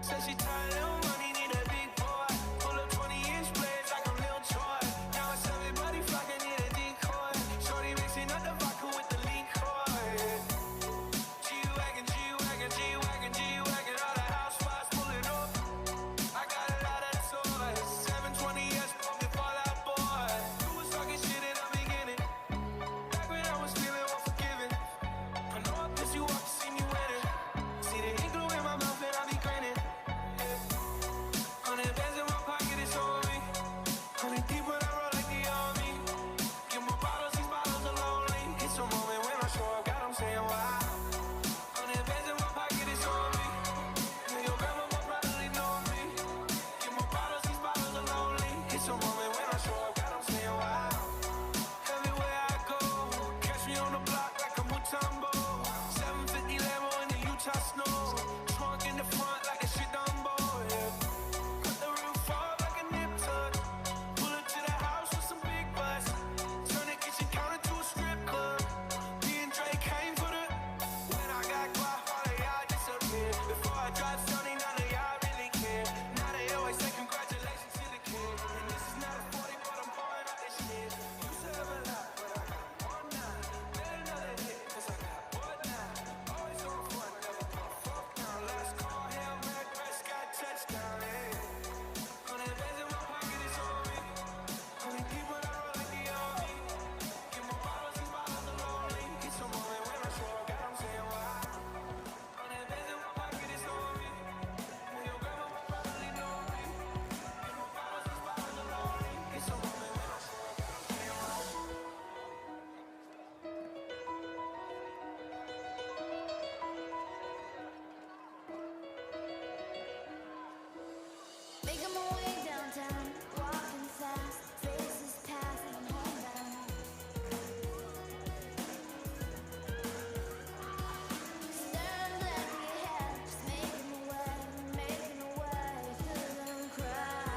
Said she tired, little money, need a big boy. Pull up 20-inch blades like I'm Lil Troy. Now it's everybody flocking, need a decoy. Shorty mixing up the vodka with the liquor. G-Wagon, G-Wagon, G-Wagon, G-Wagon. All the housewives pulling up. I got a lot of toys. 720S, the Fallout Boy. You was talking shit in the beginning. Back when I was feeling unforgiving. I know I pissed you off to see me winning. See the ink glue in my mouth and I be grinning. Yeah. 100 bands in my pocket, it's on me. 100 deep when I roll like the army. Get more bottles, these bottles are lonely. It's a moment when I show up, God, I'm saying wow. 100 bands in my pocket, it's on me. And your grandma will probably know me. Get more bottles, these bottles are lonely. It's a moment when I show up, God, I'm saying wow. Everywhere I go, catch me on the block like a Mutombo. 750 Lambo in the Utah snow. Trunk in the front like a shit Dumbo, yeah. Cut the roof off like a nip tuck. Pull up to the house with some big butts. Turn the kitchen counter to a strip club. Me and Drake came for the. When I got guap, all of y'all disappeared. Before I dropped Sony, none of y'all really care. Now they always say congratulations to the kid. And this is not a 40, but I'm pouring out this shit. Used to have a lot, but I got one now. Let another hit, cause I got one now. Always on front, never put a fuck down. Last call, Hail Mary, Prescott, touchdown, yeah. 100 bands in my pocket, it's on me. 100 people that roll like the army. Get more bottles, these bottles are lonely. It's a moment when I show up, God, I'm saying wow. 100 bands in my pocket, it's on me. And your grandma will probably know me. Get more bottles, these bottles are lonely. It's a moment when I show up, God, I'm saying wow. Making my way downtown, walking fast, faces pass, and I'm homebound. Staring blankly ahead, just making my way through the crowd.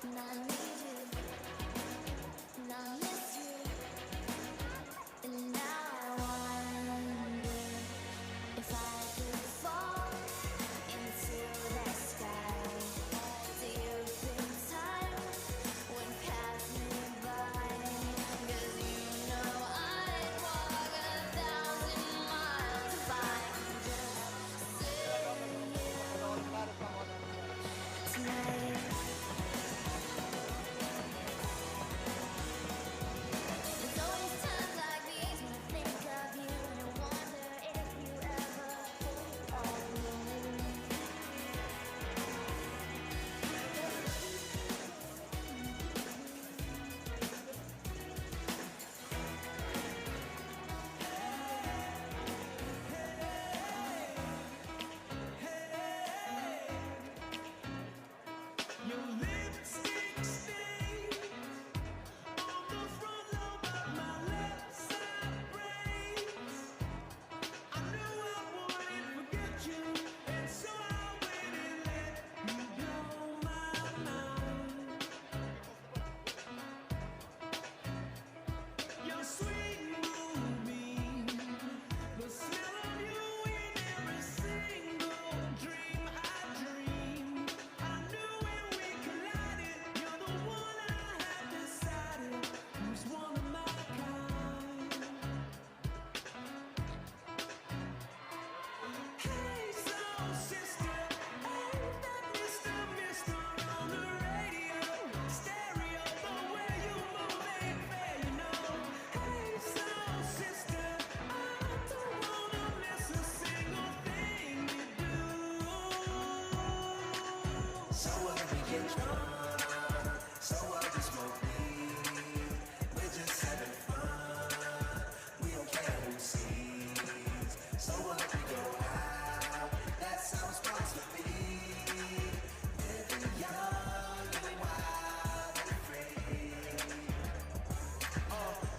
And I need you, and I miss you, and now I wonder if I could fall into that sky. Do you think time would pass me by? 'Cause you know I'd walk 1,000 miles if I could just see you tonight. There's always times like these when I think of you, and I wonder if you ever think of me. Your lipstick stains on the front lobe of my left side brain. I knew I wouldn't forget you, and so I waited, let you blow my mind. Your sweet moonbeam, the smell of you in every single dream I dream. I knew when we collided, you're the one I had decided was one of my kind. Hey, soul sister, ain't that Mr. on the radio? Stereo, the way you move ain't fair, you know. Hey, soul sister, I don't wanna miss a single thing you do. So what we get drunk, so what we smoke weed, we're just having fun, we don't care who sees. So what we go out, that's how it's supposed to be. Living young, living wild and free.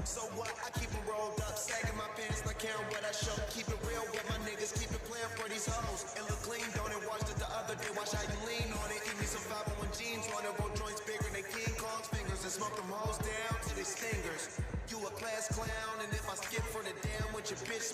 So what, I keep it rolled up, sagging my pants, not caring what I show. Keep it real with my niggas, keep it playing for these hoes. And look clean, don't it? Watched it the other day, watch how you lean on it. Give me some 501 jeans on it, roll joints bigger than King Kong's fingers. And smoke them hoes down to their stingers. You a class clown, and if I skip for the damn with your bitch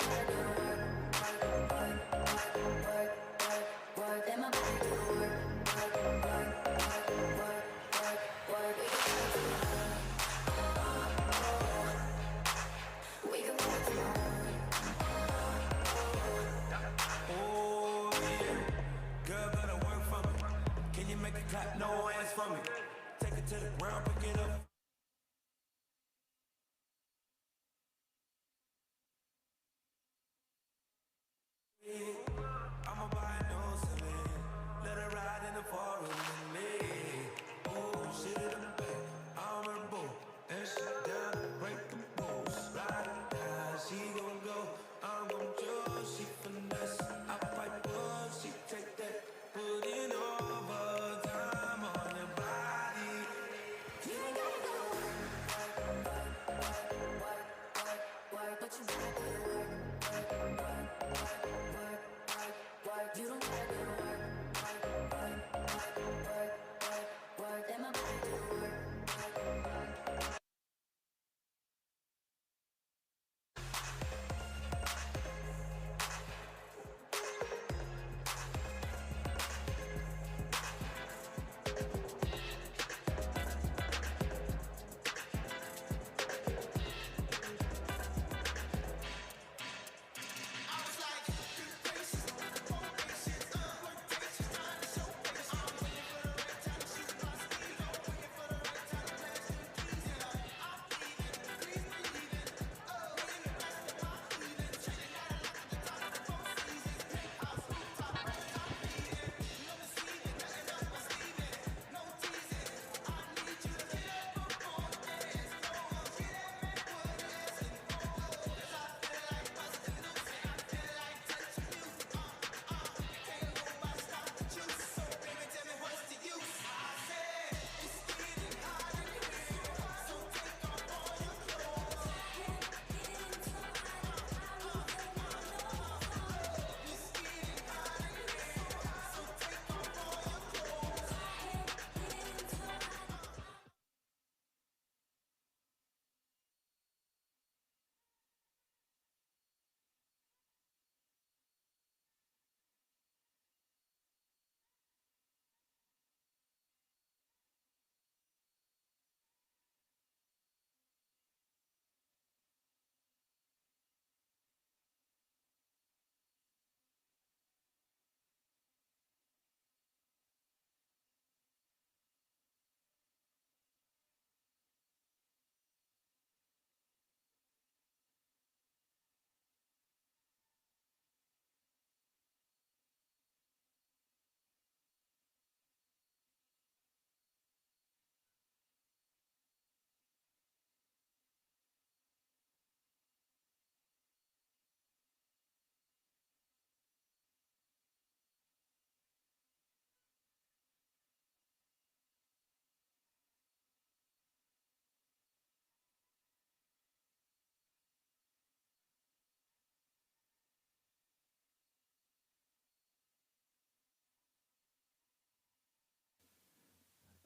Oh yeah, girl gotta work for me. Can you make it clap? No hands for me. Take it to the ground, pick it up. I'ma buy a new Celine. Let her ride in the forest with me. Oh, shit in the back, I'm her boo. And she down to break the rules. Ride or die, she gon' go. I'm gon' choose, she finesse. I pipe up, she take that. Put in overtime on your body. You ain't gotta go work, but you gotta go to work. You don't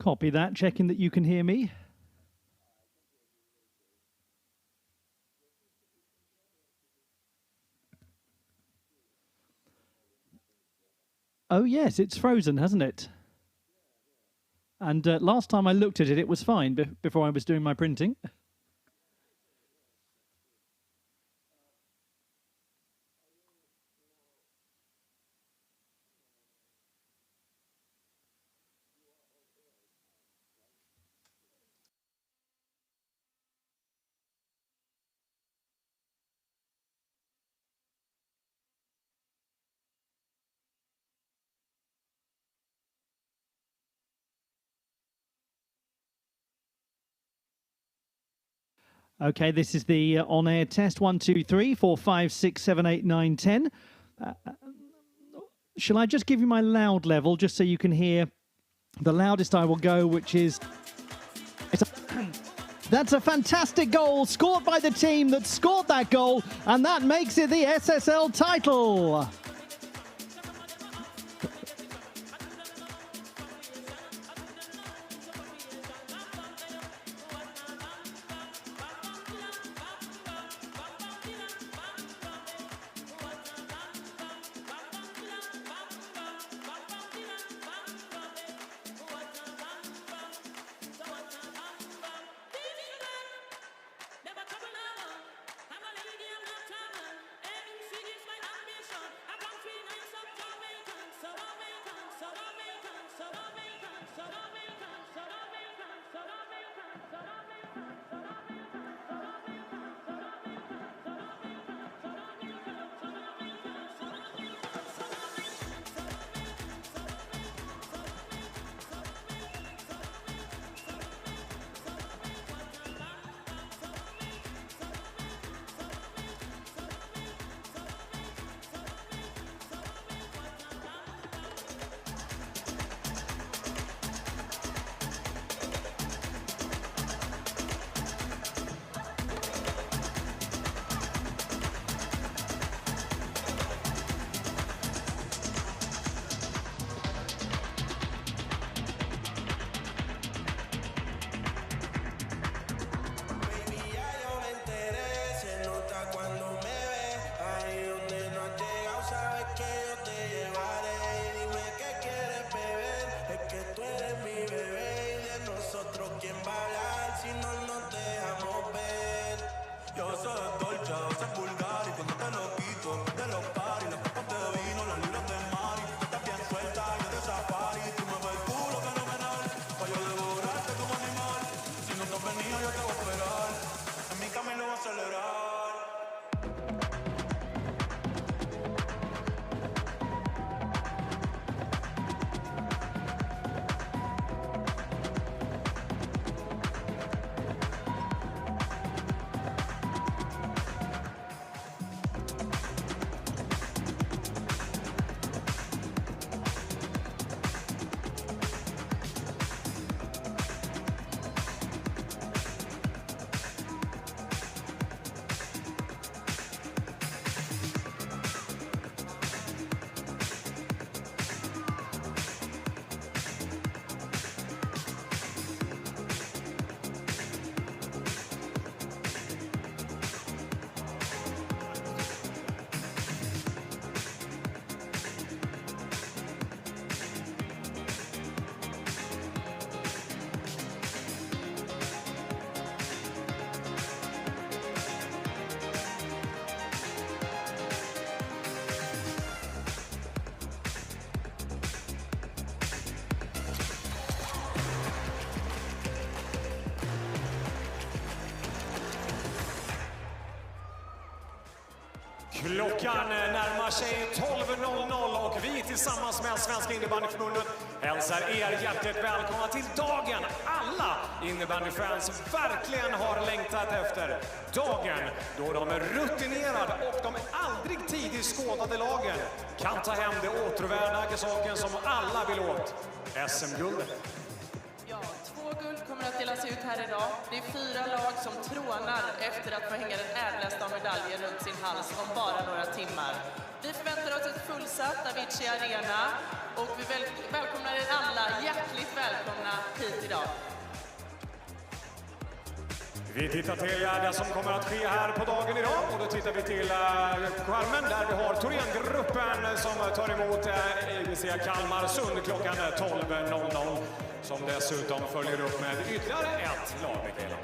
Copy that, checking that you can hear me. Oh yes, it's frozen, hasn't it? And last time I looked at it, it was fine before I was doing my printing. Okay, this is the on-air test. 1, 2, 3, 4, 5, 6, 7, 8, 9, 10. Shall I just give you my loud level, just so you can hear the loudest I will go, which is... That's a fantastic goal scored by the team that scored that goal, and that makes it the SSL title. Klockan närmar sig 12.00 och vi tillsammans med Svenska Innebandyförbundet hälsar er hjärtligt välkomna till dagen alla innebandyfans verkligen har längtat efter. Dagen då de är rutinerade och de aldrig tidigt skådade lagen kan ta hem det återvärda saken som alla vill åt, SM-guldet. Ja, 2 guld kommer att delas ut här idag. Det är 4 lag som trånar efter att få hänga den ädlaste av medaljer runt sin hals om bara några timmar. Vi förväntar oss ett fullsatt Avicii Arena. och vi välkomnar er alla hjärtligt välkomna hit idag. Vi tittar till det som kommer att ske här på dagen idag och då tittar vi till skärmen där vi har Thorengruppen som tar emot Kalmar Sund klockan 12.00 som dessutom följer upp med ytterligare ett lag, Mikaela.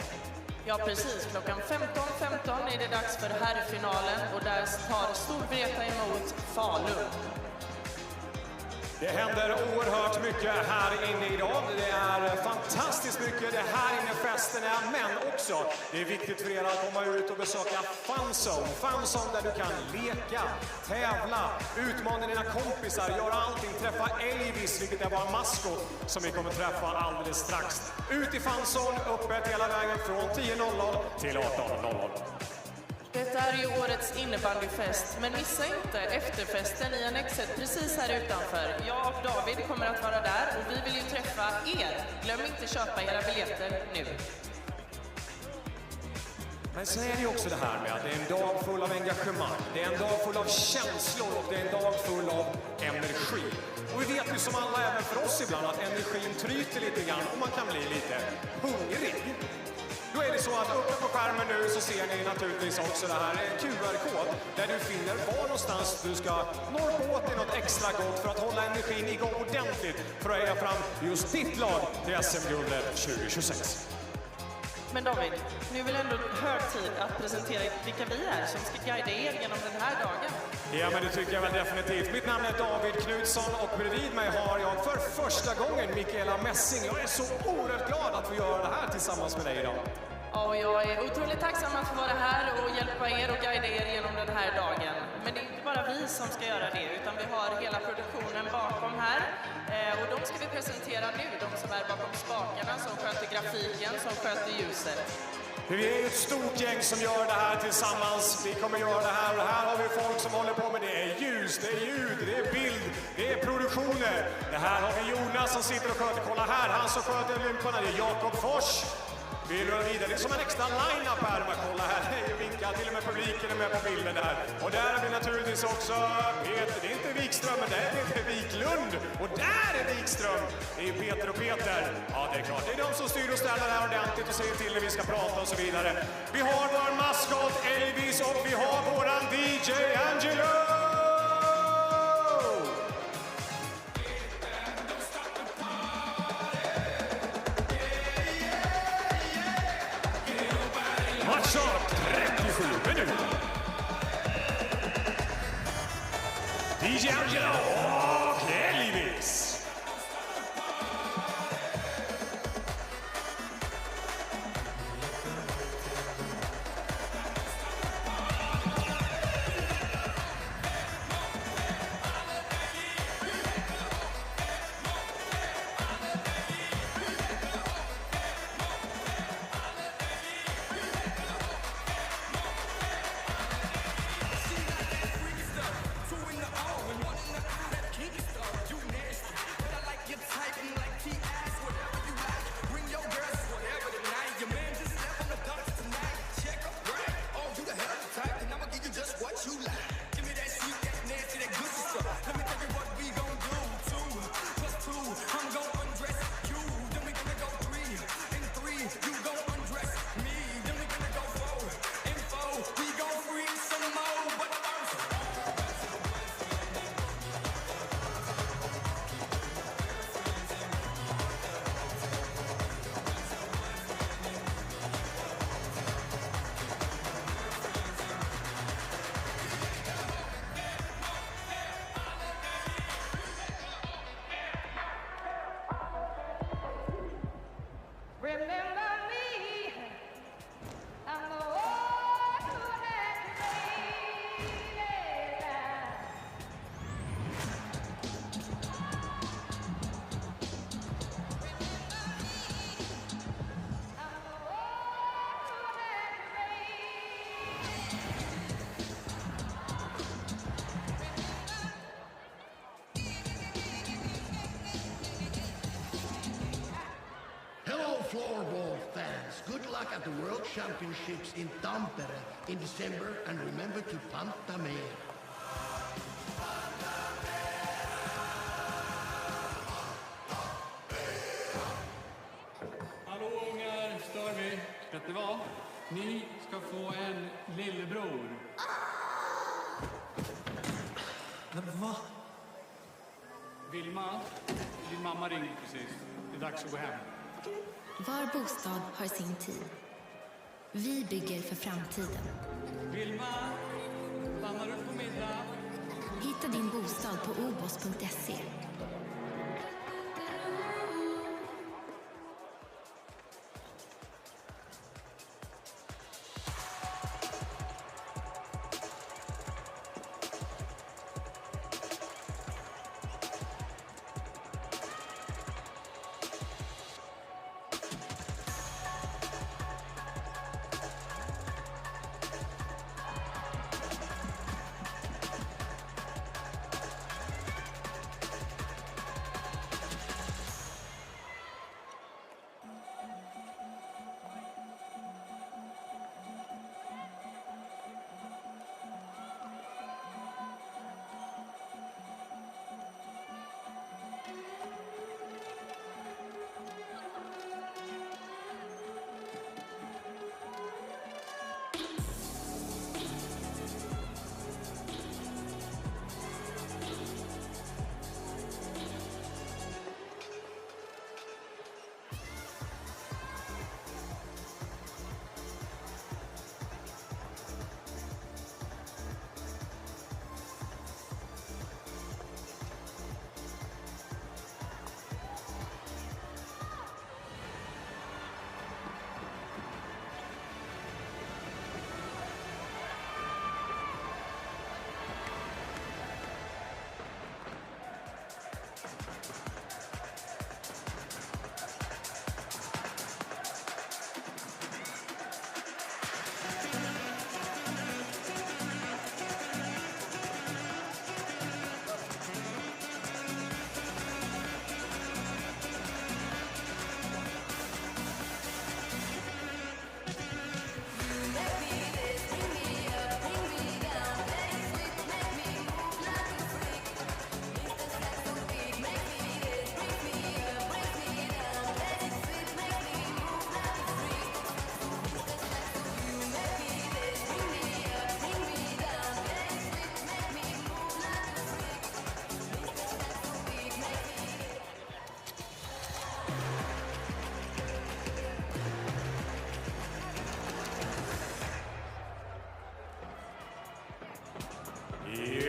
Ja, precis. Klockan 15.15 är det dags för herrfinalen och där tar Storvreta emot Falun. Det händer oerhört mycket här inne idag. Det är fantastiskt mycket. Det här inne festen är, men också det är viktigt för er att komma ut och besöka Funzone. Funzone där du kan leka, tävla, utmana dina kompisar, göra allting, träffa Elvis, vilket är vår maskot som vi kommer träffa alldeles strax. Ut i Funzone, öppet hela vägen från 10.00 till 18.00. Detta är ju årets innebandyfest, men missa inte efterfesten i annexet precis här utanför. Jag och David kommer att vara där och vi vill ju träffa er. Glöm inte köpa era biljetter nu. Men så är det ju också det här med att det är en dag full av engagemang, det är en dag full av känslor och det är en dag full av energi. Och vi vet ju som alla, även för oss ibland, att energin tryter lite grann och man kan bli lite hungrig. Då är det så att uppe på skärmen nu så ser ni naturligtvis också det här QR-kod där du finner var någonstans du ska norpa åt dig något extra gott för att hålla energin igång ordentligt för att heja fram just ditt lag till SM-guldet 2026. Men David, nu är väl ändå hög tid att presentera vilka vi är som ska guida er genom den här dagen. Ja, men det tycker jag väl definitivt. Mitt namn är David Knutsson och bredvid mig har jag för första gången Mikaela Messing. Jag är så oerhört glad att få göra det här tillsammans med dig idag. Ja, och jag är otroligt tacksam att få vara här och hjälpa er och guida er genom den här dagen. Men det är inte bara vi som ska göra det, utan vi har hela produktionen bakom här. Och de ska vi presentera nu, de som är bakom spakarna, som sköter grafiken, som sköter ljuset. Vi är ett stort gäng som gör det här tillsammans. Vi kommer göra det här och här har vi folk som håller på med det. Det är ljus, det är ljud, det är bild, det är produktioner. Det här har vi Jonas som sitter och sköter. Kolla här, han som sköter lymporna. Det är Jakob Fors. Vi rör vidare. Det är som en extra line-up här. Kolla här, hej och vinka. Till och med publiken är med på bilden där. Och där har vi naturligtvis också Peter. Det är inte Wikström, men det är Peter Wiklund. Och där är Wikström. Det är Peter och Peter. Ja, det är klart. Det är de som styr och ställer här ordentligt och säger till när vi ska prata och så vidare. Vi har vår maskot Elvis och vi har våran DJ Angelo! Matchstart 37 minuter. DJ Angelo och Elvis. Floorball fans, good luck at the World Championships in Tampere in December, and remember to panta mer. det var, ni ska få en lillebror. Va? Vilma, din mamma ringde precis. Det är dags att gå hem. Var bostad har sin tid. Vi bygger för framtiden. Vilma, stannar du på middag? Hitta din bostad på obos.se.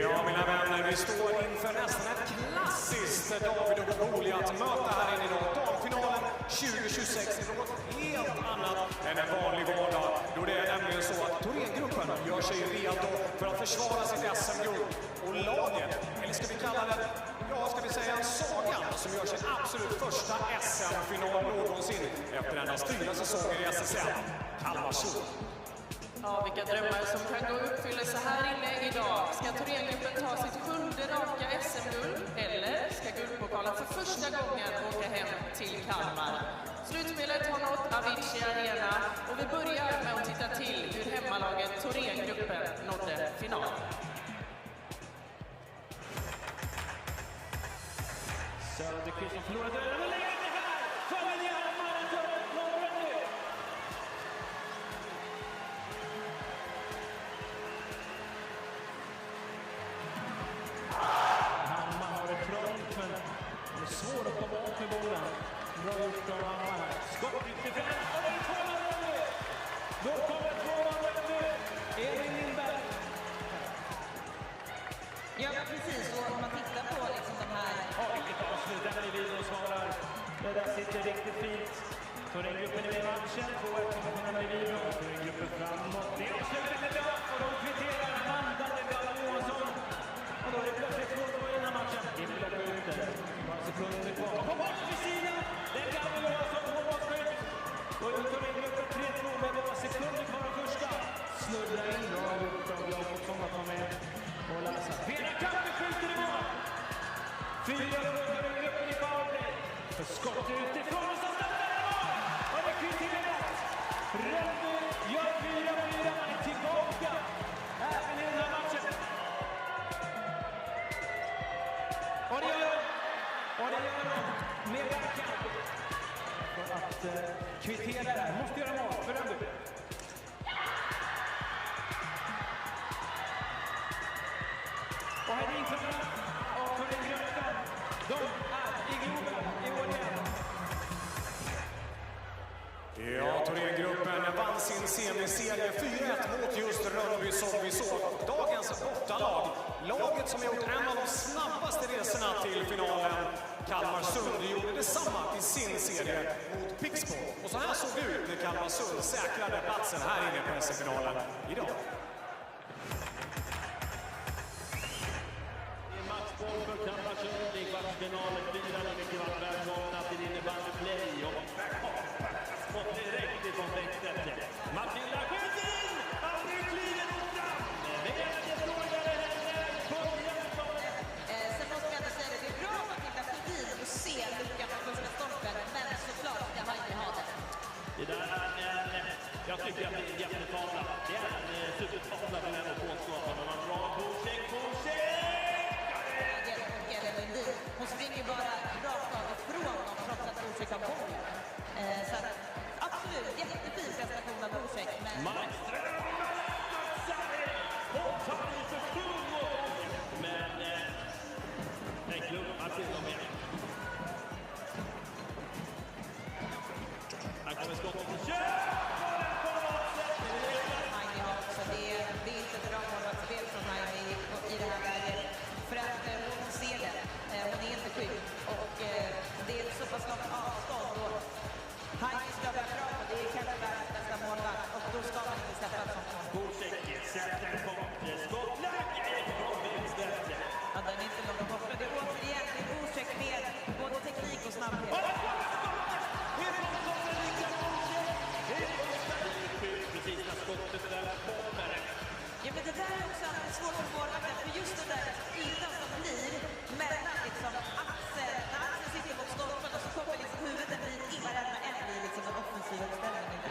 Ja, mina vänner, vi står inför nästan ett klassiskt David och Goliat-möte här inne idag. Damfinalen 2026 är något helt annat än en vanlig vardag. Då det är nämligen så att Thorengruppen gör sig redo för att försvara sitt SM-guld. Och laget, eller ska vi kalla det, ja, ska vi säga Sagan, som gör sin absolut första SM-final någonsin efter endast 4 säsonger i SSL. Kalmarsson. Ja, vilka drömmar som kan gå i uppfyllelse här inne idag. Ska Thorengruppen ta sitt 7:e raka SM-guld eller ska guldpokalen för första gången åka hem till Kalmar? Slutspelet har nått Avicii Arena och vi börjar med att titta till hur hemmalaget Thorengruppen nådde final. Söderqvist som förlorat över och lägger det här! Följ igen, mannen, Hammar har det trångt, men det är svårt att komma åt med bollen. Bra gjort av Hammar här. Skott ytterfällan, och det kommer nu! Då kommer tvåan nu! Elin Lindberg. Ja, precis. Och om man tittar på liksom de här... Ja, vilket avslut. Där är videon svarar. Det där sitter riktigt fint. Thorengruppen är med i matchen. 2-1 kommer från den i videon. Thorengruppen framåt. Det är avslutet är bra. Och de kvitterar. Amanda Lebala Johansson. Och då är det plötsligt 2-2 innan matchen. Himla skjuter. Några sekunder kvar. På baksidan. Lebala Johansson på bakskytt. Då är Thorengruppen 3-2 med några sekunder kvar av första. Snurrar in. Bra gjort av Jakobsson att vara med och läsa. Pena Kappe skjuter i mål. 4 Thorengruppen i powerplay. För skott utifrån och så stannar det mål. Och det kvitterar rätt. Rönnby gör 4 Och här är inträdet av Thorengruppen. De är i Globen i år igen. Ja, Thorengruppen vann sin semiserie 4-1 mot just Rönnby som vi såg. Dagens bortalag. Laget som har gjort en av de snabbaste resorna till finalen. Kalmarsund gjorde detsamma i sin serie mot Pixbo. Och så här såg det ut när Kalmarsund säkrade platsen här inne på SSL-finalen idag. Matchboll för Kalmarsund i kvartsfinalen. 4 mycket varmt välkomna till Innebandy Play. Och backup direkt ifrån bänkstättet. Martin Larsson! Aldrig kliver nog fram! Välfrågade henne! Sen måste vi ändå säga det. Det är bra att titta förbi och se luckan på första stolpen. Men såklart, det har inte ha det. Det där är jag tycker att det är en jättetavla. Det är en supertavla vill jag nog påstå. Men man drar Borsek! Hon springer bara rakt av ifrån dem trots att Borsek har boll. Så att, absolut, jättefin prestation av Borsek. Men nej, klumpar till dem igen. Här kommer skottet på det är inte ett bra målvaktsspel från Heidi i det här läget. För att hon ser det. Hon är inte sjuk. Och det är ett så pass långt avstånd. Och Heidi ska vara bra på det. Det är kanske världens bästa målvakt. Och då ska man inte släppa ett sånt mål. Borsek sätter skottläge från Billstedt. Ja, den är inte långt borta. Det är återigen till Borsek med både teknik och snabbhet. Precis när skottet där kommer. Ja, men det där är också svårt för målvakten. För just den där ytan som blir mellan liksom axeln, när axeln sitter mot stolpen och så kommer liksom huvudet en bit in. Varenda en blir liksom en offensiv uppställning.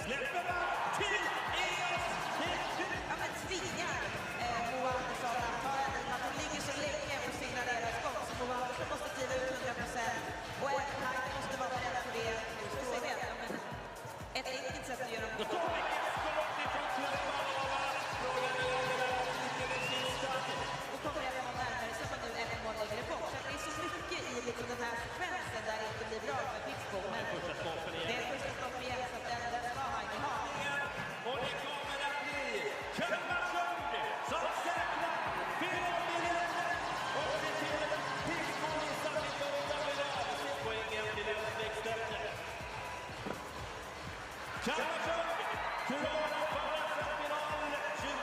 Släpper man till ES! Ja, men tvingar Moa Andersson att ta en in. Hon ligger så länge på signalera skott. Så Moa Andersson måste kliva ut 100%. Och även här måste vara beredd för det. Så vet jag, men ett enkelt sätt att göra det. Och kommer även vara närmare så man nu även mål längre bort. Så det är så mycket i liksom den här sekvensen där det inte blir bra för Pixbo. Men det är första stopp igen så att den ska Heidi ha. Och det kommer att bli Kalmarsund som säkrar finalbiljetten. Och det till Pixbo missar 1900 poängen till Bäckstätten. Kalmarsund klarar för SM-finalen 2025-2026.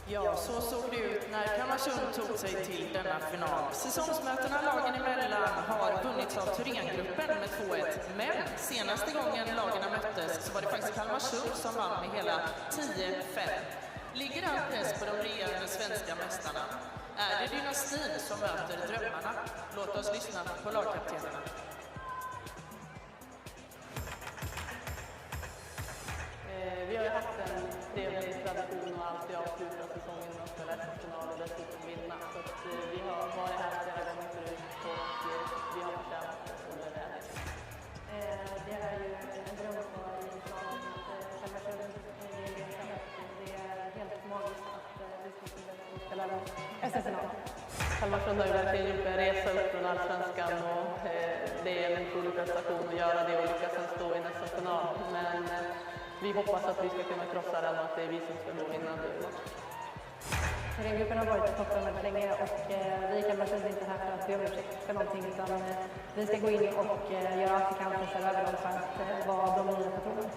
Ja, så såg det ut när Kalmarsund tog sig till denna final. Säsongsmötena lagen emellan har vunnits av Thorengruppen med 2-1. Men senaste gången lagarna möttes så var det faktiskt Kalmarsund som vann med hela 10-5. Ligger all press på de regerande svenska mästarna? Är det dynastin som möter drömmarna? Låt oss lyssna på lagkaptenerna. Vi har ju haft en trevlig tradition och alltid avslutat säsongen med att spela SM-final och dessutom vinna. Så att vi har varit här flera gånger förut och vi har förtjänat under det här. Det är ju en dröm för inslaget att Kalmarsund gemensamt. Det är helt magiskt att vi ska spela SM-final. Kalmarsund har ju verkligen gjort en resa upp från allsvenskan och det är en otrolig prestation att göra det och lyckas sen stå i nästa final. Men vi hoppas att vi ska kunna krossa den och att det är vi som ska gå vinnande. Thorengruppen har varit i toppen väldigt länge och vi kan kanske inte här för att be om ursäkt för någonting utan vi ska gå in och göra allt vi kan för att köra över dem för att vara de nya personerna.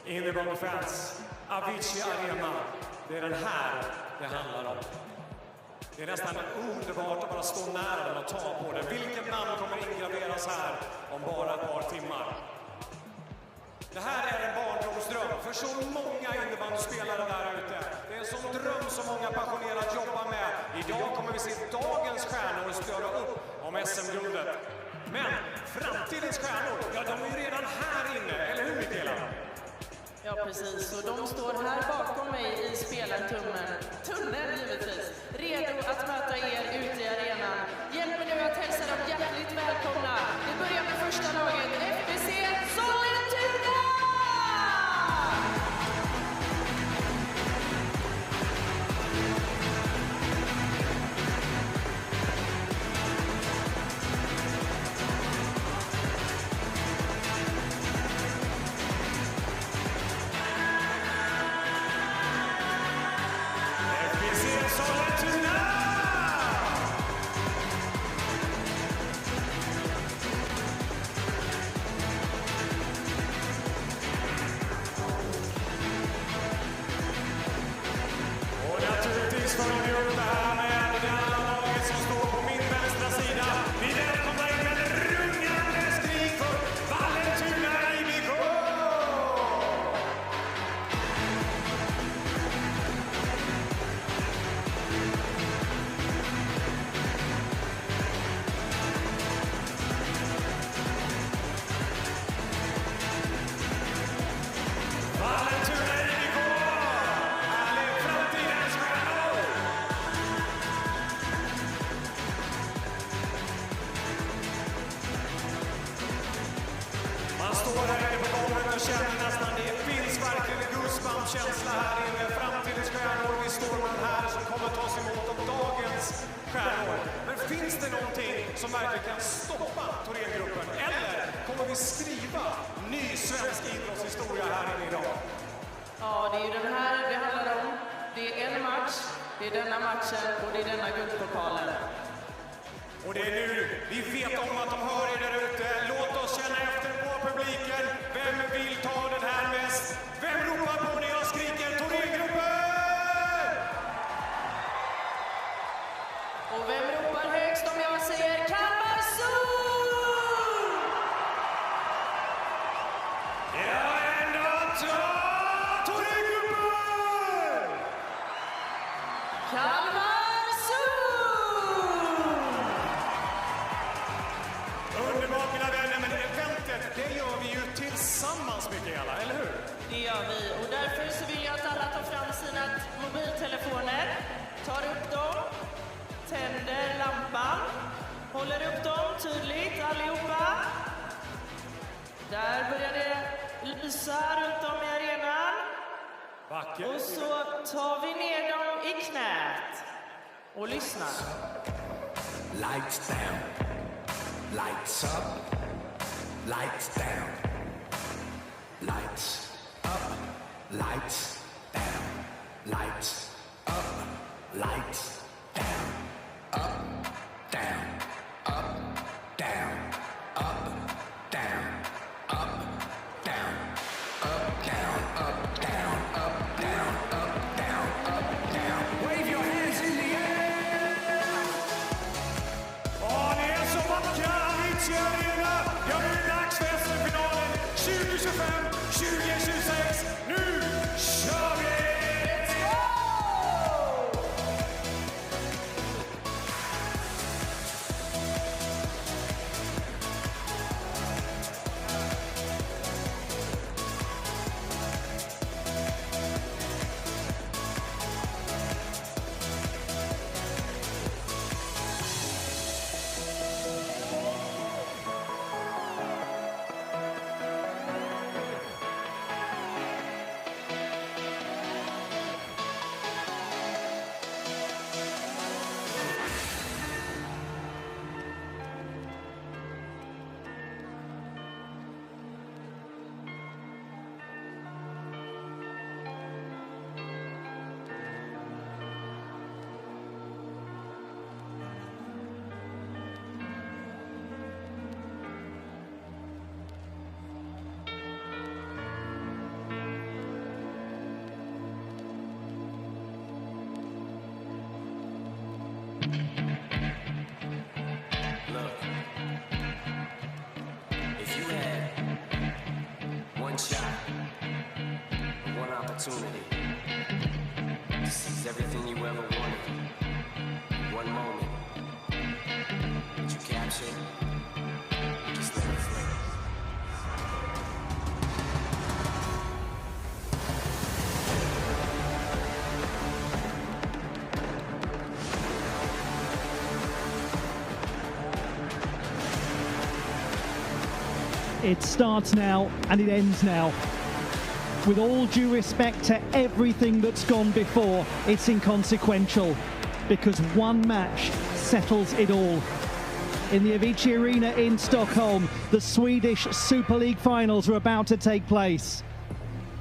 Innebandyfans, Avicii Arena. Det är den här det handlar om. Det är nästan underbart att bara stå nära den och ta på den. Vilket namn kommer ingraveras här om bara ett par timmar? Det här är en barndomsdröm för så många innebandyspelare där ute. Det är en sån dröm som många passionerat jobbar med. Idag kommer vi se dagens stjärnor spöra upp om SM-guldet. Men framtidens stjärnor, ja, de är ju redan här inne, eller hur Mikaela? Ja, precis. Och de står här bakom mig i spelartunneln givetvis. Redo att möta er ute i arenan. Hjälp mig nu att hälsa dem hjärtligt välkomna. Vi börjar med första laget, FBC Sollentuna! Känsla här inne, framtidens stjärnor. Vi står med här som kommer ta sig emot om dagens stjärnor. Men finns det någonting som verkligen kan stoppa Thorengruppen? Eller kommer vi skriva ny svensk idrottshistoria här inne idag? Ja, det är ju den här det handlar om. Det är en match, det är denna matchen och det är denna guldpokalen. Och det är nu vi vet om att de hör er där ute. Låt oss känna efter på publiken. Vem vill ta den här mest? Vem ropar på när jag skriker Thorengruppen? Och vem ropar högst om jag säger Kalmarsund? Ja, ändå ta Thorengruppen! Underbart mina vänner, men eventet det gör vi ju tillsammans Mikaela, eller hur? Det gör vi och därför så vill jag att alla tar fram sina mobiltelefoner, tar upp dem, tänder lampan, håller upp dem tydligt allihopa. Där börjar det lysa runt om i arenan. Vackert. Och så tar vi ner dem i knät och lyssnar. Lights down, lights up, lights down, lights up, lights down, lights up, lights down, up, down, up, down, up, down, up, down, up, down, up, down, up, down, up, down, up, down. Wave your hands in the air! Åh, ni är så vackra, Avicii Arena! Ja, nu är det dags för SM-finalen 2025-2026. Nu kör vi! Let's go! shot, one opportunity to seize everything you ever wanted. One moment that you capture, you just let it flow. It starts now and it ends now. With all due respect to everything that's gone before, it's inconsequential because one match settles it all. In the Avicii Arena in Stockholm, the Swedish Super League finals are about to take place.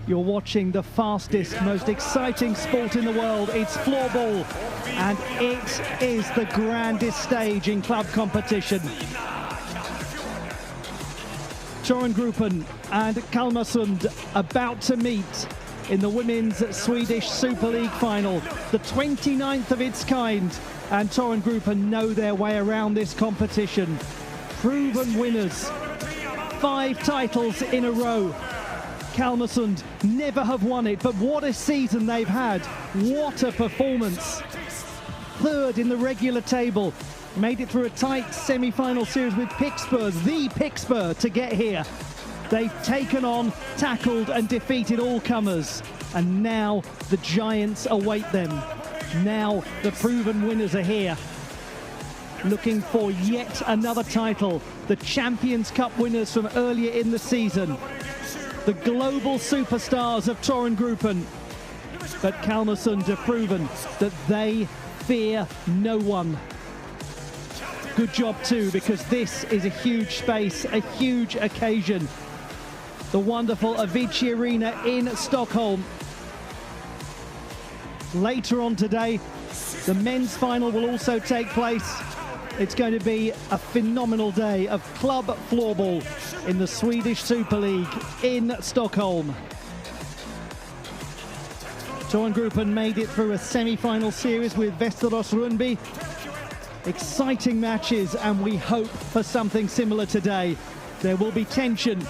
You're watching the fastest, most exciting sport in the world. It's floorball, and it is the grandest stage in club competition. Torengruppen and Kalmarsund about to meet in the Women's Swedish Super League final, the 29th of its kind, and Torengruppen know their way around this competition. Proven winners, 5 titles in a row. Kalmarsund never have won it, but what a season they've had. What a performance. 3rd in the regular table. Made it through a tight semi-final series with Pittsburgh, the Pittsburgh, to get here. They've taken on, tackled and defeated all comers. And now the giants await them. Now the proven winners are here. Looking for yet another title. The Champions Cup winners from earlier in the season. The global superstars of Torengruppen. But Kalmarsund have proven that they fear no one. Good job too, because this is a huge space, a huge occasion. The wonderful Avicii Arena in Stockholm. Later on today, the men's final will also take place. It's going to be a phenomenal day of club floorball in the Swedish Super League in Stockholm. Torengruppen made it through a semi-final series with Västerås Rundby. Exciting matches, and we hope for something similar today. There will be tension,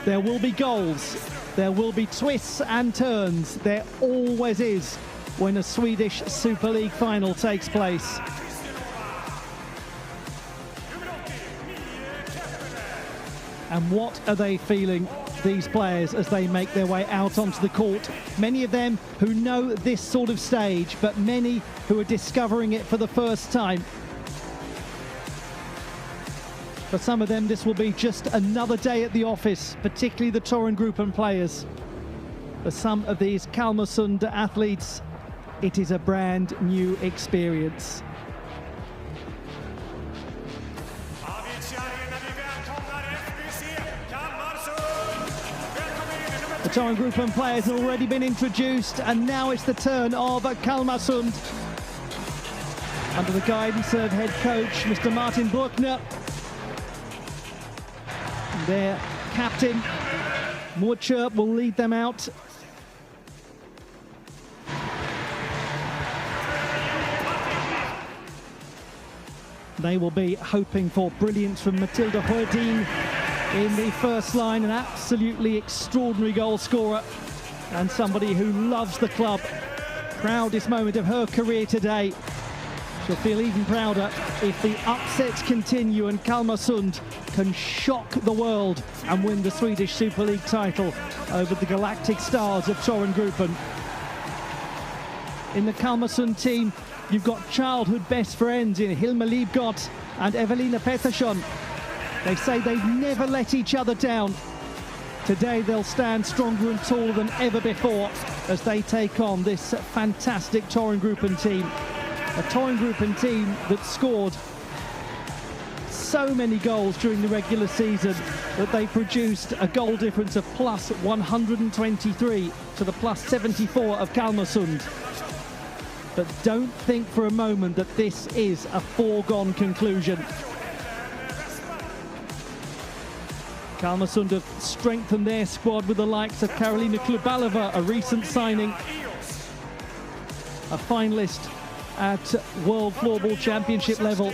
there will be goals, there will be twists and turns. There always is when a Swedish Super League final takes place. And what are they feeling, these players, as they make their way out onto the court? Many of them who know this sort of stage, but many who are discovering it for the first time. For some of them, this will be just another day at the office, particularly the Torengruppen players. For some of these Kalmarsund athletes, it is a brand new experience. The Torengruppen players have already been introduced, and now it's the turn of Kalmarsund. Under the guidance of head coach Mr. Martin Bruckner. Their captain, Murchurp, will lead them out. They will be hoping for brilliance from Matilda Hördin in the first line, an absolutely extraordinary goal scorer and somebody who loves the club. Proudest moment of her career today. She'll feel even prouder if the upsets continue and Kalmarsund can shock the world and win the Swedish Super League title over the Galactic Stars of Torengruppen. In the Kalmarsund team, you've got childhood best friends in Hilma Livgott and Evelina Pettersson. They say they've never let each other down. Today they'll stand stronger and taller than ever before as they take on this fantastic Torengruppen team. A Torengruppen team that scored so many goals during the regular season that they produced a goal difference of plus 123 to the plus 74 of Kalmarsund. But don't think for a moment that this is a foregone conclusion. Kalmarsund have strengthened their squad with the likes of Karolina Klubalova, a recent signing, a finalist at World Floorball Championship level.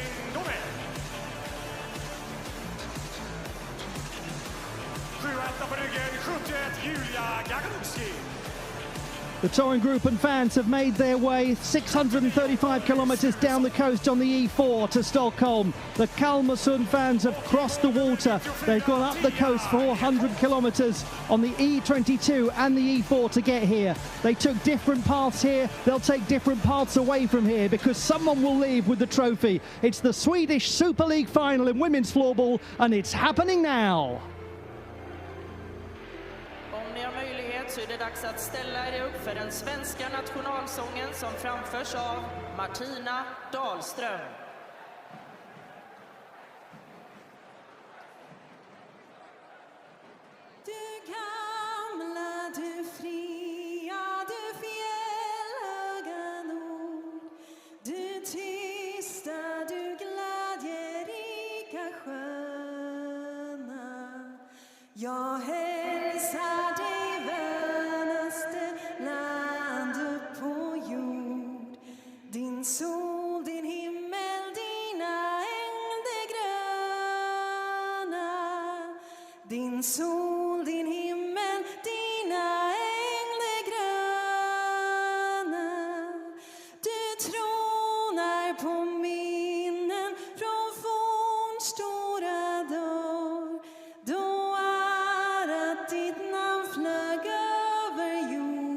The Torren Group and fans have made their way 635 kilometres down the coast on the E4 to Stockholm. The Kalmarsund fans have crossed the water. They've gone up the coast 400 kilometres on the E22 and the E4 to get here. They took different paths here. They'll take different paths away from here because someone will leave with the trophy. It's the Swedish Super League final in women's floorball, and it's happening now. Så är det dags att ställa er upp för den svenska nationalsången som framförs av Martina Dahlström. Du gamla, du fria, du fjällhöga nord. Du tysta, du glädjerika sköna. Jag hälsar dig din sol, din himmel, dina ängder gröna. Din sol, din himmel, dina ängder gröna. Du tronar på minnen från forns stora dag. Då är att ditt namn flög över jorden.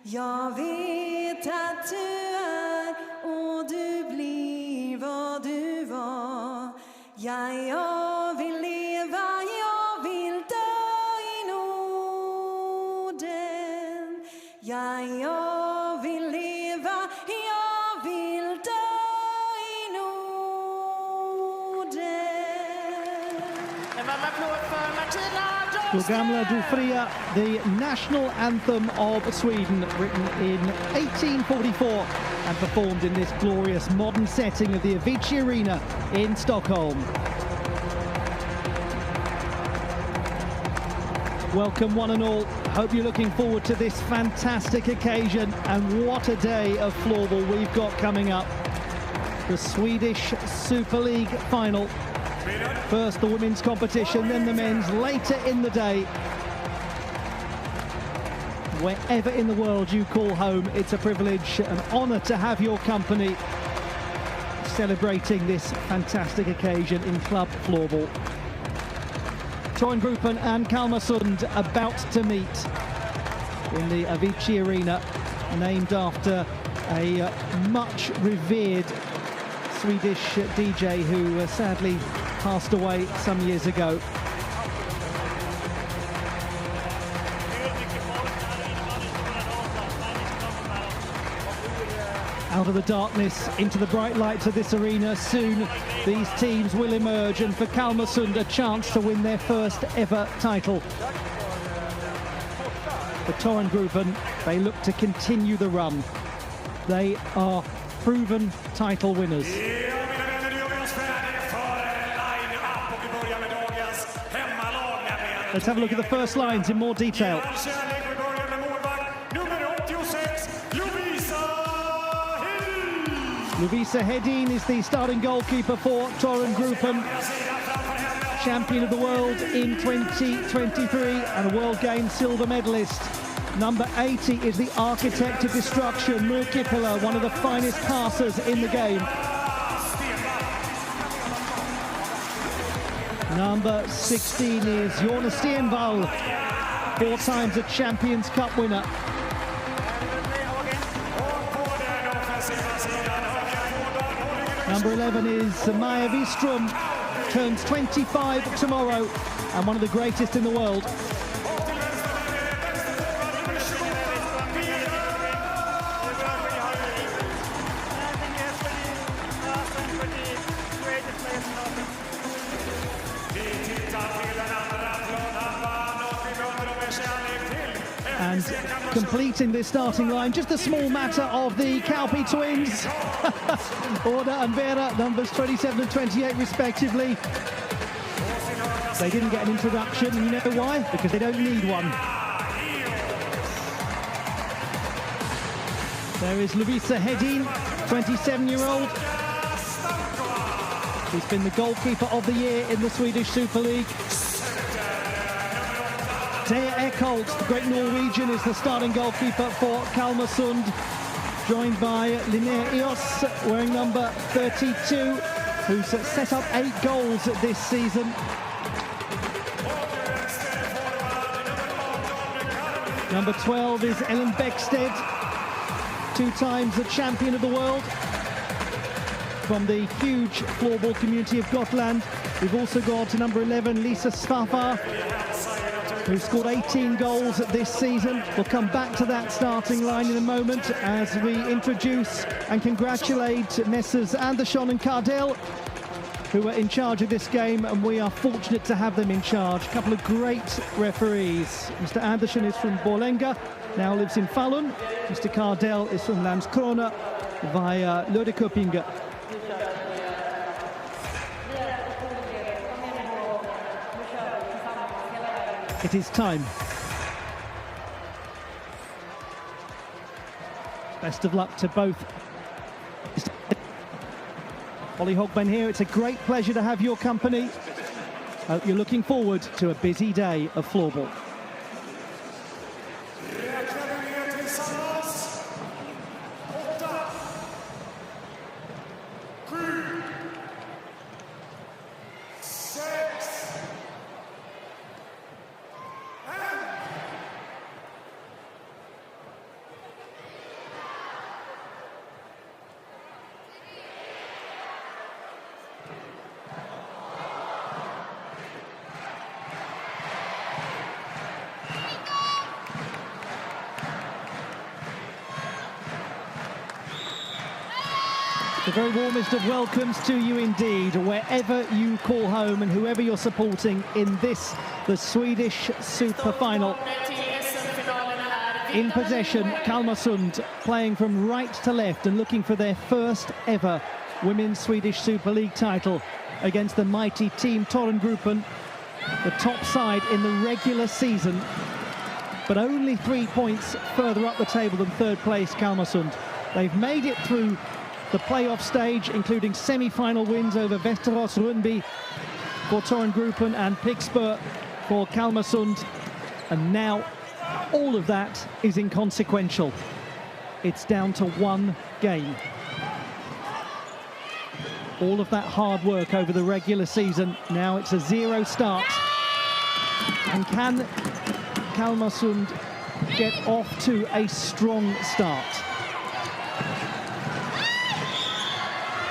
Jag vet att du är och du blir vad du var. Ja, jag vill leva, jag vill dö i Norden. Ja, jag vill leva, jag vill dö i Norden. En varm applåd för Martina Du gamla, du fria, the national anthem of Sweden, written in 1844 and performed in this glorious modern setting of the Avicii Arena in Stockholm. Welcome one and all. Hope you're looking forward to this fantastic occasion, and what a day of floorball we've got coming up. The Swedish Super League final. First the women's competition, then the men's later in the day. Wherever in the world you call home, it's a privilege, an honour to have your company celebrating this fantastic occasion in club floorball. Torren Group and Kalmarsund about to meet in the Avicii Arena, named after a much revered Swedish DJ who sadly passed away some years ago. Out of the darkness into the bright lights of this arena, soon these teams will emerge, and for Kalmarsund a chance to win their first ever title. The Torren Group, they look to continue the run. They are proven title winners. Let's have a look at the first lines in more detail. Lovisa Hedin is the starting goalkeeper for Torren Group, champion of the world in 2023 and a World Games silver medalist. Number 80 is the architect of destruction, Murkipila, one of the finest passers in the game. Number 16 is Jorna Stenvall, 4 times a Champions Cup winner. Number 11 is Maja Wistrom, turns 25 tomorrow and one of the greatest in the world. And completing this starting line, just a small matter of the Kauppi twins. Orda and Vera, numbers 27 and 28 respectively. They didn't get an introduction, and you know why? Because they don't need one. There is Lovisa Hedin, 27-year-old. She's been the goalkeeper of the year in the Swedish Super League. Thea Eckholt, the great Norwegian, is the starting goalkeeper for Kalmarsund, joined by Linnea Eos, wearing number 32, who's set up 8 goals this season. Number 12 is Ellen Beckstead, 2 times the champion of the world from the huge floorball community of Gotland. We've also got number 11, Lisa Svafa, who scored 18 goals this season. We'll come back to that starting line in a moment as we introduce and congratulate Messrs Andersson and Cardell, who are in charge of this game, and we are fortunate to have them in charge. A couple of great referees. Mr. Andersson is from Borlänge, now lives in Falun. Mr. Cardell is from Landskrona via Löddeköpinge. It is time. Best of luck to both. Holly Hogben here. It's a great pleasure to have your company. Hope you're looking forward to a busy day of floorball. The very warmest of welcomes to you indeed, wherever you call home and whoever you're supporting in this, the Swedish Super Final. In possession, Kalmarsund playing from right to left and looking for their first ever Women's Swedish Super League title against the mighty team Torrengruppen, the top side in the regular season, but only 3 points further up the table than third place Kalmarsund. They've made it through the playoff stage, including semi-final wins over Västerås Rundby for Torrengruppen and Pixbo for Kalmarsund, and now all of that is inconsequential. It's down to 1 game. All of that hard work over the regular season, now it's a 0 start. And can Kalmarsund get off to a strong start?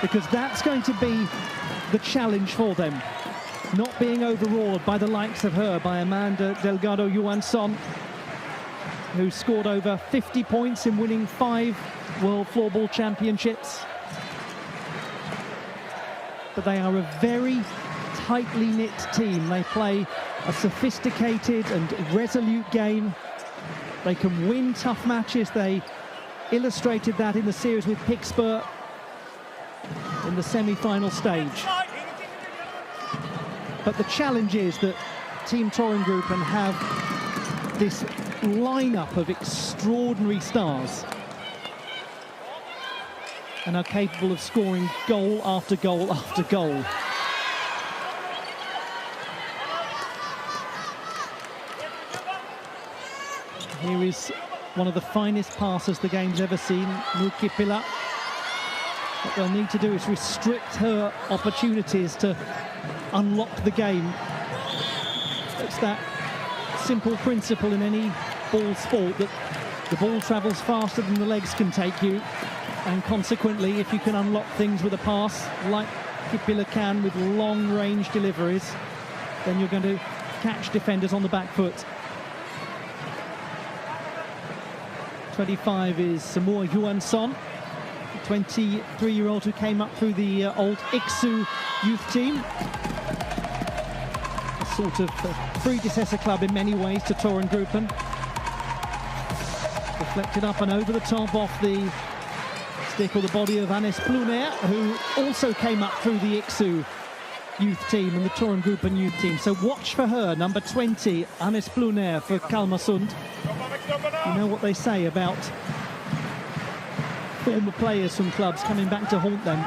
Because that's going to be the challenge for them. Not being overawed by the likes of her, by Amanda Delgado Johansson, who scored over 50 points in winning 5 World Floorball Championships. But they are a very tightly knit team. They play a sophisticated and resolute game. They can win tough matches. They illustrated that in the series with Pixbo in the semi-final stage. But the challenge is that Team Torrengruppen have this lineup of extraordinary stars and are capable of scoring goal after goal after goal. Here is one of the finest passers the game's ever seen, Mukipila. What they'll need to do is restrict her opportunities to unlock the game. It's that simple principle in any ball sport that the ball travels faster than the legs can take you, and consequently, if you can unlock things with a pass like Kipila can with long-range deliveries, then you're going to catch defenders on the back foot. 25 is Samoa Johansson, 23-year-old who came up through the old Iksu youth team. A sort of predecessor club in many ways to Torrengruppen. Deflected up and over the top off the stick or the body of Hannes Pluner, who also came up through the Iksu youth team and the Torrengruppen youth team. So watch for her, number 20, Hannes Pluner for Kalmarsund. You know what they say about former players from clubs coming back to haunt them.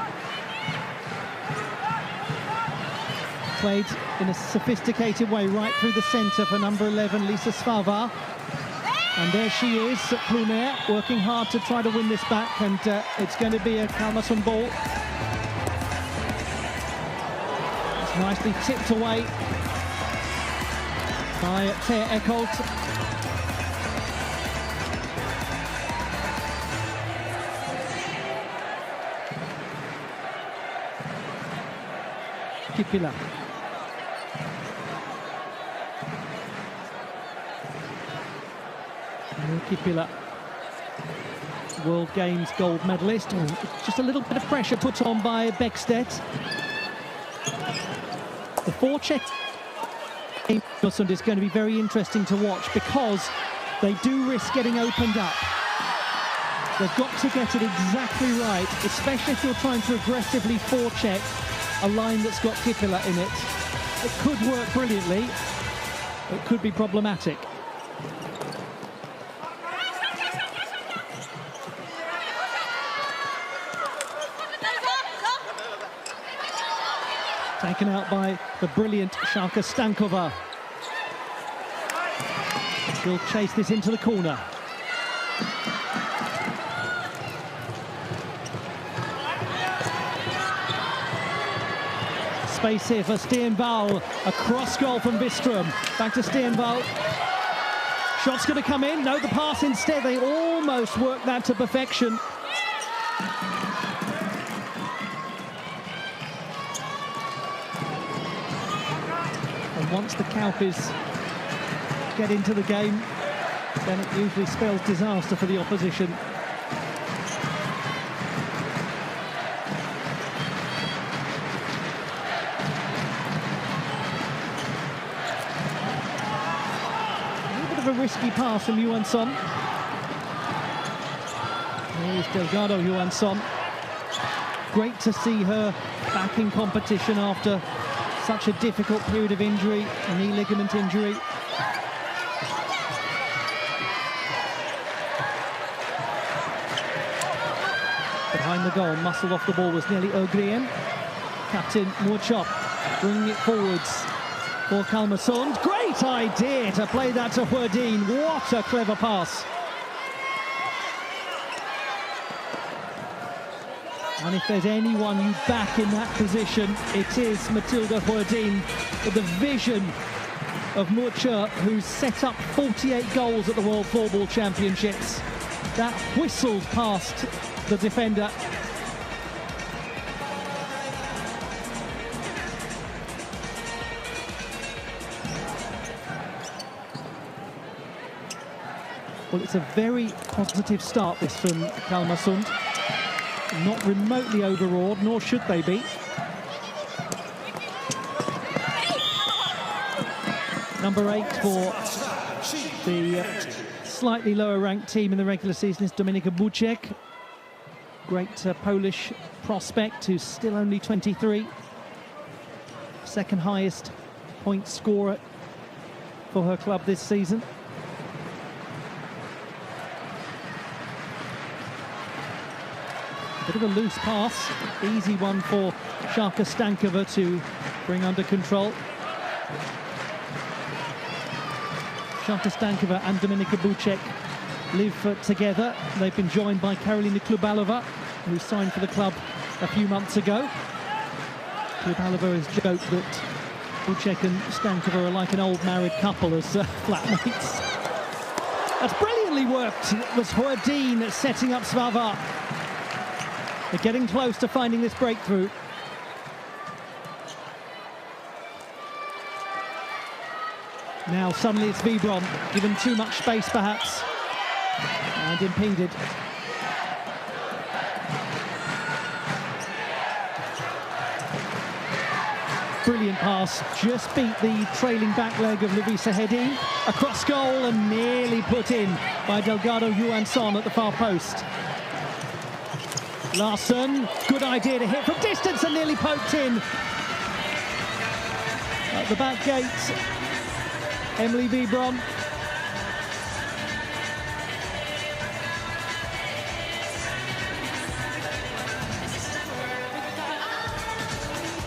Played in a sophisticated way right through the centre for number 11, Lisa Svava. And there she is, Plumer, working hard to try to win this back, and it's going to be a Kalmarsund ball. It's nicely tipped away by Thea Eckholt. Kipila. Kipila, World Games gold medalist. Just a little bit of pressure put on by Bäckstedt. The forecheck is going to be very interesting to watch because they do risk getting opened up. They've got to get it exactly right, especially if you're trying to aggressively forecheck a line that's got Kipila in it. It could work brilliantly. It could be problematic. Taken out by the brilliant Sharka Stankova. She'll chase this into the corner. Space here for Stenvall. A cross goal from Bistrom. Back to Stenvall. Shot's going to come in. No, the pass instead. They almost worked that to perfection. And once the Kaupis get into the game, then it usually spells disaster for the opposition. A risky pass from Johansson. Here's Delgado Johansson. Great to see her back in competition after such a difficult period of injury, a knee ligament injury. Behind the goal, muscled off the ball was Nelly Ögren. Captain Moorchop bringing it forwards for Kalmarsund. Great idea to play that to Huerdin. What a clever pass. And if there's anyone you back in that position, it is Matilda Huerdin, with the vision of Moorchop, who's set up 48 goals at the World Floorball Championships. That whistled past the defender. Well, it's a very positive start, this, from Kalmarsund. Not remotely overawed, nor should they be. Number 8 for the slightly lower-ranked team in the regular season is Dominika Buczek. Great Polish prospect who's still only 23. Second highest point scorer for her club this season. Bit of a loose pass, easy one for Sharka Stankova to bring under control. Sharka Stankova and Dominika Buczek live together. They've been joined by Karolina Klubalova, who signed for the club a few months ago. Klubalova has joked that Buczek and Stankova are like an old married couple as flatmates. That's brilliantly worked. It was Huerdin setting up Svava. They're getting close to finding this breakthrough. Now suddenly it's Vibron, given too much space perhaps, and impeded. Brilliant pass, just beat the trailing back leg of Lovisa Hedin. A cross goal and nearly put in by Delgado Johansson at the far post. Larsson, good idea to hit from distance and nearly poked in. At the back gate, Emily Vibron.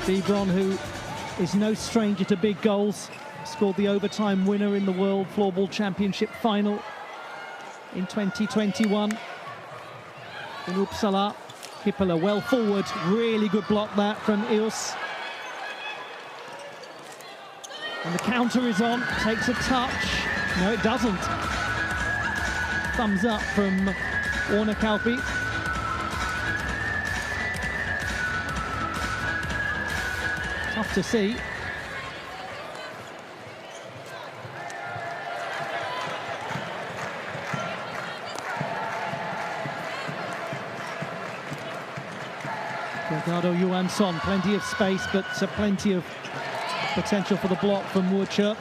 Vibron, who is no stranger to big goals. Scored the overtime winner in the World Floorball Championship final in 2021. In Uppsala, Kippela well forward, really good block that from Eus. And the counter is on, takes a touch. No, it doesn't. Thumbs up from Orna Kalpi. Tough to see. Ricardo Johansson, plenty of space, but plenty of potential for the block from Woodchurch.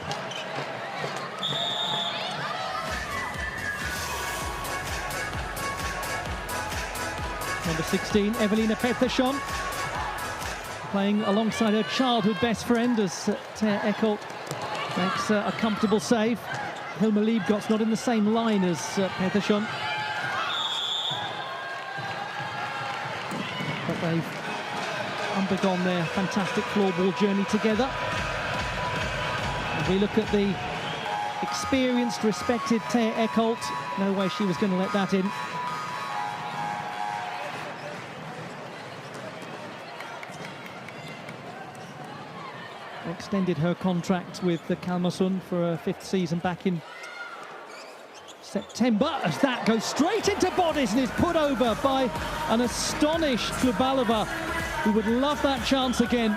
Number 16, Evelina Pettersson, playing alongside her childhood best friend as Thea Eckholt makes a comfortable save. Hilma Liebgott's not in the same line as Pettersson. But they've undergone their fantastic floorball journey together. And we look at the experienced, respected Thea Eckholt. No way she was going to let that in. Extended her contract with the Kalmarsund for a 5th season back in September, as that goes straight into bodies and is put over by an astonished Klubalova, who would love that chance again.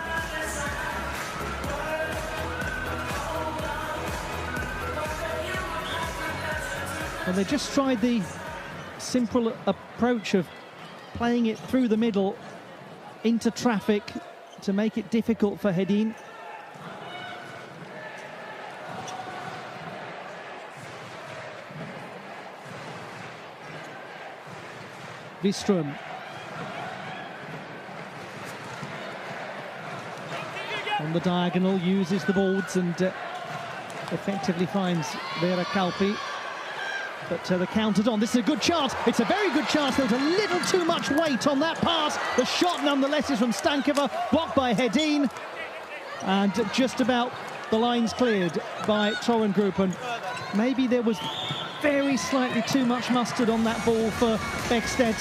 Well, they just tried the simple approach of playing it through the middle into traffic to make it difficult for Hedin. Wistrom. On the diagonal, uses the boards and effectively finds Vera Kalpi. But the counter's on. This is a good chance. It's a very good chance. There's a little too much weight on that pass. The shot, nonetheless, is from Stankova, blocked by Hedin. And just about the lines cleared by Torengruppen. Maybe there was very slightly too much mustard on that ball for Bäckstedt.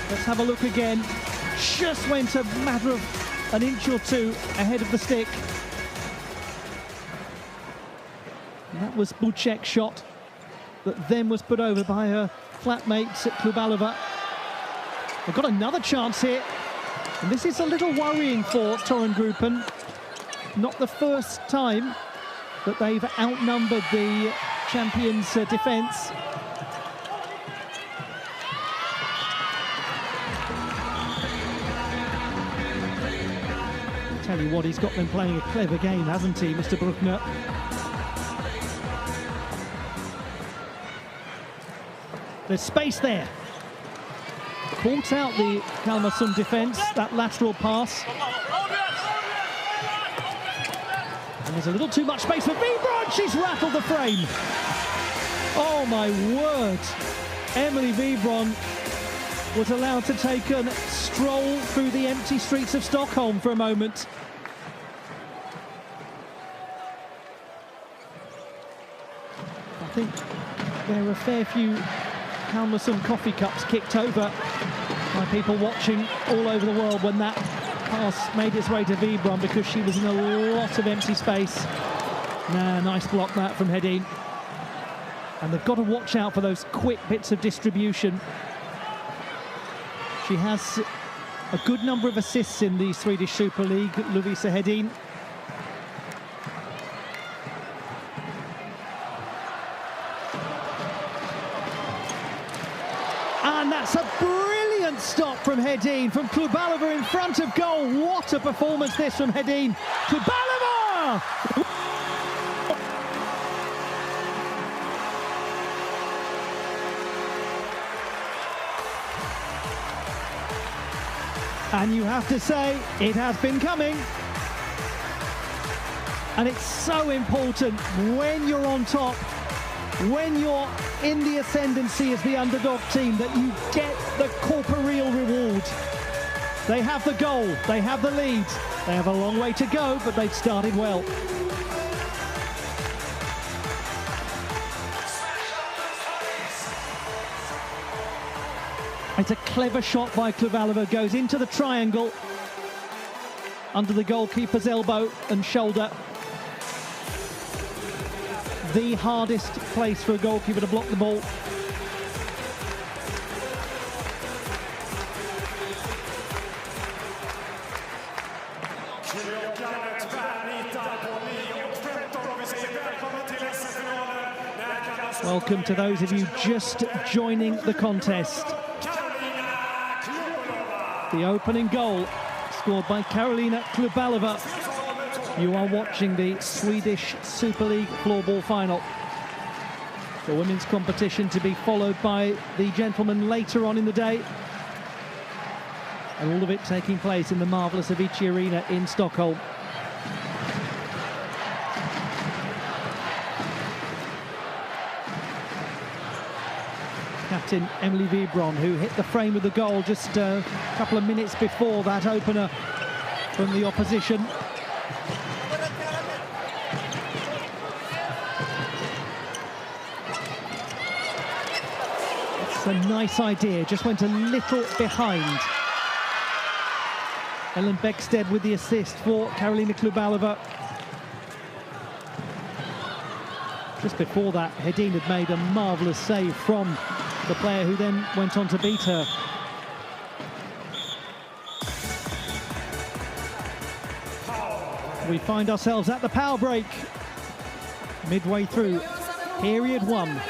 Let's have a look again. Just went a matter of an inch or two ahead of the stick. And that was Bucek's shot that then was put over by her flatmate Klubalova. They've got another chance here. And this is a little worrying for Torengruppen. Not the first time that they've outnumbered the champions' defence. Tell you what, he's got them playing a clever game, hasn't he, Mr. Bruckner? There's space there. Caught out the Kalmarsund defence, that lateral pass. And there's a little too much space for Wibron. She's rattled the frame. Oh my word. Emily Wibron was allowed to take a stroll through the empty streets of Stockholm for a moment. I think there are a fair few Kalmarsund coffee cups kicked over by people watching all over the world when that pass made its way to Wibron, because she was in a lot of empty space. Nice block that from Hedin. And they've got to watch out for those quick bits of distribution. She has a good number of assists in the Swedish Super League, Lovisa Hedin. And that's a brilliant stop from Hedin, from Klubalova in front of goal. What a performance this from Hedin. Klubalova! And you have to say, it has been coming. And it's so important when you're on top, when you're in the ascendancy as the underdog team, that you get the corporeal reward. They have the goal, they have the lead. They have a long way to go, but they've started well. It's a clever shot by Kluvalova, goes into the triangle, under the goalkeeper's elbow and shoulder. The hardest place for a goalkeeper to block the ball. Welcome to those of you just joining the contest. The opening goal scored by Karolina Kluvalova. You are watching the Swedish Super League floorball final. The women's competition to be followed by the gentlemen later on in the day. And all of it taking place in the marvellous Avicii Arena in Stockholm. Captain Emily Vibron, who hit the frame of the goal just a couple of minutes before that opener from the opposition. It's a nice idea, just went a little behind. Ellen Bäckstedt with the assist for Karolina Kluvalova. Just before that, Hedin had made a marvellous save from the player who then went on to beat her. We find ourselves at the power break, midway through period one.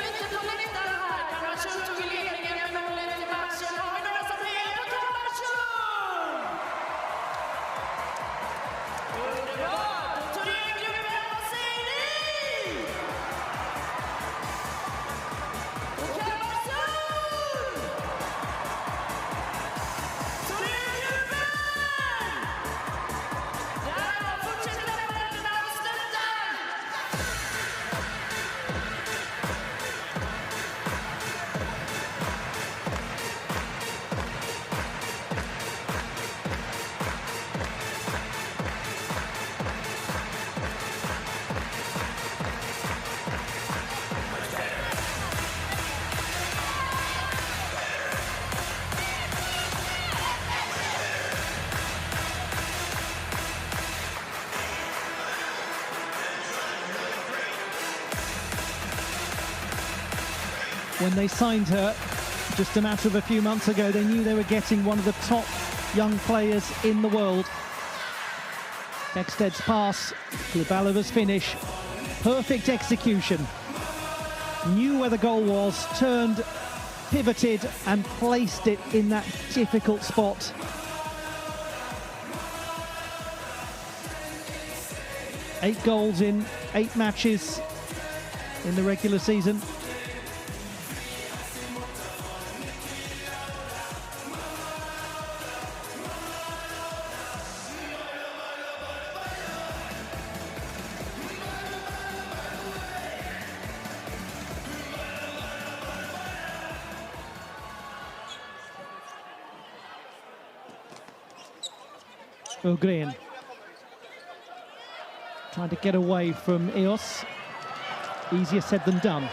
When they signed her just a matter of a few months ago, they knew they were getting one of the top young players in the world. Bäckstedt's pass, Kluvalova's finish, perfect execution. Knew where the goal was, turned, pivoted and placed it in that difficult spot. Eight goals in 8 matches in the regular season. Ogren trying to get away from Eos. Easier said than done.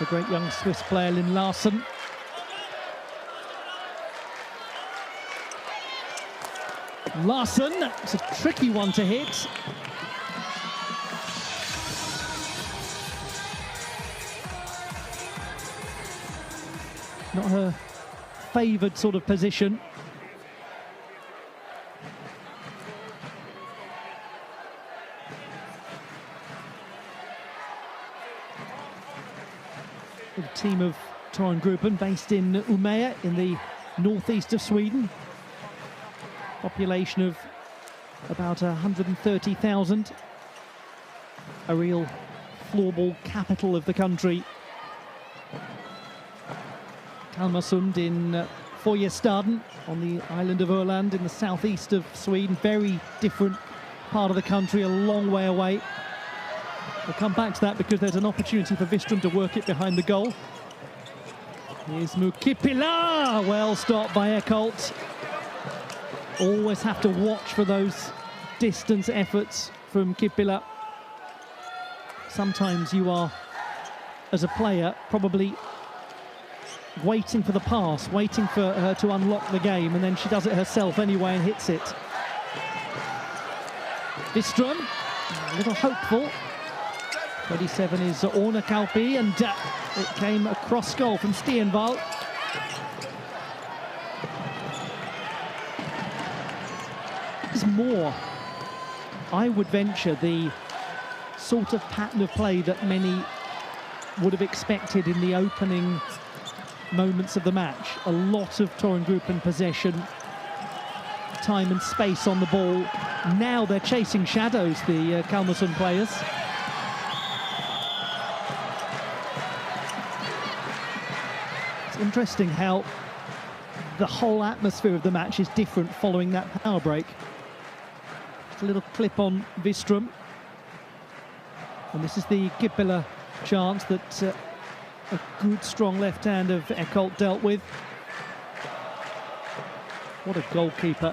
The great young Swiss player Lynn Larsen. Larsen, it's a tricky one to hit. Not her favoured sort of position. The team of Torengruppen based in Umeå in the northeast of Sweden. Population of about 130,000. A real floorball capital of the country. Kalmarsund in Följ on the island of Öland in the southeast of Sweden. Very different part of the country, a long way away. We'll come back to that because there's an opportunity for Wistrom to work it behind the goal. Here's Mukipila, well stopped by Eckholt. Always have to watch for those distance efforts from Kipila. Sometimes you are, as a player, probably waiting for the pass, waiting for her to unlock the game, and then she does it herself anyway and hits it. Bistrom, a little hopeful. 27 is Orna Kalpi, and it came a cross goal from Stienval. It's more, I would venture, the sort of pattern of play that many would have expected in the opening moments of the match. A lot of Torengruppen possession, time and space on the ball. Now they're chasing shadows, the Kalmarsund players. It's interesting how the whole atmosphere of the match is different following that power break. Just a little clip on Wistrom. And this is the Kipila chance that a good, strong left hand of Eckholt dealt with. What a goalkeeper.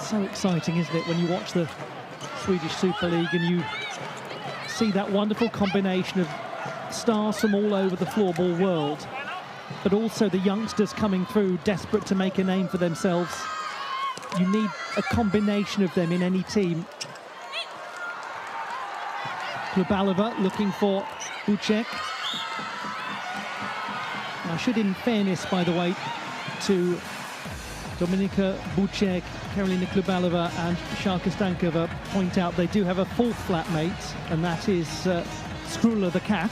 So exciting, isn't it, when you watch the Swedish Super League and you see that wonderful combination of stars from all over the floorball world, but also the youngsters coming through desperate to make a name for themselves. You need a combination of them in any team. Klubalova looking for Bucek. I should, in fairness, by the way, to Dominika Bucek, Karolina Klubalova and Sharka Stankova, point out they do have a fourth flatmate, and that is Skrula the cat,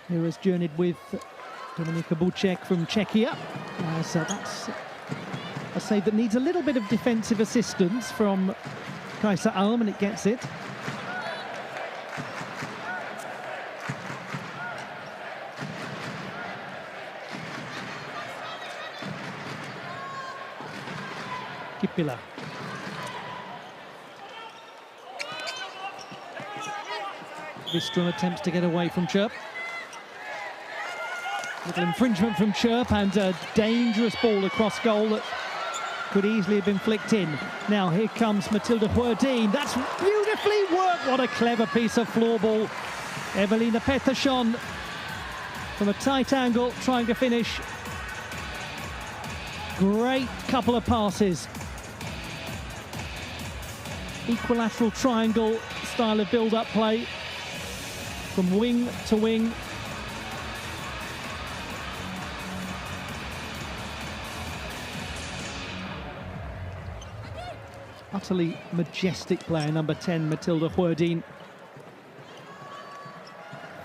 who has journeyed with Dominika Bucek from Czechia. So that's a save that needs a little bit of defensive assistance from Kajsa Alm, and it gets it. Kipila. Wistrom attempts to get away from Chirp. Little infringement from Chirp, and a dangerous ball across goal that could easily have been flicked in. Now here comes Matilda Huerdin. That's beautifully worked. What a clever piece of floorball. Evelina Pettersson from a tight angle trying to finish. Great couple of passes. Equilateral triangle style of build-up play from wing to wing. Utterly majestic player, number 10, Matilda Huerdin.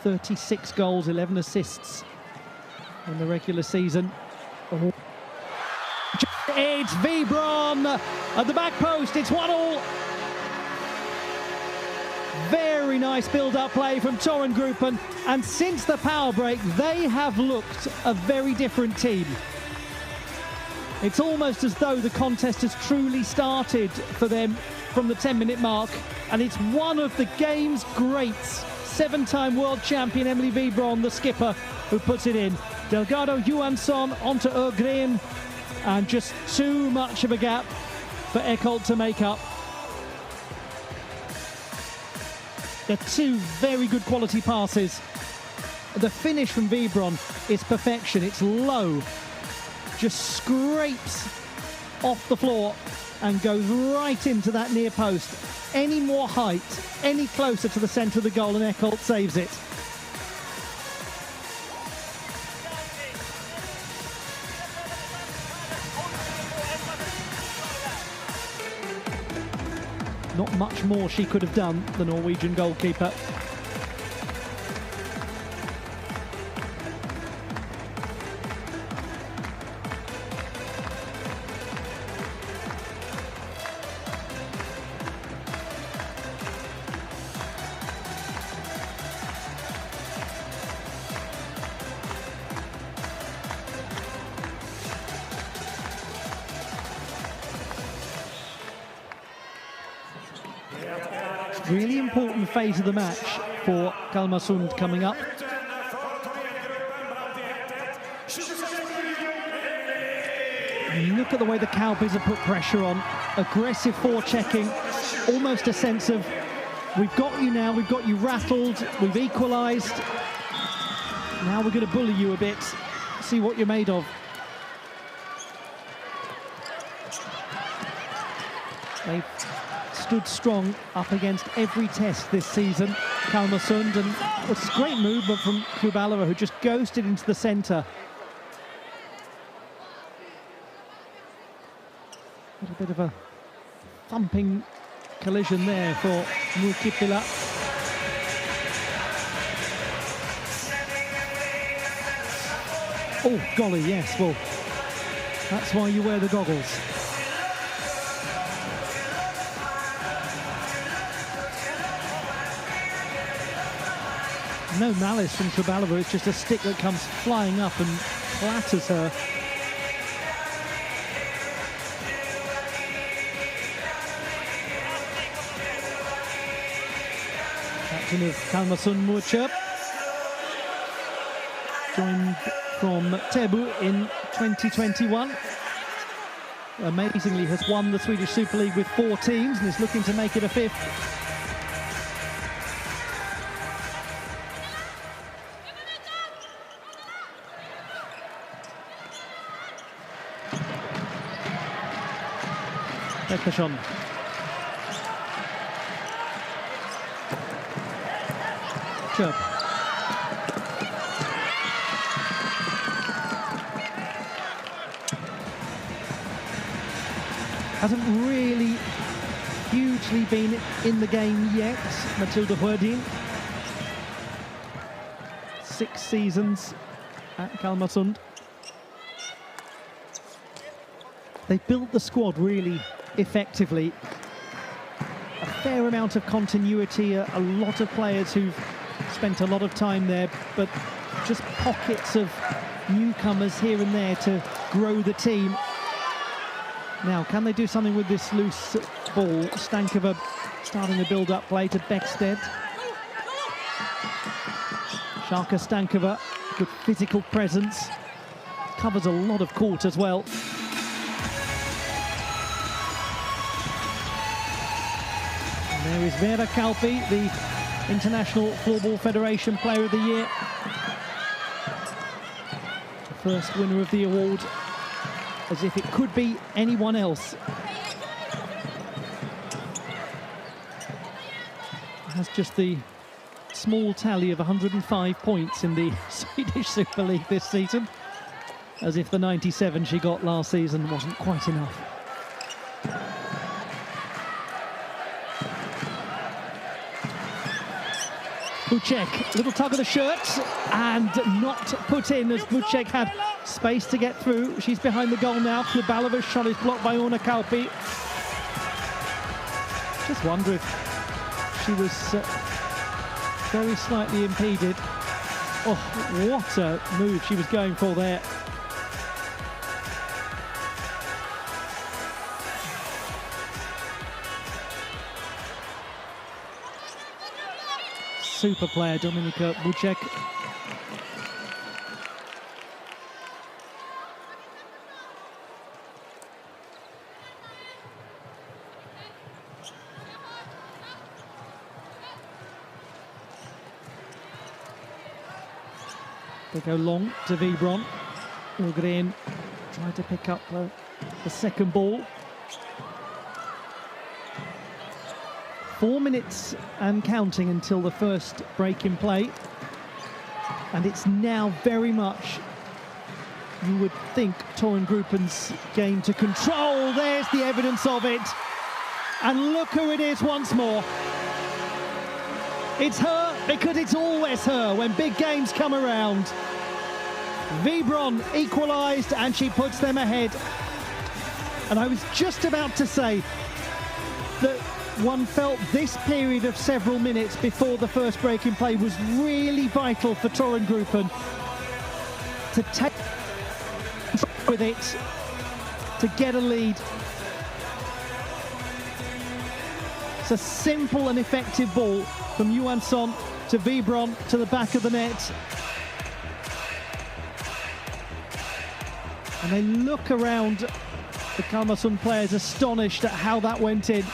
36 goals, 11 assists in the regular season. Oh. It's Wibron at the back post. It's 1-1. Very nice build-up play from Torengruppen, and since the power break, they have looked a very different team. It's almost as though the contest has truly started for them from the 10-minute mark, and it's one of the game's greats, 7-time world champion Emily Wibron, the skipper, who puts it in. Delgado Johansson onto Ögren, and just too much of a gap for Eckholt to make up. They're two very good quality passes. The finish from Wibron is perfection. It's low, just scrapes off the floor and goes right into that near post. Any more height, any closer to the centre of the goal, and Eckholt saves it. Not much more she could have done, the Norwegian goalkeeper. Really important phase of the match for Kalmarsund coming up. Look at the way the Cowboys have put pressure on. Aggressive forechecking, almost a sense of, we've got you now, we've got you rattled, we've equalised. Now we're going to bully you a bit, see what you're made of. They've stood strong up against every test this season, Kalmarsund, and it's a great movement from Kolla, alla, who just ghosted into the centre. A bit of a thumping collision there for Mukipila. Oh, golly, yes, well, that's why you wear the goggles. No malice from Kolla, alla, it's just a stick that comes flying up and clatters her. Captain of Kalmarsund, Murchap, joined from Tebu in 2021. Amazingly has won the Swedish Super League with 4 teams and is looking to make it a 5th. Pettersson. Chirp. Hasn't really hugely been in the game yet, Matilda Huerdin. 6 seasons at Kalmarsund. They built the squad really effectively. A fair amount of continuity, a lot of players who've spent a lot of time there, but just pockets of newcomers here and there to grow the team. Now, can they do something with this loose ball? Stankova starting a build-up play to Beckstedt. Sharka Stankova, good physical presence. Covers a lot of court as well. And there is Vera Kalpi, the International Floorball Federation Player of the Year. The first winner of the award, as if it could be anyone else. Has just the small tally of 105 points in the Swedish Super League this season, as if the 97 she got last season wasn't quite enough. Bucek, little tug of the shirt, and not put in as Bucek had space to get through. She's behind the goal now. Klubalova's shot is blocked by Orna Kalpi. Just wonder if she was very slightly impeded. Oh, what a move she was going for there. Super player Dominika Bucek. They go long to Vibron. Ulgren tried to pick up the second ball. 4 minutes and counting until the first break in play. And it's now very much, you would think, Toren Gruppen's game to control. There's the evidence of it. And look who it is once more. It's her, because it's always her when big games come around. Vibron equalised and she puts them ahead. And I was just about to say that one felt this period of several minutes before the first break in play was really vital for Toren Gruppen to take with it, to get a lead. It's a simple and effective ball from Johansson to Vibron to the back of the net. And they look around, the Kalmarsund players, astonished at how that went in.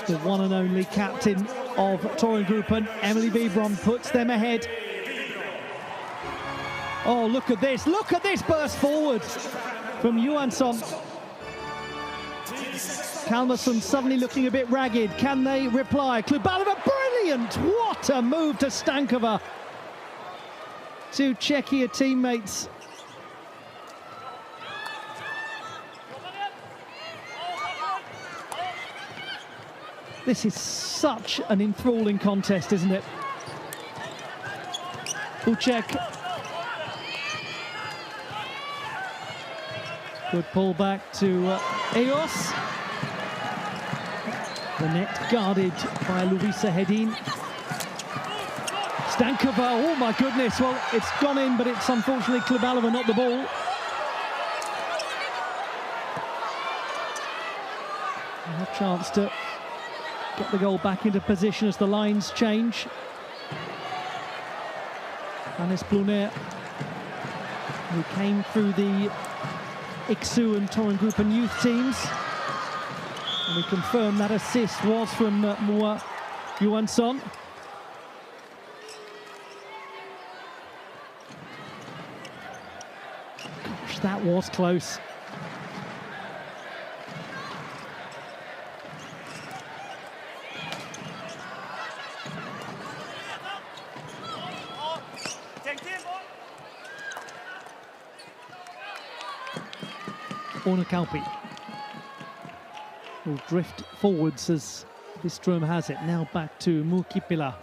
The one and only captain of Torengruppen, Emily Vibron, puts them ahead. Oh, look at this burst forward from Johansson. Kalmarsund suddenly looking a bit ragged. Can they reply? Klubalova, brilliant! What a move to Stankova. Two Czechia teammates. This is such an enthralling contest, isn't it? Bucek. Good pull back to Eos. The net guarded by Lovisa Hedin. Stankova, oh my goodness, well, it's gone in, but it's unfortunately Klubalova, not the ball. A chance to get the goal back into position as the lines change. Hannes Bluner, who came through the Iksu and Torengruppen youth teams. And we confirm that assist was from Moa Johansson. Gosh, that was close. Ornakalpi will drift forwards as Bistrom has it. Now back to Mukipila.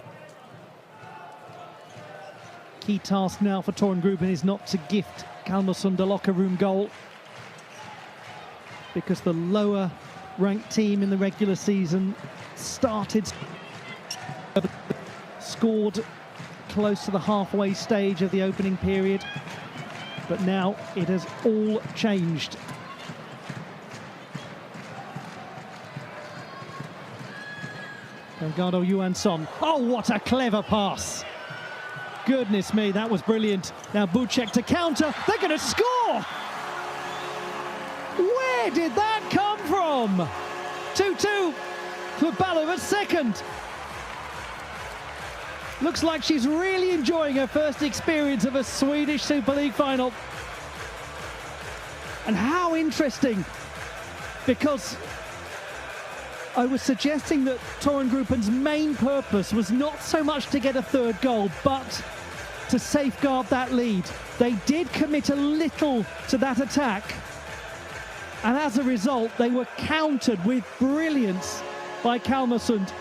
Key task now for Torengruppen is not to gift Kalmarsund a locker room goal, because the lower ranked team in the regular season scored close to the halfway stage of the opening period, but now it has all changed. Delgado Johansson. Oh, what a clever pass. Goodness me, that was brilliant. Now Bucek to counter. They're going to score! Where did that come from? 2-2. Klubalova second. Looks like she's really enjoying her first experience of a Swedish Super League final. And how interesting, because I was suggesting that Torengruppen's main purpose was not so much to get a third goal, but to safeguard that lead. They did commit a little to that attack, and as a result, they were countered with brilliance by Kalmarsund,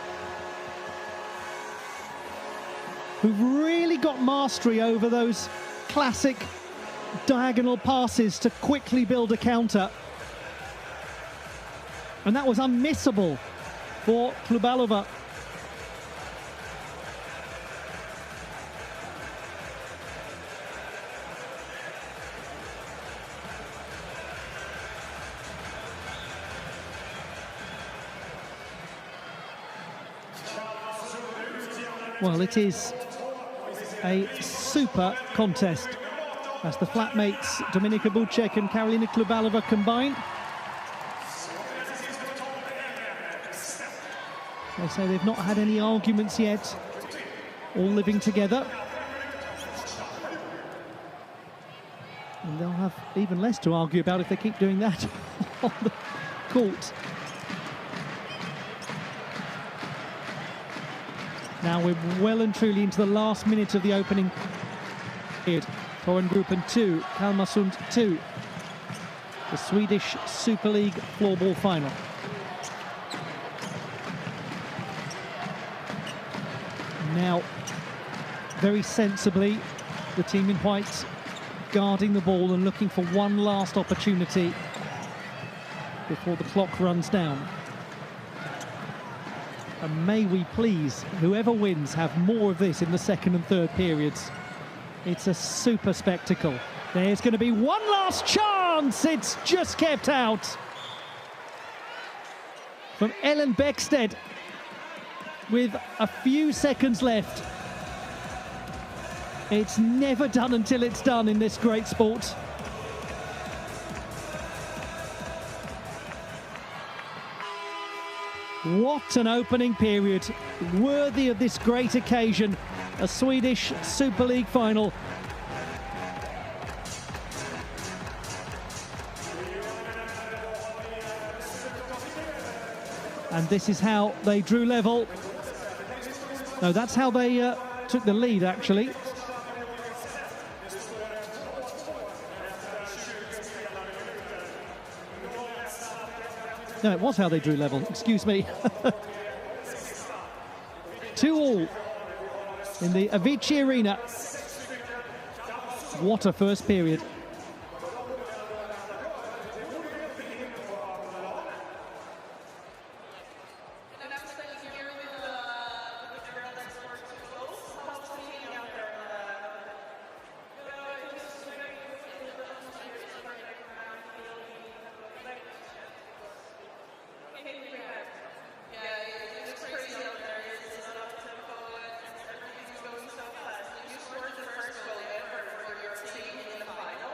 who've really got mastery over those classic diagonal passes to quickly build a counter. And that was unmissable for Klubalova. Well, it is a super contest as the flatmates Dominika Bucek and Karolina Klubalova combine. They say they've not had any arguments yet, all living together. And they'll have even less to argue about if they keep doing that on the court. Now we're well and truly into the last minute of the opening period. Torengruppen 2, Kalmarsund 2. The Swedish Super League floorball final. Now, very sensibly, the team in white guarding the ball and looking for one last opportunity before the clock runs down. And may we please, whoever wins, have more of this in the second and third periods. It's a super spectacle. There's going to be one last chance. It's just kept out. From Ellen Beckstedt with a few seconds left. It's never done until it's done in this great sport. What an opening period, worthy of this great occasion, a Swedish Super League final. And this is how they drew level. No, that's how they took the lead, actually. No, it was how they drew level, excuse me. 2-2 in the Avicii Arena. What a first period. Final.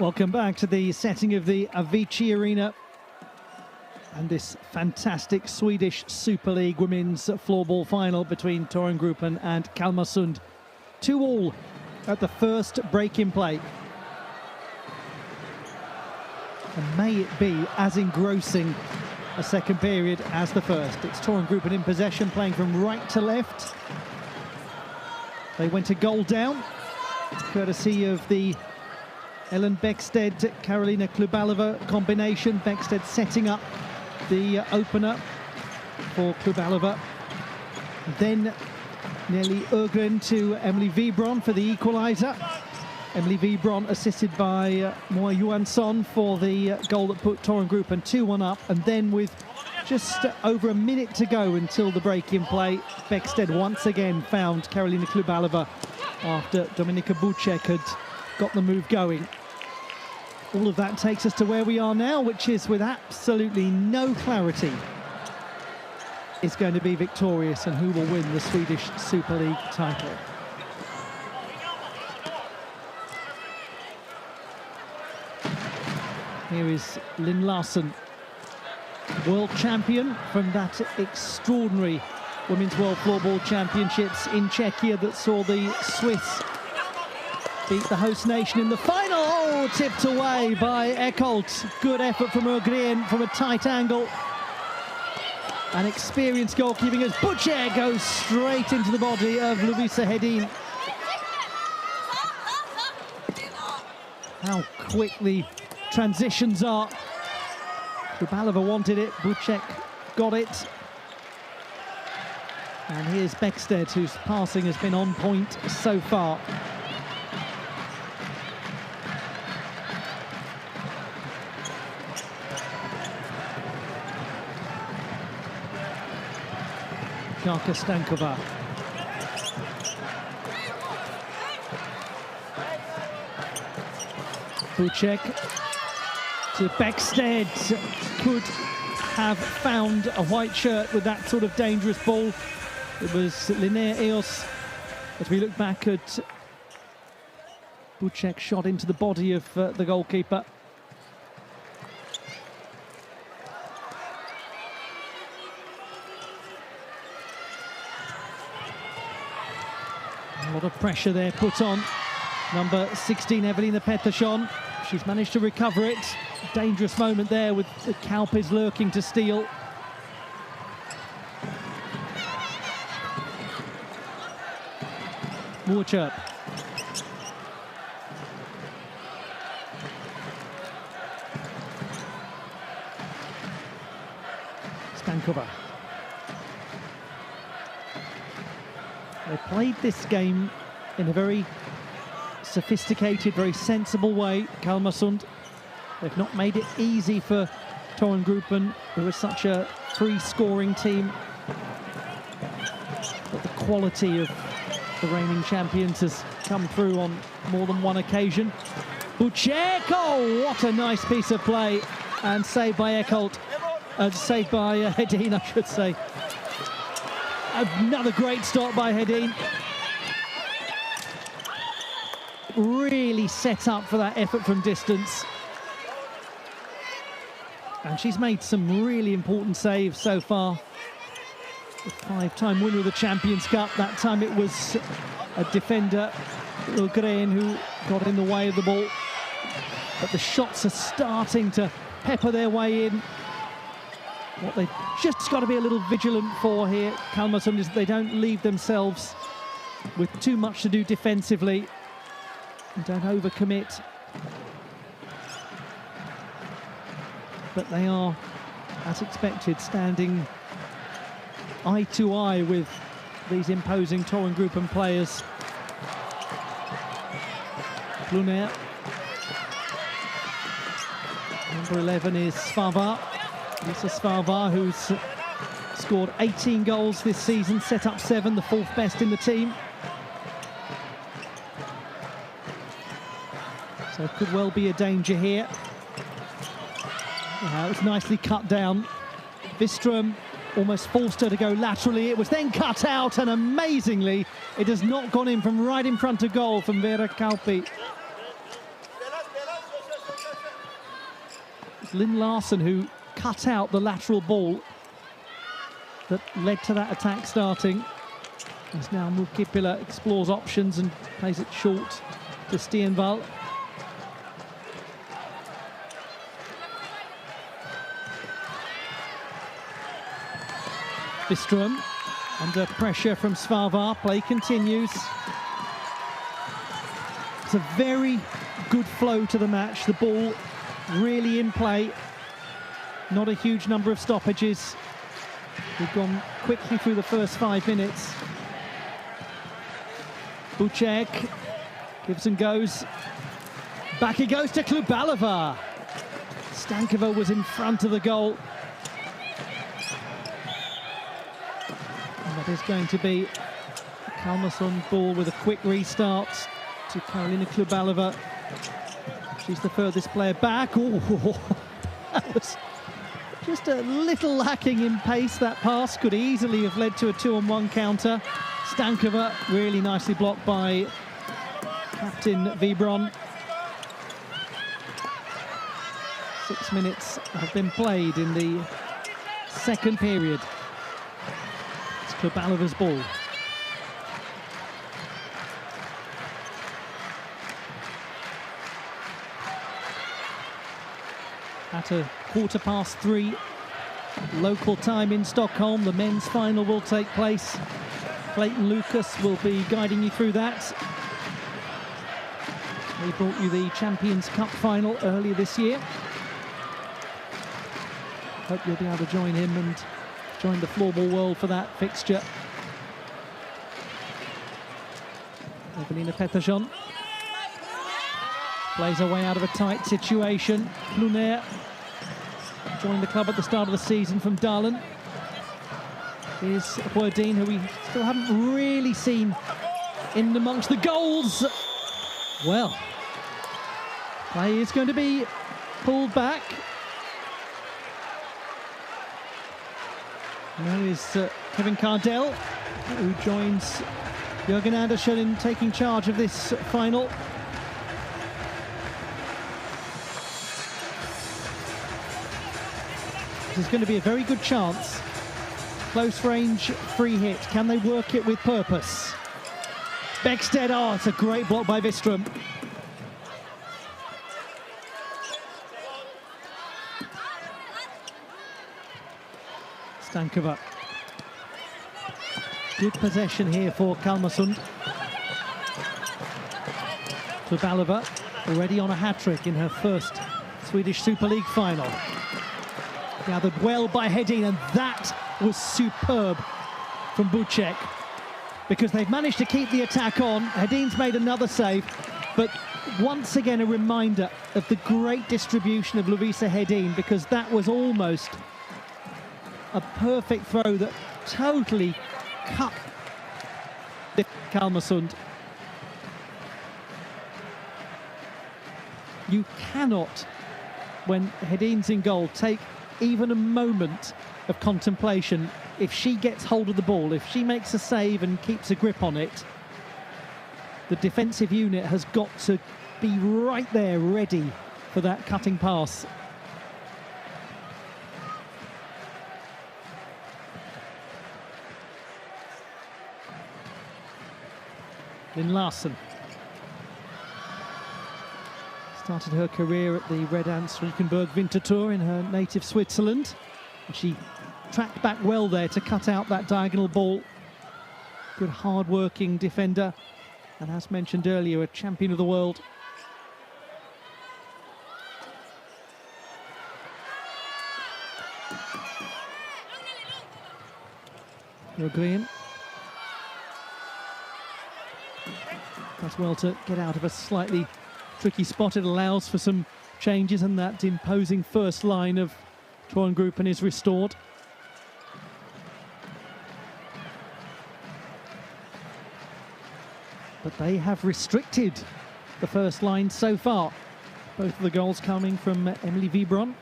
Welcome back to the setting of the Avicii Arena and this fantastic Swedish Super League women's floorball final between Torengruppen and Kalmarsund. 2-2 at the first break in play. And may it be as engrossing a second period as the first. It's Torengruppen in possession, playing from right to left. They went a goal down, courtesy of the Ellen Bäckstedt-Karolina Klubalova combination. Bäckstedt setting up the opener for Klubalova. Then Nelly Ögren to Emily Wibron for the equaliser. Emily Wibron assisted by Moa Johansson for the goal that put Torengruppen 2-1 up. And then with just over a minute to go until the break in play, Bäckstedt once again found Karolina Klubalova after Dominika Bucek had got the move going. All of that takes us to where we are now, which is with absolutely no clarity is going to be victorious and who will win the Swedish Super League title. Here is Linn Larsson, world champion from that extraordinary Women's World Floorball Championships in Czechia that saw the Swiss beat the host nation in the final. Oh, tipped away by Eckholt. Good effort from Ögren from a tight angle. An experienced goalkeeping as Bucek goes straight into the body of Lovisa Hedin. How quickly transitions are. Klubalova wanted it, Bucek got it. And here's Bäckstedt, whose passing has been on point so far. Jarka Stankova. Bucek to Bäckstedt. Could have found a white shirt with that sort of dangerous ball. It was Linnea Eos, as we look back at Bucek shot into the body of the goalkeeper. A lot of pressure there put on number 16, Evelina Pettersson. She's managed to recover it. Dangerous moment there with the Kaupis lurking to steal. Warchurp. Stankova. They played this game in a very sophisticated, very sensible way, Kalmarsund. They've not made it easy for Torengruppen, who is such a free-scoring team. But the quality of the reigning champions has come through on more than one occasion. Bucek, oh, what a nice piece of play. And saved by Eckholt, saved by Hedin, I should say. Another great stop by Hedin. Really set up for that effort from distance. And she's made some really important saves so far. The 5-time winner of the Champions Cup. That time it was a defender, Ögren, who got in the way of the ball. But the shots are starting to pepper their way in. What they've just got to be a little vigilant for here, Kalmarsund, is they don't leave themselves with too much to do defensively and don't overcommit. But they are, as expected, standing eye to eye with these imposing Torengruppen players. Lunair. Number 11 is Svarva. Lisa Svarva, who's scored 18 goals this season, set up 7, the 4th best in the team. So it could well be a danger here. It was nicely cut down. Wistrom almost forced her to go laterally. It was then cut out, and amazingly, it has not gone in from right in front of goal from Vera Kauppi. was Lynn Larson who cut out the lateral ball that led to that attack starting. As now Mukipila explores options and plays it short to Stienval. Bistrom under pressure from Svarvar. Play continues. It's a very good flow to the match. The ball really in play. Not a huge number of stoppages. We've gone quickly through the first 5 minutes. Bucek gives and goes. Back he goes to Klubalova. Stankova was in front of the goal. And that is going to be Kalmarsund ball with a quick restart to Karolina Klubalova. She's the furthest player back. Ooh, that was just a little lacking in pace. That pass could easily have led to a 2-on-1 counter. Stankova really nicely blocked by Captain Vibron. 6 minutes have been played in the second period. It's Klubalova's ball. At a 3:15 local time in Stockholm, the men's final will take place. Clayton Lucas will be guiding you through that. He brought you the Champions Cup final earlier this year. Hope you'll be able to join him and join the floorball world for that fixture. Evelina Pettersson plays her way out of a tight situation. Lunaire joined the club at the start of the season from Dahlen. Here's Werdine, who we still haven't really seen in amongst the goals. Well, play is going to be pulled back. Now is Kevin Cardell, who joins Jürgen Andersson in taking charge of this final. This is going to be a very good chance. Close range free hit. Can they work it with purpose? Beckstead, oh, it's a great block by Wistrom. Stankova. Good possession here for Kalmarsund. Klubalova already on a hat-trick in her first Swedish Super League final. Gathered well by Hedin, and that was superb from Bucek, because they've managed to keep the attack on. Hedin's made another save, but once again a reminder of the great distribution of Lovisa Hedin, because that was almost a perfect throw that totally cut Kalmarsund. You cannot, when Hedin's in goal, take even a moment of contemplation. If she gets hold of the ball, if she makes a save and keeps a grip on it, the defensive unit has got to be right there ready for that cutting pass. Lynn Larson started her career at the Red Ants Riekenberg Winter Tour in her native Switzerland. And she tracked back well there to cut out that diagonal ball. Good hard-working defender, and as mentioned earlier, a champion of the world. Green does well to get out of a slightly tricky spot. It allows for some changes, and that imposing first line of Torengruppen is restored. But they have restricted the first line so far. Both of the goals coming from Emily Vibron.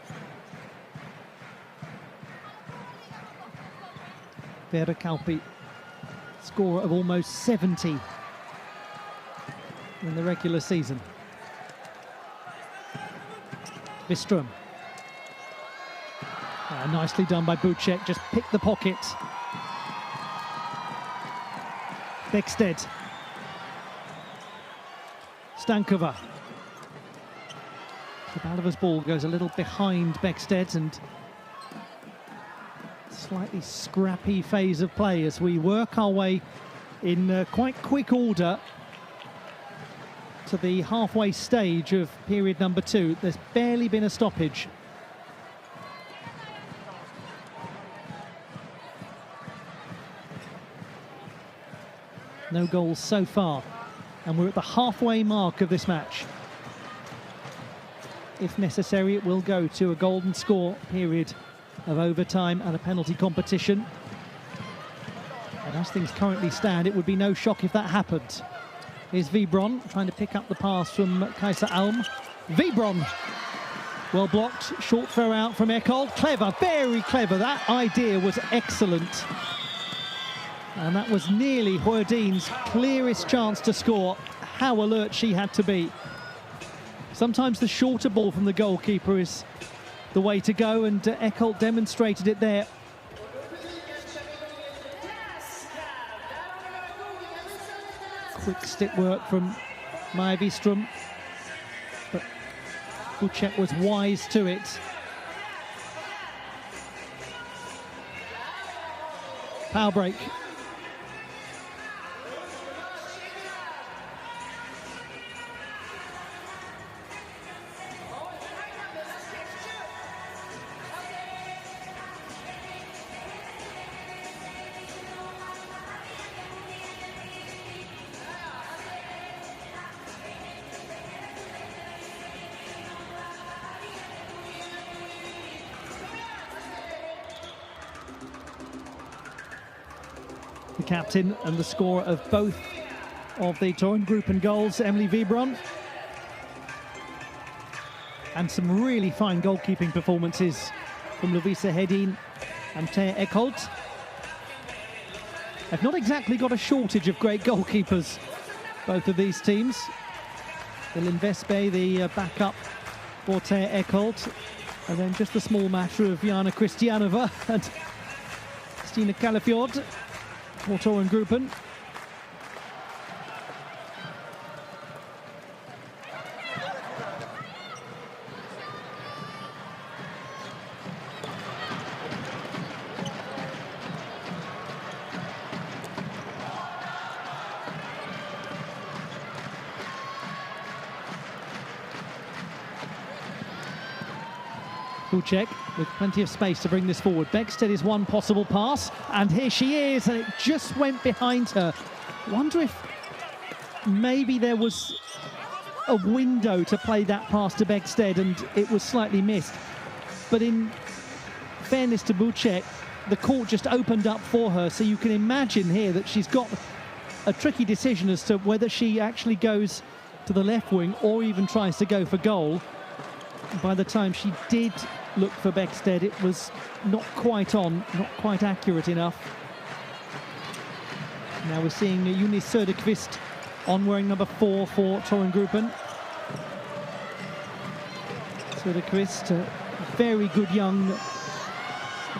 Vera Kauppi, scorer of almost 70 in the regular season. Wistrom. Nicely done by Bucek, just picked the pocket. Beckstead. Stankova. Sabalova's ball goes a little behind Beckstead, and slightly scrappy phase of play as we work our way in quite quick order to the halfway stage of period number 2. There's barely been a stoppage. No goals so far, and we're at the halfway mark of this match. If necessary, it will go to a golden score period of overtime and a penalty competition. And as things currently stand, it would be no shock if that happened. Here's Vibron trying to pick up the pass from Kaiser Alm. Vibron, well blocked, short throw out from Eckholt. Clever, very clever. That idea was excellent. And that was nearly Huerdeen's clearest chance to score. How alert she had to be. Sometimes the shorter ball from the goalkeeper is the way to go, and Eckholt demonstrated it there. Quick stick work from Maja Wistrom, but Bucek was wise to it. Power break. The captain and the scorer of both of the Torengruppen goals, Emily Vibron. And some really fine goalkeeping performances from Lovisa Hedin and Thea Eckholt. They've not exactly got a shortage of great goalkeepers, both of these teams. Elin Vespe, the backup for Thea Eckholt. And then just the small matter of Jana Kristianova and Stina Kallefjord for Torengruppen. Bucek with plenty of space to bring this forward. Beckstead is one possible pass, and here she is, and it just went behind her. Wonder if maybe there was a window to play that pass to Beckstead and it was slightly missed. But in fairness to Bucek, the court just opened up for her, so you can imagine here that she's got a tricky decision as to whether she actually goes to the left wing or even tries to go for goal. By the time she did look for Beckstead, it was not quite on, not quite accurate enough. Now we're seeing Eunice Söderqvist on wearing number 4 for Torengruppen. Söderqvist, a very good young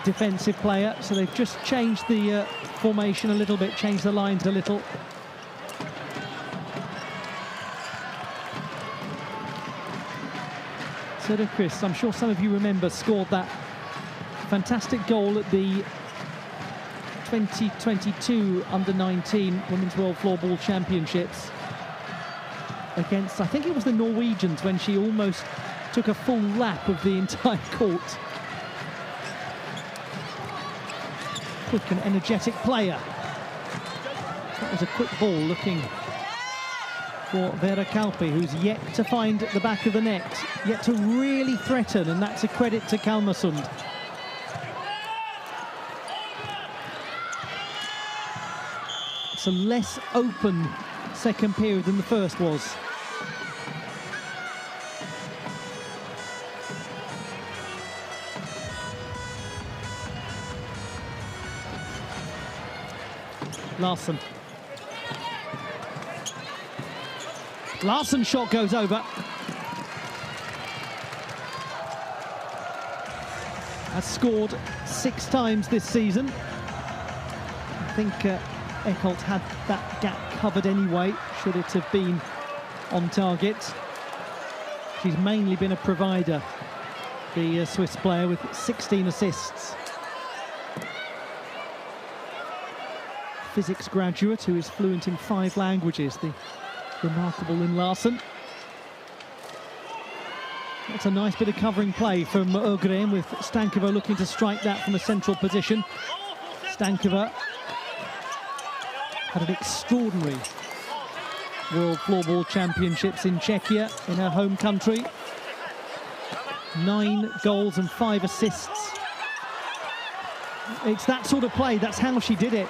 defensive player, so they've just changed the formation a little bit, changed the lines a little. Söderqvist, I'm sure some of you remember, scored that fantastic goal at the 2022 Under-19 Women's World Floorball Championships against, I think it was the Norwegians, when she almost took a full lap of the entire court. Quick and energetic player. That was a quick ball looking for Vera Kalpi, who's yet to find the back of the net, yet to really threaten, and that's a credit to Kalmarsund. It's a less open second period than the first was. Larsson. Larsson's shot goes over. has scored 6 times this season. I think Eckholt had that gap covered anyway, should it have been on target. She's mainly been a provider, the Swiss player, with 16 assists. Physics graduate who is fluent in 5 languages, the remarkable Lynn Larsen. That's a nice bit of covering play from Ögren, with Stankova looking to strike that from a central position. Stankova had an extraordinary World Floorball Championships in Czechia, in her home country. 9 goals and 5 assists. It's that sort of play, that's how she did it.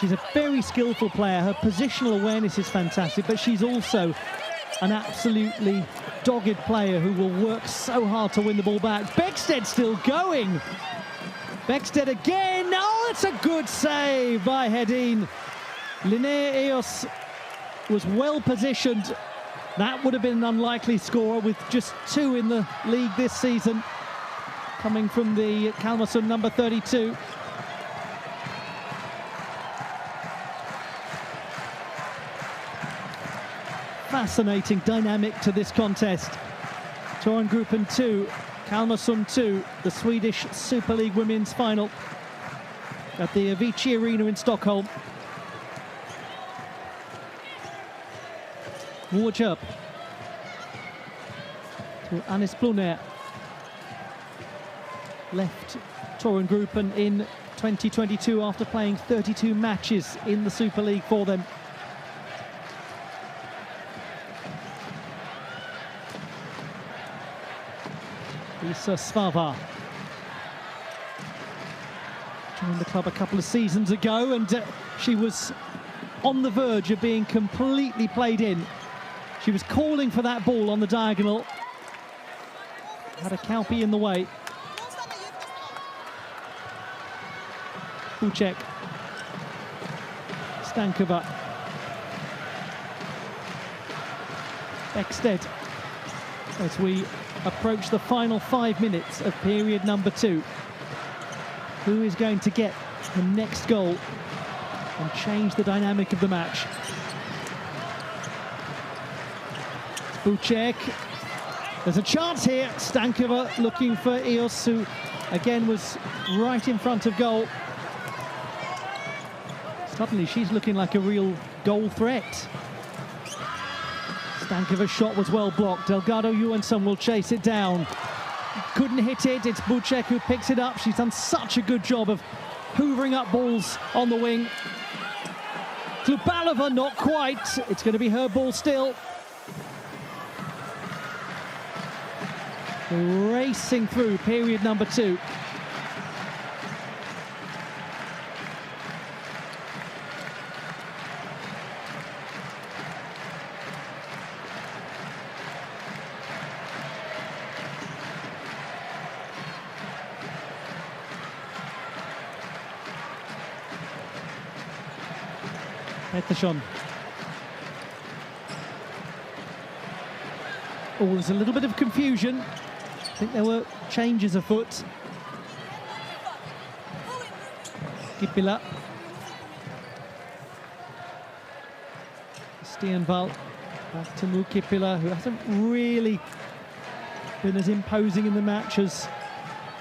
She's a very skillful player, her positional awareness is fantastic, but she's also an absolutely dogged player who will work so hard to win the ball back. Beckstedt still going. Beckstedt again. Oh, it's a good save by Hedin. Linnea Eos was well positioned. That would have been an unlikely score, with just 2 in the league this season, coming from the Kalmarsund number 32. Fascinating dynamic to this contest. Torengruppen 2, Kalmarsund 2, the Swedish Super League Women's Final at the Avicii Arena in Stockholm. Wårjup to Anis Bluner. Left Torengruppen in 2022 after playing 32 matches in the Super League for them. Lisa Svava joined the club a couple of seasons ago, and she was on the verge of being completely played in. She was calling for that ball on the diagonal. Had a Kauppi in the way. Bucek. Stankova. Beckstedt. As we approach the final 5 minutes of period number 2. Who is going to get the next goal and change the dynamic of the match? Bucek. There's a chance here. Stankova looking for Eos, who again was right in front of goal. Suddenly she's looking like a real goal threat. Stankova's shot was well blocked. Delgado Johansson will chase it down. Couldn't hit it. It's Bucek who picks it up. She's done such a good job of hoovering up balls on the wing. Klubalova, not quite. It's going to be her ball still. Racing through period number 2. Pettersson. Oh, there's a little bit of confusion. I think there were changes afoot. Kippila. Stienvall. Back to Mu Kippila, who hasn't really been as imposing in the match as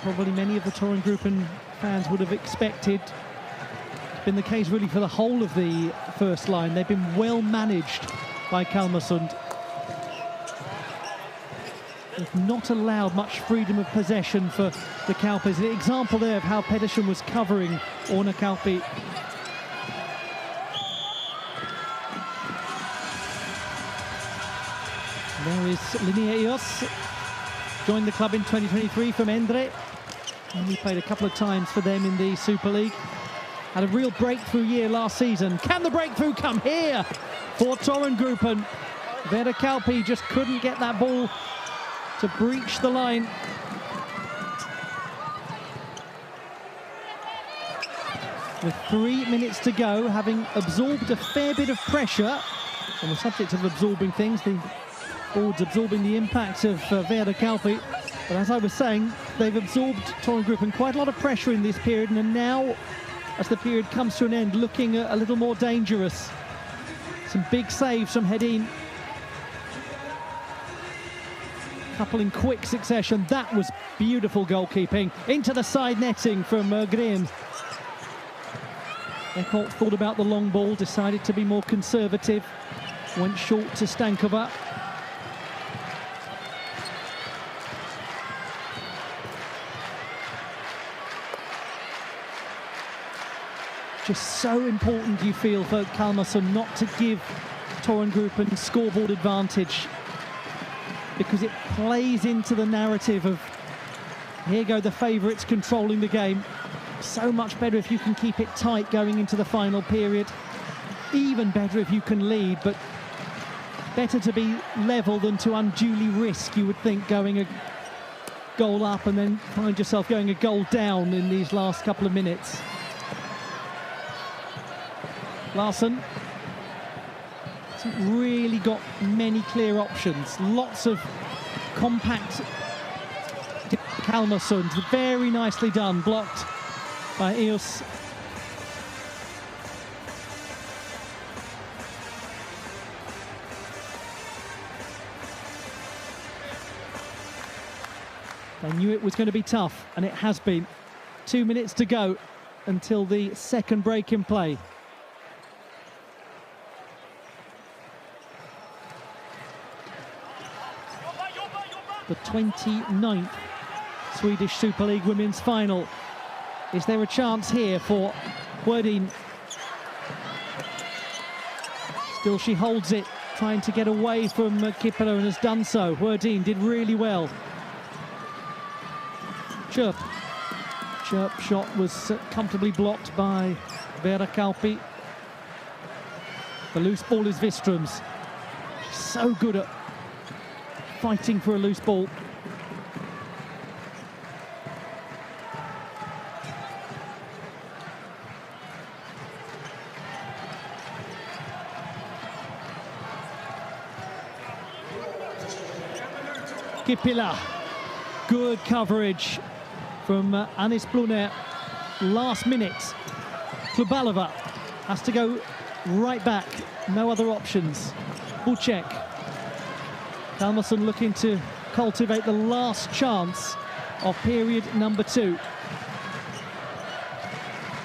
probably many of the Torengruppen fans would have expected. It's been the case really for the whole of the first line. They've been well managed by Kalmarsund. They've not allowed much freedom of possession for the Kauppis. An example there of how Pettersson was covering Orna Kauppi. There is Linnea Eos, joined the club in 2023 from Endre. Only played a couple of times for them in the Super League. Had a real breakthrough year last season. Can the breakthrough come here for Torengruppen? Vera Kauppi just couldn't get that ball to breach the line. With 3 minutes to go, having absorbed a fair bit of pressure, on the subject of absorbing things, the board's absorbing the impact of Vera Kauppi. But as I was saying, they've absorbed Torengruppen quite a lot of pressure in this period, and now, as the period comes to an end, looking a little more dangerous. Some big saves from Hedin. Couple in quick succession. That was beautiful goalkeeping. Into the side netting from Gren. Eckholt thought about the long ball, decided to be more conservative. Went short to Stankova. Just so important, you feel, for Kalmarsson not to give Torengruppen scoreboard advantage, because it plays into the narrative of, here go the favourites controlling the game. So much better if you can keep it tight going into the final period. Even better if you can lead, but better to be level than to unduly risk, you would think, going a goal up and then find yourself going a goal down in these last couple of minutes. Larson hasn't really got many clear options. Lots of compact. Kalmarsson, very nicely done, blocked by Eos. They knew it was going to be tough, and it has been. 2 minutes to go until the second break in play. The 29th Swedish Super League Women's Final. Is there a chance here for Hedin? Still she holds it, trying to get away from Kippela, and has done so. Hedin did really well. Chirp shot was comfortably blocked by Vera Kauppi. The loose ball is Wiström's. She's so good at fighting for a loose ball. Kippela, good coverage from Anis Bluner. Last minute, Klubalova has to go right back, no other options. Bucek. Kalmarsson looking to cultivate the last chance of period number 2.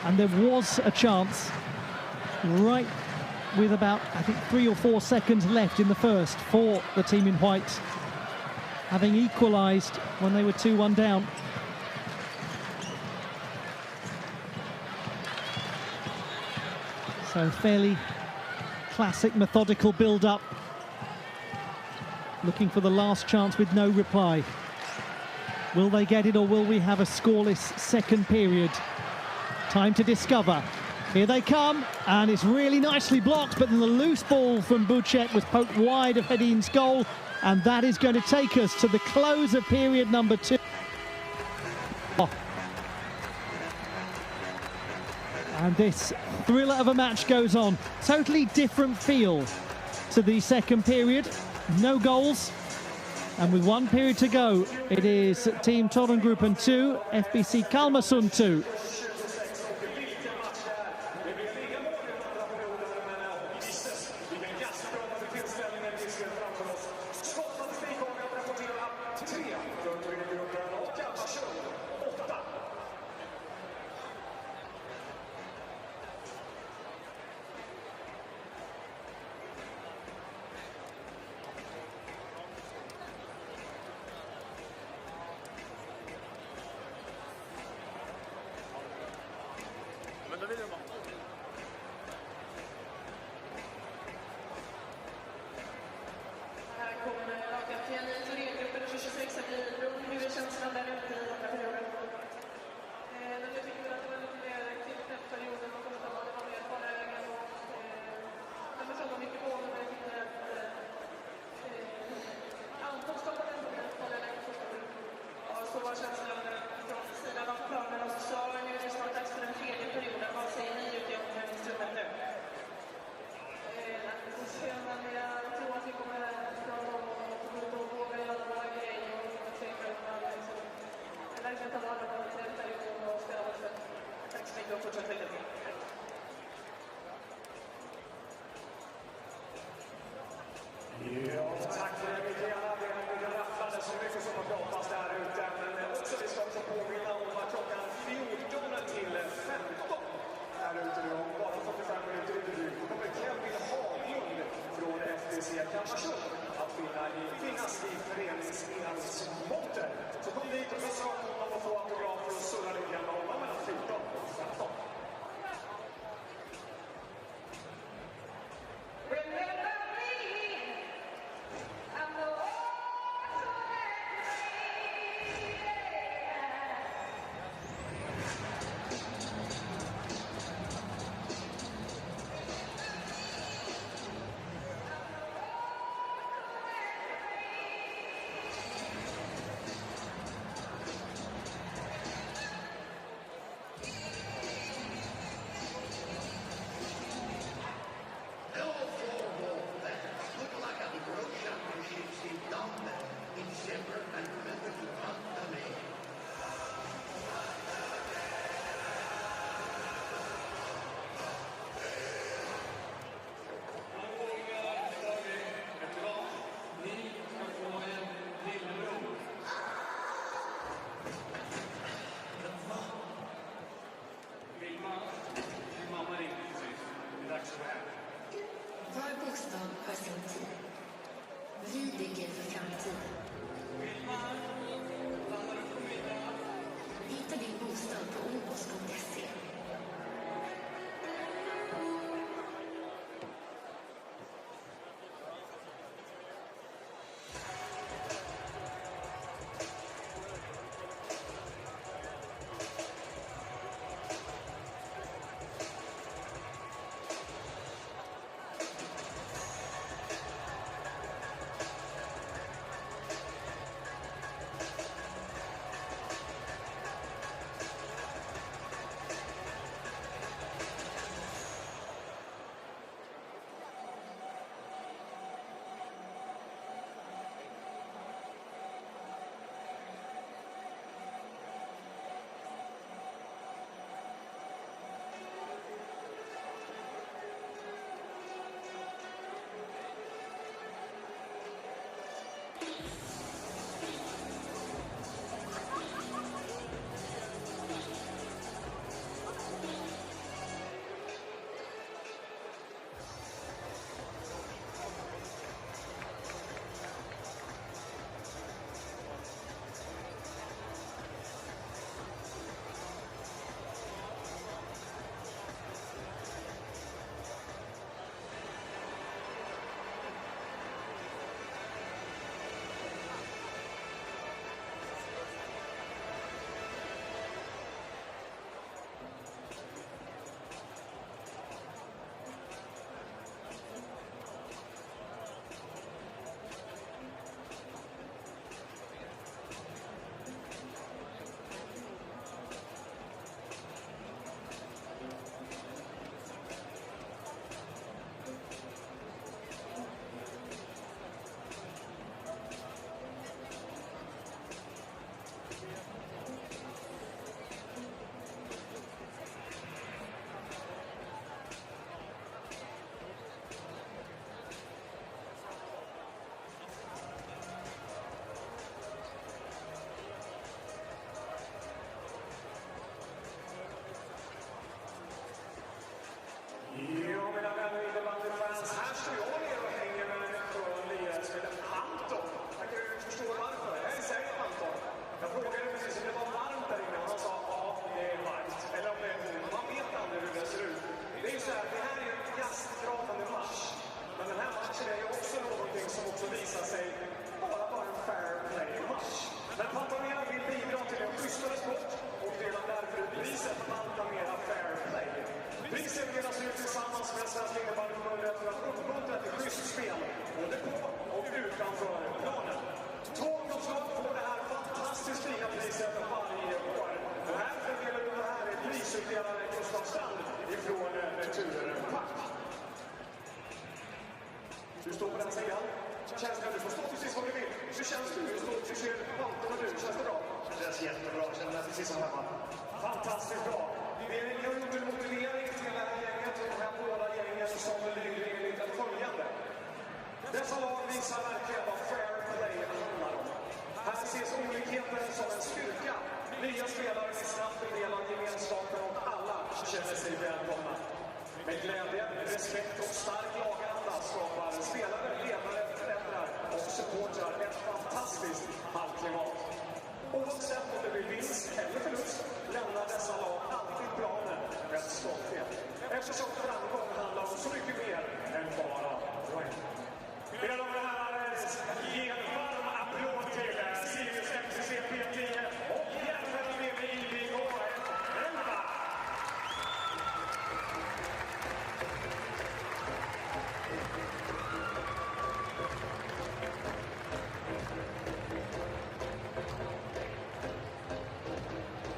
And there was a chance right with about, I think, 3 or 4 seconds left in the first for the team in white, having equalised when they were 2-1 down. So fairly classic methodical build-up. Looking for the last chance with no reply. Will they get it, or will we have a scoreless second period? Time to discover. Here they come, and it's really nicely blocked, but then the loose ball from Bucek was poked wide of Hedin's goal, and that is going to take us to the close of period number 2. And this thriller of a match goes on. Totally different feel to the second period. No goals, and with 1 period to go, it is Team Torengruppen 2, FBC Kalmarsson 2. Så var känslan från sidan av planen, och så sa nu är det snart dags för den tredje perioden. Vad säger ni Kalmarsund att finnas i föreningsmonter. Så kom dit och pussa om honom och få autografer och surra lite grann om mellan 14 och 15. Hello, floorball fans. Good luck at the World Championships in Tampere in December, and remember to Fanta me. Ni ska få en lillebror. Vilma, din mamma ringde precis. Det är dags för det här. Var bostad har sin tid. Vi bygger för framtiden. Hitta din bostad på obos.se. Ja, mina vänner innebandyfans, här står jag ner och hänger med en skön lirare som heter Anton. Jag kan ju förstå varför. Jag är säker på Anton. Jag frågade precis om det var varmt där inne och han sa ja, det är varmt. Eller om det är varmt. Man vet aldrig hur det ser ut. Det är ju så här, det här är ju en gastgravande match. Men den här matchen är ju också någonting som också visar sig vara en fair play-match. Men Pantamera vill bidra till en schysstare sport och redan därför är priset Pantamera Fair Play. Priset delas ut tillsammans med Svenska innebandyförbundet för att uppmuntra till schysst spel både på och utanför planen. 2 konslag får det här fantastiskt fina priset varje år. Och här fördelar vi det här är prisutdelare Gustav Strand ifrån Returpack. Du står på den sidan. Känns det? Du får stå precis vad du vill. Hur känns du? Du står precis Anton och du. Känns det bra? Det känns jättebra. Jag känner mig precis som hemma. Fantastiskt bra. Vi har gjort en motivering till det här gänget och de här båda gängen som lyder enligt följande. Dessa lag visar verkligen vad fair play handlar om. Här ses olikheten som en styrka. Nya spelare är snabbt en del av gemenskapen och alla känner sig välkomna. Med glädje, respekt och stark laganda skapar spelare, ledare, föräldrar och supportrar ett fantastiskt hallklimat. Oavsett om det blir vinst eller förlust lämnar dessa lag alltid planen med stolthet. Eftersom framgång handlar om så mycket mer än bara poäng. Mina damer och herrar, ge en varm applåd till Sirius FCC P10 och hjälpen med invigning och elva.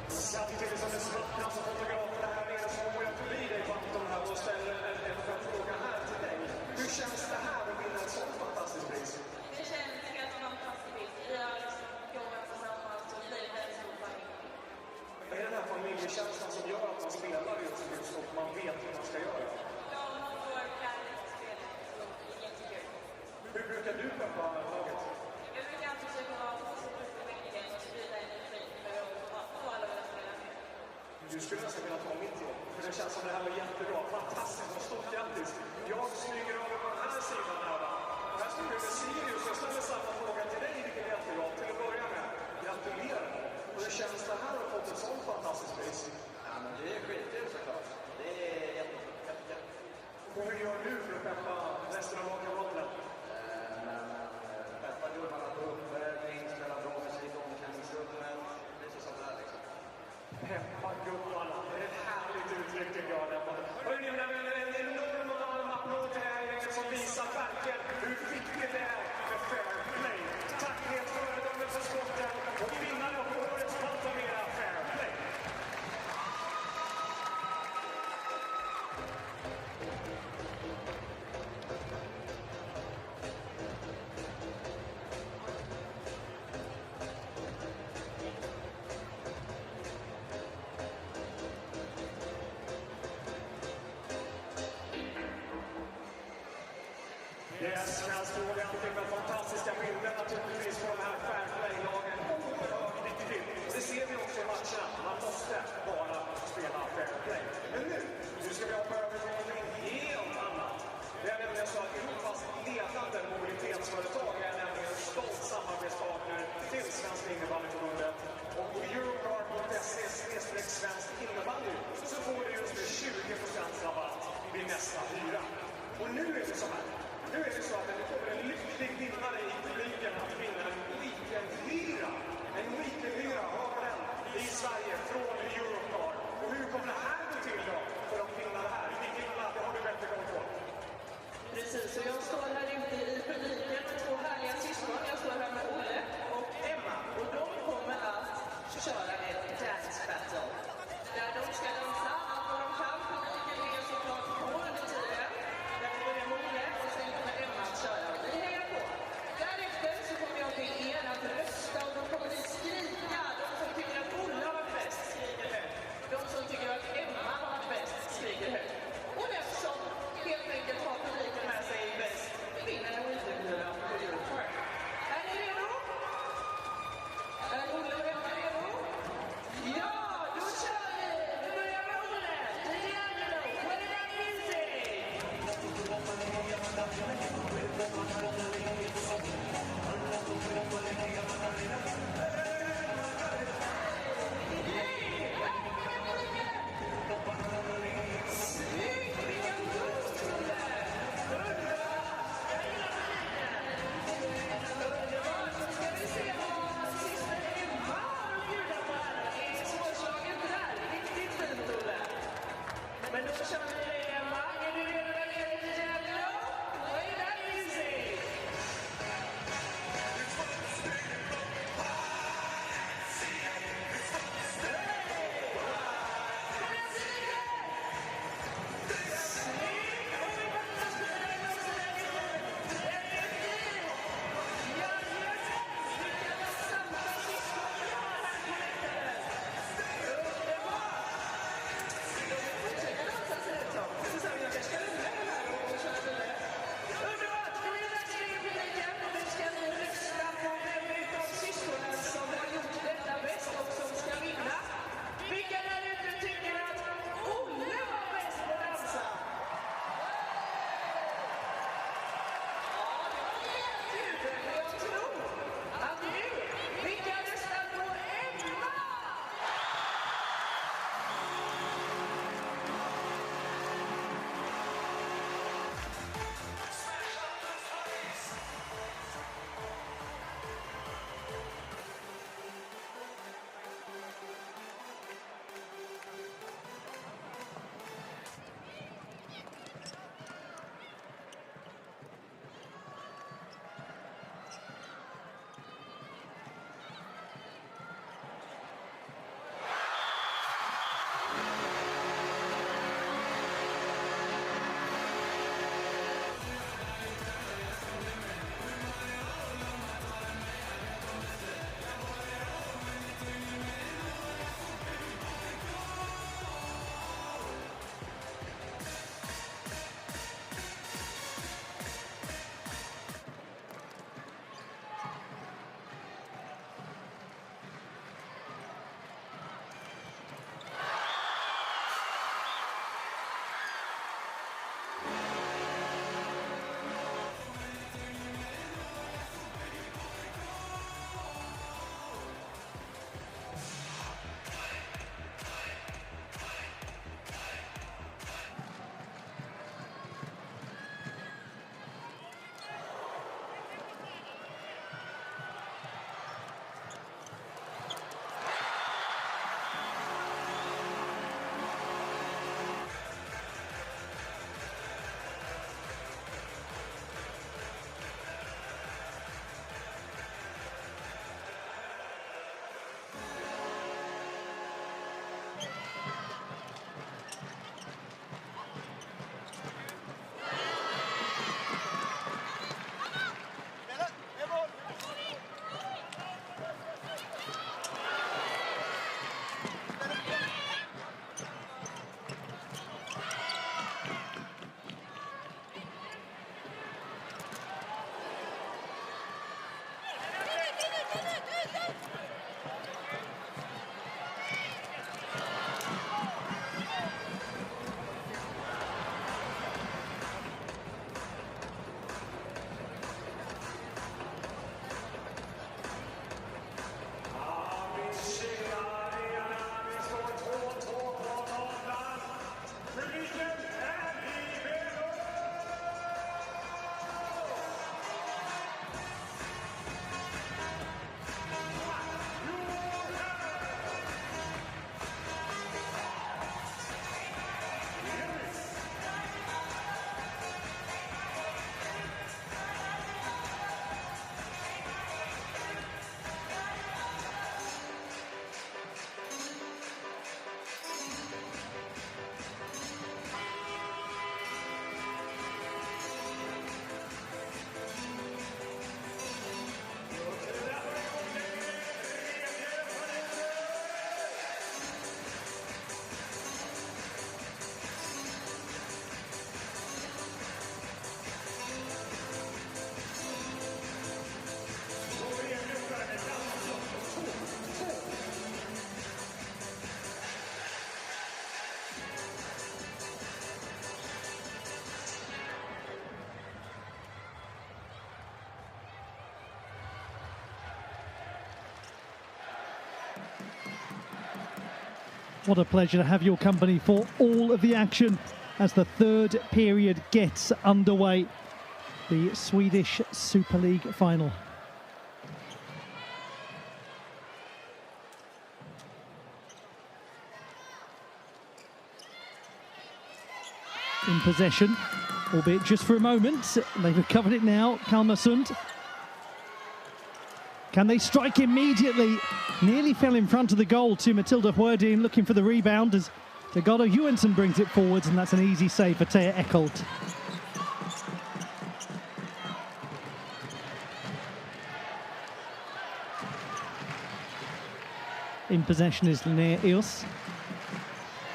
Samtidigt som det svartas och fotograferna här nere så går jag förbi dig Banton här och ställer en fråga här till dig. Hur känns det här att vinna ett sånt fantastiskt pris? Det känns helt fantastiskt. Vi har jobbat tillsammans och det är väldigt stor familj. Är det den här familjekänslan som gör att man spelar just och man vet vad man ska göra? Ja, man får kärlek till spelet och det är jättekul. Hur brukar du peppa laget? Jag brukar alltid försöka vara positiv för mycket och sprida energi för att få alla våra spelare med. Du skulle nästan kunna ta mitt jobb, för det känns som det här var jättebra. Fantastiskt och stort grattis. Jag smyger över på den här sidan här. Här står du med Sirius. Jag ställer samma fråga till dig, vilket är jättebra. Till att börja med, gratulerar. Och hur känns det här att få ett sånt fantastiskt pris? Ja, men det är skitkul såklart. Det är jättekul. Och hur gör du för att peppa resten av lagkamraterna? Peppa gubbarna på uppvärmning, spela bra musik, omklädningsrummen, lite sånt där liksom. Peppa gubbarna, det är ett härligt uttryck tycker jag. Hörrni, en enorm och varm applåd till er som visar verkligen hur viktigt det är med fair play. Tack till ert föredöme för sporten och vinnare på årets Pantamera Fair Play. Yes, men står vi alltid med fantastiska bilder naturligtvis på de här fair play-lagen. Oerhört viktigt. Det ser vi också i matcherna. Man måste bara spela fair play. Men nu ska vi hoppa över till någonting helt annat. Det är nämligen så att Europas ledande mobilitetsföretag är nämligen en stolt samarbetspartner till Svenska Innebandyförbundet. Och på Eurocar.se/svensk innebandy så får du just nu 20% rabatt vid nästa hyra. Och nu är det så här. Nu är det så att det kommer en lycklig vinnare i publiken att vinna en weekendhyra. En weekendhyra, har den, i Sverige från Eurocar. Och hur kommer det här gå till då för att vinna det här? Vilken det har du bättre koll på? Precis, så jag står här ute i publiken med två härliga syskon. Jag står här med Olle och Emma. Och de kommer att köra ett dance battle. Där de ska dansa allt vad de kan. Publiken ligger såklart på under tiden. Där börjar med Olle och sen kommer Emma att köra. Vi hänger på. Därefter så kommer jag be er att rösta och då kommer ni skrika. De som tycker att Olle har varit bäst skriker högt. De som tycker att Emma har varit bäst skriker högt. Och den som helt enkelt har publiken med sig bäst vinner en weekendhyra på Eurocar. Är ni redo? Är Olle och Emma redo? Ja, då kör vi! Vi börjar med Olle. Diagolo, what did I music? Snyggt! Vilken boost, Olle! Underbart! Så ska vi se vad syster Emma har att bjuda på här. Det är svårslaget det där. Riktigt fint, Olle. Men då kör vi det, Emma. Är du redo där nere i Diagolo? What did I music? What a pleasure to have your company for all of the action as the third period gets underway. The Swedish Super League final. In possession, albeit just for a moment. They've recovered it now, Kalmarsund. Can they strike immediately? Nearly fell in front of the goal to Matilda Huerdin, looking for the rebound as Delgado Johansson brings it forwards, and that's an easy save for Thea Eckholt. In possession is Linnea Eos,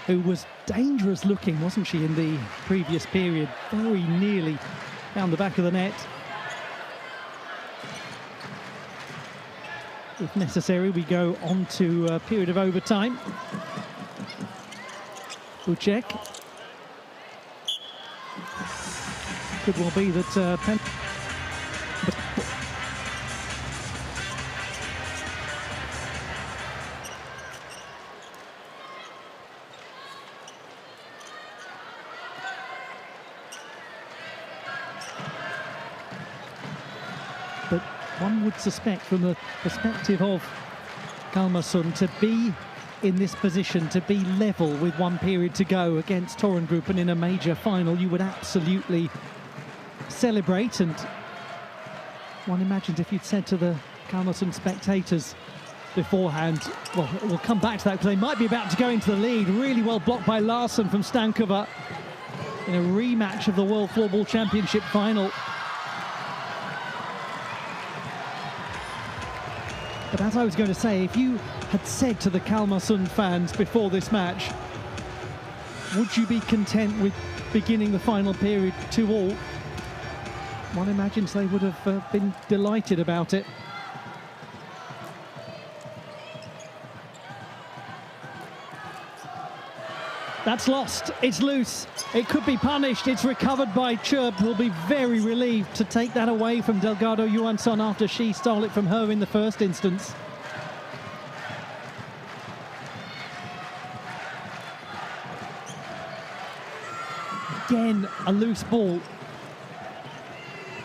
who was dangerous looking, wasn't she, in the previous period? Very nearly down the back of the net. If necessary, we go on to a period of overtime. Bucek. Could well be that but one would suspect, from the perspective of Kalmarsund, to be in this position, to be level with one period to go against Torengruppen in a major final, you would absolutely celebrate. And one imagined if you'd said to the Kalmarsund spectators beforehand, well, we'll come back to that because they might be about to go into the lead. Really well blocked by Larsson from Stankova in a rematch of the World Floorball Championship final. But as I was going to say, if you had said to the Kalmarsund fans before this match, would you be content with beginning the final period 2-2? One imagines they would have been delighted about it. That's lost, it's loose, it could be punished, it's recovered by Chirp, will be very relieved to take that away from Delgado Johansson after she stole it from her in the first instance. Again, a loose ball.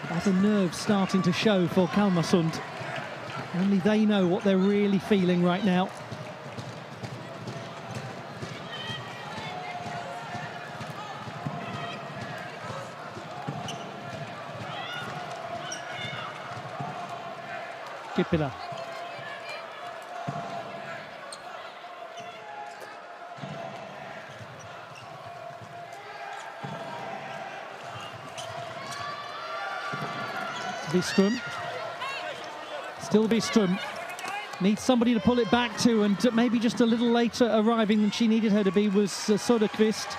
That's a nerve starting to show for Kalmarsund. Only they know what they're really feeling right now. Kipila. Wistrom. Still Wistrom. Needs somebody to pull it back to, and maybe just a little later arriving than she needed her to be was Söderqvist.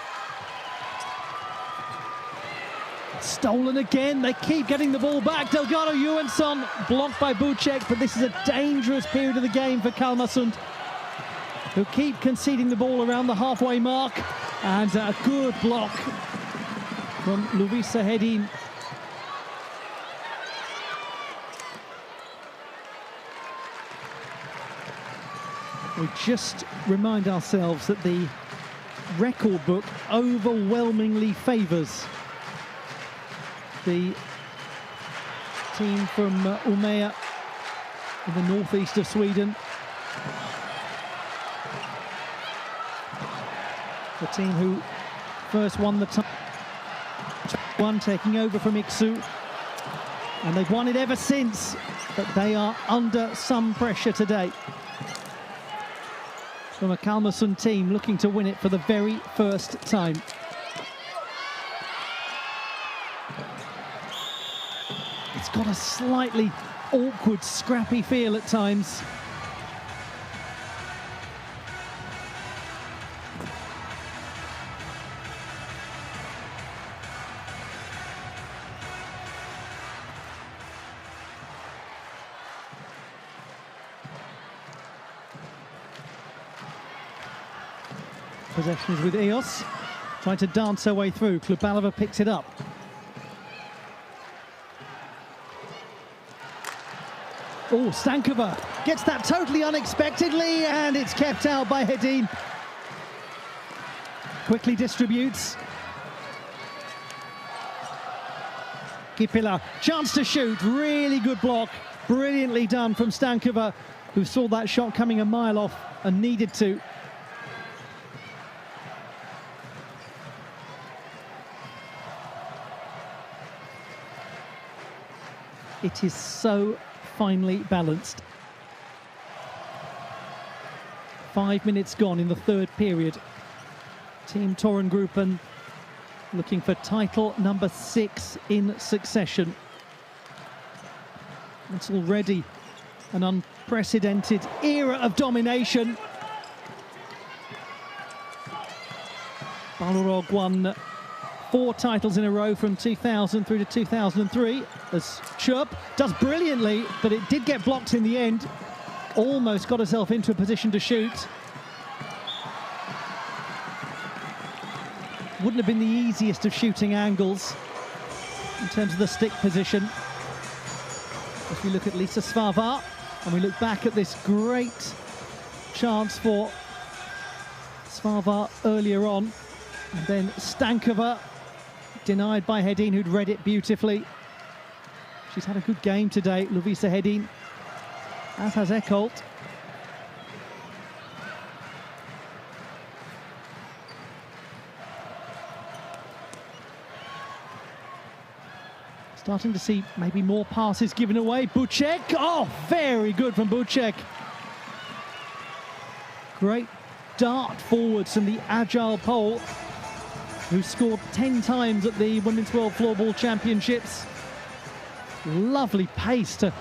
Stolen again, they keep getting the ball back. Delgado Johansson blocked by Bucek, but this is a dangerous period of the game for Kalmarsund, who keep conceding the ball around the halfway mark. And a good block from Lovisa Hedin. We just remind ourselves that the record book overwhelmingly favours the team from Umeå in the northeast of Sweden. The team who first won the title, one taking over from Iksu, and they've won it ever since, but they are under some pressure today from a Kalmarsund team looking to win it for the very first time. It's got a slightly awkward, scrappy feel at times. Possession is with Eos, trying to dance her way through. Klubalova picks it up. Oh, Stankova gets that totally unexpectedly, and it's kept out by Hedin. quickly distributes. Kipila, chance to shoot, really good block, brilliantly done from Stankova, who saw that shot coming a mile off and needed to. It is so finely balanced. 5 minutes gone in the third period. Team Torengruppen looking for title number 6 in succession. It's already an unprecedented era of domination. Balrog won 4 titles in a row from 2000 through to 2003, as Chirp does brilliantly, but it did get blocked in the end. Almost got herself into a position to shoot. Wouldn't have been the easiest of shooting angles in terms of the stick position. If we look at Lisa Svava and we look back at this great chance for Svava earlier on, and then Stankova denied by Hedin, who'd read it beautifully. She's had a good game today, Lovisa Hedin, as has Eckholt. Starting to see maybe more passes given away. Bucek, oh, very good from Bucek. Great dart forwards from the agile Pole, who scored 10 times at the Women's World Floorball Championships. Lovely pace to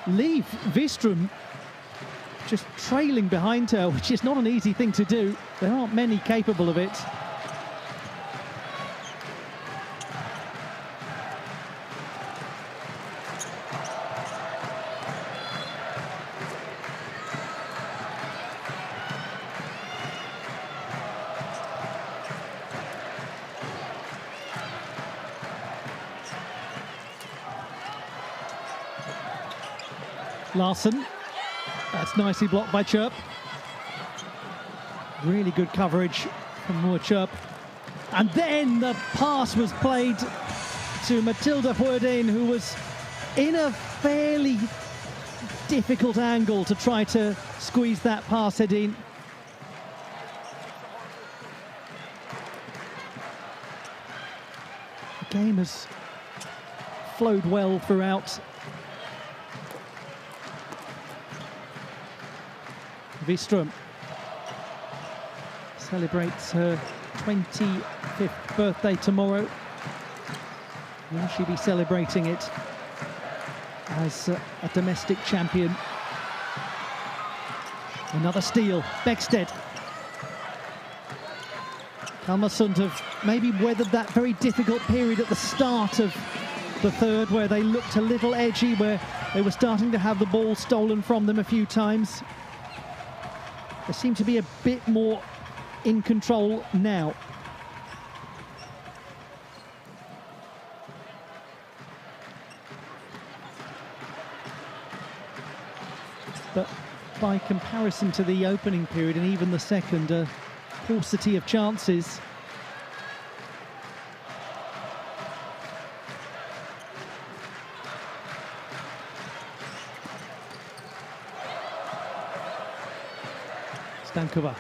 leave Wistrom just trailing behind her, which is not an easy thing to do. There aren't many capable of it. Larson, that's nicely blocked by Chirp. Really good coverage from Moore Chirp. And then the pass was played to Matilda Huerdin, who was in a fairly difficult angle to try to squeeze that pass head in. The game has flowed well throughout. Wistrom celebrates her 25th birthday tomorrow. Will she be celebrating it as a domestic champion? Another steal, Beckstead. Kalmarsund have maybe weathered that very difficult period at the start of the third, where they looked a little edgy, where they were starting to have the ball stolen from them a few times. They seem to be a bit more in control now. But by comparison to the opening period and even the second, a paucity of chances. Stankova.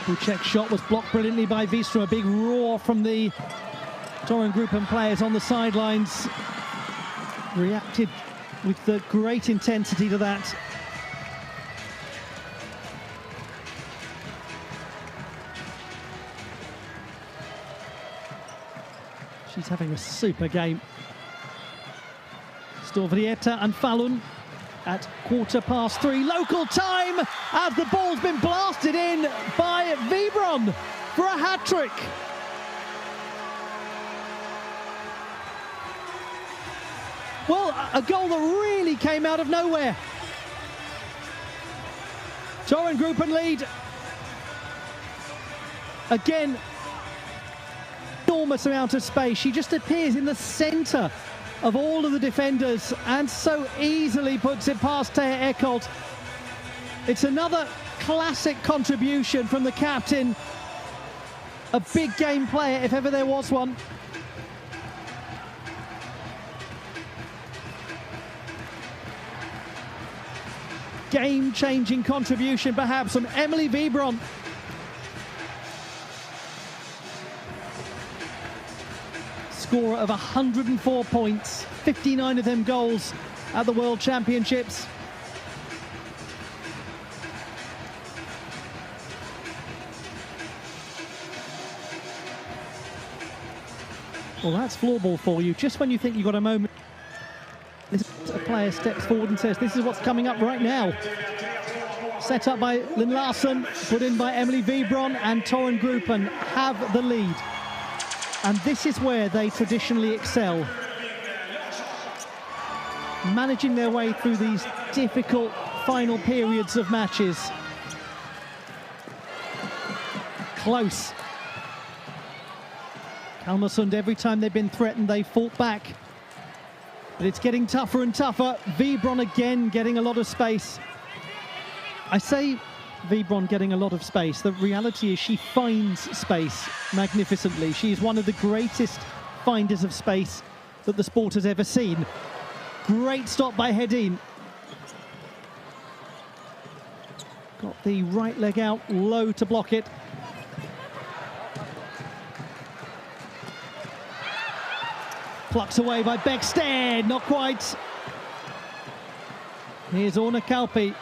Bucek's shot was blocked brilliantly by Wistrom. A big roar from the Torengruppen players on the sidelines. Reacted with great intensity to that. She's having a super game. Storvrieta and Falun at 3:15 local time, as the ball's been blasted in by Vibron for a hat-trick. Well, a goal that really came out of nowhere. Torengruppen lead. Again, enormous amount of space. She just appears in the centre of all of the defenders and so easily puts it past Thea Eckholt. It's another classic contribution from the captain. A big game player, if ever there was one. Game-changing contribution, perhaps, from Emily Vibron. Scorer of 104 points, 59 of them goals at the World Championships. Well, that's floorball for you. Just when you think you've got a moment, a player steps forward and says, this is what's coming up right now. Set up by Lynn Larson, put in by Emily Vibron, and Torun Gruppen have the lead. And this is where they traditionally excel. Managing their way through these difficult final periods of matches. Close. Kalmarsund, every time they've been threatened, they fought back. But it's getting tougher and tougher. Vibron again getting a lot of space. I say Vibron getting a lot of space. The reality is she finds space magnificently. She is one of the greatest finders of space that the sport has ever seen. Great stop by Hedin. Got the right leg out low to block it. Plucked away by Beckstead, not quite. Here's Orna Kalpi.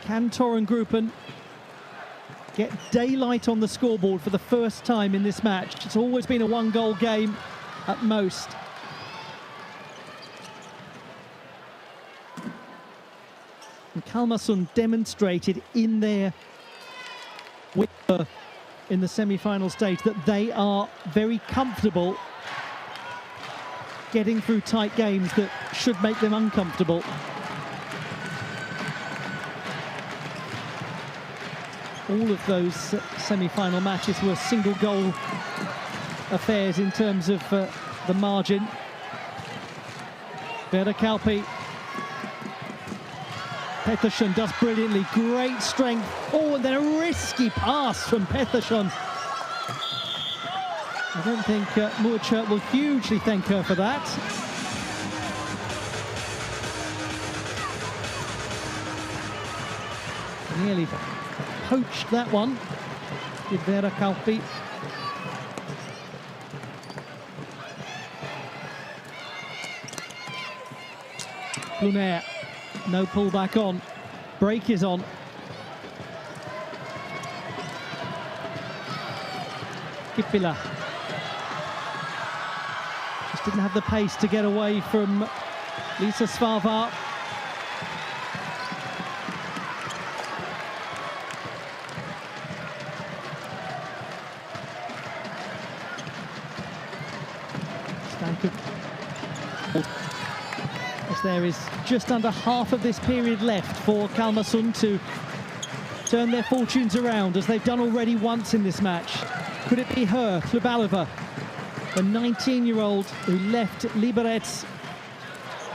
Can Torun Gruppen get daylight on the scoreboard for the first time in this match? It's always been a one-goal game at most. And Kalmarsund demonstrated in their winner in the semi-final stage that they are very comfortable getting through tight games that should make them uncomfortable. All of those semi-final matches were single-goal affairs in terms of the margin. Vera Kalpi. Pettersson does brilliantly, great strength. Oh, and then a risky pass from Pettersson. I don't think Moorchert will hugely thank her for that. Nearly poached that one with Vera Kalpi. Lunaire, no pullback on. Break is on. Kippila. Just didn't have the pace to get away from Lisa Svarvar. As there is just under half of this period left for Kalmarsund to turn their fortunes around, as they've done already once in this match. Could it be her, Klubalova, the 19-year-old who left Liberec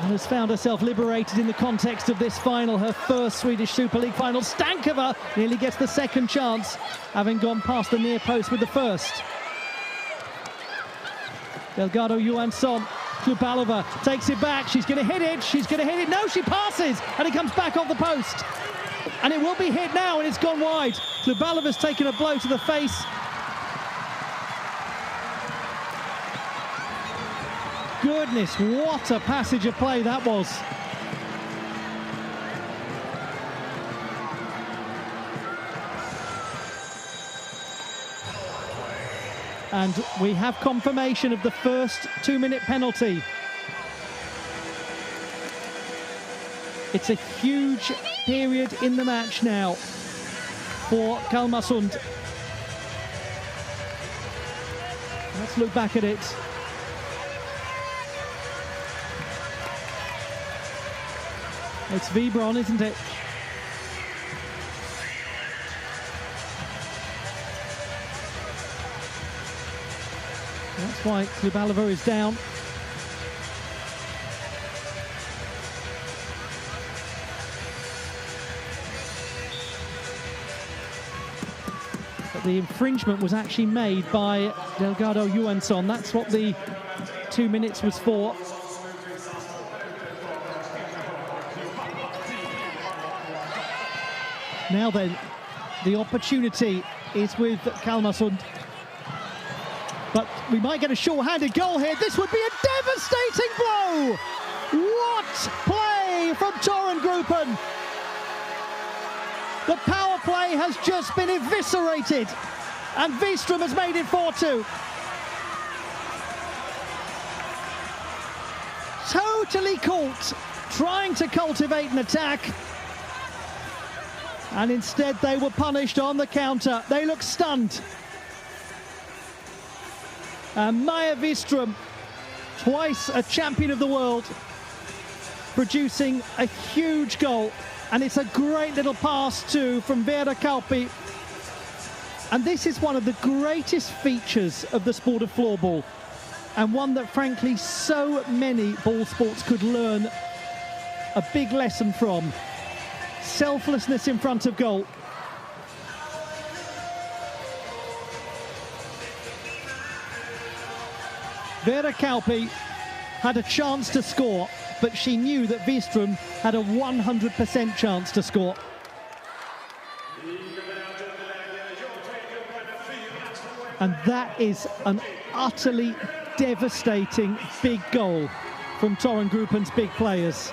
and has found herself liberated in the context of this final, her first Swedish Super League final? Stankova nearly gets the second chance, having gone past the near post with the first. Delgado Johansson, Klubalova takes it back, she's going to hit it, no, she passes, and it comes back off the post. And it will be hit now, and it's gone wide. Klubalova's taken a blow to the face. Goodness, what a passage of play that was. And we have confirmation of the first 2-minute penalty. It's a huge period in the match now for Kalmarsund. Let's look back at it. It's Vibron, isn't it? That's why Klubalova is down. the infringement was actually made by Delgado Johansson. That's what the 2 minutes was for. Now then, the opportunity is with Kalmarsund. But we might get a short-handed goal here. This would be a devastating blow! What play from Torengruppen! The power play has just been eviscerated, and Wistrom has made it 4-2. Totally caught, trying to cultivate an attack, and instead they were punished on the counter. They look stunned. And Maya Wistrom, twice a champion of the world, producing a huge goal. And it's a great little pass too from Veera Kauppi. And this is one of the greatest features of the sport of floorball, and one that frankly so many ball sports could learn a big lesson from. Selflessness in front of goal. Veera Kauppi had a chance to score, but she knew that Wistrom had a 100% chance to score. And that is an utterly devastating big goal from Torengruppen's big players.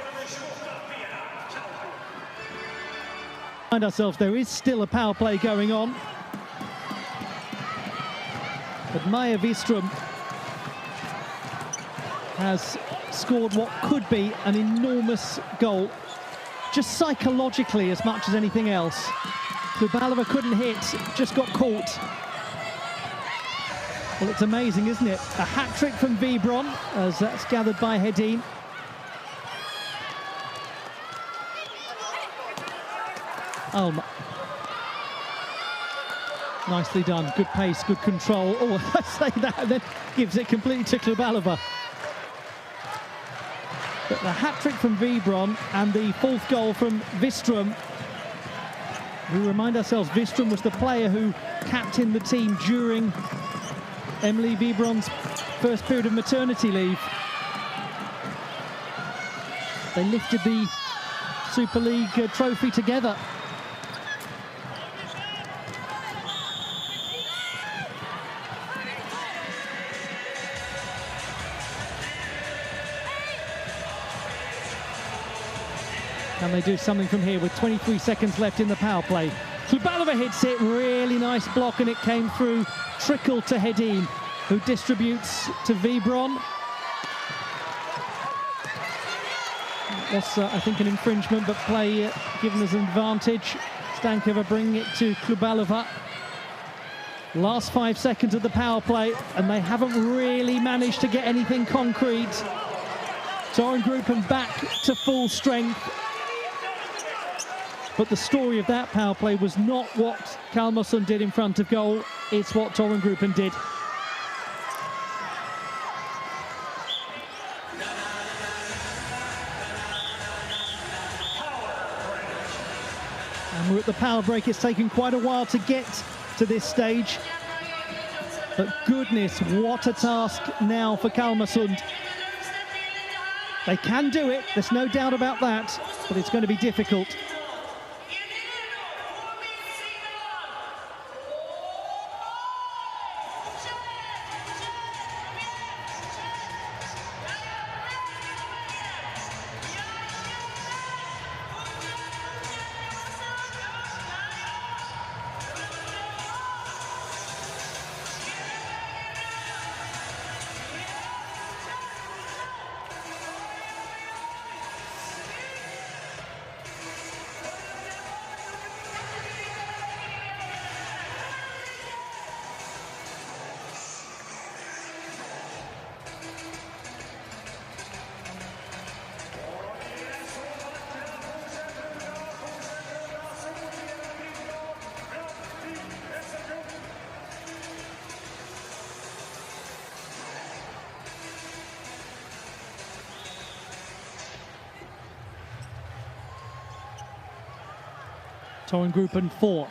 Find ourselves, there is still a power play going on. But Maya Wistrom has scored what could be an enormous goal, just psychologically as much as anything else. Kubalova couldn't hit, just got caught. Well, it's amazing, isn't it? A hat-trick from Vibron, as that's gathered by Hedin. Alma. Nicely done, good pace, good control. Oh, I say that, and then gives it completely to Kubalova. But the hat-trick from Vibron and the fourth goal from Wistrom. We remind ourselves, Wistrom was the player who captained the team during Emily Vibron's first period of maternity leave. They lifted the Super League trophy together. Can they do something from here with 23 seconds left in the power play? Kubalova hits it, really nice block, and it came through, trickled to Hedin, who distributes to Vibron. That's, I think, an infringement, but play given as an advantage. Stankova bringing it to Kubalova. Last 5 seconds of the power play, and they haven't really managed to get anything concrete. Torengruppen back to full strength. But the story of that power play was not what Kalmarsund did in front of goal, it's what Torengruppen did. And we're at the power break. It's taken quite a while to get to this stage. But goodness, what a task now for Kalmarsund. They can do it, there's no doubt about that, but it's going to be difficult. Torengruppen 4,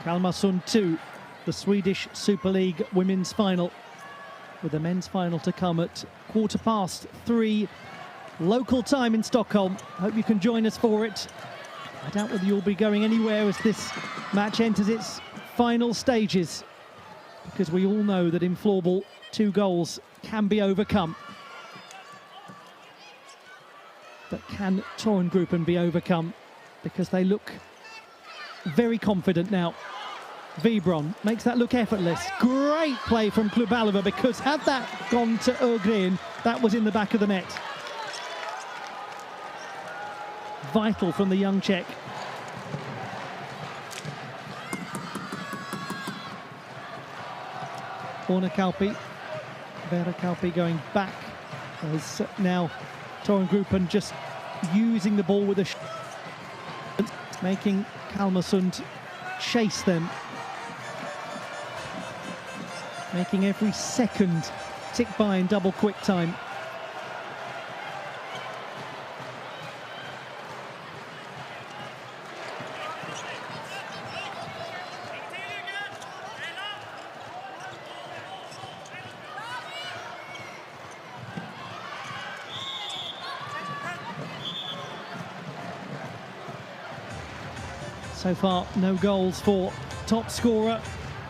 Kalmarsund 2. the Swedish Super League Women's Final, with the men's final to come at 3:15 local time in Stockholm. Hope you can join us for it. I doubt whether you'll be going anywhere as this match enters its final stages, because we all know that in floorball, 2 goals can be overcome. But can Torengruppen be overcome? Because they look very confident now. Vibron makes that look effortless. Great play from Klubalova, because had that gone to Ögren, that was in the back of the net. Vital from the young Czech. Vera Kalpi going back, as now Torengruppen just using the ball with a making Kalmarsund chase them, making every second tick by in double quick time. So far, no goals for top scorer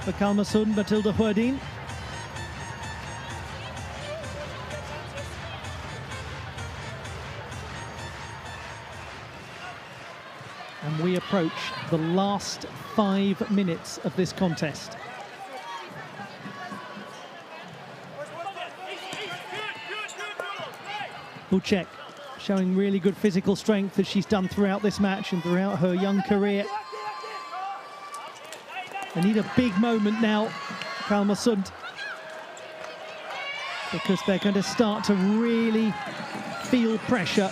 for Kalmarsund, Matilda Sjödin. And we approach the last 5 minutes of this contest. Bucek showing really good physical strength, as she's done throughout this match and throughout her young career. They need a big moment now, Kalmarsund, because they're going to start to really feel pressure.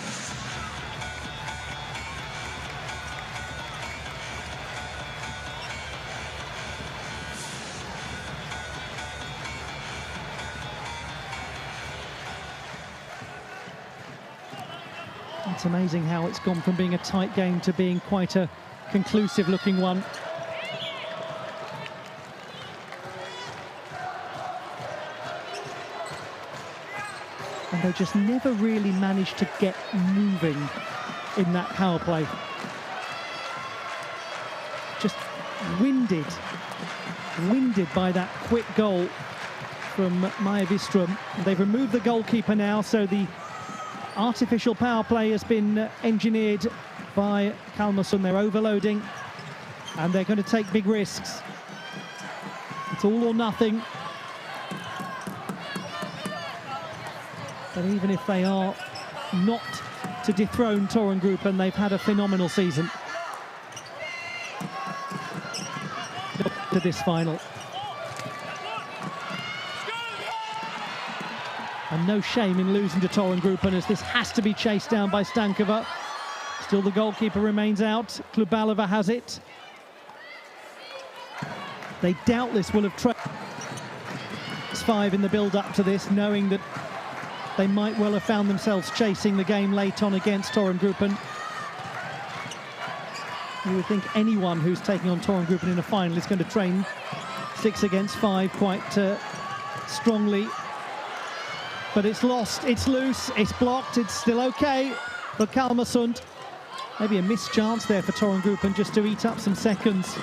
It's amazing how it's gone from being a tight game to being quite a conclusive-looking one. And they just never really managed to get moving in that power play. Just winded by that quick goal from Maja Wistrom. They've removed the goalkeeper now, so the artificial power play has been engineered by Kalmarsund. They're overloading and they're going to take big risks. It's all or nothing. But even if they are not to dethrone Torengruppen, they've had a phenomenal season to this final. And no shame in losing to Torengruppen, as this has to be chased down by Stankova. Still the goalkeeper remains out. Klubalova has it. They doubtless will have tried 5 in the build-up to this, knowing that they might well have found themselves chasing the game late on against Torengruppen. You would think anyone who's taking on Torengruppen in a final is going to train 6 against 5 quite strongly. But it's lost, it's loose, it's blocked, it's still okay for Kalmarsund. Maybe a missed chance there for Torengruppen just to eat up some seconds.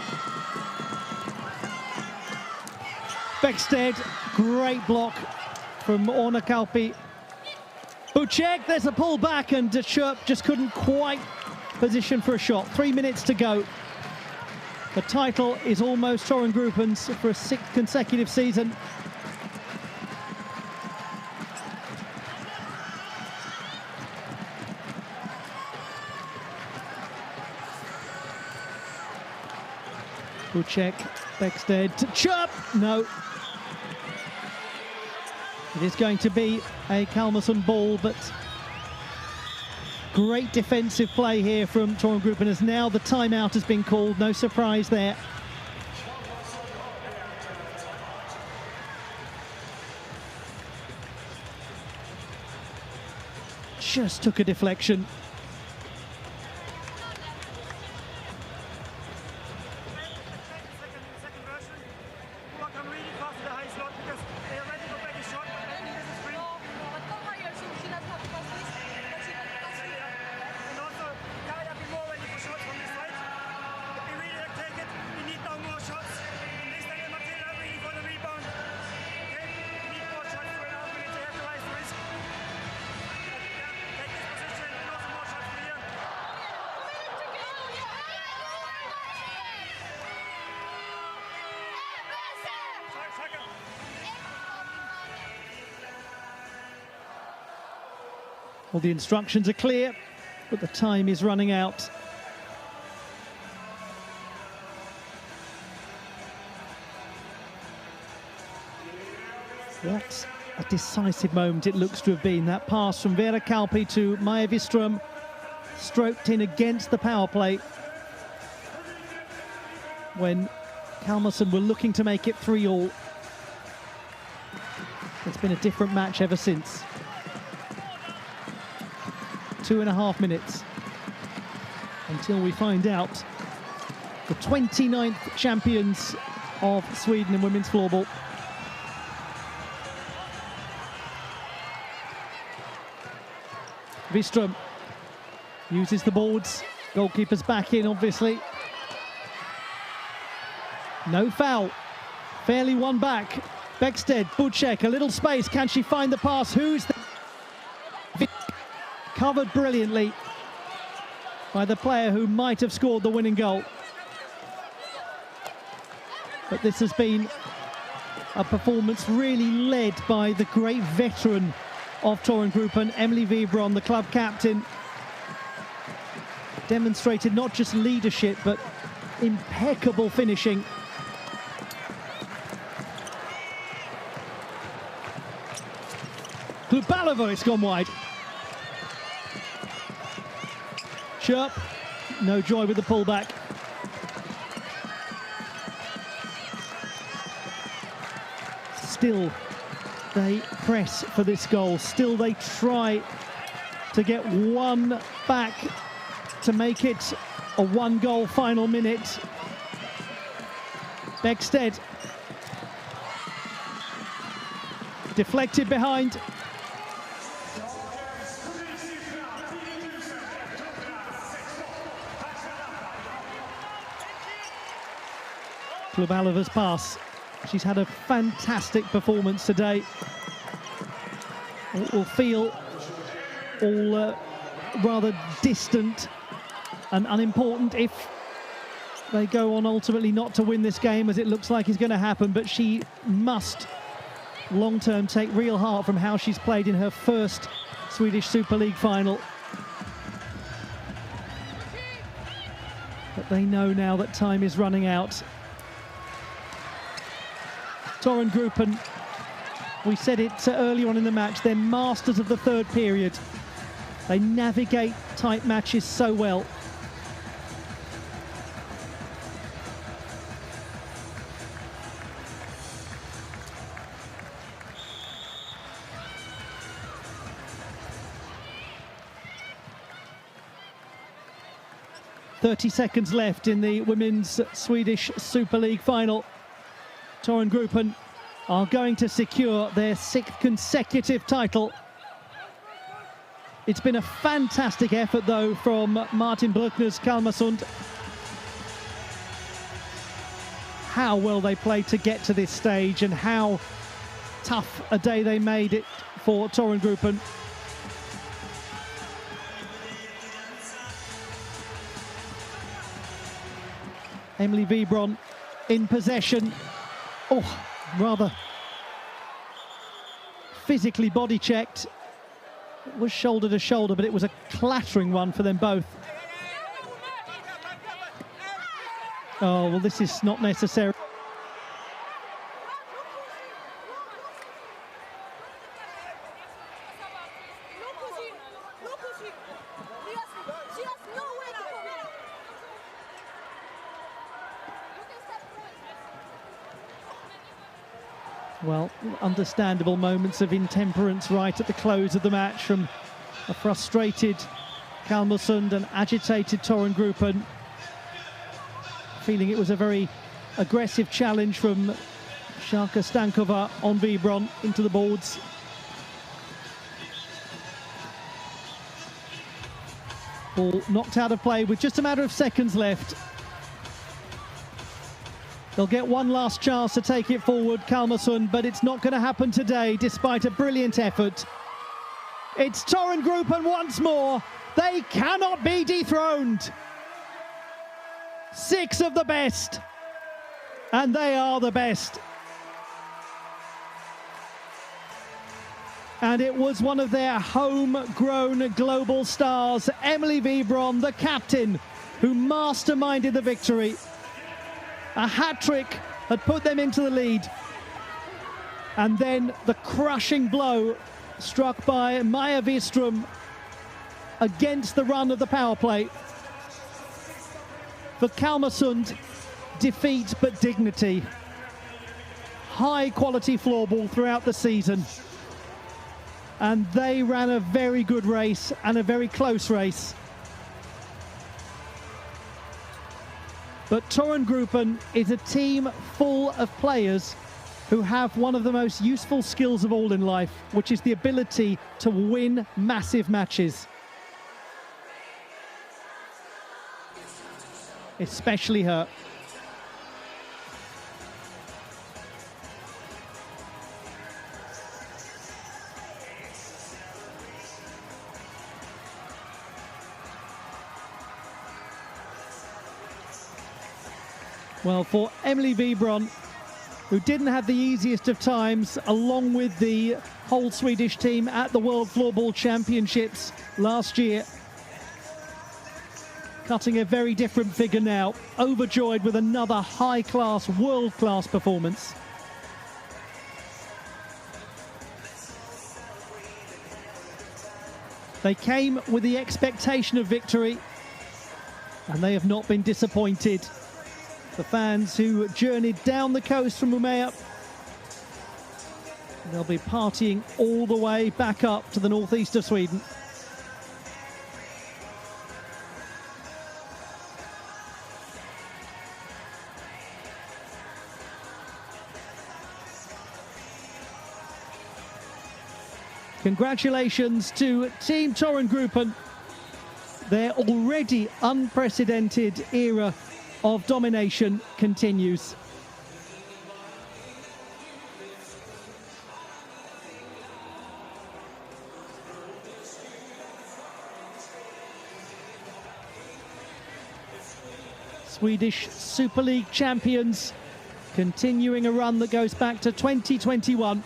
Beckstead, great block from Orna Kalpi. Bucek, there's a pull back, and Scherp just couldn't quite position for a shot. 3 minutes to go. The title is almost Torengruppen's for a 6th consecutive season. Bucek, Beckstead, Scherp, no. It is going to be a Kalmarsund ball, but great defensive play here from Torengruppen, as now the timeout has been called. No surprise there. Just took a deflection. All the instructions are clear, but the time is running out. What a decisive moment it looks to have been. That pass from Vera Kalpi to Maja Wistrom, stroked in against the power play when Kalmarsund were looking to make it 3-all. It's been a different match ever since. 2.5 minutes until we find out the 29th champions of Sweden in women's floorball. Wistrom uses the boards. Goalkeeper's back in, obviously. No foul. Fairly won back. Beckstedt, Bucek, a little space. Can she find the pass? Who's there? Covered brilliantly by the player who might have scored the winning goal. But this has been a performance really led by the great veteran of Torengruppen, Emily Wibron, the club captain. Demonstrated not just leadership, but impeccable finishing. Klubalova, it's gone wide. Sharp, no joy with the pullback. Still, they press for this goal. Still, they try to get one back to make it a one-goal final minute. Beckstedt. Deflected behind. Klubalova's pass. She's had a fantastic performance today. It will feel all rather distant and unimportant if they go on ultimately not to win this game, as it looks like is going to happen, but she must long-term take real heart from how she's played in her first Swedish Super League final. But they know now that time is running out. Torengruppen, we said it earlier on in the match, they're masters of the third period. They navigate tight matches so well. .30 seconds left in the women's Swedish Super League final. Torengruppen are going to secure their 6th consecutive title. It's been a fantastic effort, though, from Martin Bruckner's Kalmarsund. How well they played to get to this stage and how tough a day they made it for Torengruppen. Emily Wibron in possession. Oh, rather physically body checked. It was shoulder to shoulder, but it was a clattering one for them both. Oh, well, this is not necessary. Well, understandable moments of intemperance right at the close of the match from a frustrated Kalmarsund and agitated Torengruppen. Feeling it was a very aggressive challenge from Sharka Stankova on Wibron into the boards. Ball knocked out of play with just a matter of seconds left. They'll get one last chance to take it forward, Kalmarsund, but it's not going to happen today, despite a brilliant effort. It's Torengruppen once more. They cannot be dethroned. 6 of the best, and they are the best. And it was one of their homegrown global stars, Emily Vibron, the captain, who masterminded the victory. A hat-trick had put them into the lead. And then the crushing blow struck by Maja Wistrom against the run of the power play. For Kalmarsund, defeat but dignity. High quality floorball throughout the season. And they ran a very good race and a very close race. But Torengruppen is a team full of players who have one of the most useful skills of all in life, which is the ability to win massive matches. Especially her. Well, for Emily Vibron, who didn't have the easiest of times, along with the whole Swedish team at the World Floorball Championships last year, cutting a very different figure now, overjoyed with another high-class, world-class performance. They came with the expectation of victory, and they have not been disappointed. The fans who journeyed down the coast from Umeå, they'll be partying all the way back up to the northeast of Sweden. Congratulations to Team Torengruppen. Their already unprecedented era of domination continues. Swedish Super League champions, continuing a run that goes back to 2021.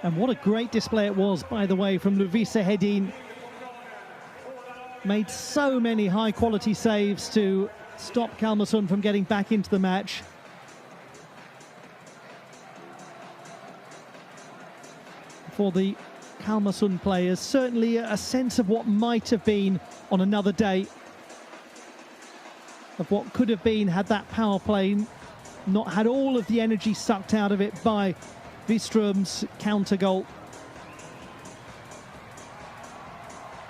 And what a great display it was, by the way, from Lovisa Hedin. Made so many high-quality saves to stop Kalmarsund from getting back into the match. For the Kalmarsund players, certainly a sense of what might have been on another day. Of what could have been had that power play not had all of the energy sucked out of it by Wistrom's counter goal.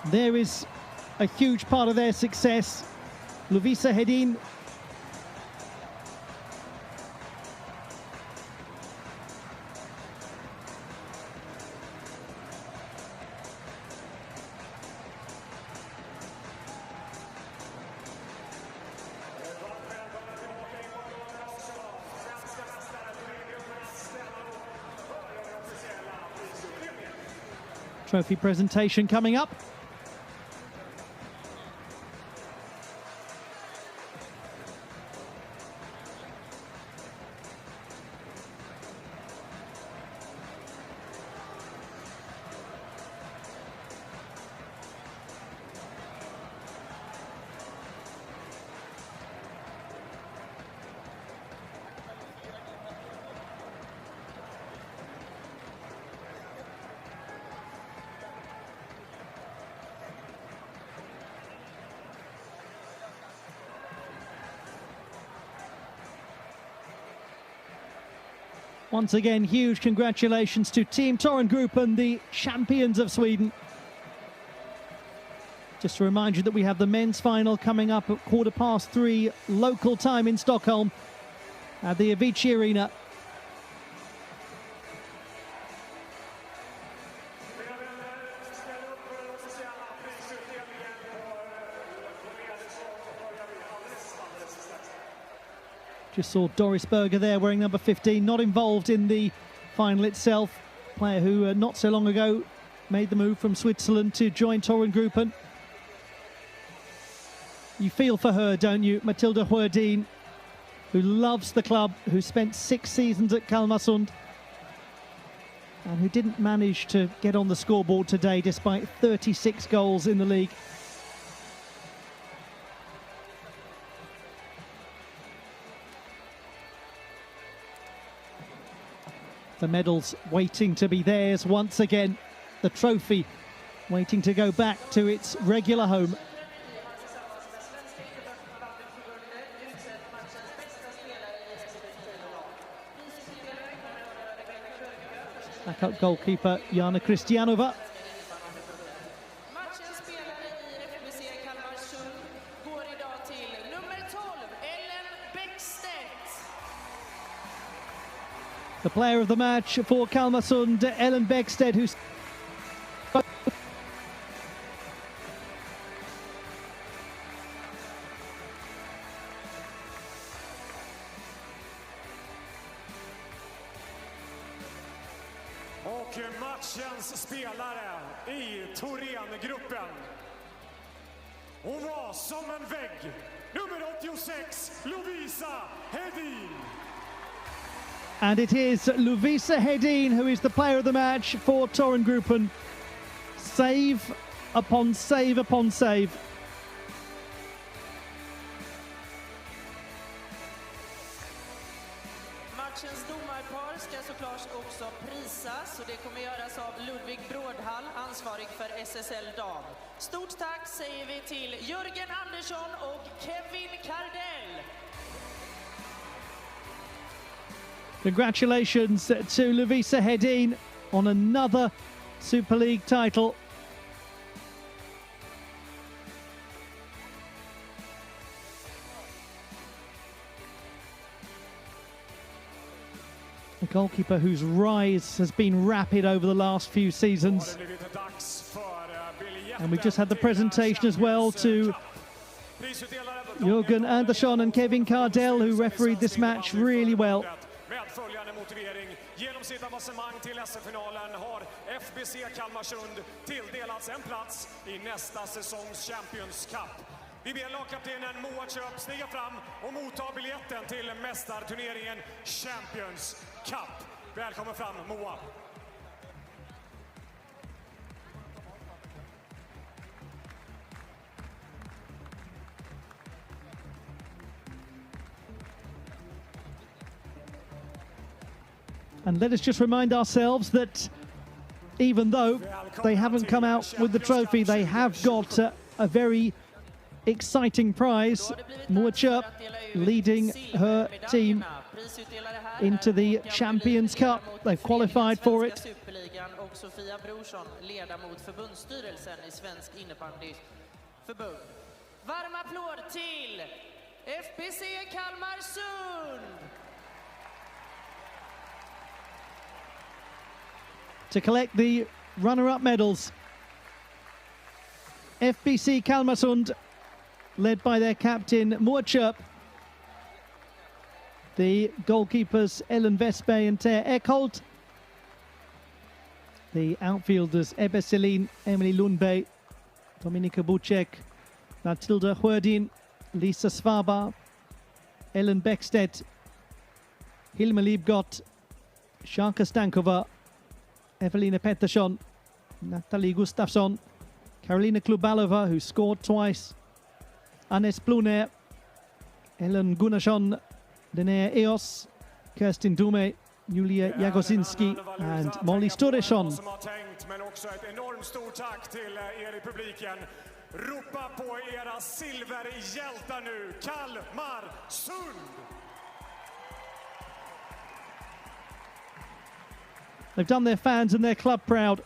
There is a huge part of their success. Lovisa Hedin. Trophy presentation coming up. Once again, huge congratulations to Team Torengruppen, the champions of Sweden. Just to remind you that we have the men's final coming up at 3:15 local time in Stockholm at the Avicii Arena. Just saw Doris Berger there wearing number 15, not involved in the final itself. Player who not so long ago made the move from Switzerland to join Torengruppen. You feel for her, don't you? Matilda Huerdin, who loves the club, who spent 6 seasons at Kalmarsund, and who didn't manage to get on the scoreboard today despite 36 goals in the league. The medals waiting to be theirs once again. The trophy waiting to go back to its regular home. Backup goalkeeper Jana Kristianova. Matchens spelare i FBC Kalmarsund går idag till nummer 12, Ellen Bäckstedt. The player of the match for Kalmarsund, Ellen Bäckstedt, who's Och matchens spelare i Thorengruppen. Hon var som en vägg. Nummer 86, Lovisa Hedin. And it is Lovisa Hedin who is the player of the match for Thorengruppen. Save upon save upon save. Matchens domarpar ska såklart också prisas och det kommer göras av Ludvig Brådhall, ansvarig för SSL dam. Stort tack säger vi till Jörgen Andersson och Kevin Kardell. Congratulations to Lovisa Hedin on another Super League title. A goalkeeper whose rise has been rapid over the last few seasons. And we've just had the presentation as well to Jörgen Andersson and Kevin Kardell, who refereed this match really well. Genom sitt avancemang till SM-finalen har FBC Kalmarsund tilldelats en plats i nästa säsongs Champions Cup. Vi ber lagkaptenen Moa Köp stiga fram och motta biljetten till mästarturneringen Champions Cup. Välkommen fram, Moa. And let us just remind ourselves that even though they haven't come out with the trophy, they have got a very exciting prize. Moa Köp leading her team into the Champions Cup. They've qualified for it. Superligan och Sofia Brorsson, ledamot förbundsstyrelsen i Svensk Innebandyförbund. Varm applåd till FBC Kalmarsund! To collect the runner-up medals, FBC Kalmarsund, led by their captain Moa Köp, the goalkeepers Ellen Westberg and Thea Eckholt, the outfielders Ebbe Selin, Emily Lundberg, Dominika Bucek, Matilda Huerdin, Lisa Svaba, Ellen Bäckstedt, Hilma Liebgott, Sharka Stankova, Evelina Pettersson, Natalie Gustafsson, Karolina Klubalova, who scored twice, Anes Bluner, Ellen Gunnarsson, Linnea Eos, Kerstin Dume, Julia Jagosinski and Molly Storesson. Men också ett enormt stort tack till er i publiken. Ropa på era silverhjältar nu, Kalmarsund! They've done their fans and their club proud.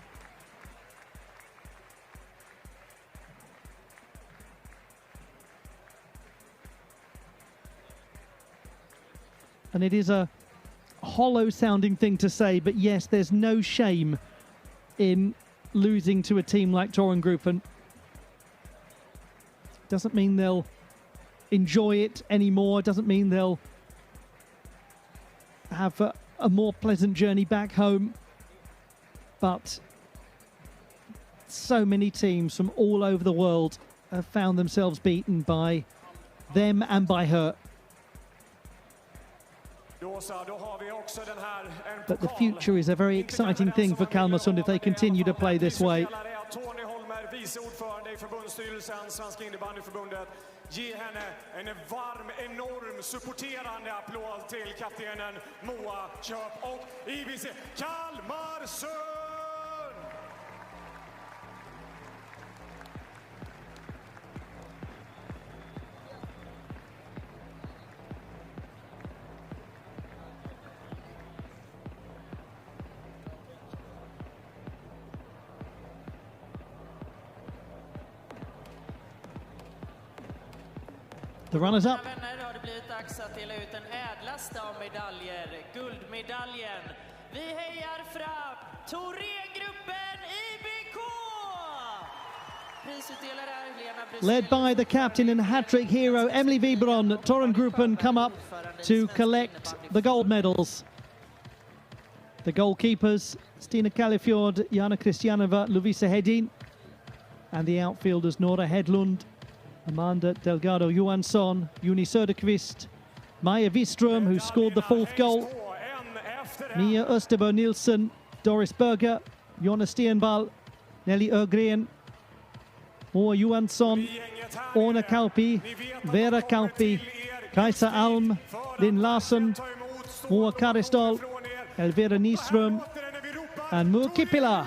And it is a hollow-sounding thing to say, but yes, there's no shame in losing to a team like Thorengruppen. Doesn't mean they'll enjoy it anymore. Doesn't mean they'll have a more pleasant journey back home. But so many teams from all over the world have found themselves beaten by them and by her. But the future is a very exciting thing for Kalmarsund if they continue to play this way. Vice ordförande i förbundsstyrelsen, Svenska innebandyförbundet. Ge henne en varm, enorm, supporterande applåd till kaptenen Moa Köp och IBC Kalmarsund! The runners up. Vänner, har det blivit dags att dela ut den ädlaste av medaljer, guldmedaljen. Vi hejar fram Thorengruppen IBK! Prisutdelare Lena Led by the captain and hat-trick hero Emily Vibron, Thorengruppen come up to collect the gold medals. The goalkeepers, Stina Kallifjord, Jana Christianova, Lovisa Hedin, and the outfielders Nora Hedlund, Amanda Delgado Johansson, Juni Söderqvist, Maja Wistrom, who scored the 4th goal, Mia Österberg Nilsson, Doris Berger, Jonna Stenvall, Nelly Ögren, Moa Johansson, Orna Kauppi, Vera Kauppi, Kajsa Alm, Linn Larsson, Moa Karistal, Elvira Nyström, and Moa Kippila.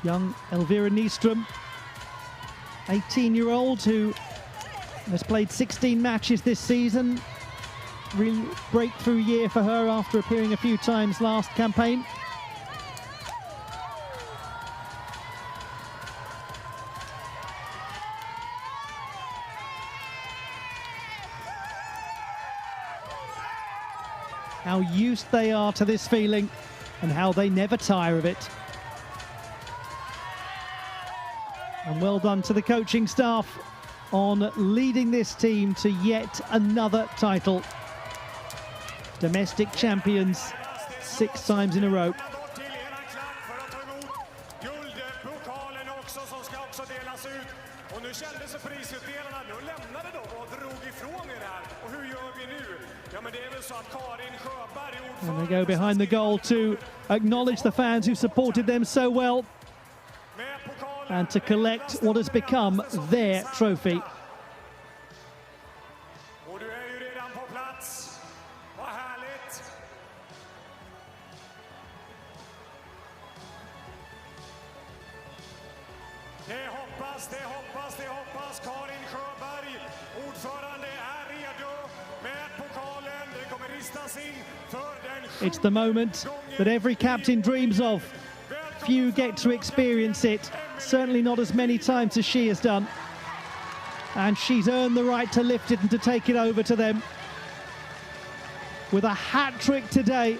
Young Elvira Nyström, 18-year-old who has played 16 matches this season. Real breakthrough year for her after appearing a few times last campaign. How used they are to this feeling and how they never tire of it. And well done to the coaching staff on leading this team to yet another title. Domestic champions 6 times in a row. And they go behind the goal to acknowledge the fans who supported them so well and to collect what has become their trophy. Karin Sjöberg, ordförande, är redo med pokalen. Det kommer ristas in för den. It's the moment that every captain dreams of. Few get to experience it, certainly not as many times as she has done. And she's earned the right to lift it and to take it over to them. With a hat-trick today,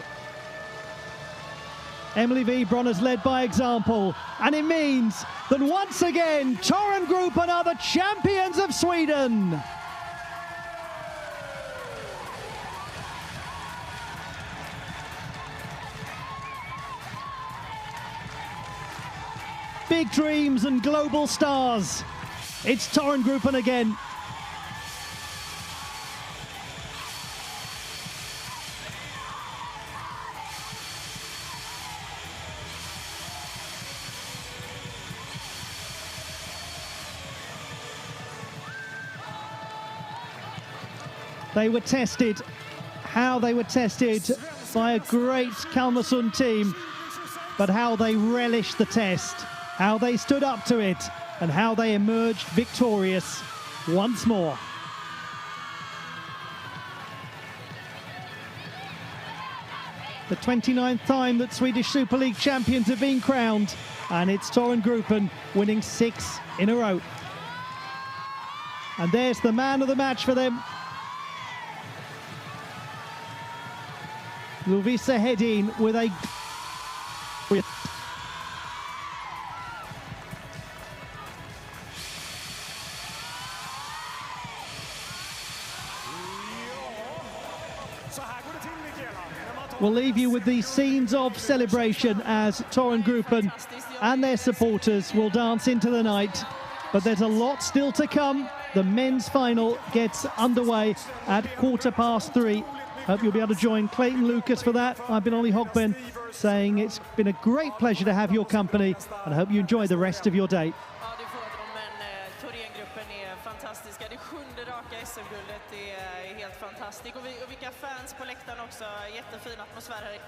Emily Vibron has led by example, and it means that once again, Thorengruppen are the champions of Sweden. Big dreams and global stars. It's Thorengruppen again. They were tested, how they were tested by a great Kalmarsund team, but how they relished the test, how they stood up to it, and how they emerged victorious once more. The 29th time that Swedish Super League champions have been crowned, and it's Thorengruppen winning 6 in a row. And there's the man of the match for them. Lovisa Hedin with a... We'll leave you with the scenes of celebration as Torengruppen and their supporters will dance into the night. But there's a lot still to come. The men's final gets underway at 3:15. Hope you'll be able to join Clayton Lucas for that. I've been Ollie Hogben saying it's been a great pleasure to have your company and I hope you enjoy the rest of your day. Fantastiska. Det 7:e raka SM-guldet, det är helt fantastiskt. Och vilka fans på läktaren också. Jättefin atmosfär här.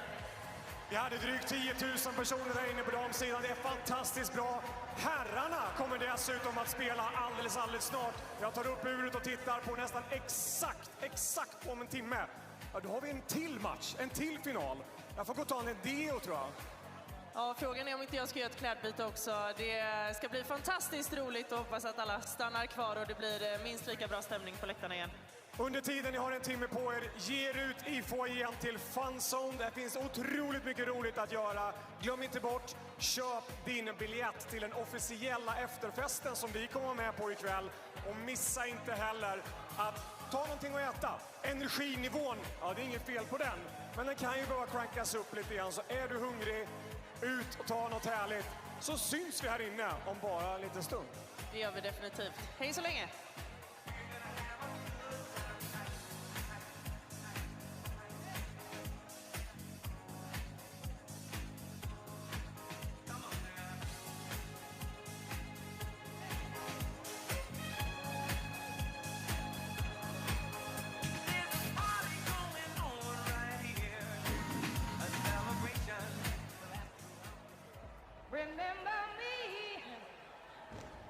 Vi hade drygt 10 000 personer där inne på damsidan. Det är fantastiskt bra. Herrarna kommer dessutom att spela alldeles snart. Jag tar upp uret och tittar på nästan exakt om en timme. Ja, då har vi en till match, en till final. Jag får gå och ta en deo, tror jag. Ja, frågan är om inte jag ska göra ett klädbyte också. Det ska bli fantastiskt roligt och hoppas att alla stannar kvar och det blir minst lika bra stämning på läktarna igen. Under tiden ni har en timme på er, ge er ut i foajén till Fun Zone. Det finns otroligt mycket roligt att göra. Glöm inte bort, köp din biljett till den officiella efterfesten som vi kommer med på ikväll. Och missa inte heller att ta någonting att äta. Energinivån, ja det är inget fel på den. Men den kan ju behöva crankas upp lite grann. Så är du hungrig, ut och ta något härligt. Så syns vi här inne om bara en liten stund. Det gör vi definitivt. Hej så länge! Remember me,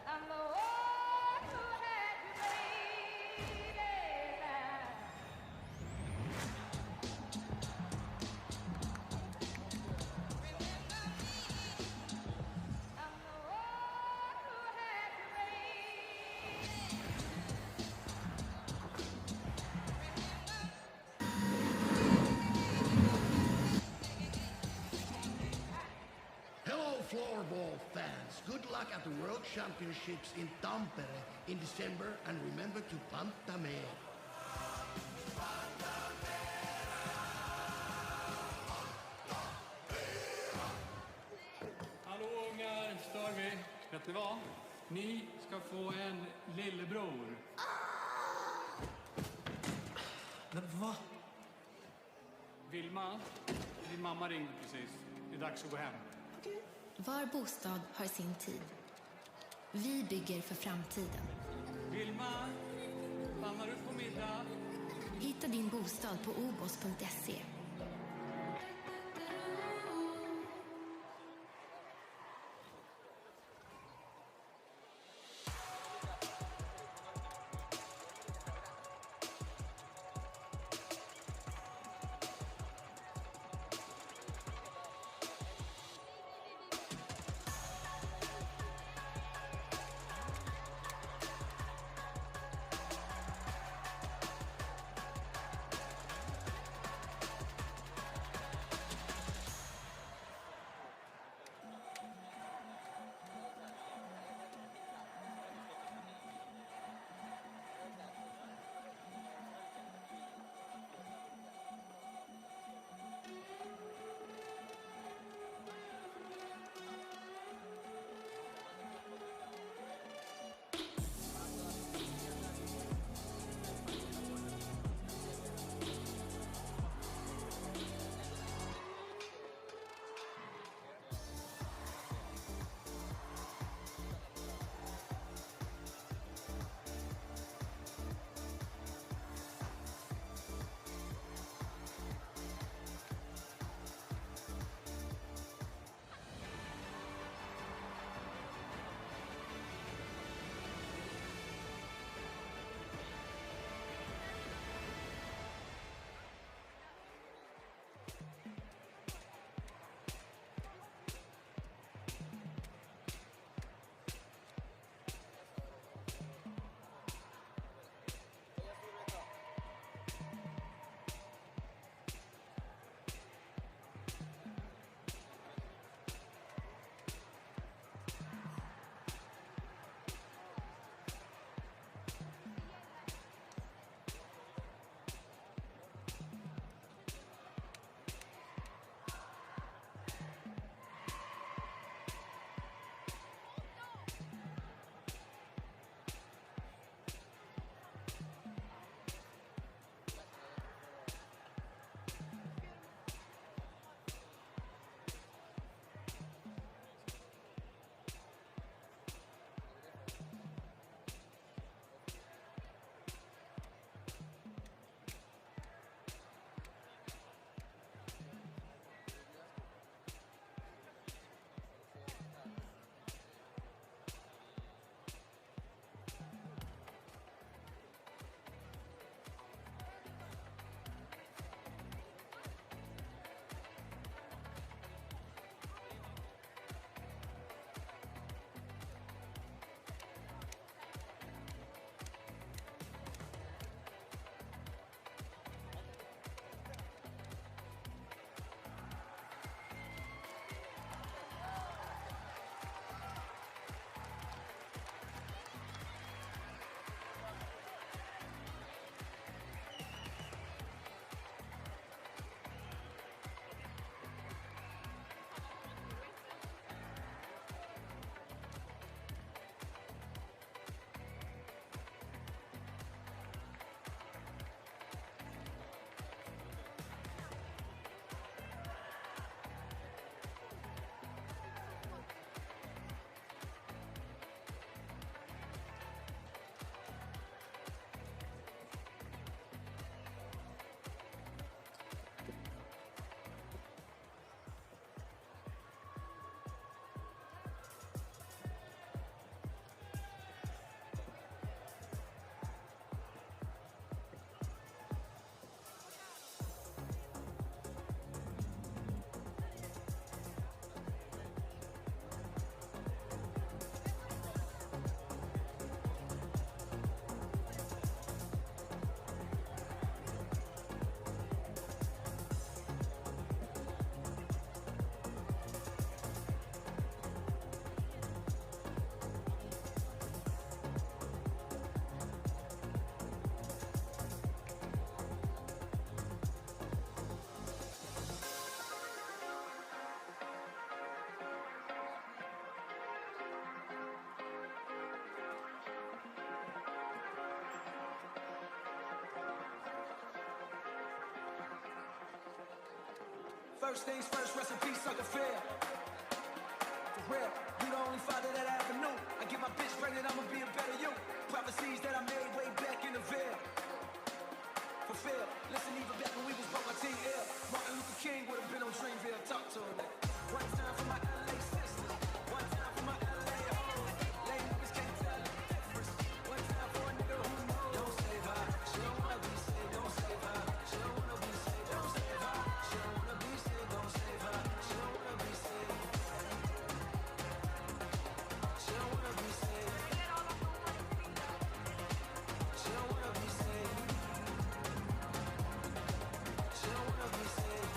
I'm the one who had you, baby. Floorball fans, good luck at the World Championships in Tampere in December and remember to panta med. Hallå ungar, stör vi? Vet ni vad? Ni ska få en lillebror. Men va? Vilma, din mamma ringde precis. Det är dags att gå hem. Var bostad har sin tid. Vi bygger för framtiden. Vilma, stannar du på middag? Hitta din bostad på obos.se. First things first, rest in peace, sucker fair. For real, you the only father that I ever knew. I get my bitch pregnant, I'ma be a better you. Prophecies that I made way back in the veil. Fulfill, listen, even back when we was broke, my team ill. Martin Luther King would have been on Dreamville. Talk to her. One time for my LA sisters, one time for my LA hoes. Lame niggas can't tell the difference. One time for a nigga who knows. Don't save her, she don't wanna be saved. Don't save her, she don't wanna be saved. Don't save her, she don't wanna be saved. Don't save her, she don't wanna be saved. She don't wanna be saved. She don't wanna be saved. She don't wanna be saved.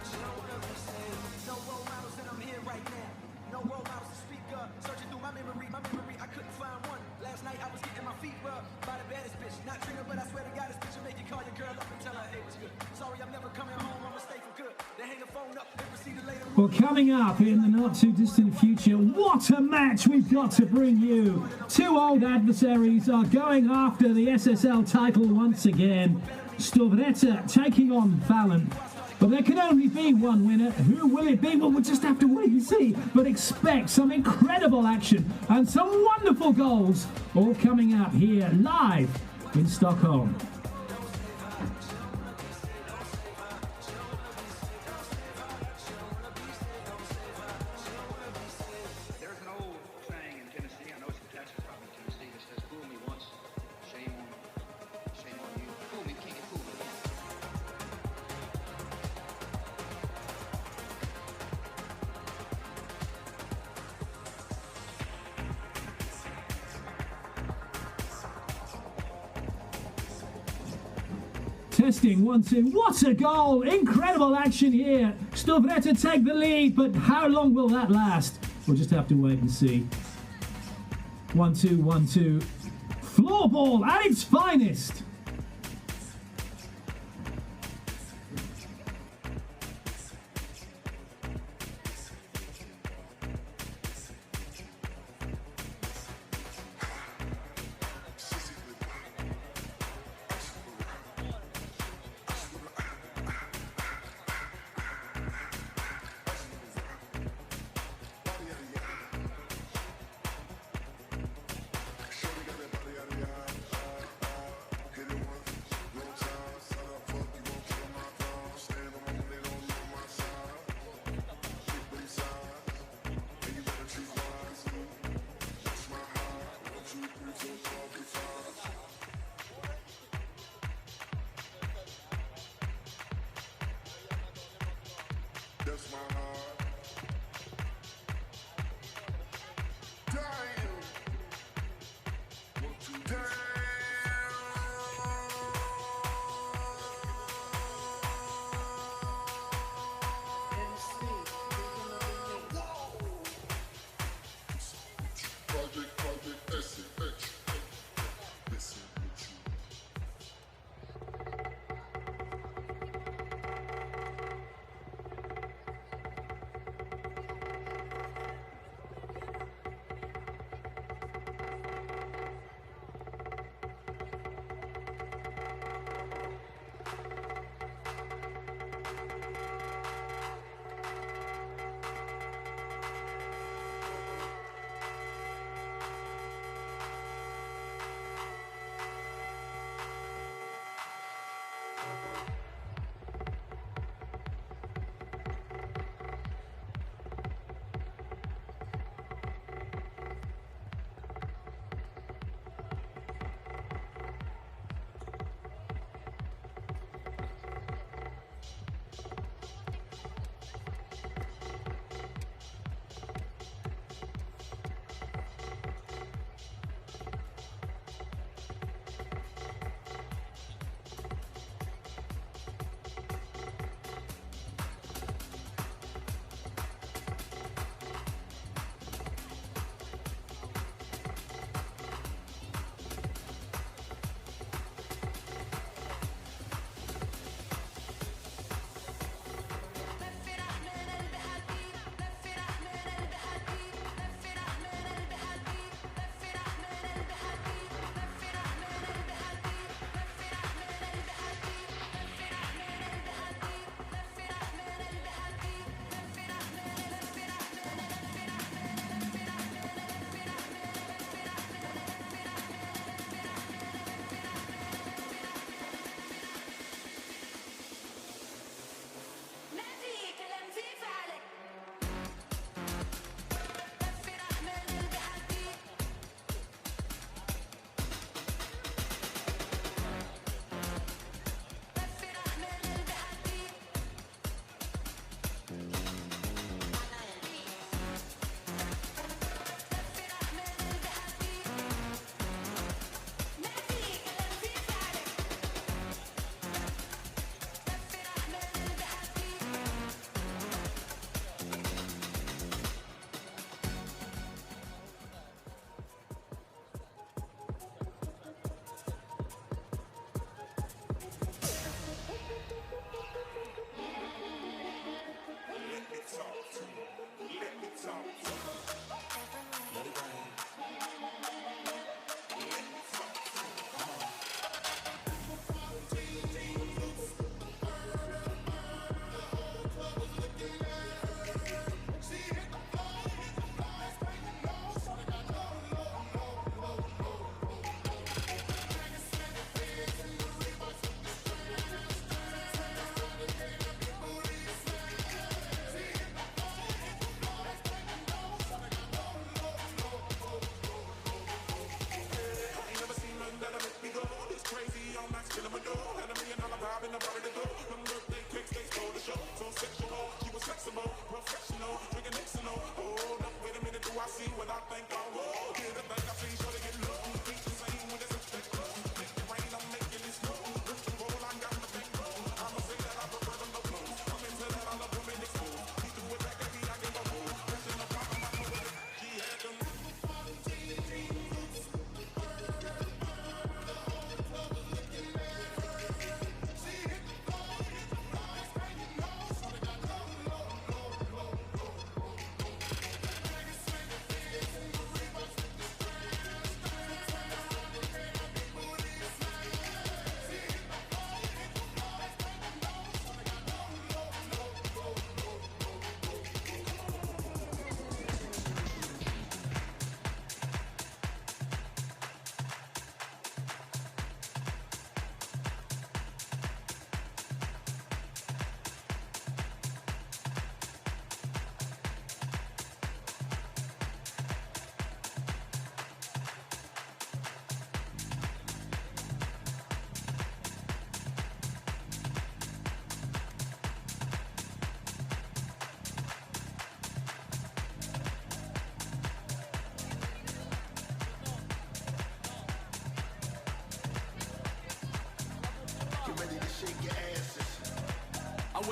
She don't wanna be saved. No role models and I'm here right now. No role models to speak up. Searching through my memory, I couldn't find one. Last night I was getting my feet rubbed by the baddest bitch. Not Trina, but I swear to God, this bitch will make you call your girl up and tell her, hey, what's good? Sorry, I'm never coming home, I'ma stay for good. They hang the phone up and proceed to later. Well, coming up in the not too distant future, what a match we've got to bring you. Two old adversaries are going after the SSL title once again. Storvreta taking on Fallon. But there can only be one winner. Who will it be? Well, we'll just have to wait and see. But expect some incredible action and some wonderful goals all coming up here live in Stockholm. There's an old saying in Tennessee, I know it's in Texas, probably Tennessee, that says, fool me once, shame on you. Fool me, can't get fooled again. Testing, 1-2. What a goal! Incredible action here. Storvreta take the lead, but how long will that last? We'll just have to wait and see. 1-2, 1-2. Floorball at its finest.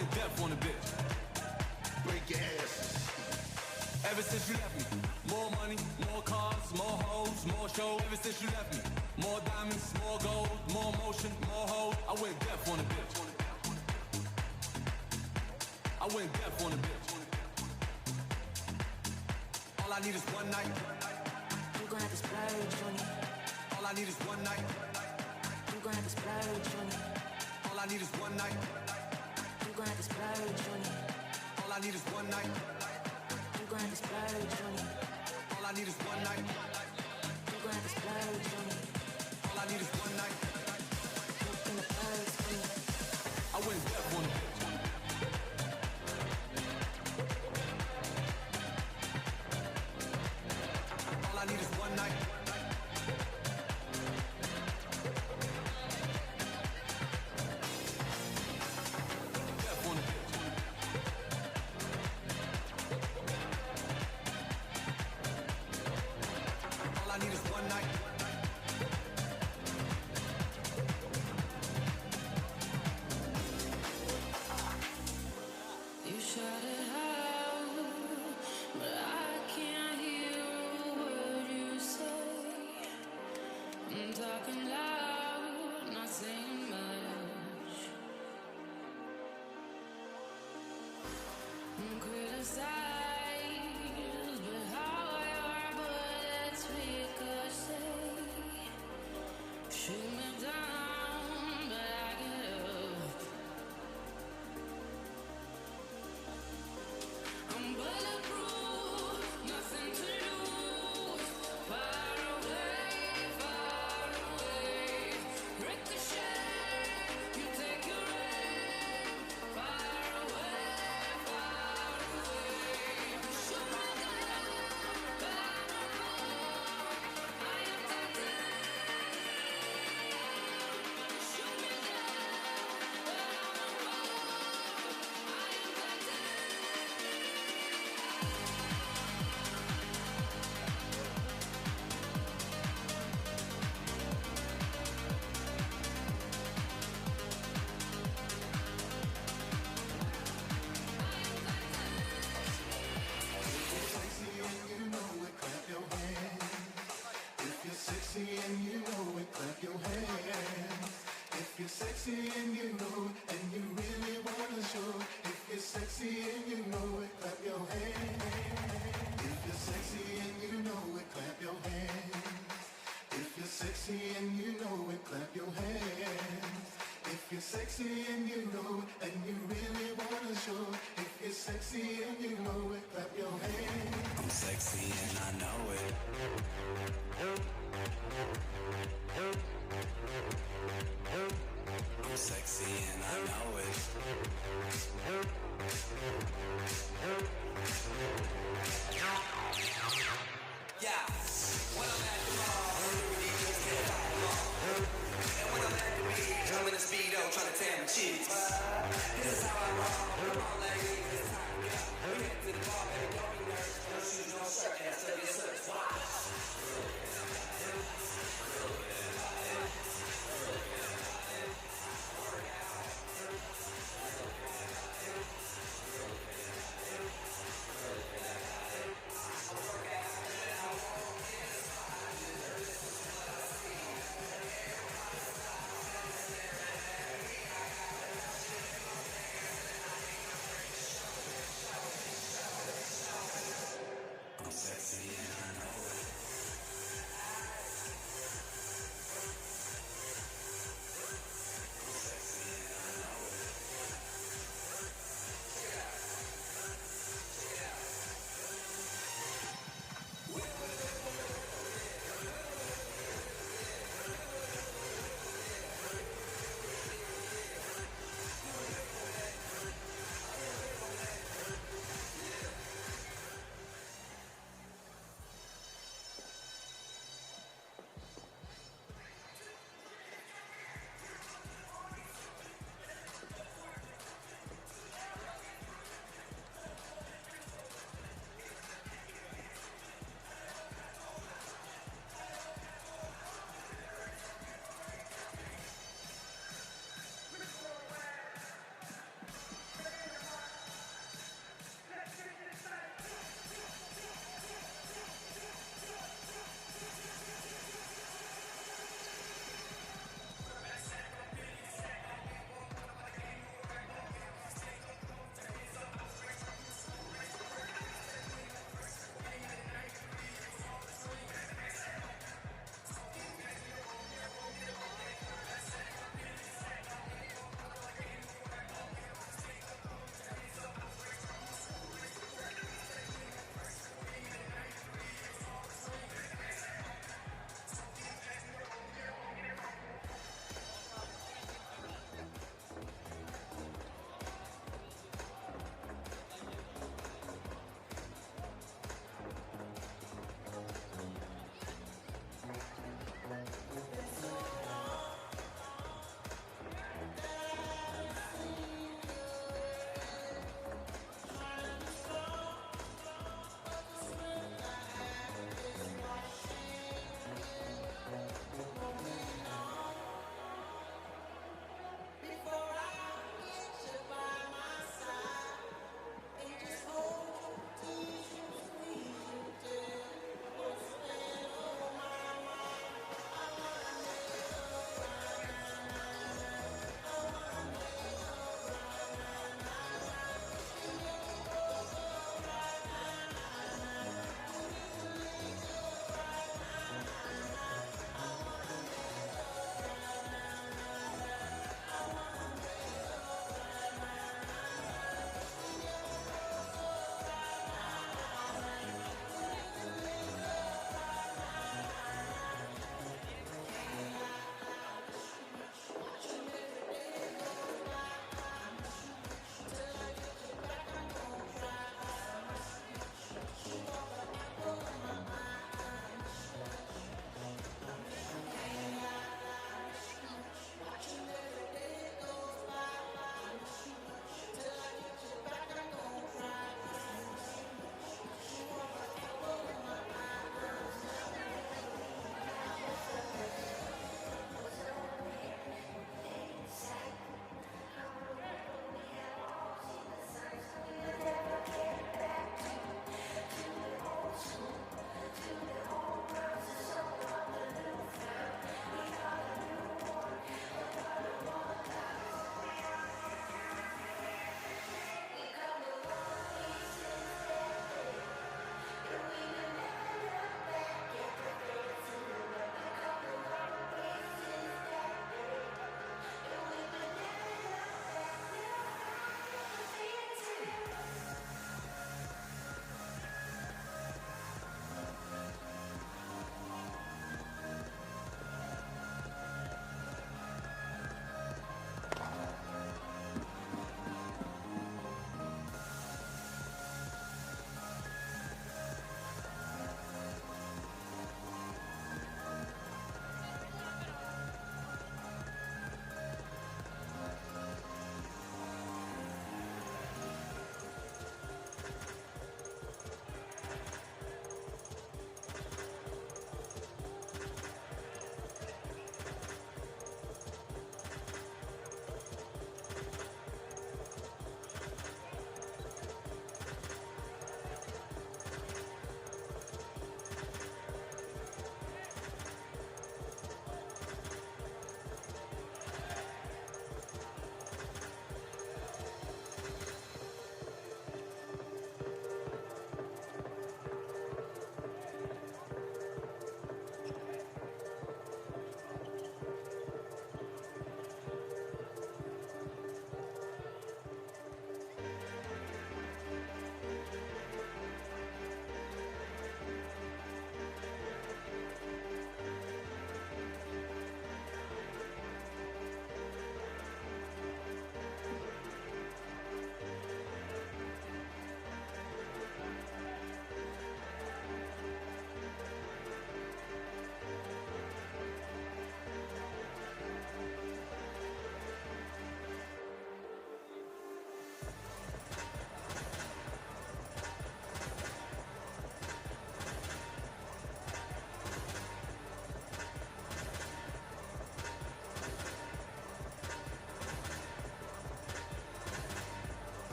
went deaf on a bitch. Break your ass. Ever since you left me, more money, more cars, more hoes, more shows. Ever since you left me, more diamonds, more gold, more motion, more hoes. I went deaf on a bitch. I went deaf on a bitch. All I need is one night. You gon' have to splurge on it. All I need is one night. You gon' have to splurge on it. All I need is one night. You gon' have to splurge on it. All I need is one night. You gon' have to splurge on it. All I need is one night. You gon' have to splurge on it. All I need is one night. You finna splurge on it. I went deaf on it. All I need is one night. Deaf on it. All I need is one night. You shut it out, but I can't hear a word you say. I'm talking loud, not saying much. I'm criticized, but how your bullets ricochet. Shoot me down, but I get up. I'm bulletproof, nothing to lose. Far away,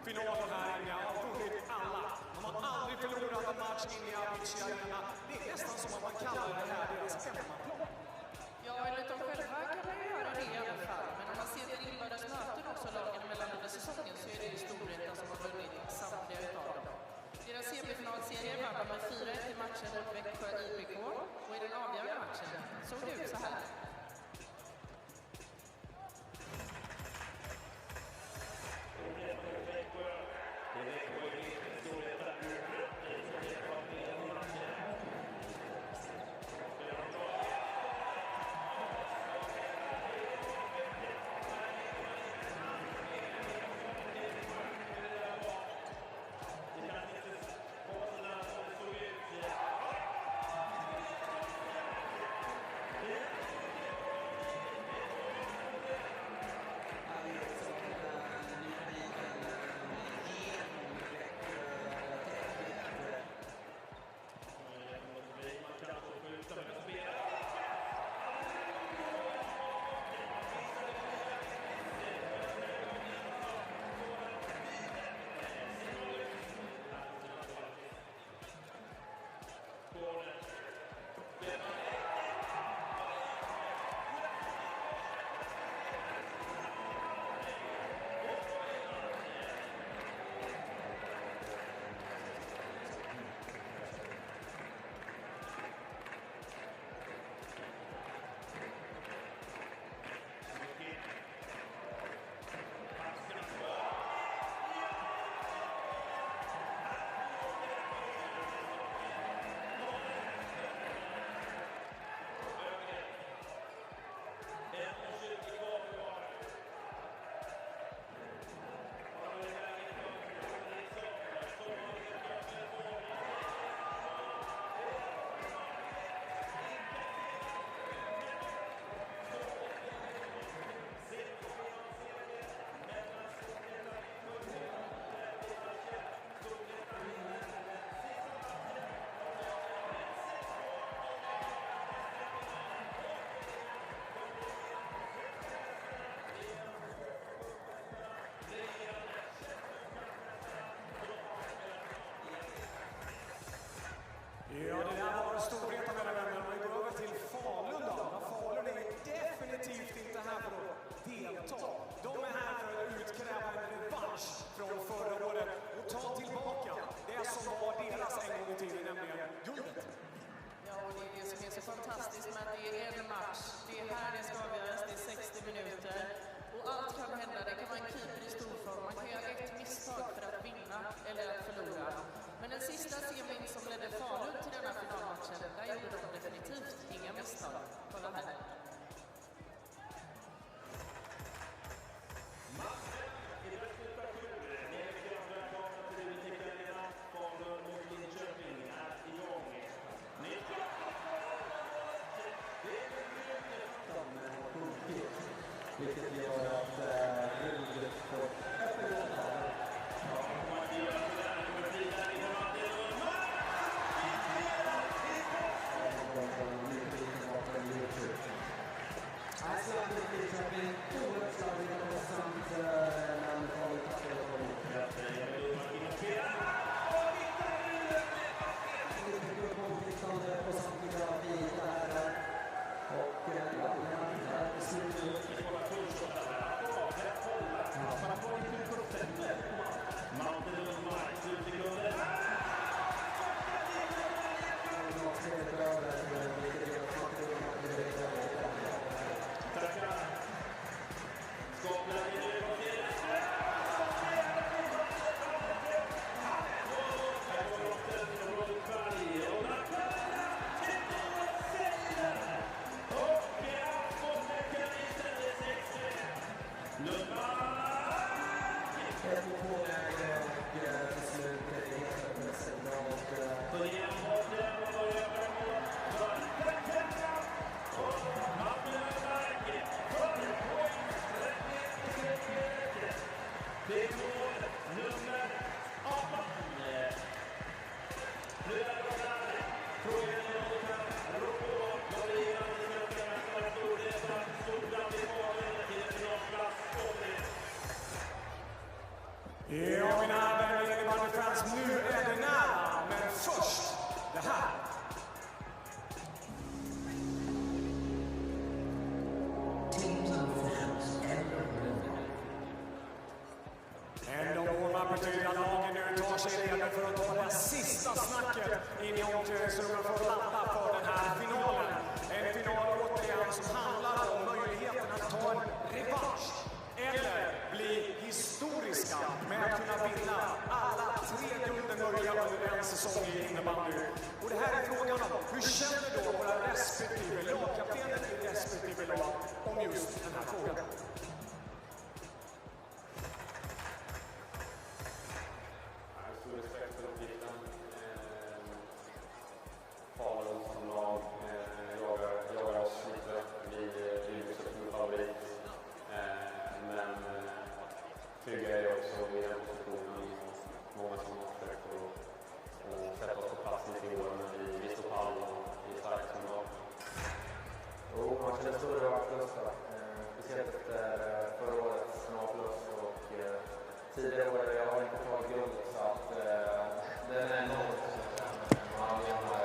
finalen här inne. Har vunnit alla. De har aldrig förlorat en match inne i Avicii Arena. Det är nästan som att man kallar det här deras hemmaplan. Ja, enligt dem själva kan man ju göra det i alla fall. Men om man ser till inbördes möten också lagen mellan under säsongen så är det ju Storvreta som har vunnit samtliga utav dem. Deras semifinalserie vann de med 4-1 i matchen mot Växjö IPK och i den avgörande matchen såg det ut så här. Ja, det där var Storvreta mina vänner. Vi går över till Falun då. Falun är definitivt inte här för att delta. De är här för att utkräva en revansch från förra året och ta tillbaka det som var deras en gång i tiden, nämligen guldet. Ja, och det är det som är så fantastiskt med att det är en match. Det är här det ska avgöras, det är 60 minuter. Och allt kan hända, det kan vara en keeper i stor form. Man kan göra ett misstag för att vinna eller att förlora. Men den sista semin som ledde Falun till denna finalmatchen, där gjorde de definitivt inga misstag. Kolla här. Vilket gör att guldet får öppet här. Ja, omklädningsrummen för att ladda för den här finalen. En final återigen som handlar om möjligheten att ta en revansch eller bli historiska med att kunna vinna alla 3 gulden möjliga under en säsong i innebandy. Och det här är frågan om hur känner då våra respektive lagkaptener i respektive lag om just den här frågan? Stor respekt för uppgiften. Falun som lag jagar oss lite. Vi lyckas som en favorit. Men trygga är också i den positionen. Många som har försökt att sätta oss på plats lite i år. Men vi står pall och vi är starka som lag. Jo, man känner större avklust. Speciellt efter förra årets finalförlust och tidigare år jag har inte tagit guld så att den är enormt. Man menar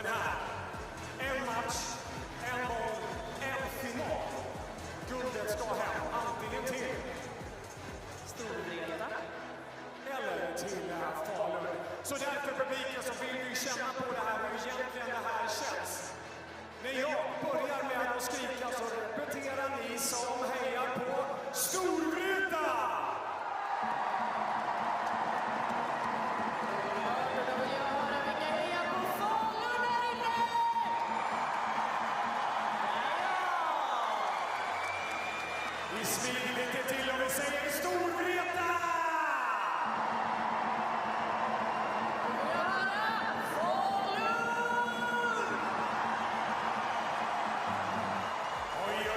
den här. En match, en boll, en final. Guldet ska hem, antingen till Storvreta eller till Falun. Så därför publiken så vill vi känna på det här, hur egentligen det här känns. När jag börjar med att skrika så repeterar ni som hejar på Storvreta! Vi smider lite till och vi säger Storvreta! Oj,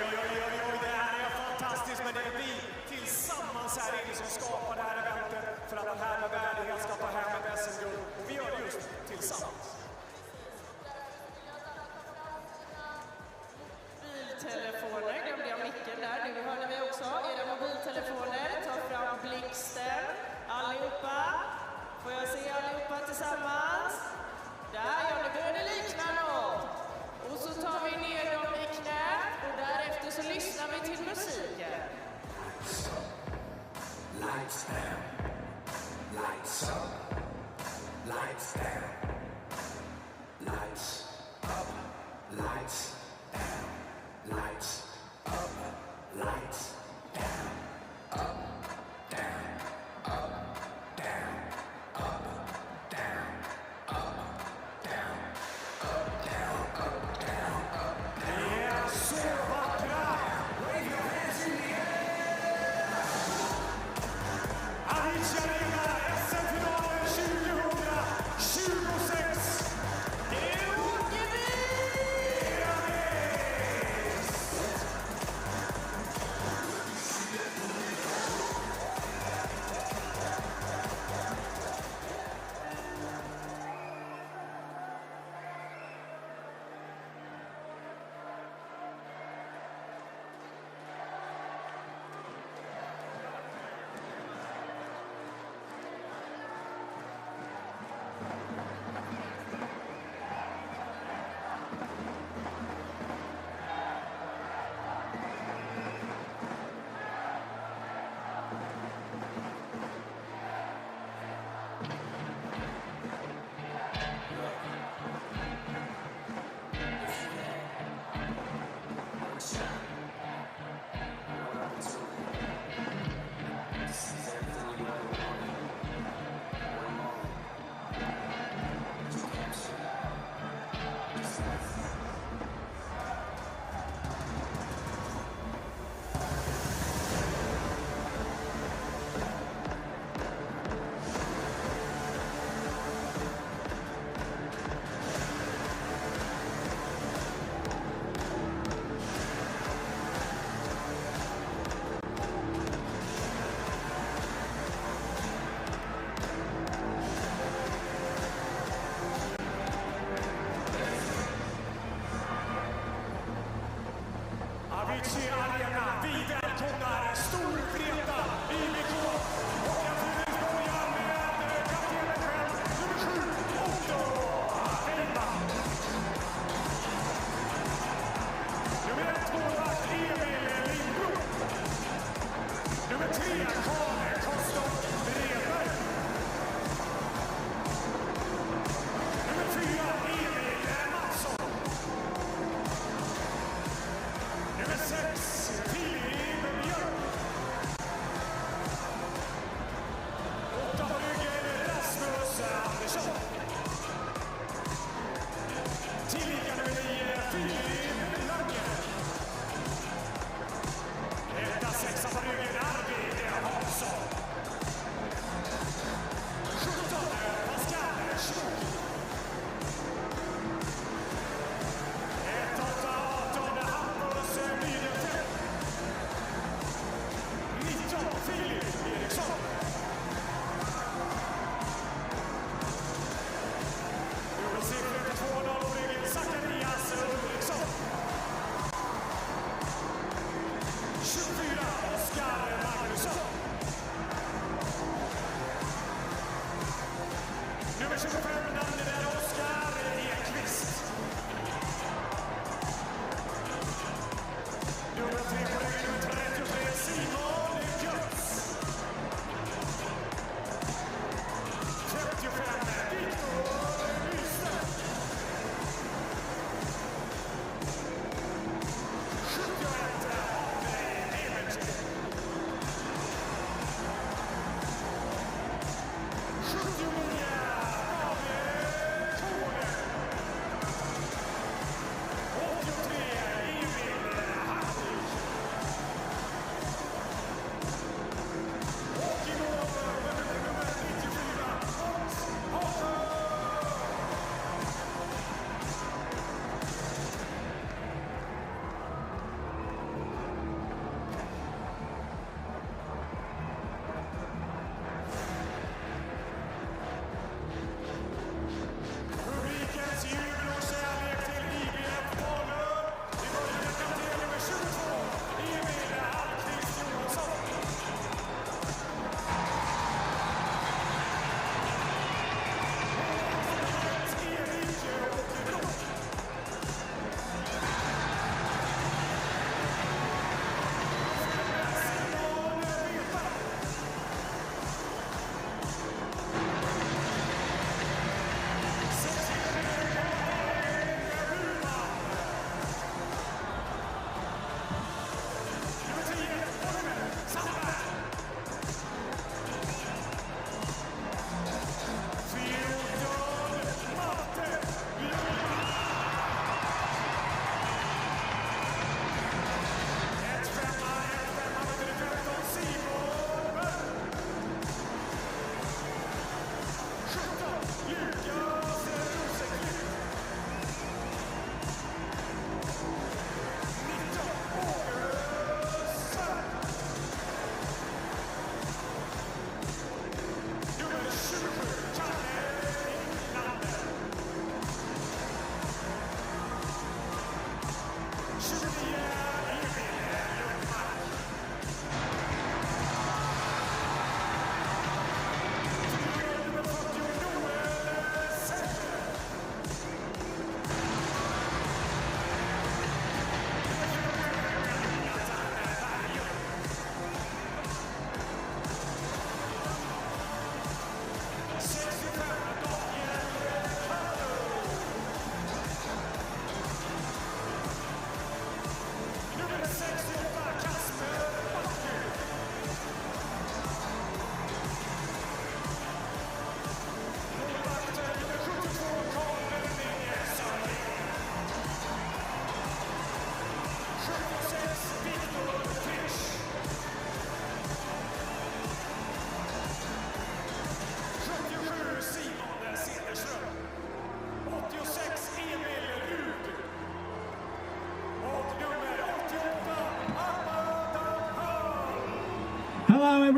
det här är fantastiskt, men det är vi tillsammans här inne som skapar det här eventet för att den här med värdighet ska ta hem ett SM-guld. Och vi gör det just tillsammans. Mobiltelefoner, glömde jag micken där. Nu hörde vi också era mobiltelefoner. Ta fram blixten. Allihopa. Får jag se allihopa tillsammans? Där, ja, nu börjar det likna något. Och så tar vi ner dem i knä. Och därefter så lyssnar vi till musiken. Lights down, lights up, lights down, lights up, lights down, lights up, lights down, up, down, up, down, up, down, up, down, up, down, up, down, up, down. Yeah, så vackra! Wave your hands in the air! Avicii Arena, SM-finalen 2026! Nu åker vi! Avicii Arena, vi välkomnar Storvreta IBK. Och jag börjar med kaptenen själv, nummer 7, Otto Hellman. Nummer 1, målvakt Emil Lindbro. Nummer 3, Karl Kostok Bredberg. Nummer 4, Emil Mattsson. Nummer 6, Filip Björk. 8 på ryggen, Rasmus Andersson. Tillika nummer 9, Filip Lange. 1-6 på ryggen, Arvid Hansson. 17, Pascal Schmuck. 1-8-18, Hampus Myhrenfeldt. 19, Filip Eriksson. Dubbelsiffrigt 2-0 på ryggen, Zacharias Ulriksson. 24, Oskar Magnusson. Nummer 25, namnet är Oskar Ekqvist.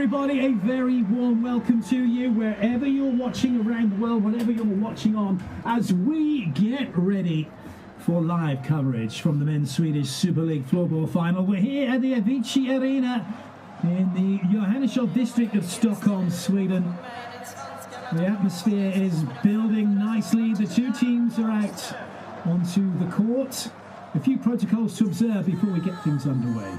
everybody, a very warm welcome to you wherever you're watching around the world, whatever you're watching on, as we get ready for live coverage from the men's Swedish Super League floorball final. We're here at the Avicii Arena in the Johanneshovs district of Stockholm, Sweden. The atmosphere is building nicely. The two teams are out onto the court. A few protocols to observe before we get things underway.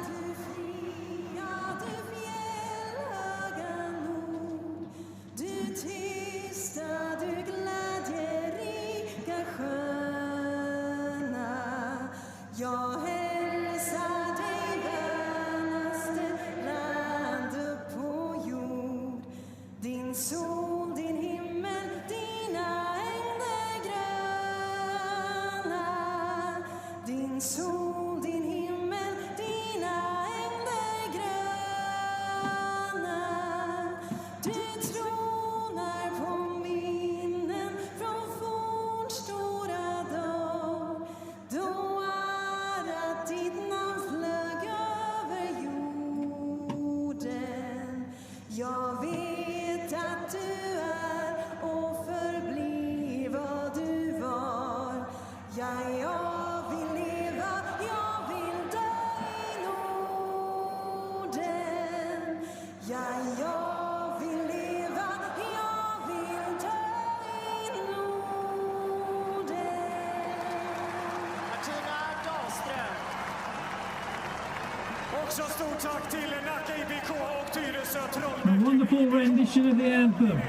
A wonderful rendition of the anthem.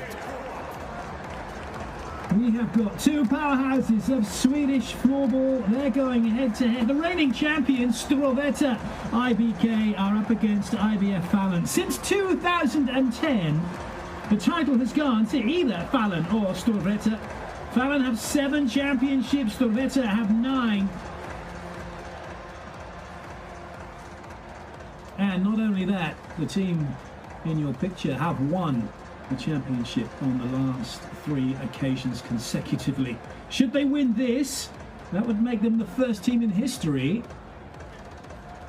We have got two powerhouses of Swedish floorball. They're going head to head. The reigning champions, Storvreta IBK, are up against IBF Fallon. Since 2010, the title has gone to either Fallon or Storvreta. Fallon have 7 championships, Storvreta have 9. And not only that, the team in your picture have won the championship on the last 3 occasions consecutively. Should they win this, that would make them the first team in history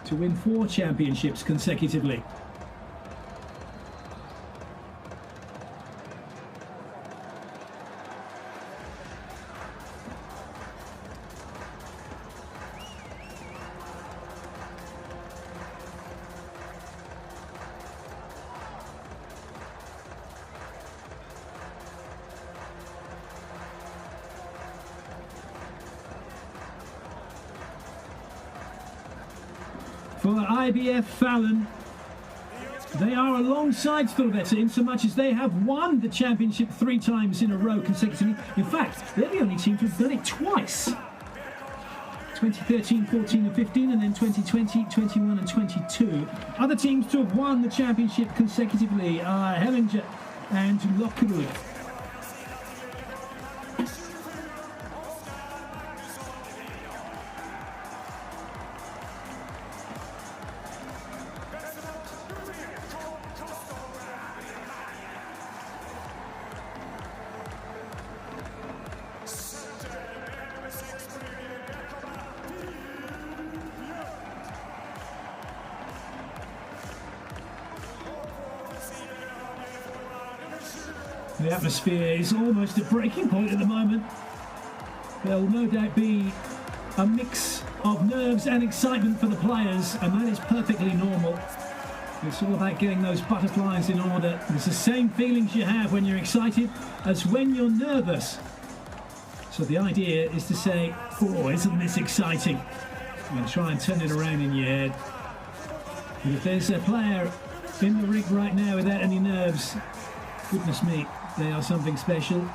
to win 4 championships consecutively. For IBF Fallon, they are alongside Storvreta in so much as they have won the championship 3 times in a row consecutively. In fact, they're the only team to have done it twice. 2013, 14 and 15, and then 2020, 21 and 22. Other teams to have won the championship consecutively are Hellinger and Lockerud. The atmosphere is almost at breaking point at the moment. There'll no doubt be a mix of nerves and excitement for the players, and that is perfectly normal. It's all about getting those butterflies in order. It's the same feelings you have when you're excited as when you're nervous. So the idea is to say, oh, isn't this exciting? And try and turn it around in your head. But if there's a player in the ring right now without any nerves, goodness me, they are something special.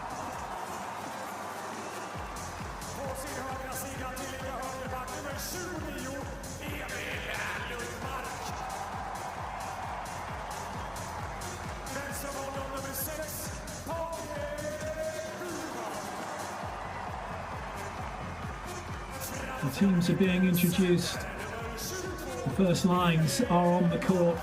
The teams are being introduced. The first lines are on the court.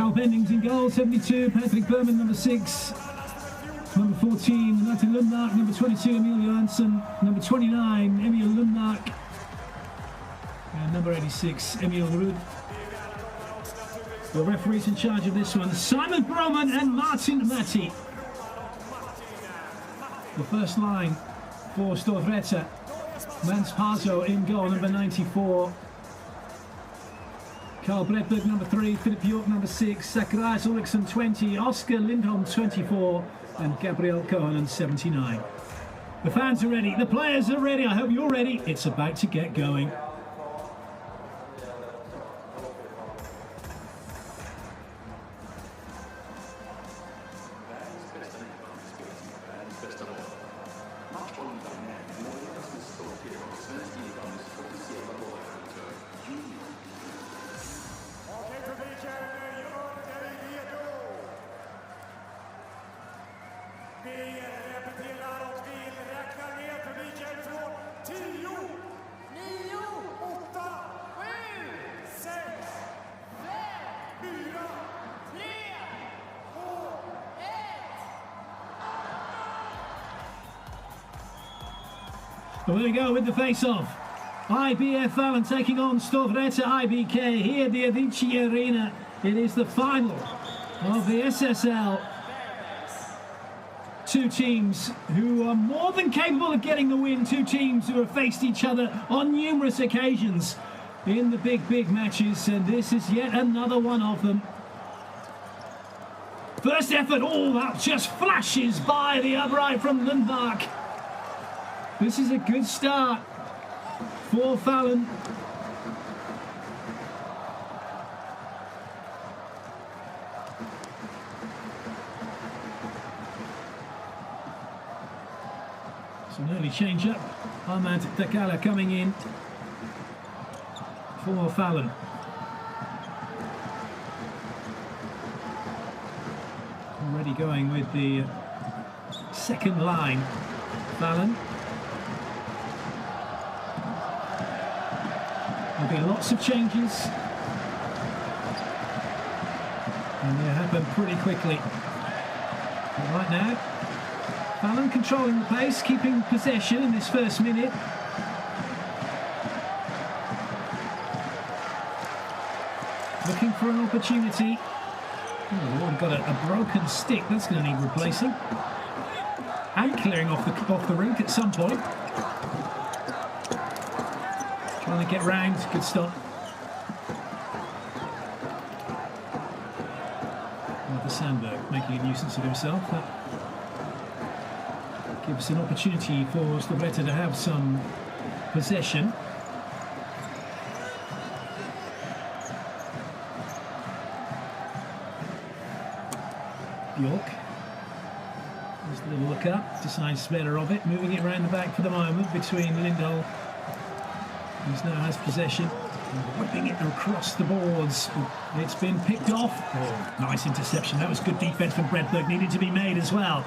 Carl Bendings in goal, 72. Patrick Berman, number 6. Number 14, Martin Lundmark. Number 22, Emil Johansson. Number 29, Emil Lundmark. And number 86, Emil Ruud. The referees in charge of this one, Simon Broman and Martin Matti. The first line for Storvreta. Mans Pazo in goal, number 94. Carl Bredberg, number 3. Philip York, number 6. Zacharias Ulriksson, 20. Oscar Lindholm, 24. And Gabriel Cohen, 79. The fans are ready. The players are ready. I hope you're ready. It's about to get going. Well, there we go with the face-off. IBF Fallon taking on Storvreta IBK here at the Avicii Arena. It is the final of the SSL. Two teams who are more than capable of getting the win. Two teams who have faced each other on numerous occasions in the big matches, and this is yet another one of them. First effort, that just flashes by the upright from Lundmark. This is a good start for Fallon. It's an early change up. Ahmad Dakala coming in for Fallon. Already going with the second line. Fallon. There'll be lots of changes, and they happen pretty quickly. But right now, Fallon controlling the pace, keeping possession in this first minute. Looking for an opportunity. We've got a broken stick. That's going to need replacing. And clearing off the rink at some point. Trying to get round, good stop. The Sandberg making a nuisance of himself. That gives an opportunity for Storvreta to have some possession. York. Just a little look up, decides better of it, moving it around the back for the moment between Lindholm. He now has possession, whipping it across the boards. It's been picked off. Oh, nice interception. That was good defense from Bredberg. Needed to be made as well.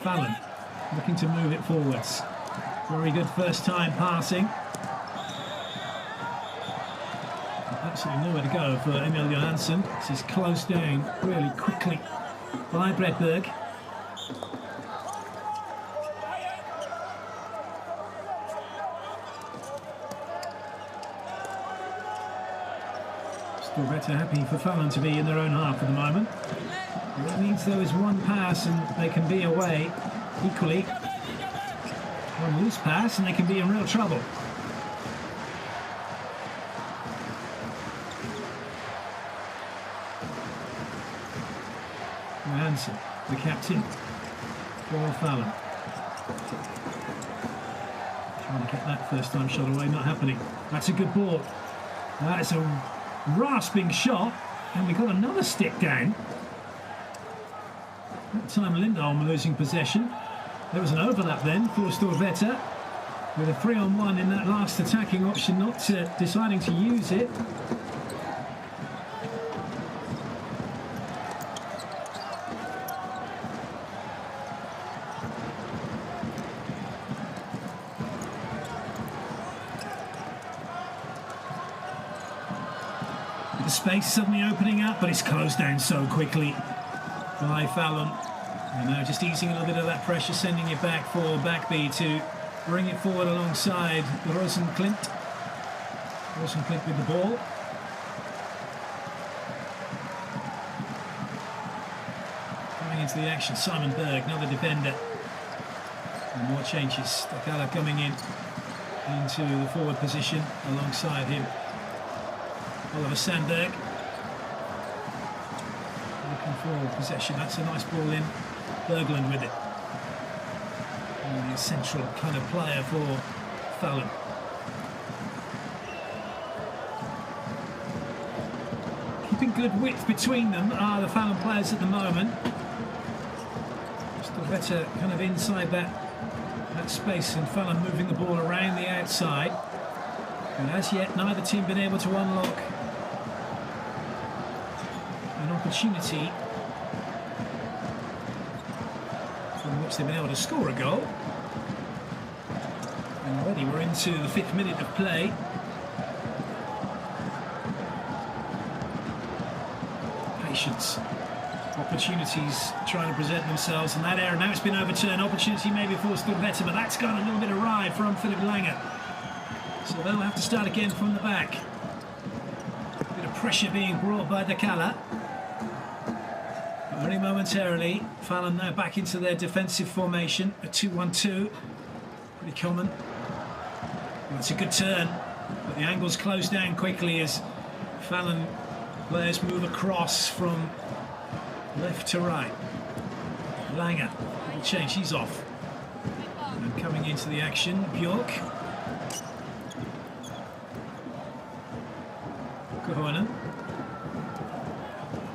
Fallon looking to move it forwards. Very good first time passing. Absolutely nowhere to go for Emil Johansson. This is closed down really quickly by Bredberg. Storvreta happy for Fallon to be in their own half at the moment. And that means there is one pass and they can be away equally. One loose pass and they can be in real trouble. Johansson, the captain for Fallon. Trying to get that first time shot away, not happening. That's a good ball. That's a rasping shot, and we got another stick down. That time Lindholm losing possession. There was an overlap then for Storvreta with a 3-on-1 in that last attacking option, not deciding to use it. The space suddenly opening up, but it's closed down so quickly by Fallon. And now just easing a little bit of that pressure, sending it back for Backby to bring it forward alongside Rosenklint. Rosenklint with the ball. Coming into the action, Simon Berg, another defender. And more changes. Takala coming into the forward position alongside him. Oliver Sandberg. Looking for possession. That's a nice ball in. Berglund with it. And a central kind of player for Fallon. Keeping good width between them are the Fallon players at the moment. Still better kind of inside that space, and Fallon moving the ball around the outside. And as yet, neither team been able to unlock an opportunity from which they've been able to score a goal. And already we're into the 5th minute of play. Patience. Opportunities trying to present themselves in that area. Now it's been overturned. Opportunity maybe for Storvreta, but that's got a little bit of ride from Philip Langer. So they'll have to start again from the back. A bit of pressure being brought by Takala. Only momentarily. Fallon now back into their defensive formation. A 2-1-2. Pretty common. Well, it's a good turn, but the angle's closed down quickly as Fallon players move across from left to right. Langer, little change, he's off. And coming into the action, Bjork. Kohonen.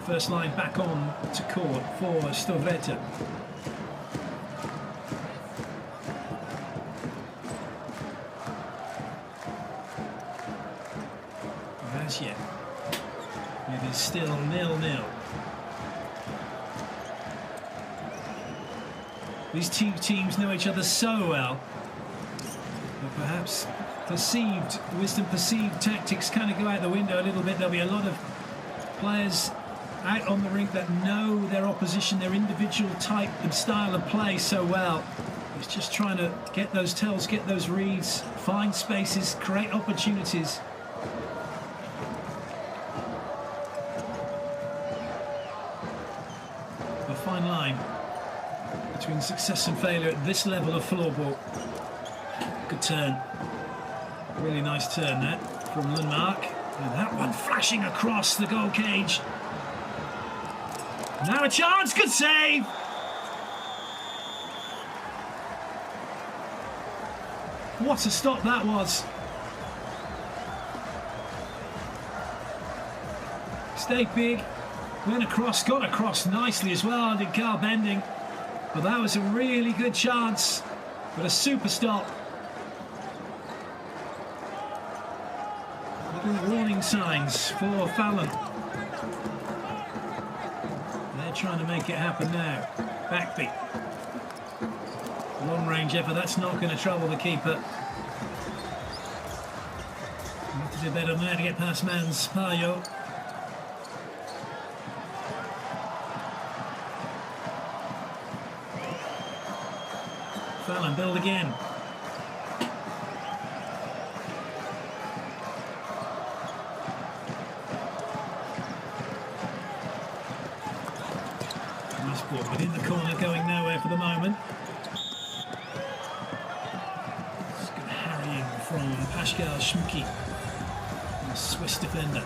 First line back on to court for Storvreta. As yet, it is still 0-0. These two teams know each other so well, but perhaps perceived tactics kind of go out the window a little bit. There'll be a lot of players out on the rink that know their opposition, their individual type and style of play so well. It's just trying to get those tells, get those reads, find spaces, create opportunities. A fine line between success and failure at this level of floorball. Good turn. Really nice turn that from Lundmark. And that one flashing across the goal cage. Now a chance, good save! What a stop that was. Stayed big, went across, got across nicely as well, did Carl Bending. But that was a really good chance, but a super stop. Little warning signs for Fallon. They're trying to make it happen now. Backbeat. Long range effort, that's not going to trouble the keeper. Have to do better than that to get past Mans Payo. Fallon build again. Nice ball, but in the corner, going nowhere for the moment. It's good harrying from Pascal Schmucki, the Swiss defender.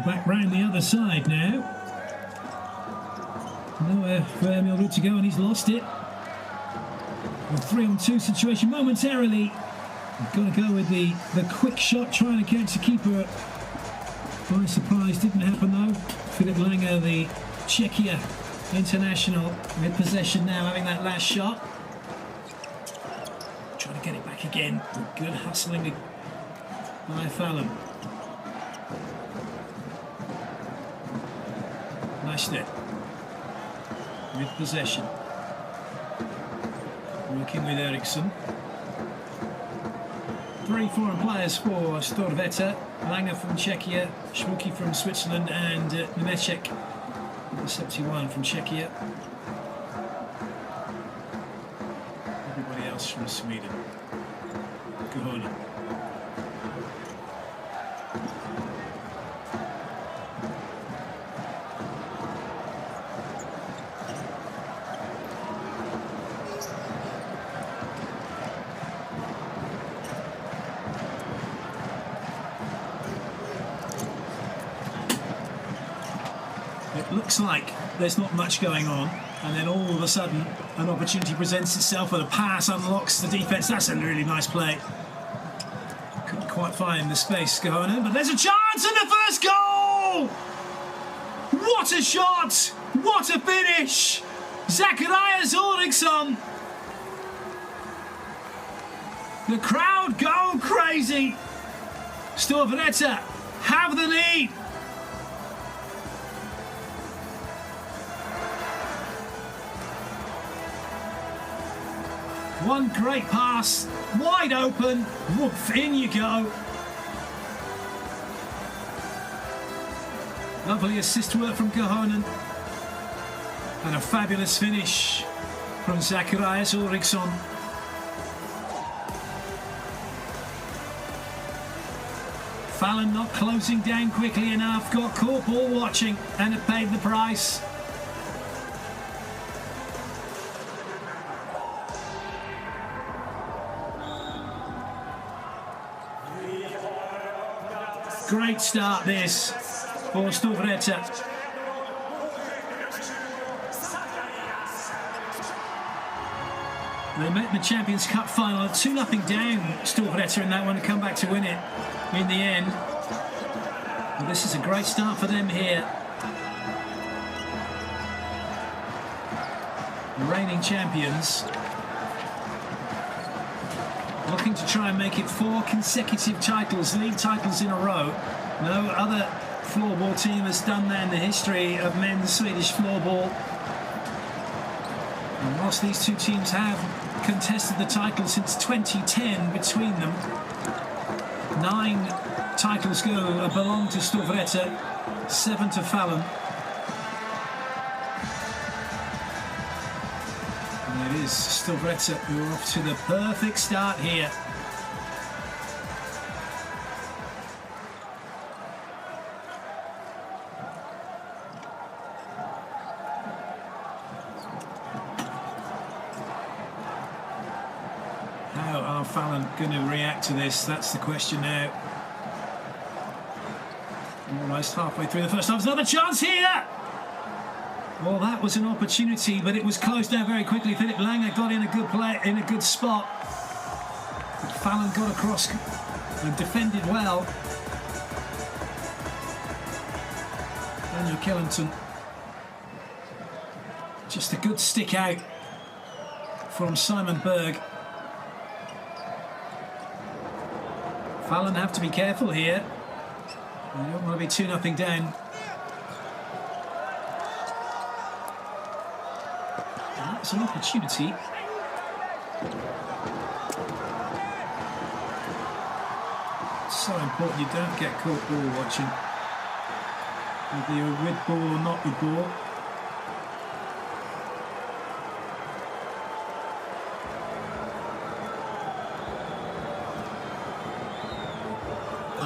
Back round the other side now. Nowhere for Emil Ruud to go, and he's lost it. A 3-on-2 situation momentarily. Got to go with the quick shot, trying to catch the keeper by surprise. Didn't happen though. Philip Langer, the Czechia international, with possession now, having that last shot. Trying to get it back again. Good hustling by Fallon. Nashnet with possession. Working with Eriksson. 3 foreign players for Storvreta. Lange from Czechia, Schmucki from Switzerland, and Nemecek, the 71 from Czechia. Everybody else from Sweden. Kolla. It looks like there's not much going on, and then all of a sudden an opportunity presents itself and a pass unlocks the defence. That's a really nice play. Couldn't quite find the space going in, but there's a chance, and the first goal! What a shot! What a finish! Zacharias Ulriksson! The crowd go crazy! Storvreta have the lead! One great pass, wide open, woof, in you go. Lovely assist work from Kohonen. And a fabulous finish from Zacharias Ulriksson. Fallon not closing down quickly enough, got caught ball watching and it paid the price. Great start this for Storvreta. They met the Champions Cup final 2-0 down, Storvreta, in that one, to come back to win it in the end. Well, this is a great start for them here. The reigning champions, looking to try and make it 4 consecutive titles, league titles in a row. No other floorball team has done that in the history of men's Swedish floorball. And whilst these two teams have contested the title since 2010 between them, 9 titles belong to Storvreta, 7 to Fallon. And it is Storvreta who are off to the perfect start here. How are Fallon going to react to this? That's the question now. Almost halfway through the first half. There's another chance here! Well, that was an opportunity, but it was closed down very quickly. Philip Lange got in a good play, in a good spot. But Fallon got across and defended well. Daniel Killington. Just a good stick out from Simon Berg. Fallon have to be careful here. They don't want to be 2-0 down. That's an opportunity. It's so important you don't get caught ball watching. Whether you're with ball or not with ball.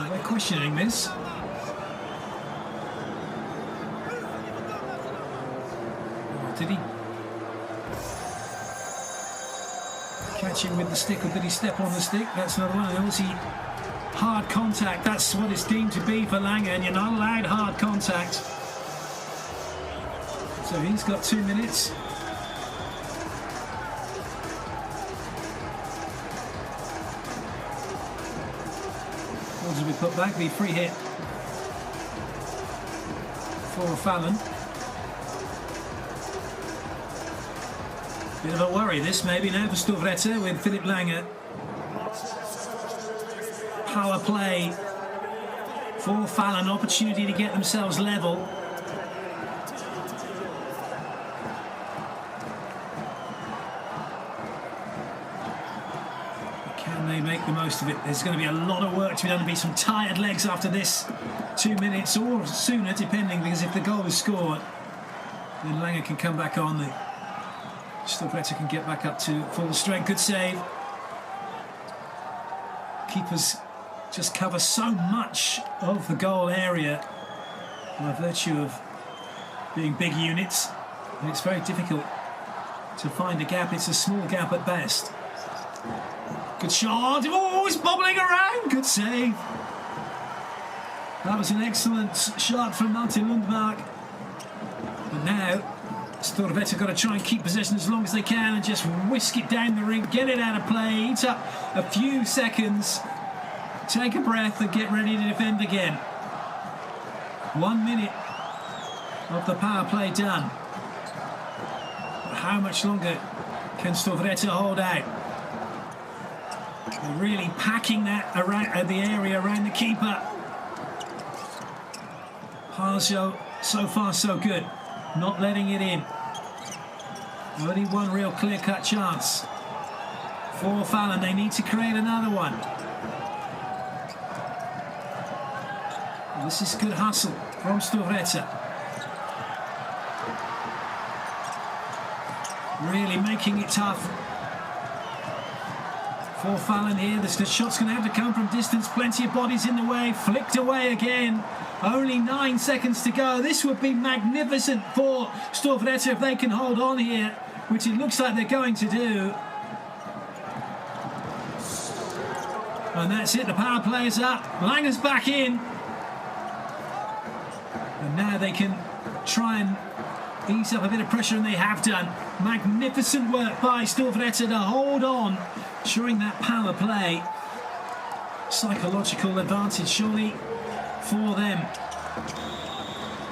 They're questioning this. Did he catch him with the stick, or did he step on the stick? That's another one. Obviously, hard contact. That's what it's deemed to be for Lange, and you're not allowed hard contact. So he's got 2 minutes. Balls will be put back. The free hit for Fallon. Bit of a worry this maybe now for Storvreta with Philip Lange. power play for Fallon, opportunity to get themselves level. Can they make the most of it? There's going to be a lot of work to be done. There'll be some tired legs after this 2 minutes or sooner, depending, because if the goal is scored, then Langer can come back on. The Storvreta can get back up to full strength. Good save. Keepers just cover so much of the goal area by virtue of being big units, and it's very difficult to find a gap. It's a small gap at best. Good shot. Oh, it's bobbling around. Good save. That was an excellent shot from Martin Lundmark. But now Storvreta got to try and keep possession as long as they can and just whisk it down the ring, get it out of play, eat up a few seconds, take a breath and get ready to defend again. 1 minute of the power play done. But how much longer can Storvreta hold out? They're really packing that around the area around the keeper. Harsjo, so far so good, not letting it in. Only one real clear-cut chance for Fallon. They need to create another one. This is good hustle from Storvreta. Really making it tough for Fallon here. The shot's going to have to come from distance. Plenty of bodies in the way. Flicked away again. Only 9 seconds to go. This would be magnificent for Storvreta if they can hold on here, which it looks like they're going to do. And that's it. The power play is up. Langer's back in. And now they can try and ease up a bit of pressure, and they have done. Magnificent work by Storvreta to hold on during that power play. Psychological advantage surely for them.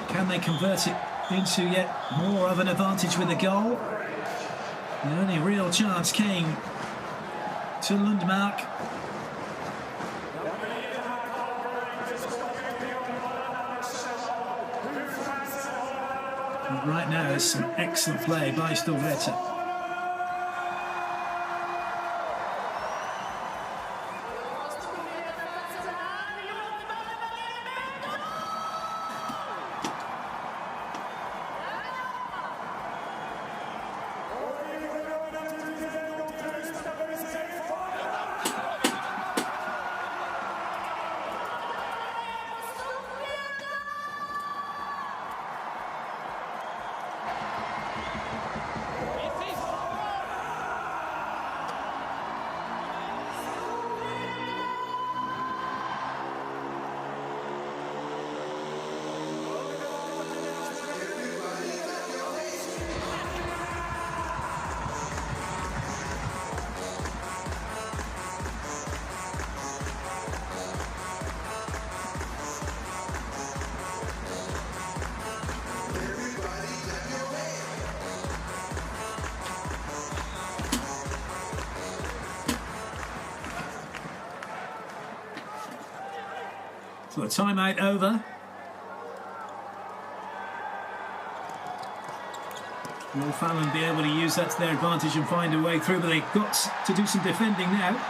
Can they convert it into yet more of an advantage with a goal? The only real chance came to Lundmark. But right now it's some excellent play by Storvreta. So a timeout over. Will Fallon be able to use that to their advantage and find a way through, but they've got to do some defending now.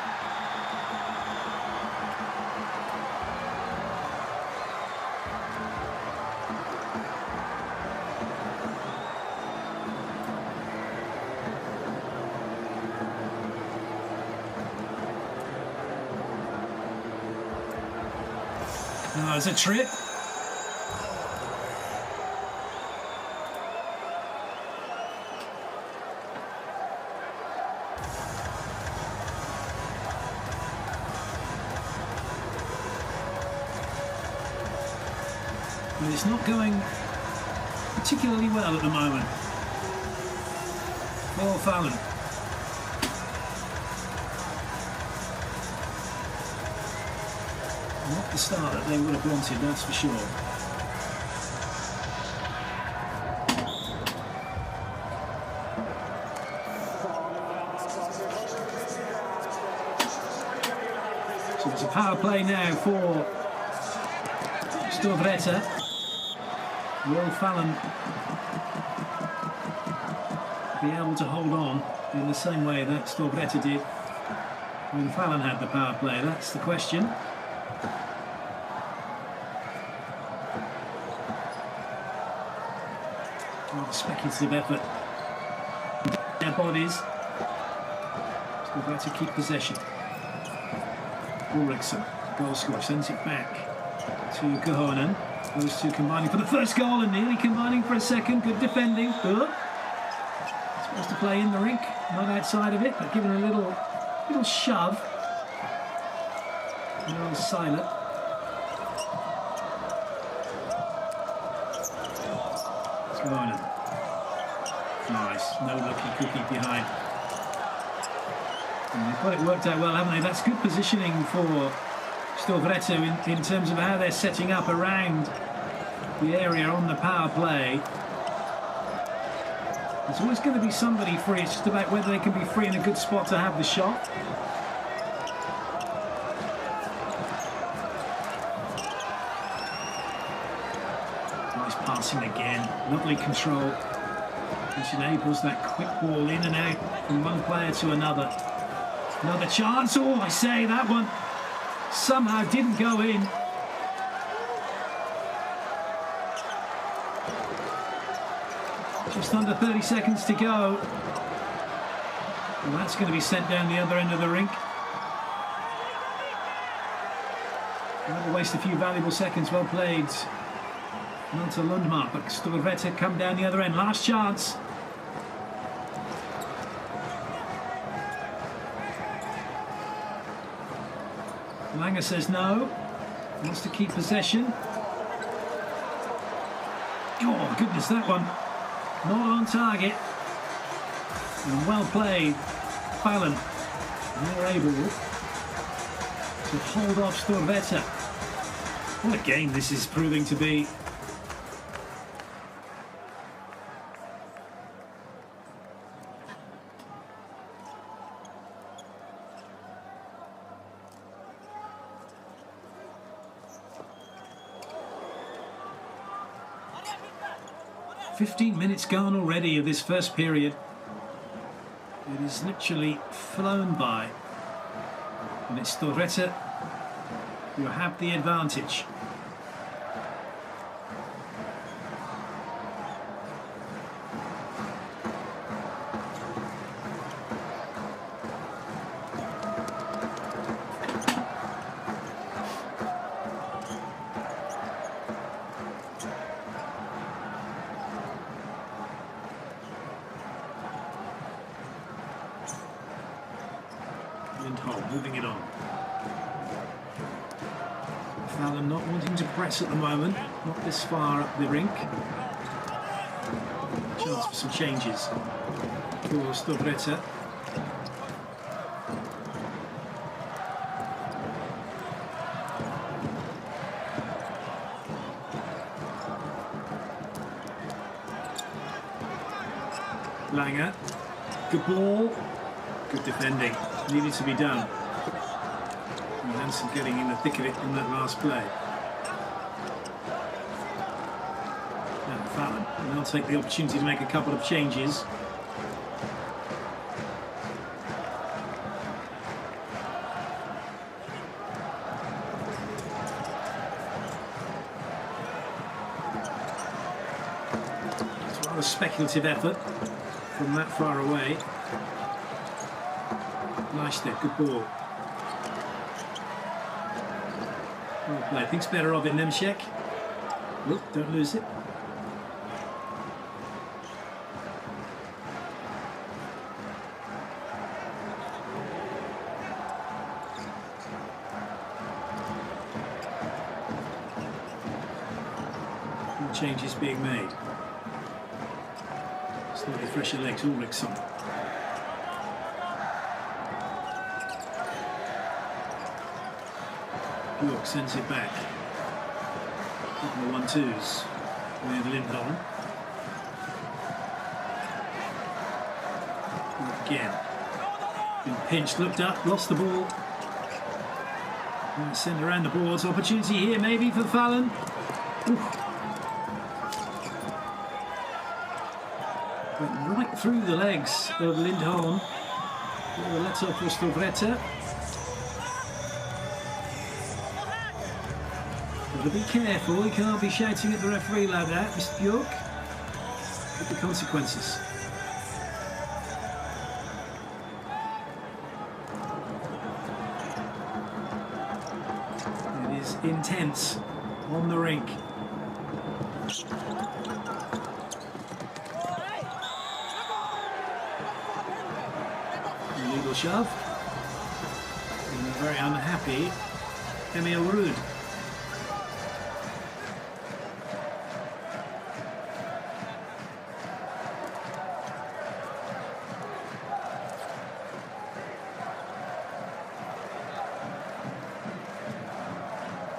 Now there's a trip. But it's not going particularly well at the moment for Fallon. Not the start that they would have wanted, that's for sure. So It's a power play now for Storvreta. Will Fallon be able to hold on in the same way that Storvreta did when Fallon had the power play? That's the question. Speculative effort. Their bodies. Still to keep possession. Ulriksson, goal scorer, sends it back to Kohonen. Those two combining for the first goal and nearly combining for a second. Good defending. Good. Supposed to play in the rink, not outside of it, but given a little shove. A little silent. Kohonen. Nice, no lucky cookie behind. And they've got it worked out well, haven't they? That's good positioning for Storvreta in terms of how they're setting up around the area on the power play. There's always going to be somebody free. It's just about whether they can be free in a good spot to have the shot. Nice passing again. Lovely control, which enables that quick ball in and out from one player to another. Another chance. Oh, I say that one somehow didn't go in. Just under 30 seconds to go. And that's going to be sent down the other end of the rink. That'll waste a few valuable seconds. Well played. Not to Lundmark, but Storvreta come down the other end. Last chance. Langer says no. Wants to keep possession. Oh, goodness, that one. Not on target. And well played. Fallon. They're able to hold off Storvreta. What a game this is proving to be. "15 minutes gone already of this first period. It is literally flown by. And it's Storvreta who have the advantage. Moving it on. Fallon not wanting to press at the moment, not this far up the rink. Chance for some changes for Storvreta. Langer, good ball, good defending. Needed to be done. And Hansen getting in the thick of it in that last play. Now Fallon, and they'll take the opportunity to make a couple of changes. It's rather a speculative effort from that far away. Nice there, good ball. Well played. Thinks better of it, Nemchek. Look, don't lose it. More changes being made. Slightly fresher legs, Ulriksson. York sends it back. Couple of 1-2s with Lindholm. Again. Been pinched, looked up, lost the ball. Send around the boards. Opportunity here maybe for Fallon. Oof. Went right through the legs of Lindholm. Let's hope for Storvreta. Got to be careful. You can't be shouting at the referee like that, Mr. Bjork. Could be consequences. It is intense on the rink. Illegal shove. And a very unhappy Emil Ruud.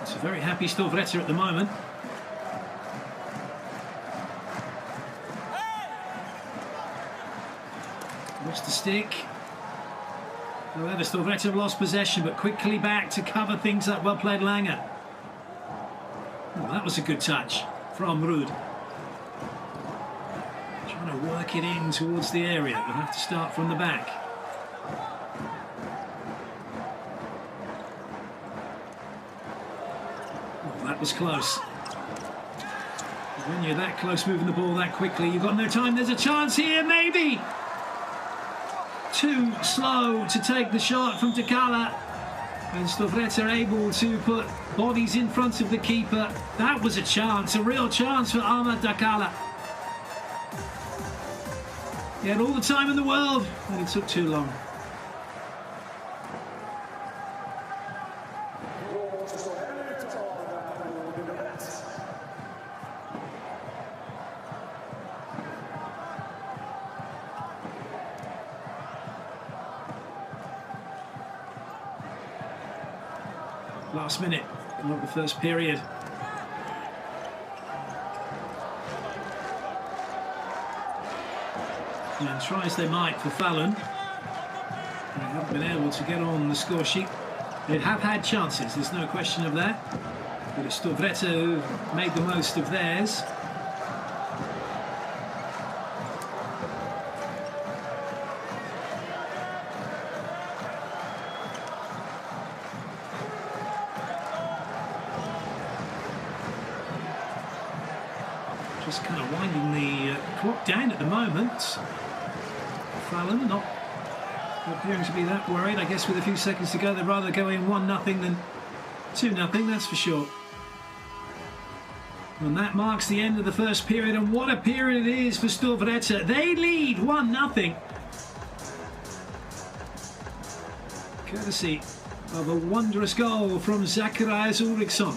It's a very happy Storvreta at the moment. Lost the stick. However, Storvreta have lost possession, but quickly back to cover things up. Well played, Langer. Oh, that was a good touch from Ruud. Trying to work it in towards the area. We'll have to start from the back. Oh, that was close. When you're that close moving the ball that quickly, you've got no time. There's a chance here, maybe. Too slow to take the shot from Takala, and Storvreta able to put bodies in front of the keeper. That was a chance, a real chance for Ahmad Takala. He had all the time in the world, and it took too long. Last minute, not the first period. And try as they might for Fallon, they haven't been able to get on the score sheet. They have had chances, there's no question of that. But it's Storvreta who made the most of theirs. Just kind of winding the clock down at the moment. Fallon not appearing to be that worried. I guess with a few seconds to go, they'd rather go in 1-0 than 2-0, that's for sure. And that marks the end of the first period, and what a period it is for Storvreta. They lead 1-0. Courtesy of a wondrous goal from Zacharias Ulriksson.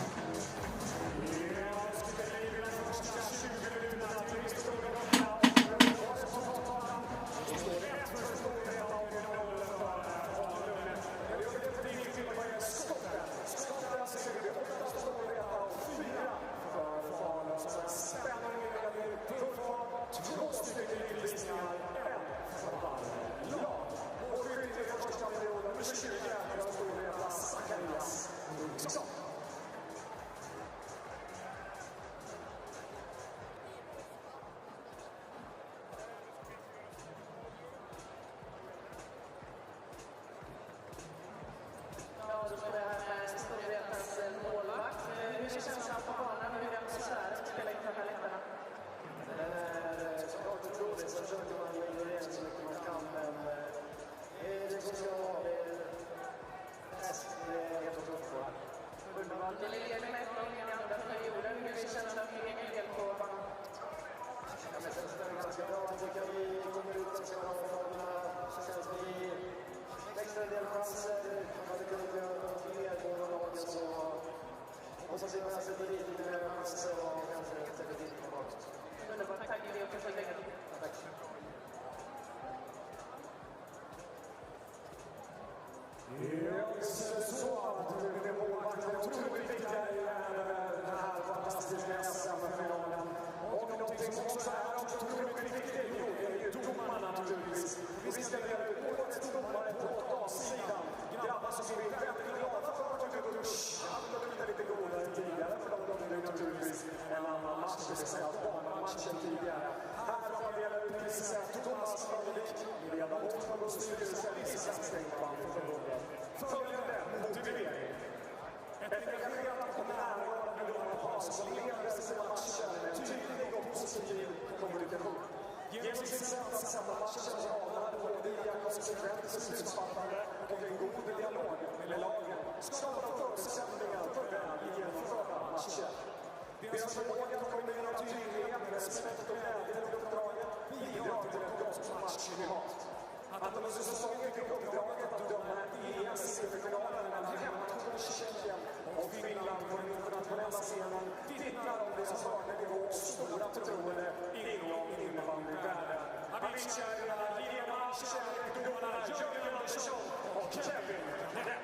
Samma matcher som radarna då via konsekvent beslutsfattande och en god dialog med lagen skapar förutsättningar för väl genomförda matcher. Deras förmåga att kombinera tydlighet med respekt och glädje i uppdraget bidrar till ett gott matchklimat. Att de under säsongen fick uppdraget att döma EM-semifinalen mellan hemmatorn Tjeckien och Finland på den internationella scenen vittnar om deras höga nivå och stora förtroende inom innebandyvärlden. Han vill ge all kärlek till domarna Jörgen Andersson och Kevin Nedell.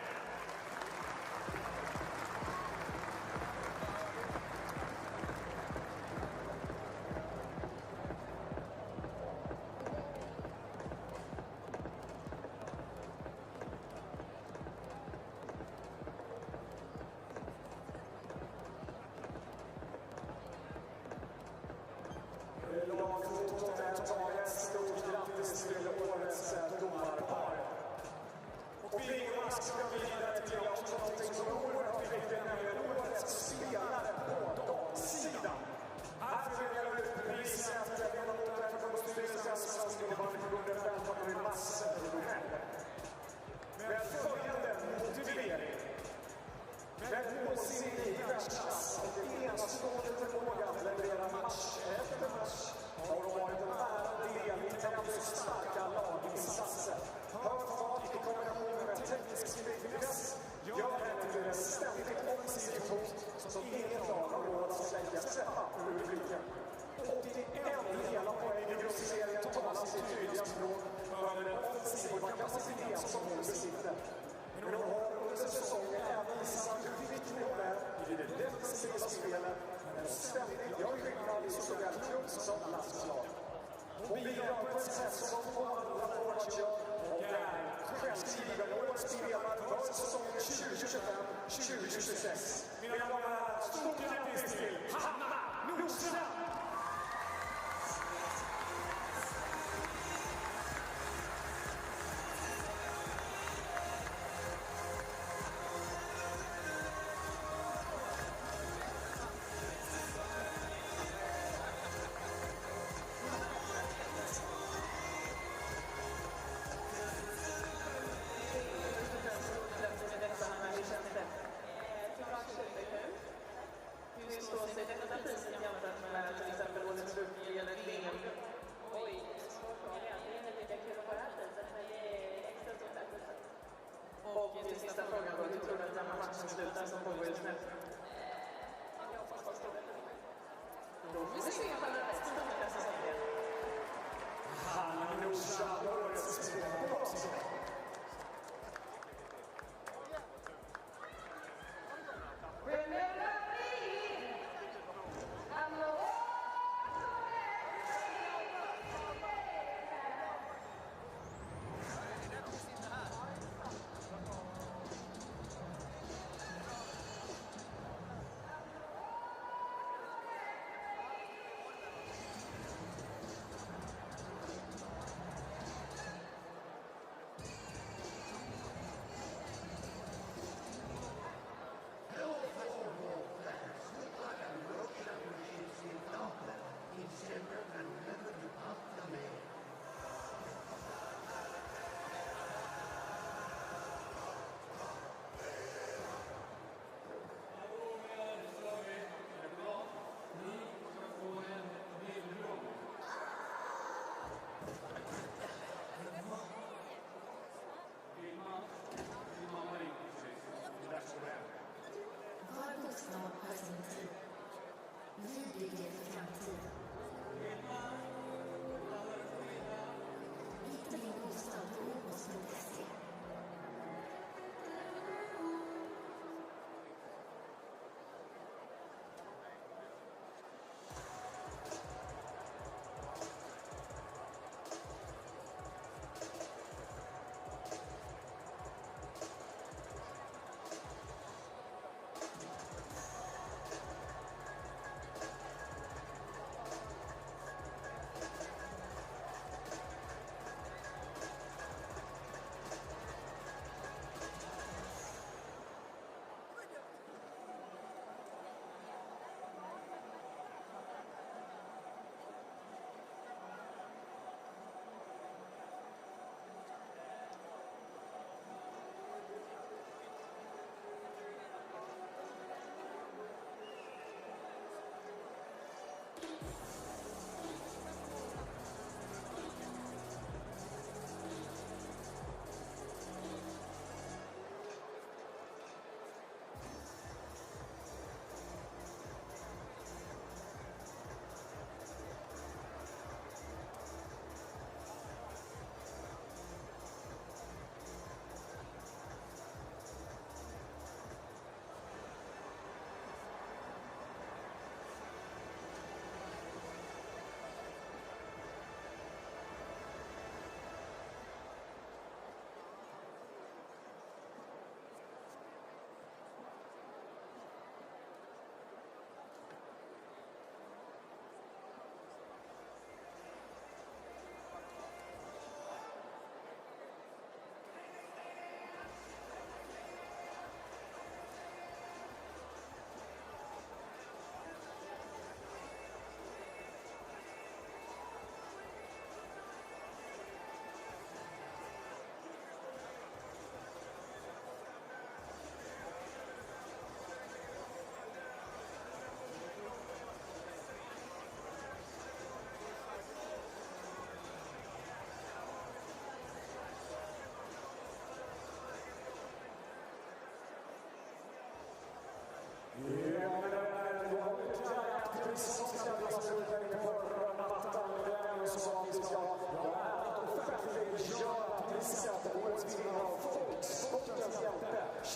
Hon bidrar på ett sätt som de få andra forwards gör och är självskriven årets spelare för säsongen 2025-2026. Mina damer och herrar, stort grattis till Hanna Nordström! Hur står sig detta pris jämfört med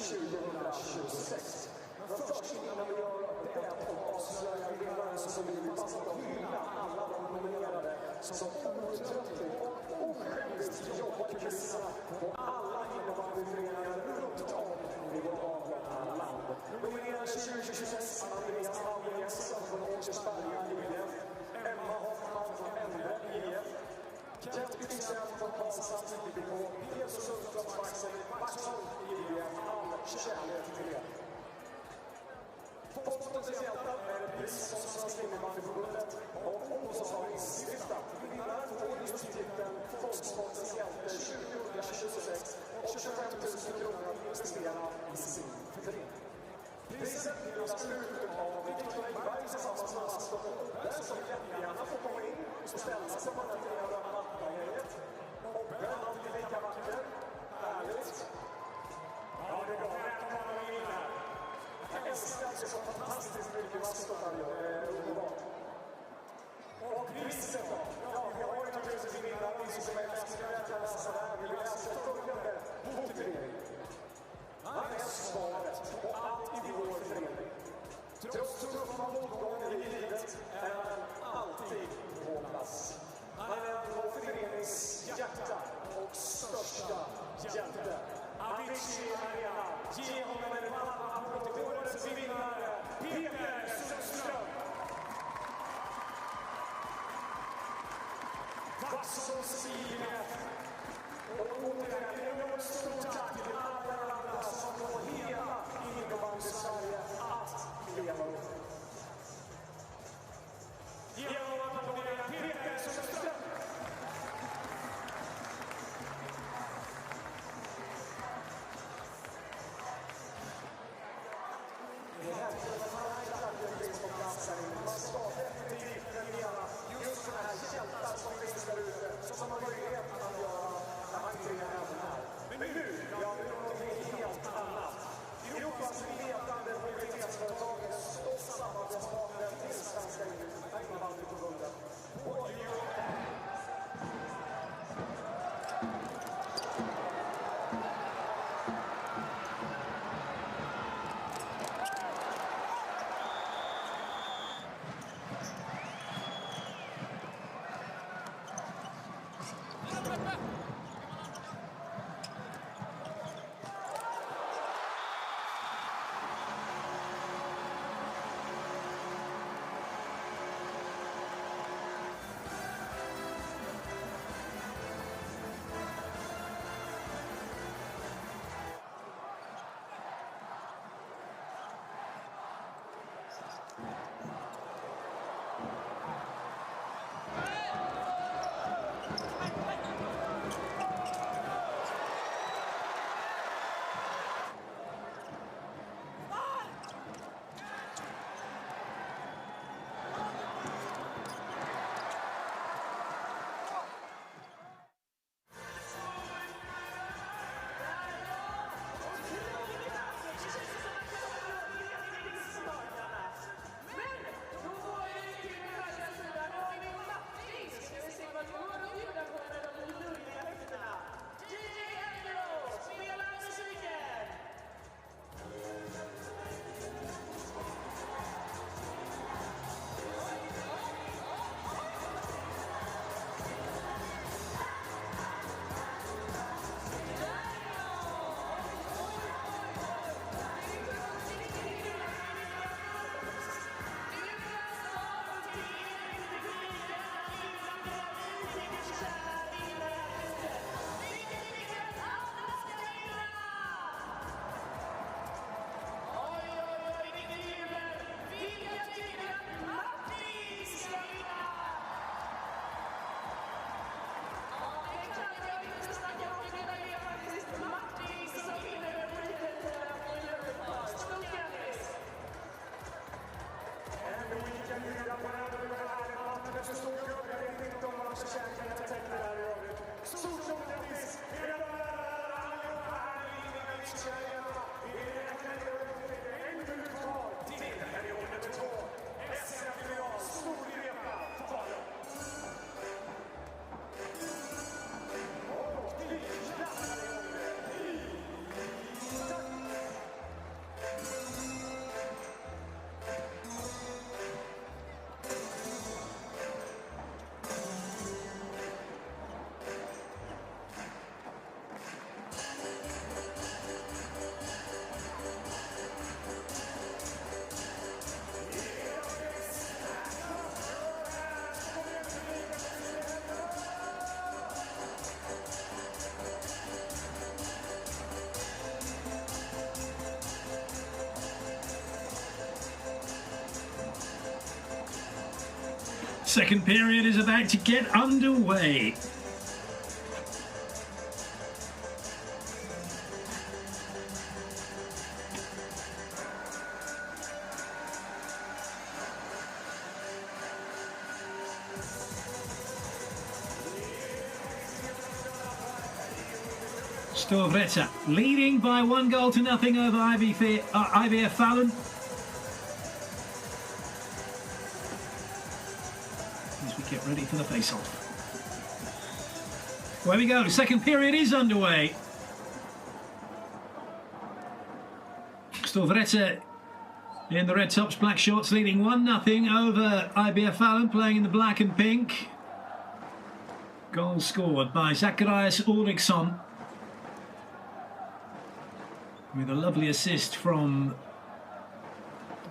2026. Men först innan vi gör det och avslöjar vinnaren så vill vi passa på att hylla alla de nominerade som outtröttligt och osjälviskt jobbar till kulisserna på alla innebandyföreningar runt om i vårt avlånga land. Nominerade 2026 Andreas Almgren från Åkersberga IF, Emma Hoffman från Endre IF, Kent Yxell från Karlshamns IBK, Peter Sundström Vaxholm IF, all kärlek till er. Postens hjältar är ett pris som Svenska innebandyförbundet och också har instiftat. Vinnaren får just titeln Folksportens hjälte 2026 och 25 000 kronor att investera i sin förening. Priset delas ut av Viktor Engberg tillsammans med Aston Obbe som jättegärna får komma in och ställa sig på den här röda mattan-gänget. Obbe, alltid lika vacker. Härligt. Ja, det är bra. Välkomna med in här. Jag älskar så fantastiskt mycket mastorna. Det är underbart. Och priset då? Ja, vi har ju naturligtvis en vinnare. Vi som är älskade att läsa det här. Vi läser följande motivering. Han är svaret på allt i vår förening. Trots tuffa motgångar i livet är han alltid på plats. Han är vår förenings hjärta och största hjälte. Avicii Arena, ge honom en varm applåd till årets vinnare, Peter Sundström. Vaxholms IF. Och återigen ett stort tack till alla andra som får hela innebandy-Sverige att leva upp. Genom att applådera Peter Sundström. Det här är en pris på plats här inne. Man ska definitivt premiera just sådana här hjältar som finns där ute, som har möjlighet att göra entré även här. Men nu, ja, det är någonting helt annat. Europas ledande mobilitetsföretaget och samarbetspartner till Svenska innebandyförbundet Second period is about to get underway. Storvreta leading by 1-0 over IVF Fallon. As we get ready for the face-off. Where we go, second period is underway. Storvreta in the red tops, black shorts, leading 1-0 over IBF Fallon, playing in the black and pink. Goal scored by Zacharias Ulriksson, with a lovely assist from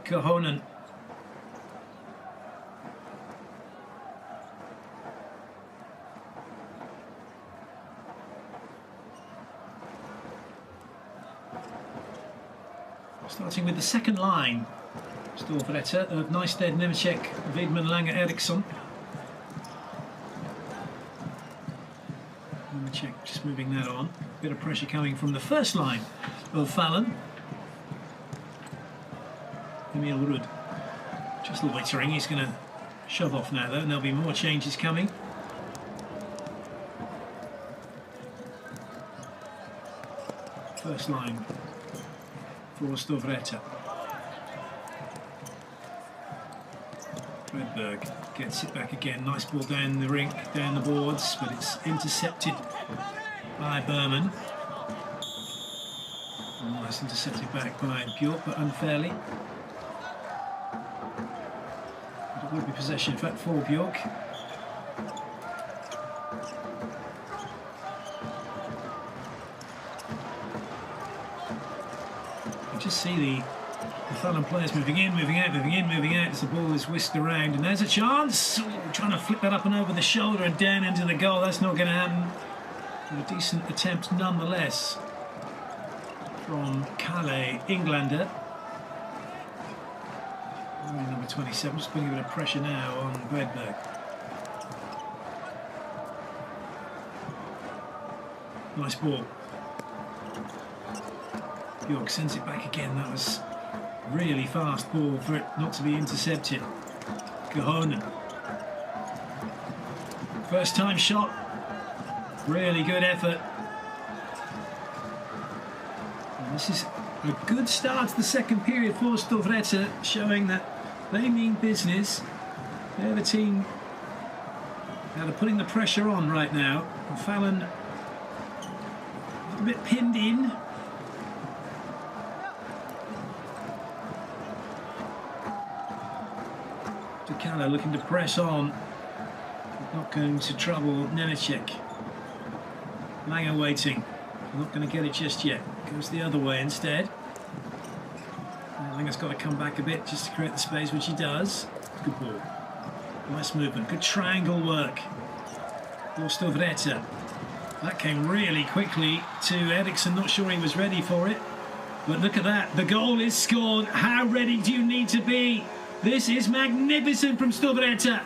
Kohonen. Starting with the second line, Storvreta of Neisted, Nemecek, Widman, Lange, Eriksson. Nemecek just moving that on. Bit of pressure coming from the first line of Fallon. Emil Rudd just loitering. He's going to shove off now though, and there'll be more changes coming. First line for Storvreta. Redberg gets it back again. Nice ball down the rink, down the boards, but it's intercepted by Berman. Nice intercepted back by Bjork, but unfairly. But it will be possession, in fact, for Bjork. You just see the Fallon players moving in, moving out, moving in, moving out as the ball is whisked around. And there's a chance. Ooh, trying to flick that up and over the shoulder and down into the goal. That's not going to happen. But a decent attempt nonetheless from Kalle Englander. Number 27, just putting a bit of pressure now on Redberg. Nice ball. Bjork sends it back again. That was really fast ball for it not to be intercepted. Kohonen. First time shot. Really good effort. And this is a good start to the second period for Storvreta, showing that they mean business. They're the team that are putting the pressure on right now. And Fallon a bit pinned in. Dekala looking to press on. Not going to trouble Nemecek. Lange waiting. Not going to get it just yet. Goes the other way instead. Lange's got to come back a bit just to create the space, which he does. Good ball. Nice movement. Good triangle work for Storvreta. That came really quickly to Eriksson. Not sure he was ready for it. But look at that. The goal is scored. How ready do you need to be? This is magnificent from Storvreta.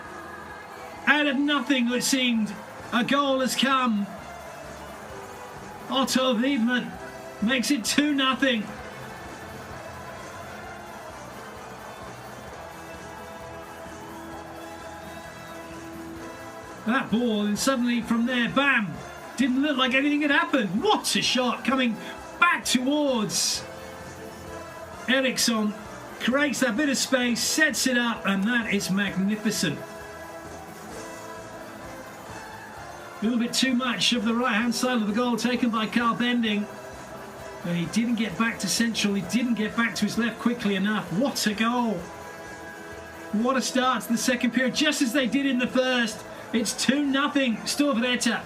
Out of nothing, it seemed, a goal has come. Otto Widman makes it 2-0. That ball, and suddenly from there, bam! Didn't look like anything had happened. What a shot coming back towards Eriksson. Creates that bit of space, sets it up, and that is magnificent. A little bit too much of the right-hand side of the goal taken by Carl Bending. And he didn't get back to central, he didn't get back to his left quickly enough. What a goal. What a start to the second period, just as they did in the first. It's 2-0 Storvreta.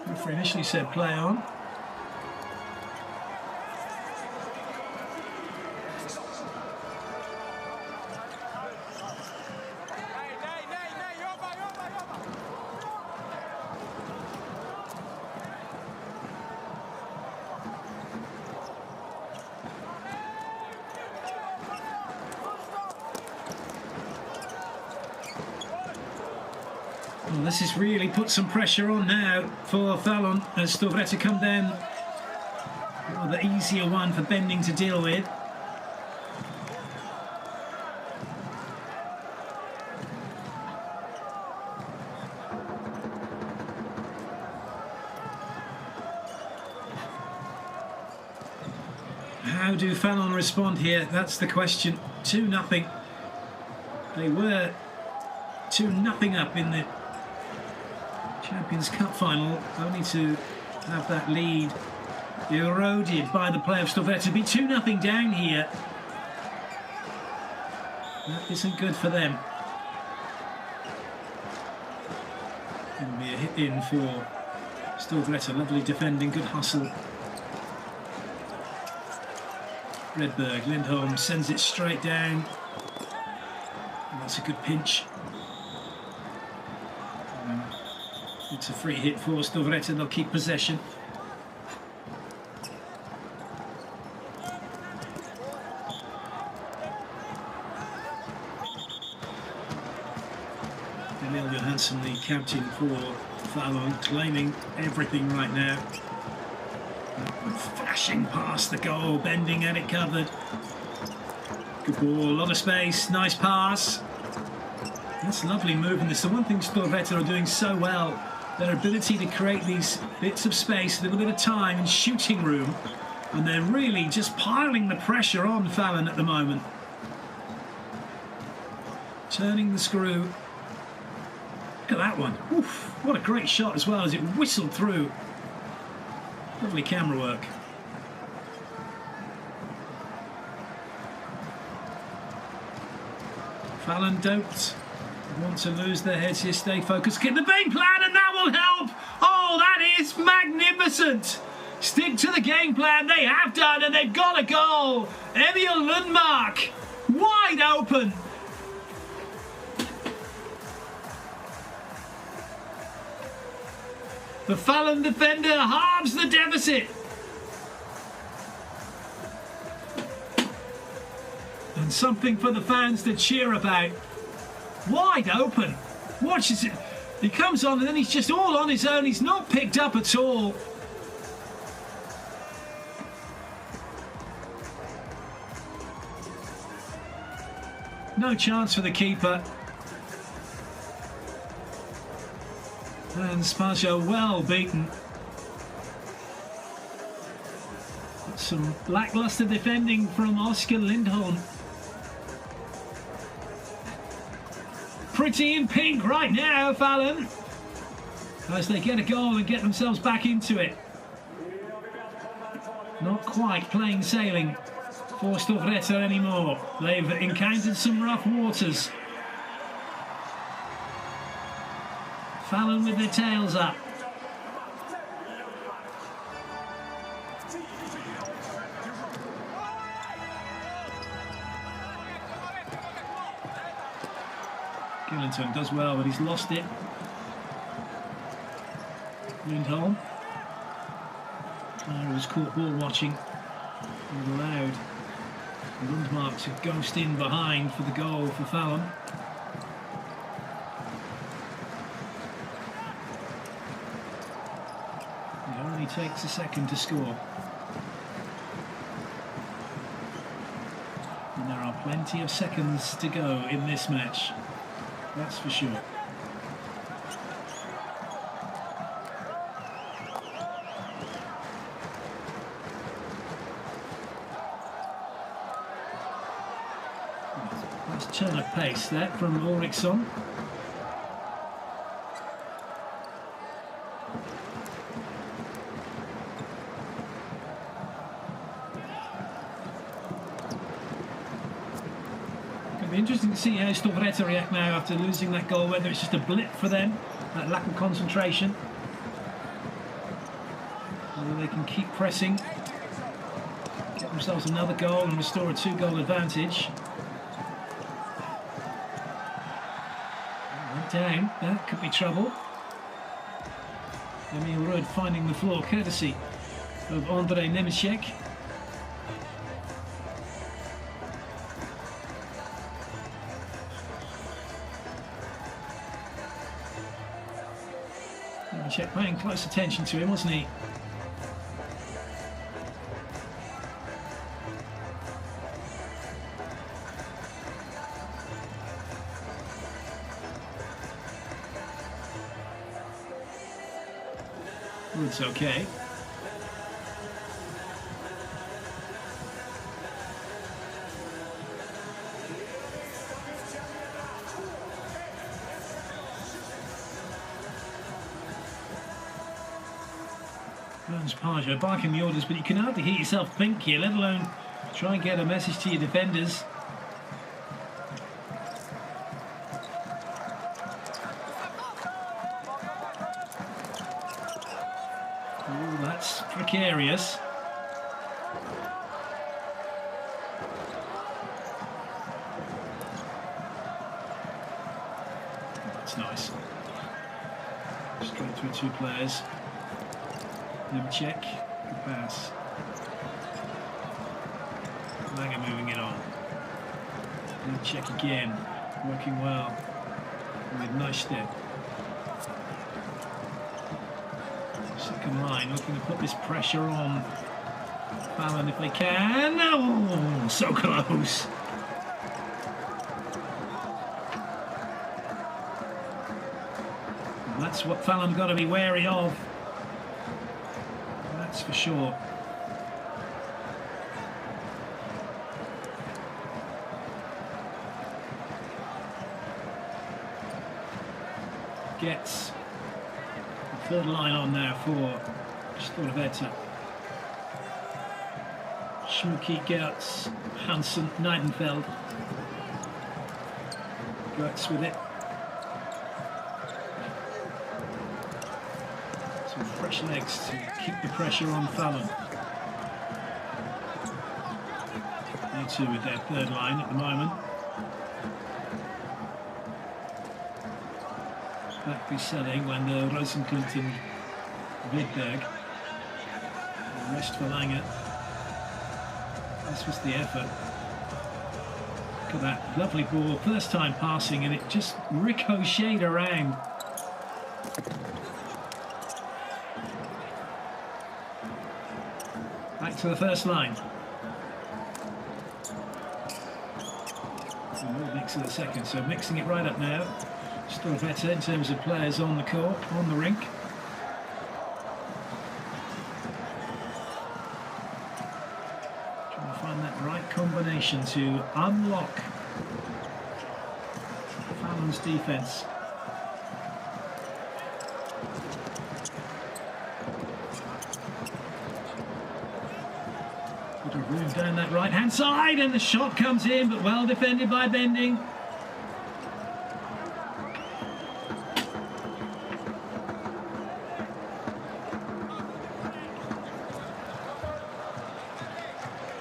Referee initially said play on. This has really put some pressure on now for Fallon as Storvreta come down. Well, the easier one for Bending to deal with. How do Fallon respond here? That's the question. 2-0. They were 2-0 up in the Champions Cup final, only to have that lead eroded by the play of Storvreta. Be 2-0 down here. That isn't good for them. Going to be a hit in for Storvreta. Lovely defending, good hustle. Redberg, Lindholm sends it straight down. And that's a good pinch. It's a free hit for Storvreta. They'll keep possession. Emil Johansson, the captain for Fallon, claiming everything right now. Flashing past the goal, Bending had it covered. Good ball, a lot of space, nice pass. That's lovely movement. It's the one thing Storvreta are doing so well, their ability to create these bits of space, a little bit of time and shooting room, and they're really just piling the pressure on Fallon at the moment. Turning the screw. Look at that one. Oof, what a great shot as well as it whistled through. Lovely camera work. Fallon don't want to lose their heads here. Stay focused. Get the game plan and that will help. Oh, that is magnificent. Stick to the game plan. They have done and they've got a goal. Emil Lundmark wide open. The Fallon defender halves the deficit. And something for the fans to cheer about. Wide open. Watches it. He comes on and then he's just all on his own. He's not picked up at all. No chance for the keeper. And Spajo well beaten. Some lackluster defending from Oskar Lindholm. Pretty in pink right now, Fallon, as they get a goal and get themselves back into it. Not quite plain sailing for Storvreta anymore. They've encountered some rough waters. Fallon with their tails up. Gillinton does well, but he's lost it. Lindholm. Clara was caught ball watching and allowed Lundmark to ghost in behind for the goal for Fallon. It only takes a second to score. And there are plenty of seconds to go in this match. That's for sure. Nice turn of pace there from Ulriksson. Interesting to see how Storvreta react now after losing that goal, whether it's just a blip for them, that lack of concentration, whether they can keep pressing, get themselves another goal and restore a 2-goal advantage. Went down, that could be trouble. Emil Rudd finding the floor courtesy of Andrei Nemecek. Nemecek paying close attention to him, wasn't he? It's okay. Burns Pajo barking the orders, but you can hardly hear yourself think here, let alone try and get a message to your defenders. Ooh, that's precarious. That's nice. Straight through two players. Nemecek, good pass. Langer moving it on. Nemecek again, working well with Neisted. Second line looking to put this pressure on Fallon if they can. Oh, so close. And that's what Fallon got to be wary of. That's for sure. Gets the third line on now for Storveta. Schmucki, Gertz, Hansen, Neidenfeld. Gertz with it. Some fresh legs to keep the pressure on Fallon. They two with their third line at the moment. Back selling when the Rosenklint and Widberg. The rest for Langer. This was the effort. Look at that lovely ball, first time passing, and it just ricocheted around. Back to the first line. And we'll mix in a second, so mixing it right up now. Still better in terms of players on the court, on the rink. Trying to find that right combination to unlock Fallon's defence. Bit of room down that right-hand side, and the shot comes in, but well defended by Bending.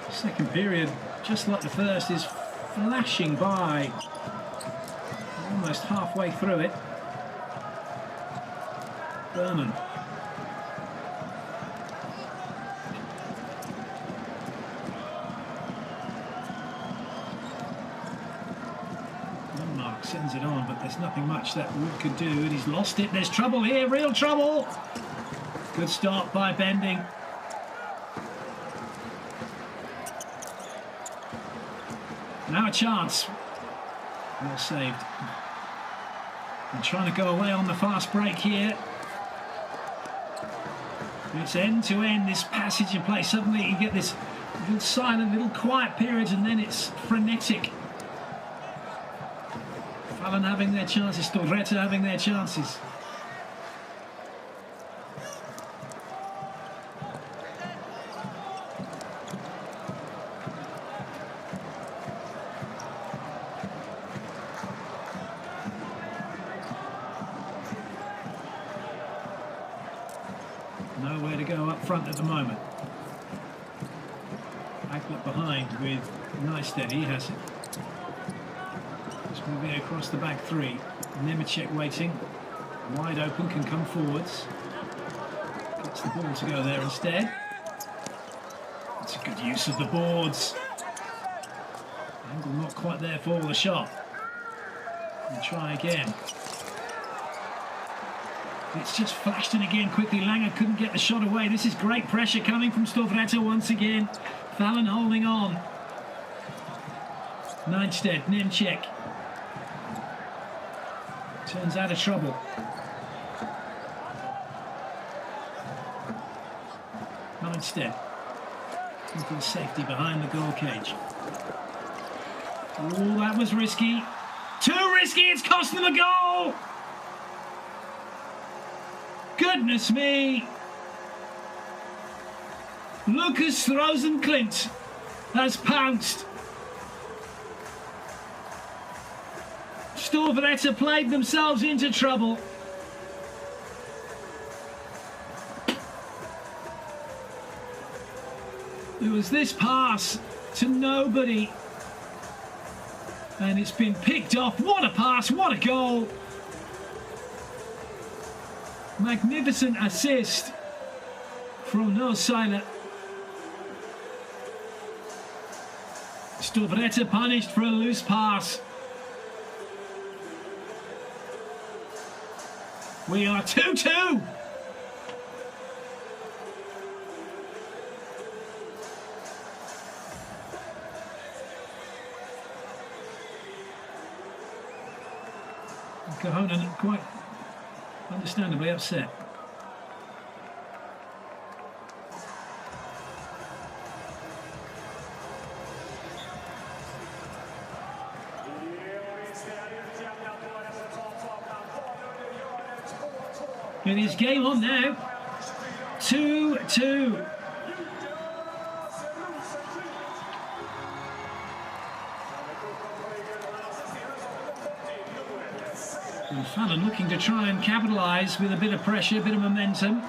Second period, just like the first, is flashing by. Almost halfway through it. Berman. Denmark sends it on, but there's nothing much that Wood could do, and he's lost it. There's trouble here, real trouble. Good start by Bending. Now a chance. Well saved. And trying to go away on the fast break here. It's end to end, this passage in play. Suddenly you get this little silent, little quiet period, and then it's frenetic. Fallon having their chances, Storvreta having their chances. Nowhere to go up front at the moment. Acklet behind with Neisted, he has it. Just moving across the back three. Nemecek waiting. Wide open, can come forwards. Gets the ball to go there instead. That's a good use of the boards. Angle not quite there for the shot. And try again. It's just flashed in again quickly. Langer couldn't get the shot away. This is great pressure coming from Storvreta once again. Fallon holding on. Neinstedt, Nemchek. Turns out of trouble. Neinstedt. Looking safety behind the goal cage. Oh, that was risky. Too risky, it's cost them a goal! Goodness me! Lucas Rosenklint has pounced. Storvreta played themselves into trouble. There was this pass to nobody. And it's been picked off. What a pass, what a goal. Magnificent assist from Noah Seiler. Storvreta punished for a loose pass. We are 2-2. Kohonen quite understandably upset. It is game on now. 2-2. And Fallon looking to try and capitalise with a bit of pressure, a bit of momentum.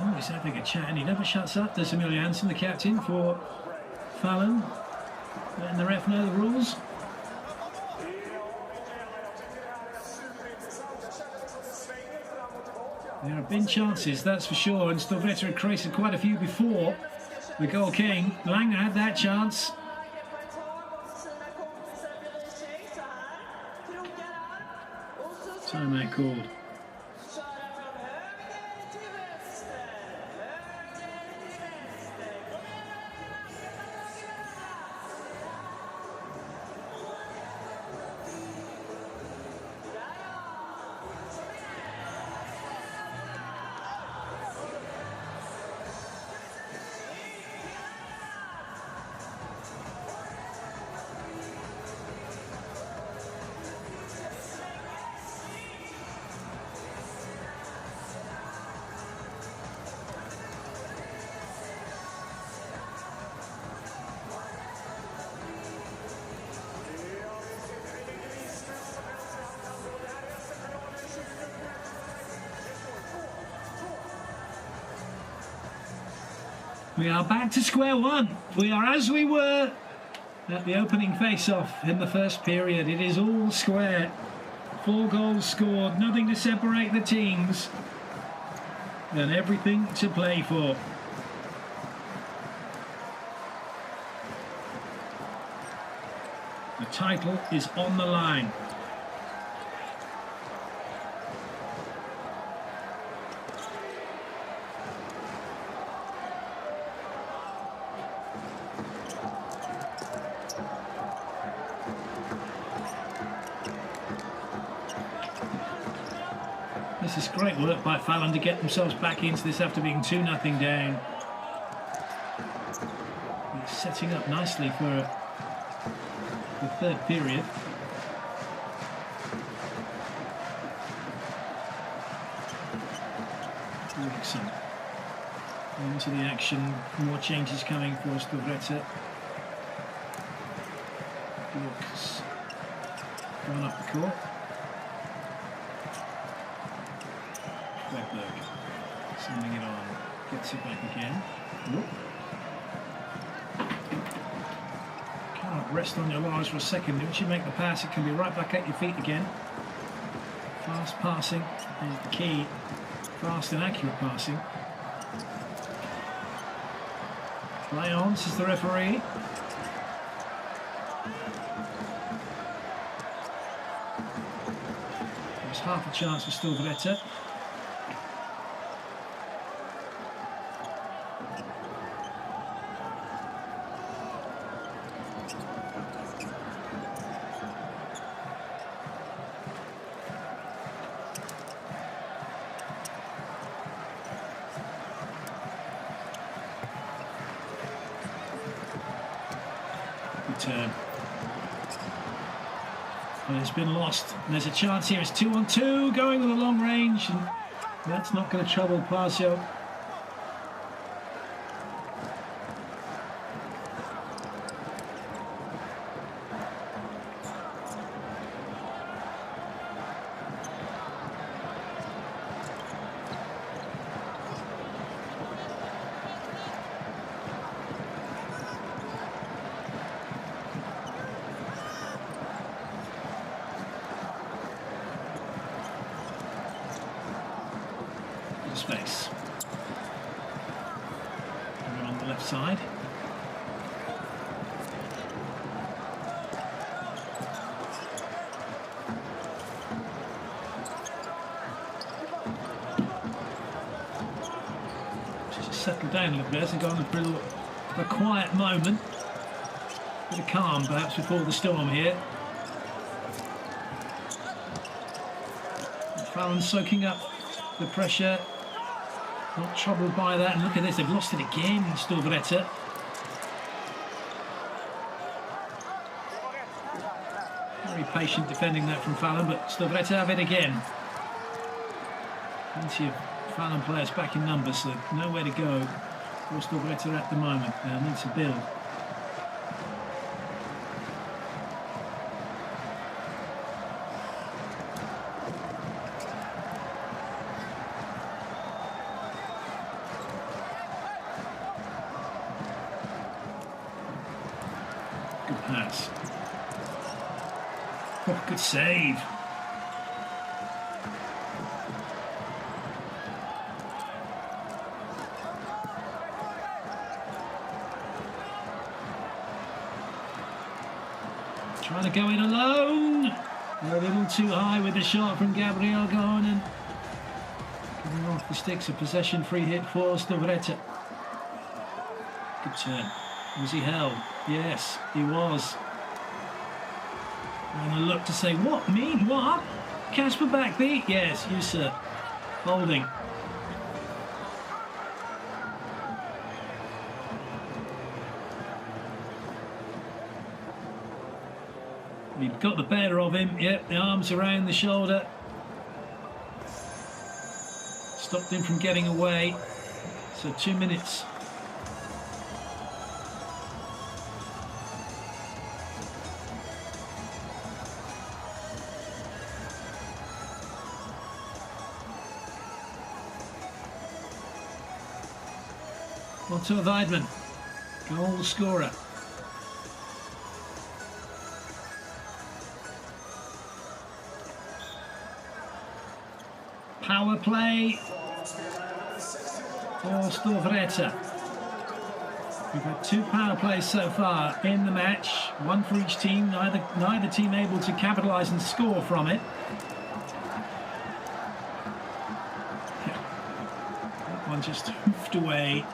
Oh, he's having a chat and he never shuts up. There's Emil Janssen, the captain for Fallon. Letting the ref know the rules. There have been chances, that's for sure, and Storvreta had created quite a few before the goal came. Langer had that chance. Timeout called. We are back to square one. We are as we were at the opening face-off in the first period. It is all square. 4 goals scored, nothing to separate the teams, and everything to play for. The title is on the line. This is great work by Fallon to get themselves back into this after being 2-0 down. It's setting up nicely for the third period. Eriksson into the action. More changes coming for Storvreta. Looks going up the court. Webberg sending it on, gets it back again. Whoop. Cannot rest on your laurels for a second. Once you make the pass, it can be right back at your feet again. Fast passing is the key. Fast and accurate passing. Play on, says the referee. half a chance for Storvreta. Turn. But it's been lost. And there's a chance here. It's 2-on-2 going with a long range, and that's not going to trouble Pasio. Space. And on the left side. Just settle down a little bit. They've gone through a quiet moment. A bit of calm perhaps before the storm here. Fallon soaking up the pressure. Not troubled by that, and look at this, they've lost it again, Storvreta. Very patient defending that from Fallon, but Storvreta have it again. Plenty of Fallon players back in numbers, so nowhere to go for Storvreta at the moment. They need to build. Pass. Oh, good save. Trying to go in alone. A little too high with the shot from Gabriel Gonen. Coming off the sticks, a possession free hit for Storvreta. Good turn. Was he held? Yes, he was. And I look to say, what? Me? What? Casper backbeat? Yes, you sir. Holding. We've got the better of him. Yep, the arms around the shoulder. Stopped him from getting away. So 2 minutes. Onto Weidman, goal scorer. Power play for Storvreta. We've had 2 power plays so far in the match, one for each team, neither team able to capitalise and score from it. That one just hoofed away.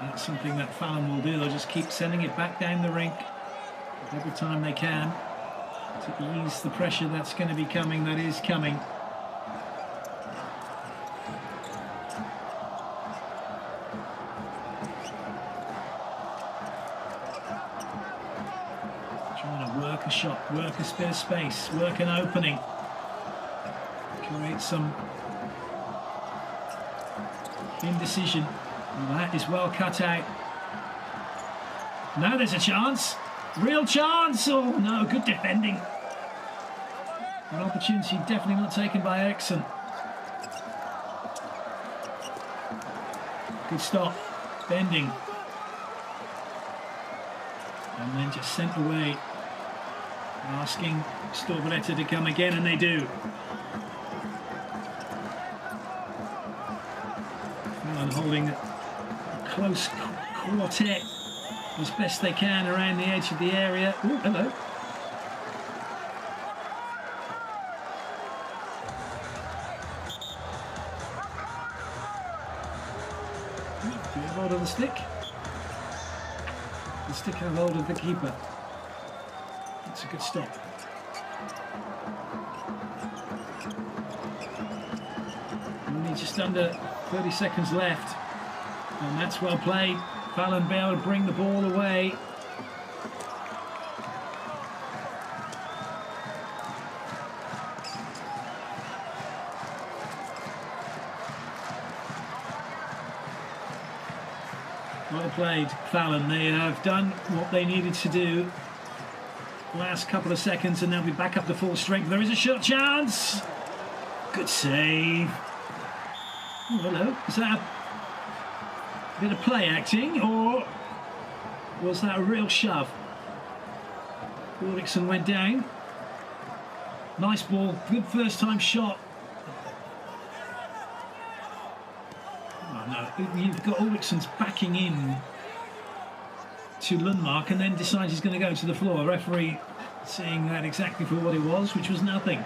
That's something that Fallon will do. They'll just keep sending it back down the rink every time they can to ease the pressure that's going to be coming, that is coming. Trying to work a shot, work a spare space, work an opening, create some indecision. Well, that is well cut out. Now there's a chance. Real chance. Oh no, good defending. An opportunity definitely not taken by Eriksson. Good stop. Bending. And then just sent away. Asking Storvreta to come again, and they do. And holding close quartet as best they can around the edge of the area. Oh, hello. Get hold of the stick. The stick have hold of the keeper. That's a good stop. Only just under 30 seconds left. And that's well played. Fallon be able to bring the ball away. Well played, Fallon. They have done what they needed to do. Last couple of seconds and they'll be back up to full strength. There is a shot chance. Good save. Oh, hello. Is that a bit of play acting or was that a real shove? Ulriksson went down. Nice ball. Good first time shot. You've got Ulriksson's backing in to Lundmark and then decides he's going to go to the floor. Referee seeing that exactly for what it was, which was nothing.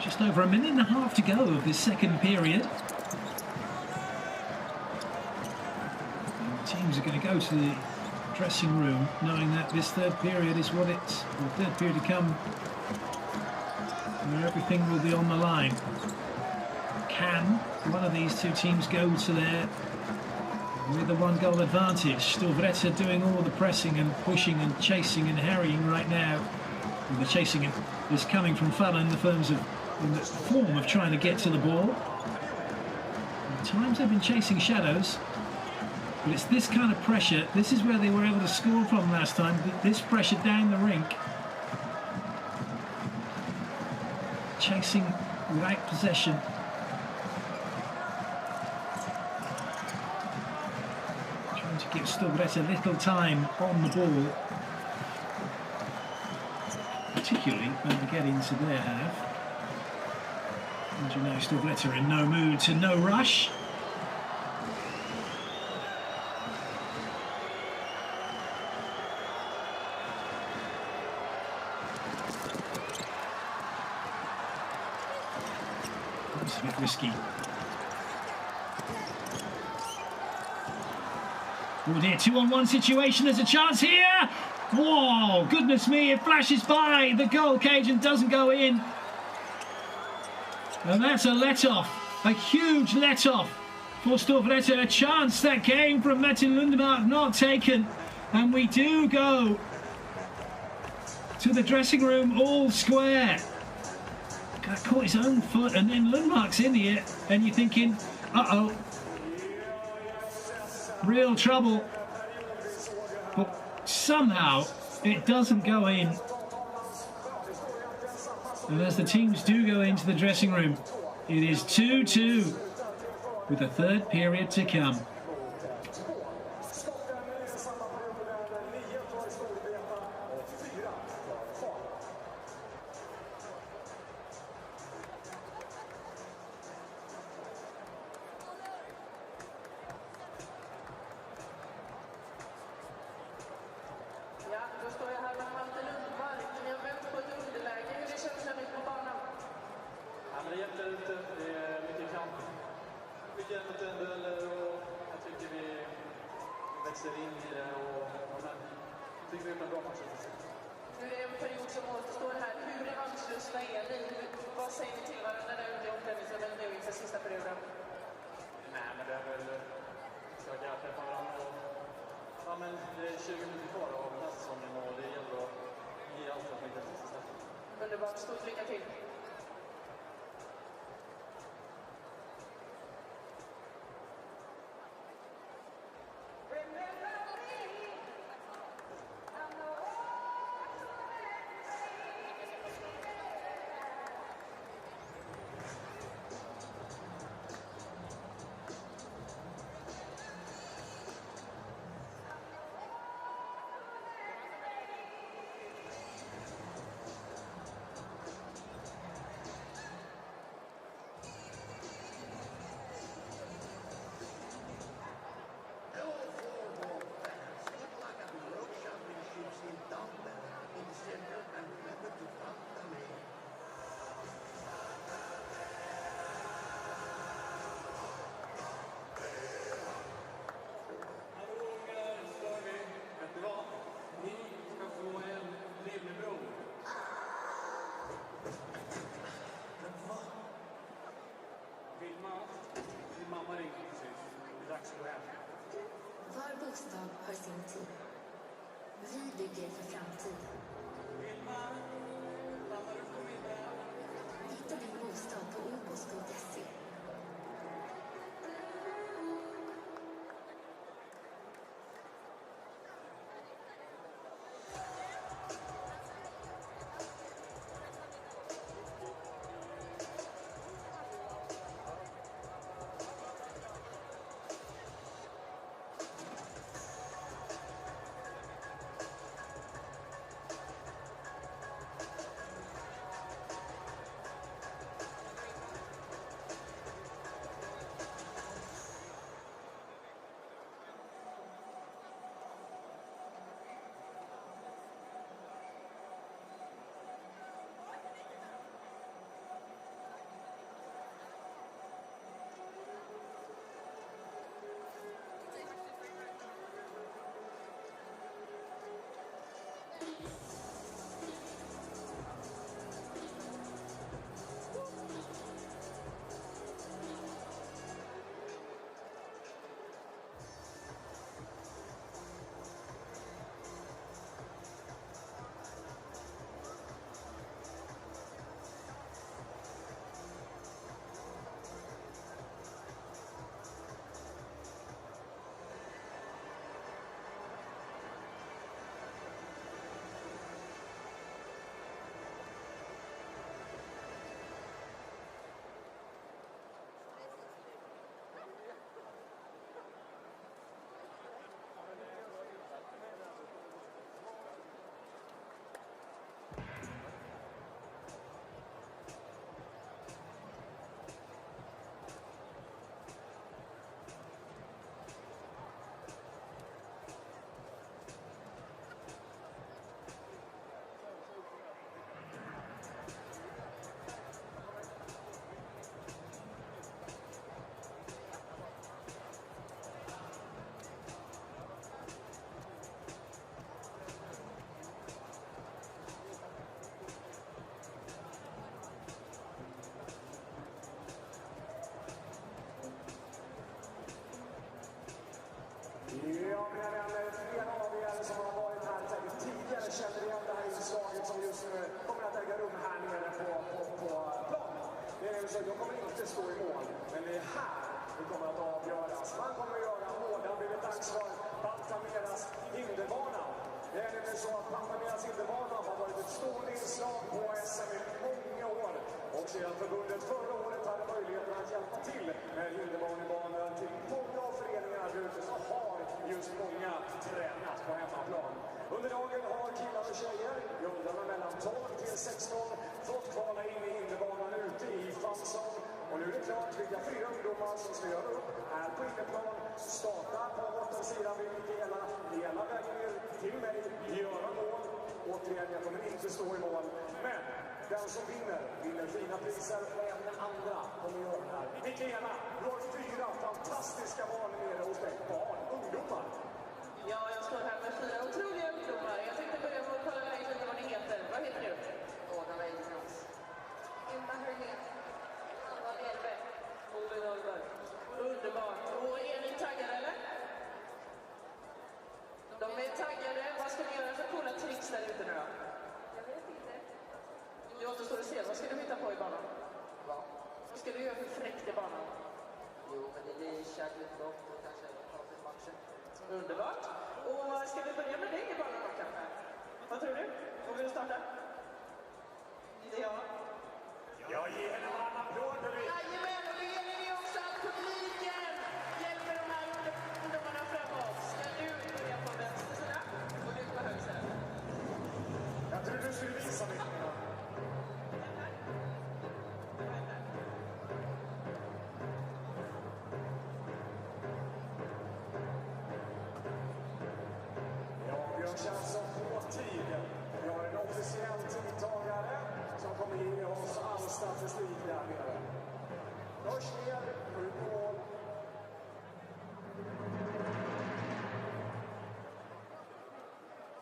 Just over a minute and a half to go of this second period. And the teams are going to go to the dressing room knowing that this third period is what it's, the third period to come, where everything will be on the line. Can one of these two teams go to there with a one-goal advantage? Storvreta doing all the pressing and pushing and chasing and harrying right now. And the chasing is coming from Fallon in the form of trying to get to the ball. At times they've been chasing shadows, but it's this kind of pressure. This is where they were able to score from last time. This pressure down the rink, chasing without possession. Trying to give Storvreta little time on the ball, particularly when they get into their half. And you know, Storvreta in no mood to no rush. That's a bit risky. Oh dear, 2-on-1 situation. There's a chance here. Whoa, goodness me, it flashes by the goal cage and doesn't go in. And that's a let-off, a huge let-off for Storvreta. A chance that came from Metin Lundmark, not taken. And we do go to the dressing room all square. Caught his own foot and then Lundmark's in here and you're thinking, uh-oh, real trouble. But somehow it doesn't go in. And as the teams do go into the dressing room, it is 2-2 with a third period to come. Underbart, stort lycka till. bygger för framtiden. Hitta din bostad på obos.se. Ja, mina vänner, flera av er som har varit här säkert tidigare känner igen det här inslaget som just nu kommer att äga rum här nere på planen. Det är så, jag kommer inte stå i mål, men det är här det kommer att avgöras. Man kommer att göra mål, det har blivit dags för Pantameras hinderbana. Det är nämligen så att Pantameras hinderbana har varit ett stort inslag på SM i många år. Och sedan förbundet förra året hade möjligheten att hjälpa till med hinderbanebanor till många av föreningar ute så har just många tränat på hemmaplan. Under dagen har killar och tjejer i åldrarna mellan 12 till 16 fått kvala in i hinderbanan ute i Fanzon. Och nu är det klart vilka 4 ungdomar som ska göra upp här på inneplan. Starta på bottensidan vid Mikaela, hela vägen ner till mig, göra mål. Återigen, jag kommer inte stå i mål. Men den som vinner fina priser och även den andra kommer göra det här. Mikaela, du har 4 fantastiska barn nere hos dig. Barn, ungdomar. Ja, jag står här med 4 otroliga ungdomar. Jag tänkte börja med att kolla läget lite vad ni heter. Vad heter du? Adam Eisenhans. Emma Hörnén. Anna Lelberg. Ove Dahlberg. Underbart. Och är ni taggade eller? De är taggade. Vad ska ni göra för coola tricks där ute nu då? Jag vet inte. Du återstår att se. Vad ska du hitta på i banan? Vad? Vad ska du göra för fräckt i banan? Jo, men det är käka lite gott och kanske prata lite matcher. Underbart. Och ska vi börja med dig i banan då kanske? Vad tror du? Får vi starta? Ja. Jag ger henne en applåd. Jajamän, och det gäller ju också att publiken hjälper de här ungdomarna framåt. Ska du börja på vänster sida och du på höger sida? Jag tror du skulle visa mig. Det känns som på tiden. Vi har en officiell tidtagare som kommer ge oss all statistik där nere. Först ner, 7 mål.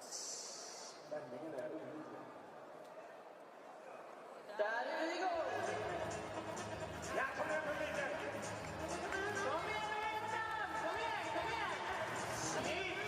Spänningen är olidlig. Där är vi igång! Ja, kom igen publiken! Kom igen, Ettan! Kom igen, kom igen! Snyggt!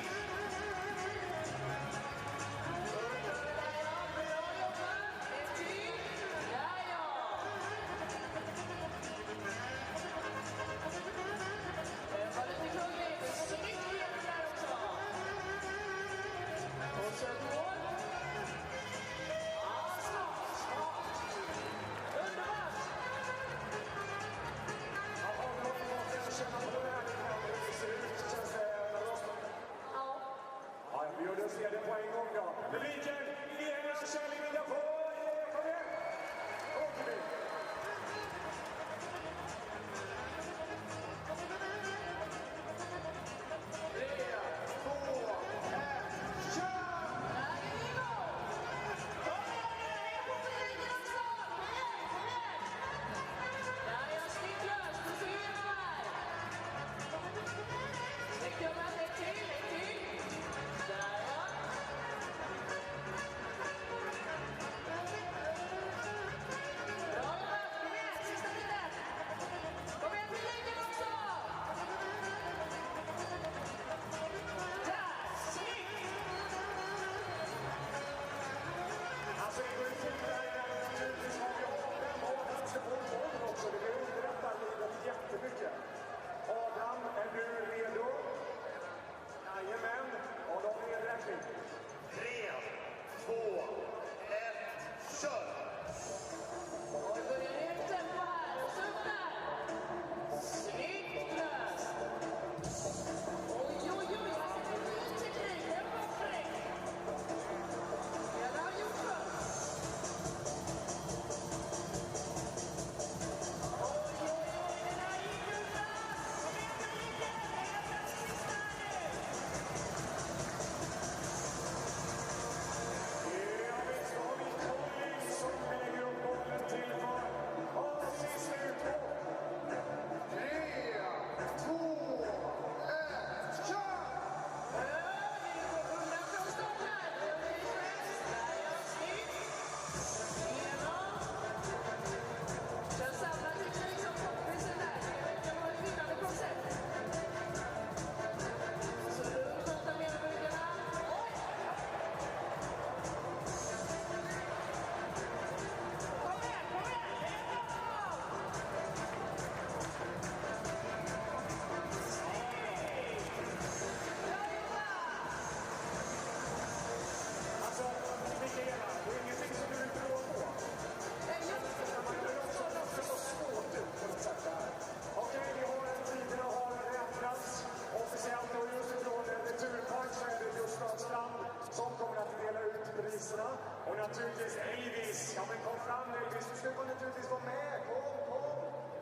Och naturligtvis Elvis. Ja, men kom fram Elvis. Du ska naturligtvis vara med. Kom.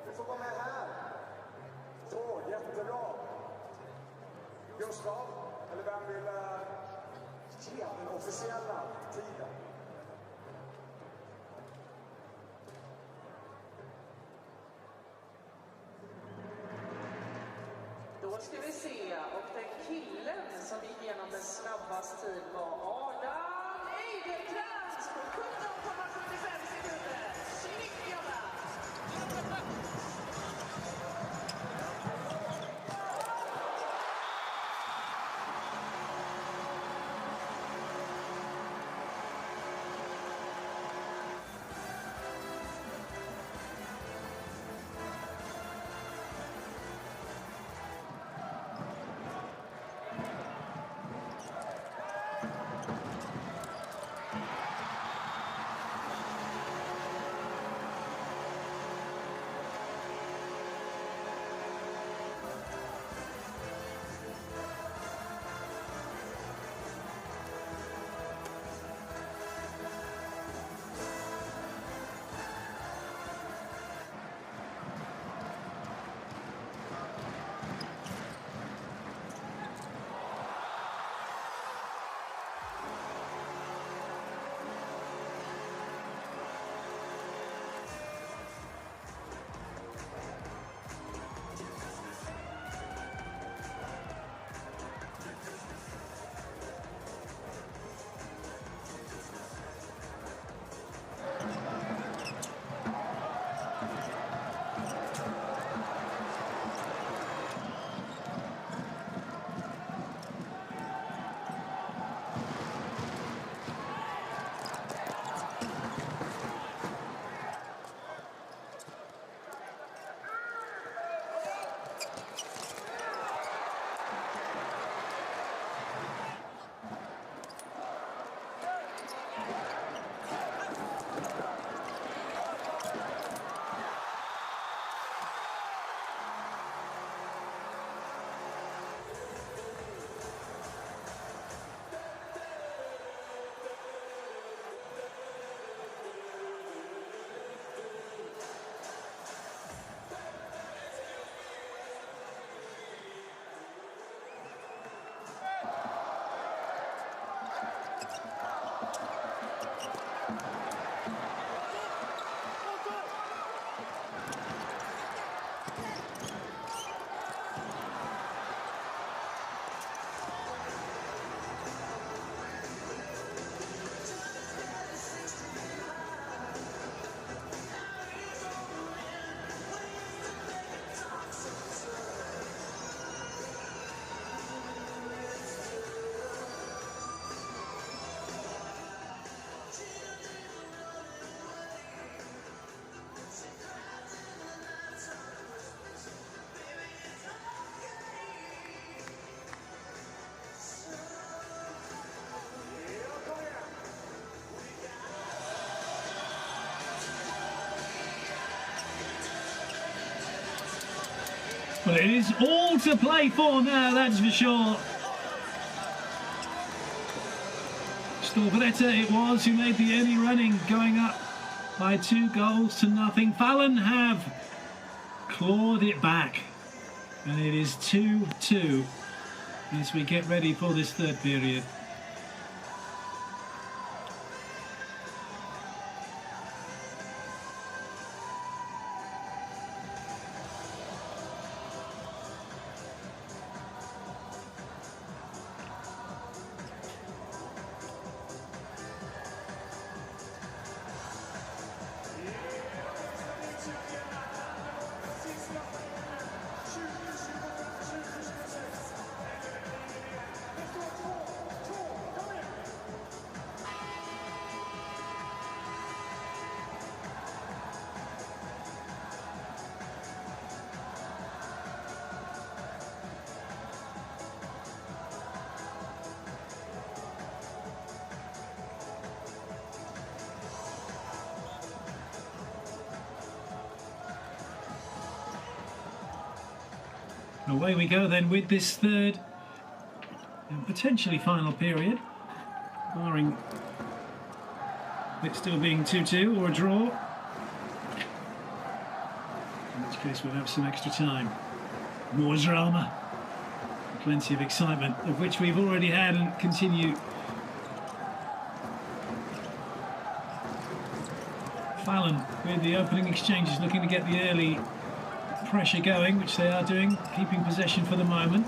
Du får vara med här. Så, jättebra. Gustav, eller vem vill ge den officiella tiden? Då ska vi se, och den killen som gick igenom den snabbast tid var Adam Eiderkrans på 17,75 sekunder. Snyggt jobbat! Well, it is all to play for now, that's for sure. Storvreta it was who made the early running, going up by 2-0. Fallon have clawed it back, and it is 2-2 as we get ready for this third period. Away we go then with this third and potentially final period, barring it still being 2-2 or a draw. In which case we'll have some extra time. More drama. Plenty of excitement, of which we've already had and continue. Fallon with the opening exchanges, looking to get the early pressure going, which they are doing, keeping possession for the moment.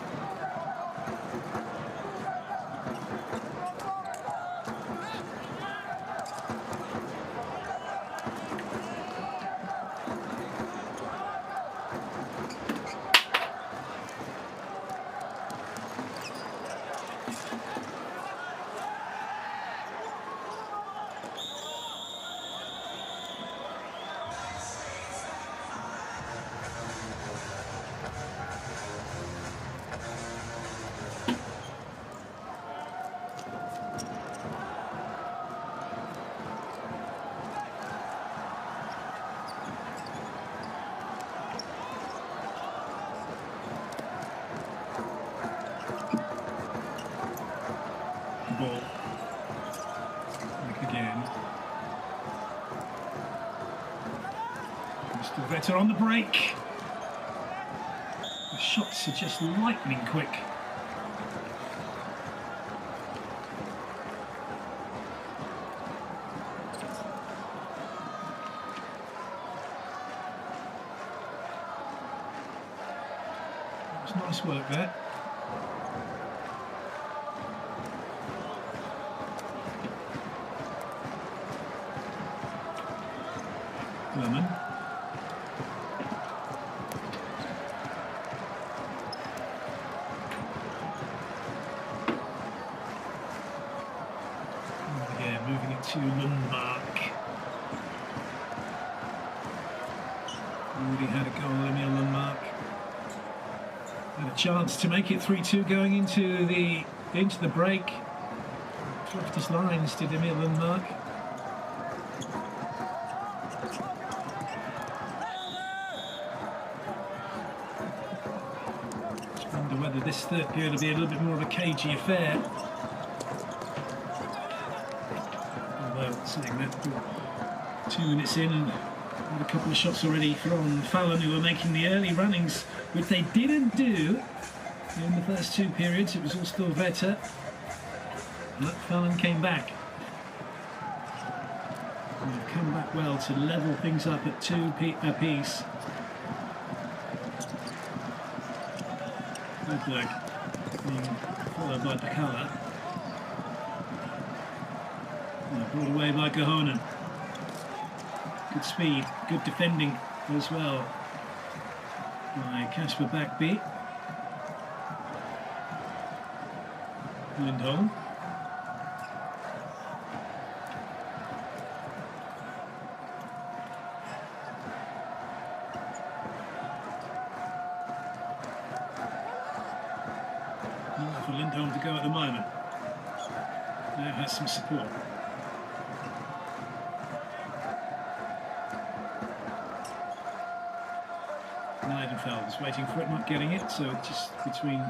Ball. Back again. Still better on the break. The shots are just lightning quick. It was nice work there. Lemon. And again, moving it to Lundmark. Already had a goal, Emil Lundmark. Had a chance to make it 3-2 going into the break. Dropped his lines, did Emil Lundmark. Whether this third period will be a little bit more of a cagey affair. Although, saying that, 2 minutes in and had a couple of shots already from Fallon, who were making the early runnings, which they didn't do in the first 2 periods. It was all still better. But Fallon came back. And they've come back well to level things up at 2 apiece. Being followed by Kolla. Brought away by Kohonen. Good speed, good defending as well by Kasper Backby. Lindholm. For Lindholm to go at the moment. Now has some support. Neidenfeld is waiting for it, not getting it, so it's just between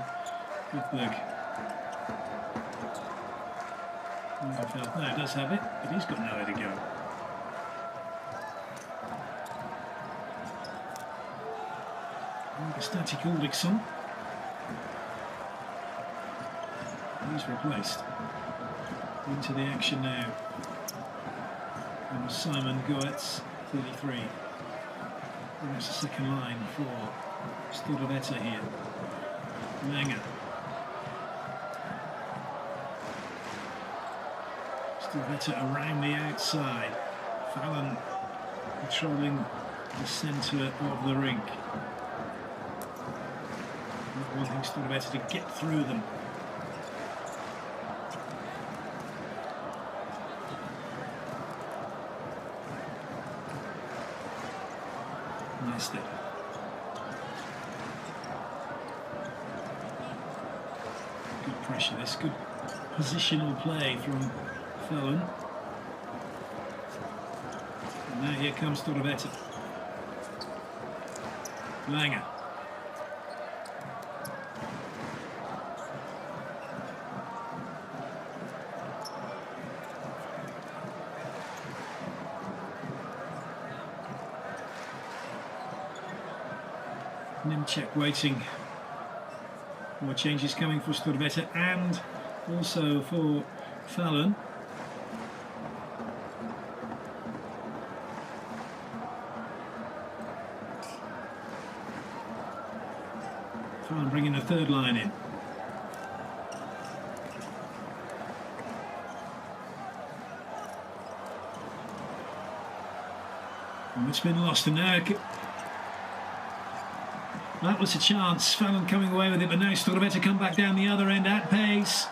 Guthberg. Neidenfeld now does have it, but he's got nowhere to go. Static Ulriksson. He's replaced. Into the action now. And Simon Goetz, 33. And that's the second line for Storveta here. Langer. Storveta around the outside. Fallon controlling the centre of the rink. Not wanting Storveta to get through them. Missed it. Good pressure, this good positional play from Fallon. And now here comes Storveta. Langer. Nimchek waiting. More changes coming for Storveta and also for Fallon. Fallon bringing the third line in. And it's been lost, and now that was a chance. Fallon coming away with it, but now Storveta come back down the other end at pace.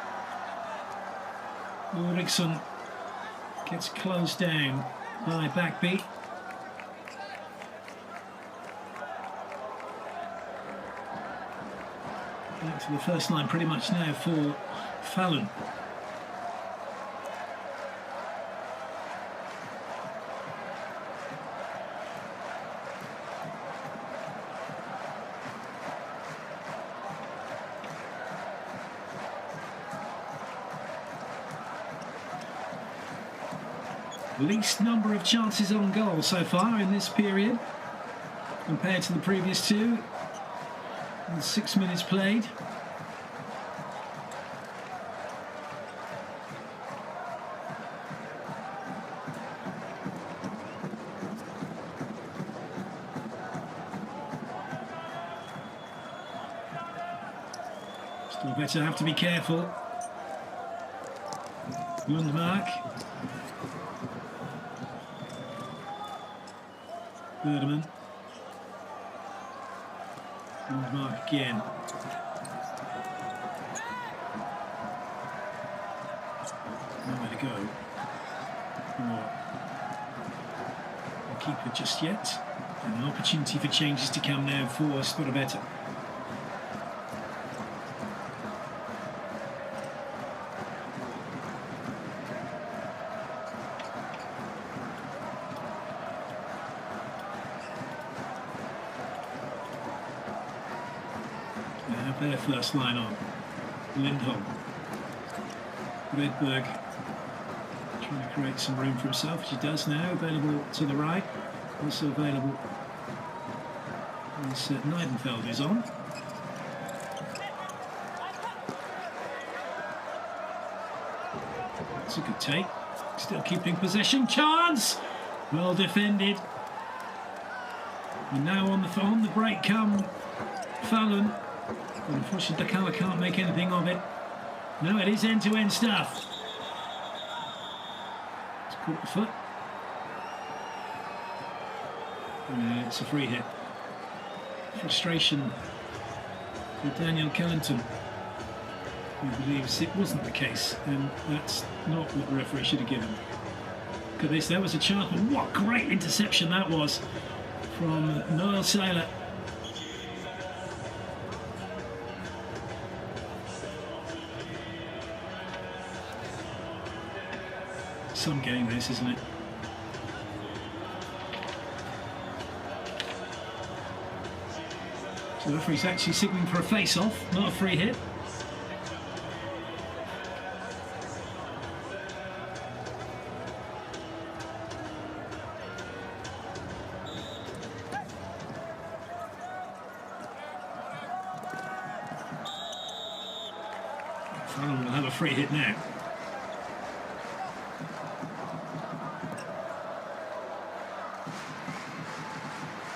Ulriksson gets closed down by Backbeat. Back to the first line pretty much now for Fallon. Least number of chances on goal so far in this period compared to the previous two. And 6 minutes played. Still better have to be careful. Lundmark. Birdman. Lundmark again. Nowhere to go for the keeper just yet. And an opportunity for changes to come now for Storveta. Their first line on. Lindholm. Redberg trying to create some room for himself, which he does now. Available to the right. Also available as Neidenfeld is on. That's a good take. Still keeping possession. Chance! Well defended. And now on the break come Fallon. But unfortunately, Dakala can't make anything of it. No, it is end-to-end stuff. It's caught the foot. And it's a free hit. Frustration for Daniel Kellington, who believes it wasn't the case, and that's not what the referee should have given. Look at this, there was a chance, but what great interception that was from Noel Saylor. Some game this, isn't it? So the referee's actually signalling for a face-off, not a free hit. Fallon will have a free hit now.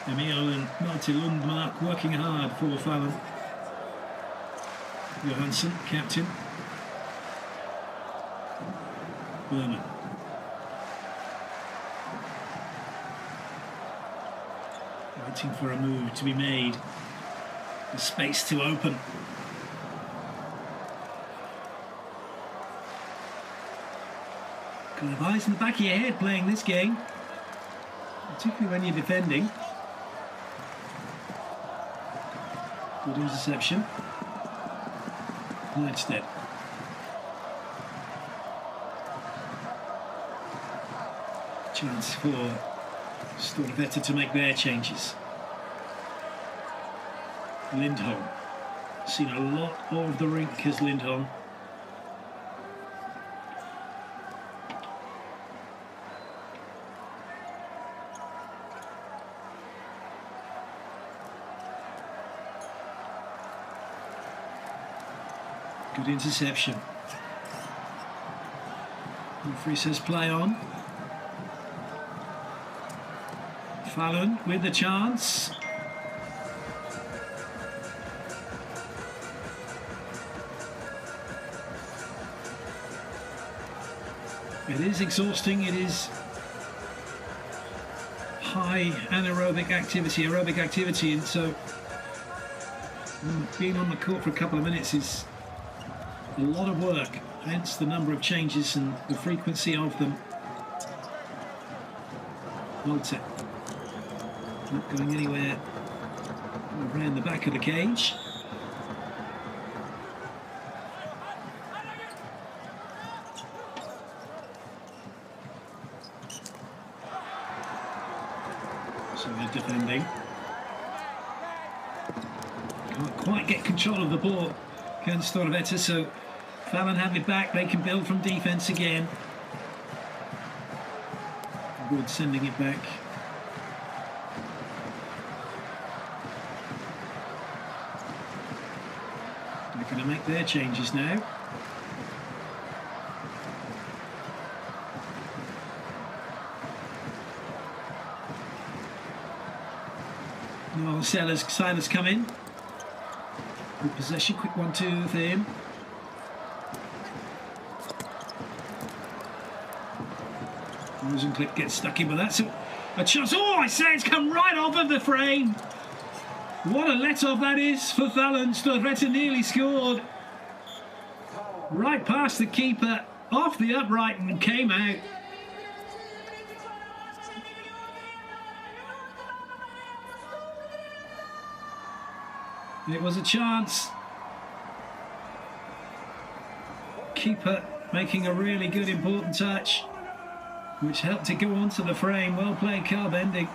Emil and Martin Lundmark working hard for Fallon. Johansson, captain. Berman. Waiting for a move to be made. The space to open. Got the eyes in the back of your head playing this game, particularly when you're defending. Good interception. Nightstead. Chance for Storveta to make their changes. Lindholm. Seen a lot of the rink as Lindholm. Good interception. Referee says play on. Fallon with the chance. It is exhausting, it is high anaerobic activity, and so being on the court for a couple of minutes is a lot of work, hence the number of changes and the frequency of them. Malta not going anywhere around the back of the cage. So they're defending. Can't quite get control of the ball, can Storveta, so Fallon have it back, they can build from defence again. Good sending it back. They're going to make their changes now. No, Silas come in. Good possession, quick 1-2 for him. Rosencliff gets stuck in with that. So a chance. Oh, I say it's come right off of the frame. What a let-off that is for Fallon. Storveta nearly scored. Right past the keeper, off the upright and came out. It was a chance. Keeper making a really good important touch, which helped to go onto the frame. Well played, Carl Bending.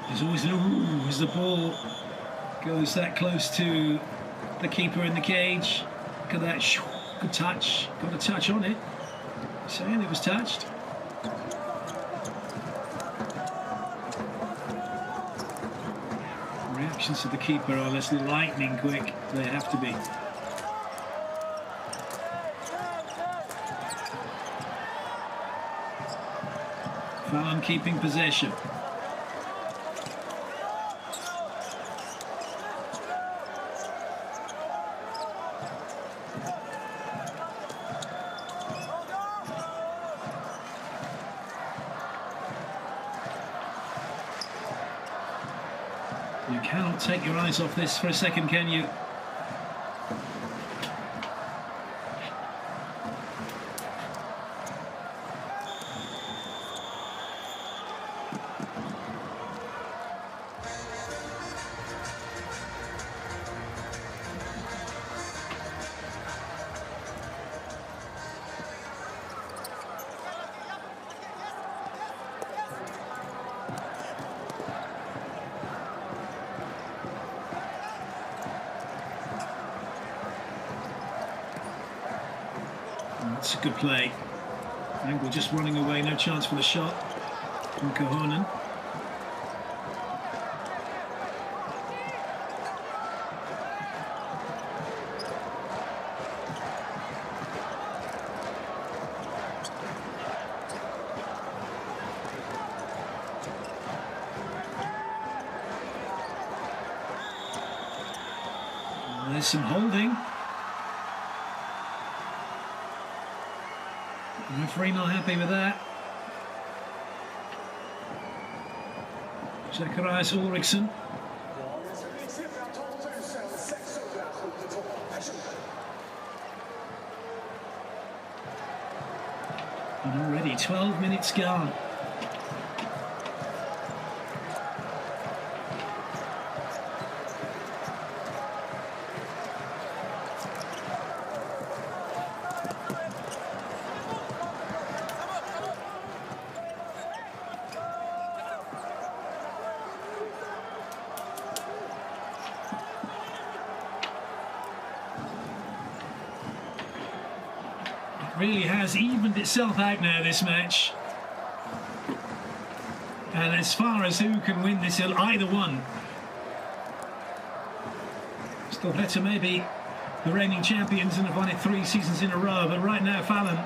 There's always an ooh as the ball goes that close to the keeper in the cage. Look at that, good touch, got a touch on it. Saying it was touched. Reactions to the keeper are less lightning quick, they have to be. Fallon keeping possession. You cannot take your eyes off this for a second, can you? That's a good play. Angle just running away, no chance for the shot from Kohonen. There's some holding. The referee not happy with that. Zacharias Ulriksson. And already 12 minutes gone. Really has evened itself out now, this match. And as far as who can win this, either one. Storvreta may be the reigning champions and have won it 3 seasons in a row, but right now Fallon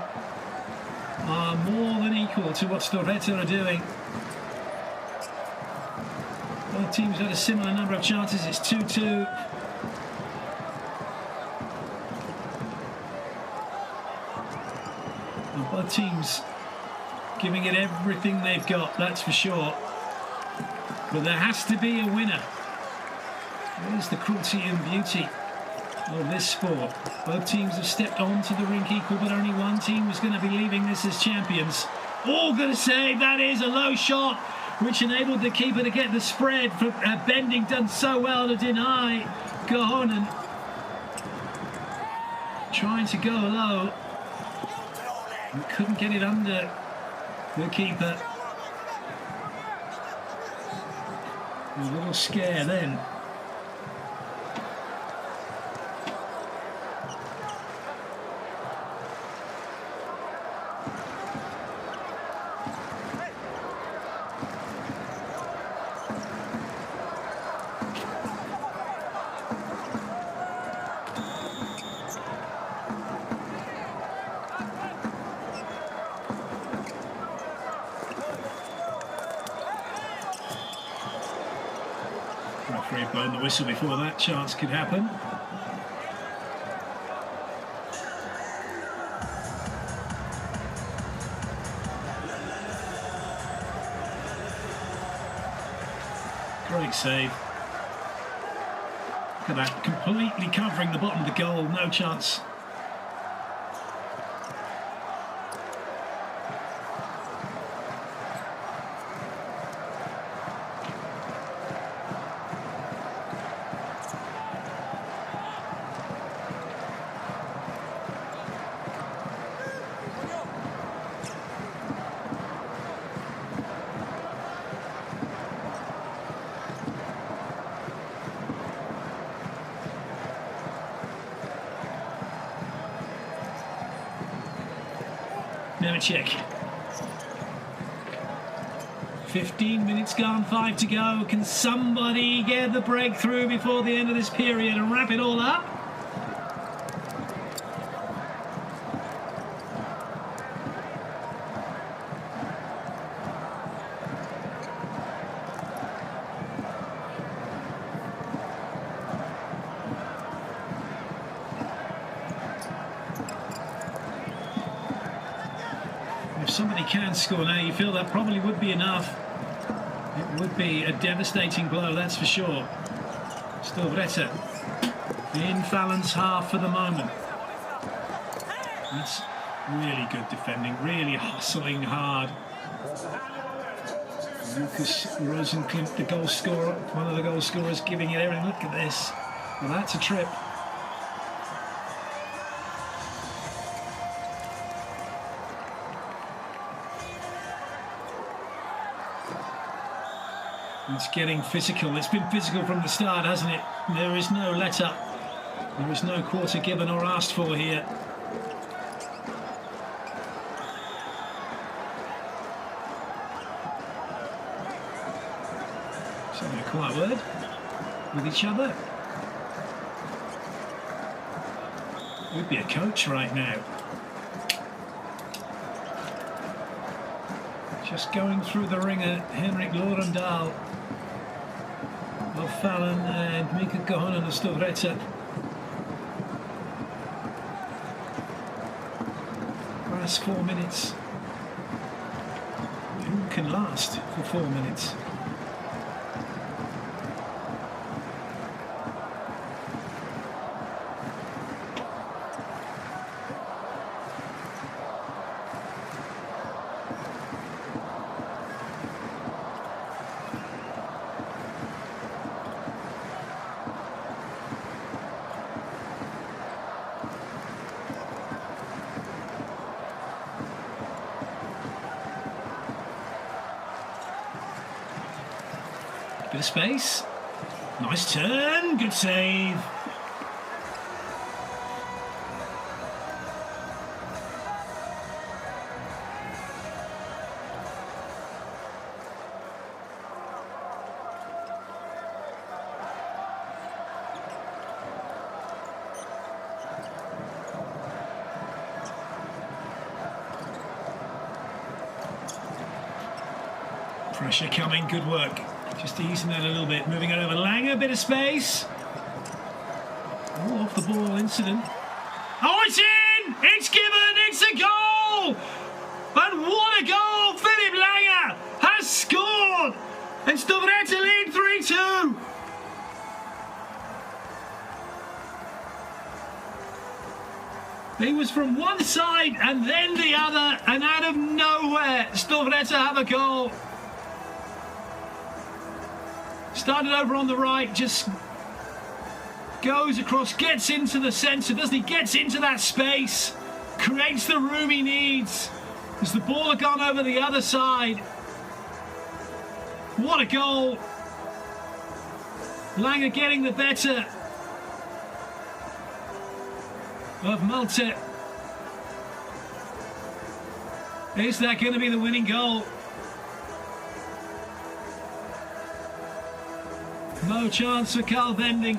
are more than equal to what Storvreta are doing. Both teams had a similar number of chances. It's 2-2. Both teams giving it everything they've got, that's for sure. But there has to be a winner. That is the cruelty and beauty of this sport. Both teams have stepped onto the rink equal, but only one team is going to be leaving this as champions. All going to save. That is a low shot, which enabled the keeper to get the spread. For Bending done so well to deny Kohonen. Trying to go low. And couldn't get it under the keeper. A little scare then. Referee blown the whistle before that chance could happen. Great save. Look at that, completely covering the bottom of the goal, no chance. Nemecek. 15 minutes gone, 5 to go. Can somebody get the breakthrough before the end of this period and wrap it all up? If somebody can score now, you feel that probably would be enough. It would be a devastating blow, that's for sure. Storvreta in Fallon's half for the moment. That's really good defending, really hustling hard. Lucas Rosenklint, the goal scorer, one of the goal scorers, giving it everything. Look at this. Well, that's a trip. It's getting physical. It's been physical from the start, hasn't it? There is no let up. There is no quarter given or asked for here. So a quiet word with each other. Would be a coach right now. Just going through the ringer, Henrik Lorendal of Fallon and Mika Kohonen of Storvreta. Last 4 minutes. Who can last for 4 minutes? Bit of space. Nice turn. Good save. Pressure coming, good work. Just easing that a little bit, moving it over. Lange, a bit of space. Oh, off the ball incident. Oh, it's in! It's given! It's a goal! And what a goal! Philip Lange has scored! And Stovretta lead 3-2. He was from one side and then the other, and out of nowhere, Stovretta have a goal. Started over on the right, just goes across, gets into the centre, doesn't he? Gets into that space, creates the room he needs. As the ball had gone over the other side. What a goal. Lange getting the better of Malte. Is that going to be the winning goal? No chance for Carl Vending.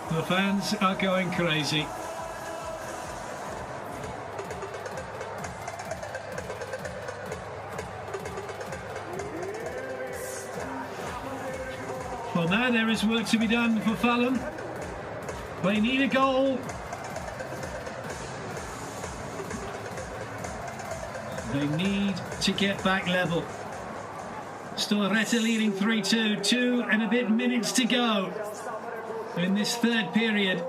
The fans are going crazy. Well, now there is work to be done for Fallon. They need a goal. They need to get back level. Stovretta leading 3-2, 2 and a bit minutes to go in this third period.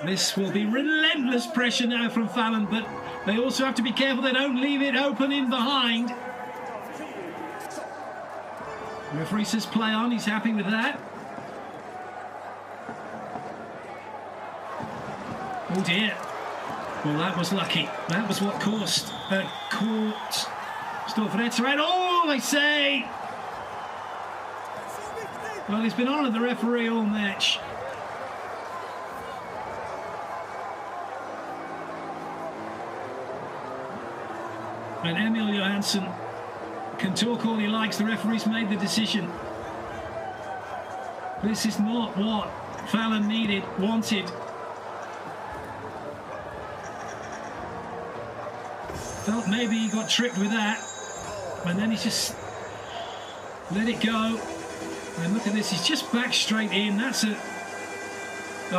This will be relentless pressure now from Fallon, but they also have to be careful they don't leave it open in behind. The referee says play on, he's happy with that. Oh dear. Well, that was lucky. That was what caught Stovretta out. Oh, they say! Well, he's been on at the referee all match. And Emil Johansson can talk all he likes. The referee's made the decision. This is not what Fallon wanted. Felt maybe he got tricked with that. And then he just let it go. And look at this, he's just back straight in. That's a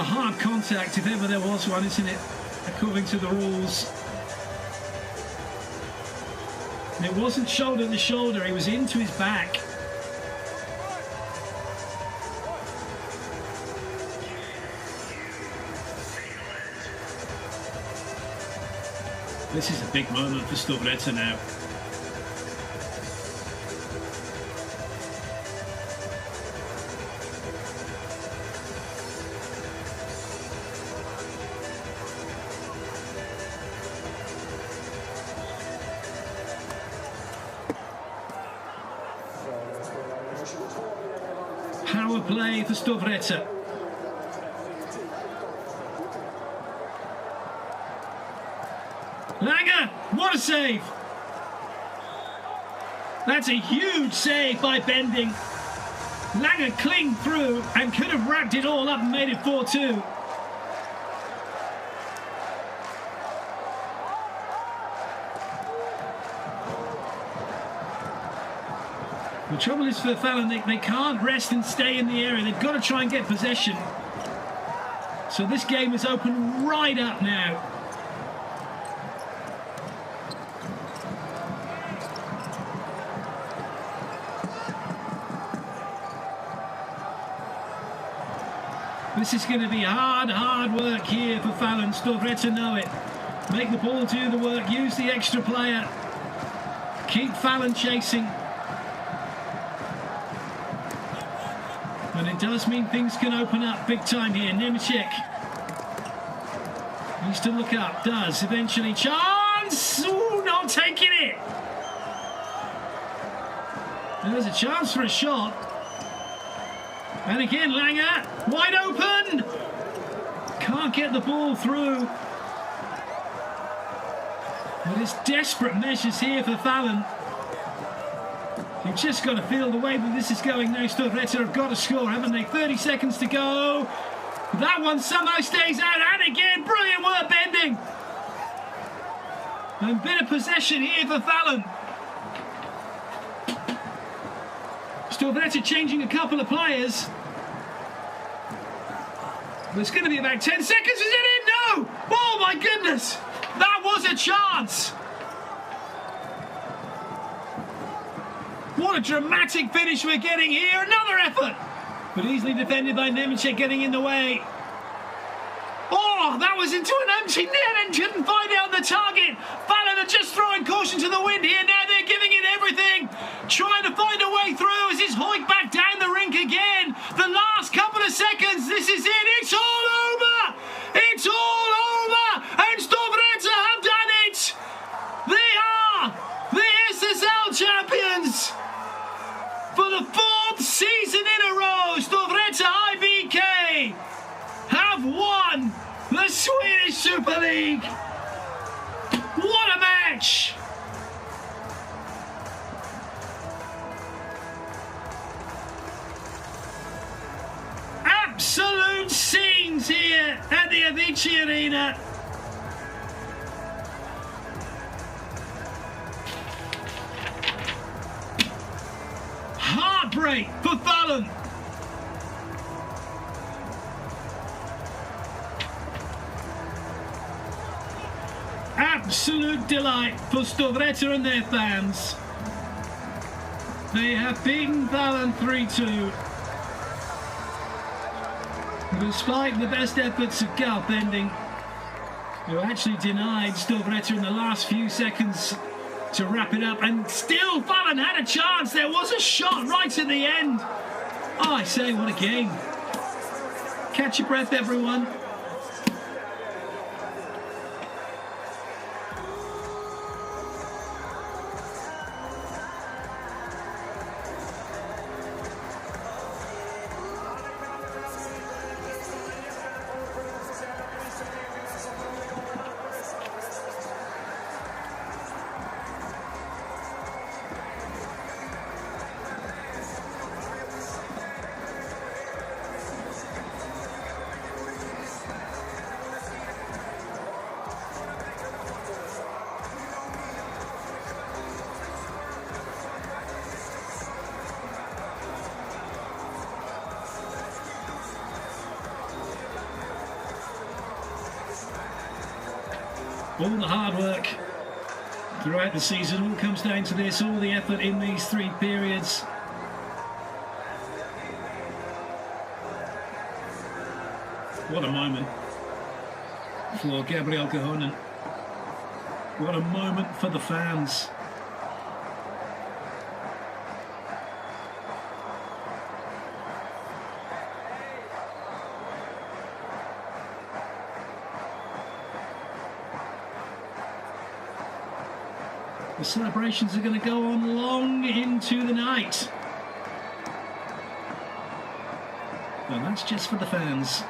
hard contact, if ever there was one, isn't it? According to the rules. And it wasn't shoulder to shoulder, he was into his back. This is a big moment for Stovretta now. Power play for Stovretta. Lange, what a save! That's a huge save by Bending. Lange clinged through and could have wrapped it all up and made it 4-2. The trouble is for Fallon, they can't rest and stay in the area. They've got to try and get possession. So this game is open right up now. This is going to be hard work here for Fallon. Storvreta know it. Make the ball do the work. Use the extra player. Keep Fallon chasing. And it does mean things can open up big time here. Nemecek needs to look up. Does eventually. Chance! Ooh, not taking it. There's a chance for a shot. And again, Langer, wide open. Can't get the ball through. But it's desperate measures here for Fallon. You've just got to feel the way that this is going now. Storvreta have got to score, haven't they? 30 seconds to go. That one somehow stays out. And again, brilliant work bending. And a bit of possession here for Fallon. Storvreta changing a couple of players. There's going to be about 10 seconds. Is it in? No! Oh my goodness! That was a chance! What a dramatic finish we're getting here. Another effort! But easily defended by Nemecek, getting in the way. Oh, that was into an empty net and couldn't find out the target. Fallon are just throwing caution to the wind here. Now they're giving it everything. Trying to find a way through as it's hoiked back down the rink again. The last couple of seconds. This is it. It's all over. It's all over. And Storvreta have done it. They are the SSL champions for the 4th season in a row. Storvreta IBK have won the Swedish Super League. What a match! Absolute scenes here at the Avicii Arena. Heartbreak for Fallon. Absolute delight for Storvreta and their fans. They have beaten Fallon 3-2. Despite the best efforts of Garth Bending, who actually denied Storvreta in the last few seconds to wrap it up, and still Fallon had a chance. There was a shot right at the end. Oh, I say, what a game. Catch your breath, everyone. All the hard work throughout the season all comes down to this, all the effort in these 3 periods. What a moment for Gabriel Cahonen. What a moment for the fans. The celebrations are going to go on long into the night. And that's just for the fans.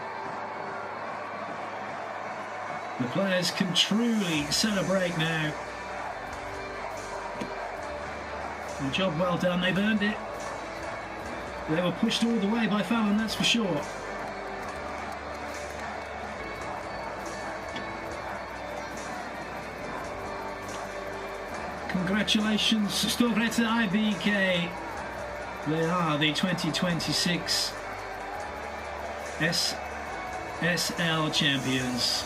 The players can truly celebrate now. A job well done, they've earned it. They were pushed all the way by Fallon, that's for sure. Congratulations, Storvreta IBK. They are the 2026 SSL champions.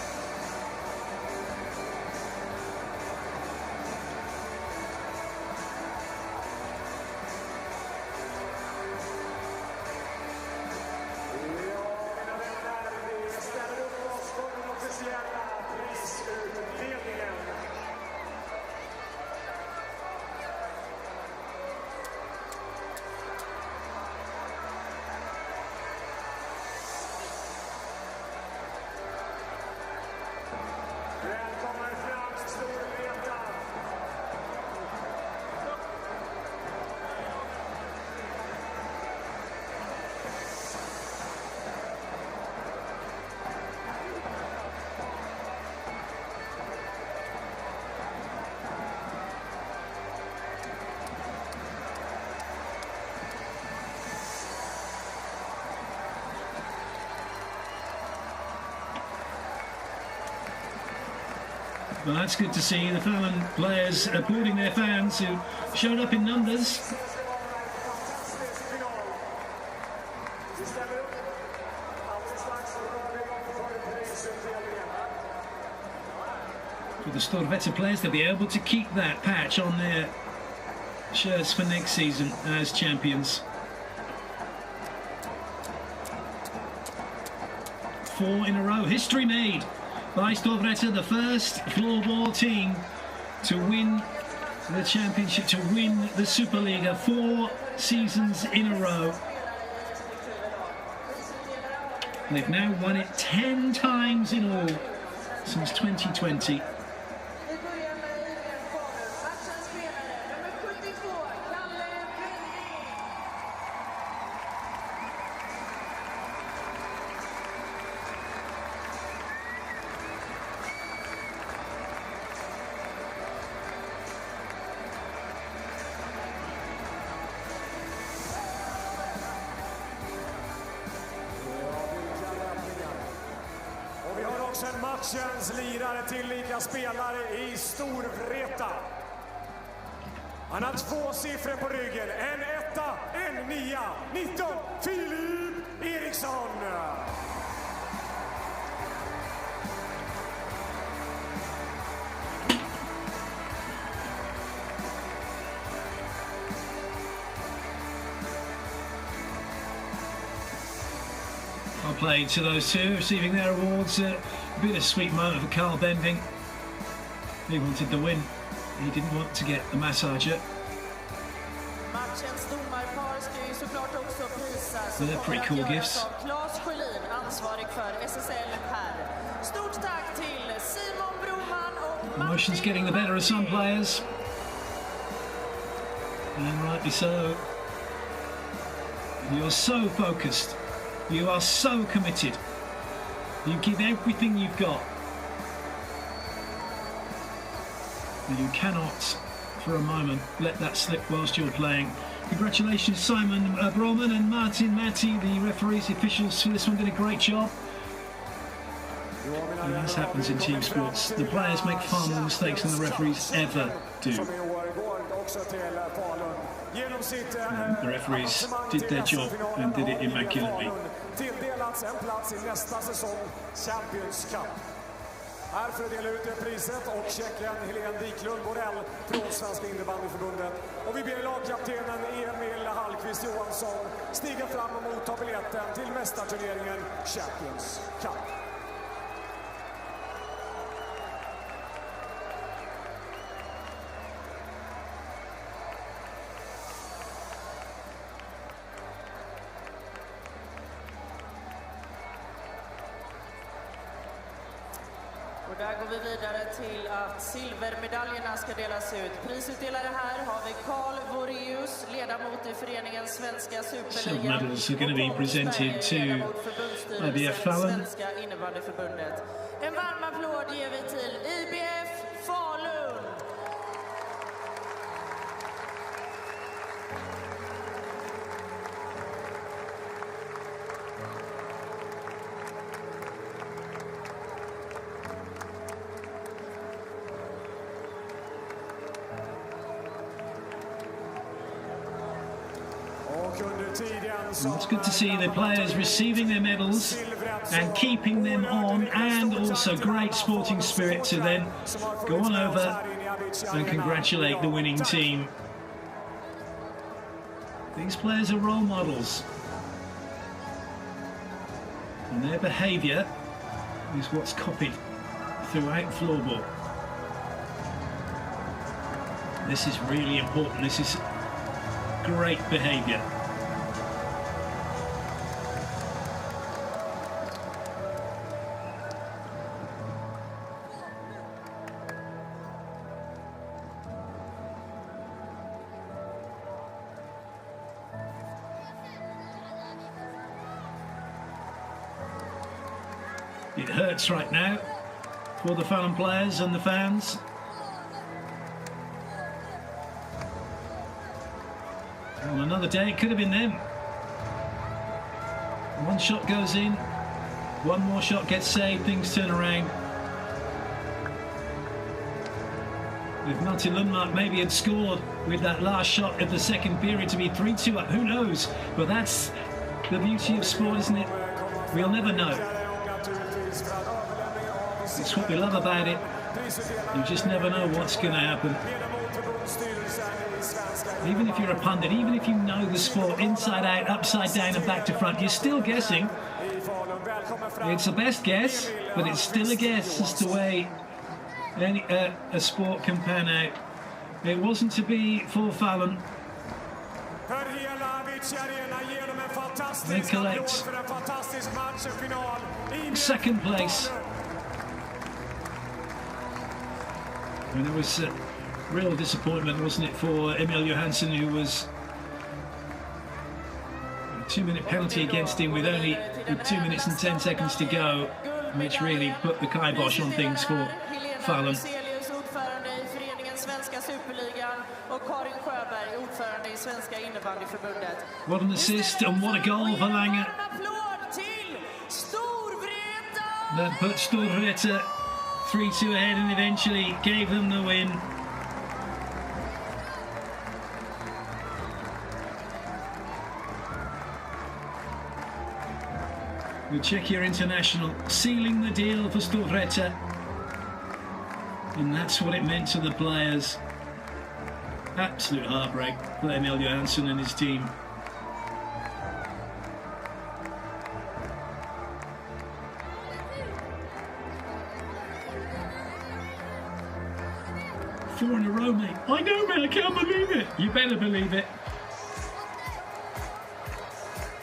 Well, that's good to see the Fallon players applauding their fans who showed up in numbers. For the Storvreta players, they'll be able to keep that patch on their shirts for next season as champions. 4 in a row, history made by Storvreta, the first floorball team to win the championship, to win the Superliga 4 seasons in a row. They've now won it 10 times in all since 2020. Sen matchens lirare tillika spelare i Storvreta. Han har 2 siffror på ryggen. En 1, en 9, 19, Filip Eriksson. Well played to those two, receiving their awards. A bittersweet moment for Carl Bending. He wanted the win. He didn't want to get the massager. Matchens domarpar ska ju såklart också prisas. So they're pretty cool gifts. Claes Sjölin, ansvarig för SSL här. Stort tack till Simon Broman och Emotions getting the better of some players. And rightly so. You're so focused. You are so committed. You give everything you've got. You cannot, for a moment, let that slip whilst you're playing. Congratulations, Simon Broman and Martin Matti, the referees, the officials for this one, did a great job. And as happens in team sports, the players make far more mistakes than the referees ever do. And the referees did their job and did it immaculately. Tilldelats en plats i nästa säsong Champions Cup. Här för att dela ut det priset och checken Helene Wiklund Borell från Svenska Innebandyförbundet. Och vi ber lagkaptenen Emil Hallqvist Johansson stiga fram och motta biljetten till mästarturneringen Champions Cup. Och där går vi vidare till att silvermedaljerna ska delas ut. Prisutdelare här har vi Carl Voreus, ledamot i föreningen Svenska Superligan. Silver medals are going to be presented to IBF Fallon. Svenska Innebandyförbundet. En varm applåd ger vi till IBF Falun. Well, it's good to see the players receiving their medals and keeping them on, and also great sporting spirit to then go on over and congratulate the winning team. These players are role models, and their behaviour is what's copied throughout floorball. This is really important. This is great behaviour. It hurts right now for the Fallon players and the fans. On another day, it could have been them. One shot goes in, one more shot gets saved, things turn around. If Martin Lundmark maybe had scored with that last shot of the second period to be 3-2 up, who knows? But that's the beauty of sport, isn't it? We'll never know. It's what we love about it. You just never know what's going to happen. Even if you're a pundit, even if you know the sport inside out, upside down and back to front, you're still guessing. It's the best guess, but it's still a guess as to way a sport can pan out. It wasn't to be for Fallon. They collect second place. And it was a real disappointment, wasn't it, for Emil Johansson, who was a 2-minute penalty against him with only 2 minutes and 10 seconds to go, which really put the kibosh on things for Fallon. ordförande i föreningen Svenska Superligan och Karin Sjöberg, ordförande i Svenska Innebandyförbundet. What an assist and what a goal for Lange. That put Storvreta 3-2 ahead and eventually gave them the win. The Czechia international sealing the deal for Storvreta. And that's what it meant to the players. Absolute heartbreak for Emil Johansson and his team. Four in a row, mate. I know, man, I can't believe it. You better believe it.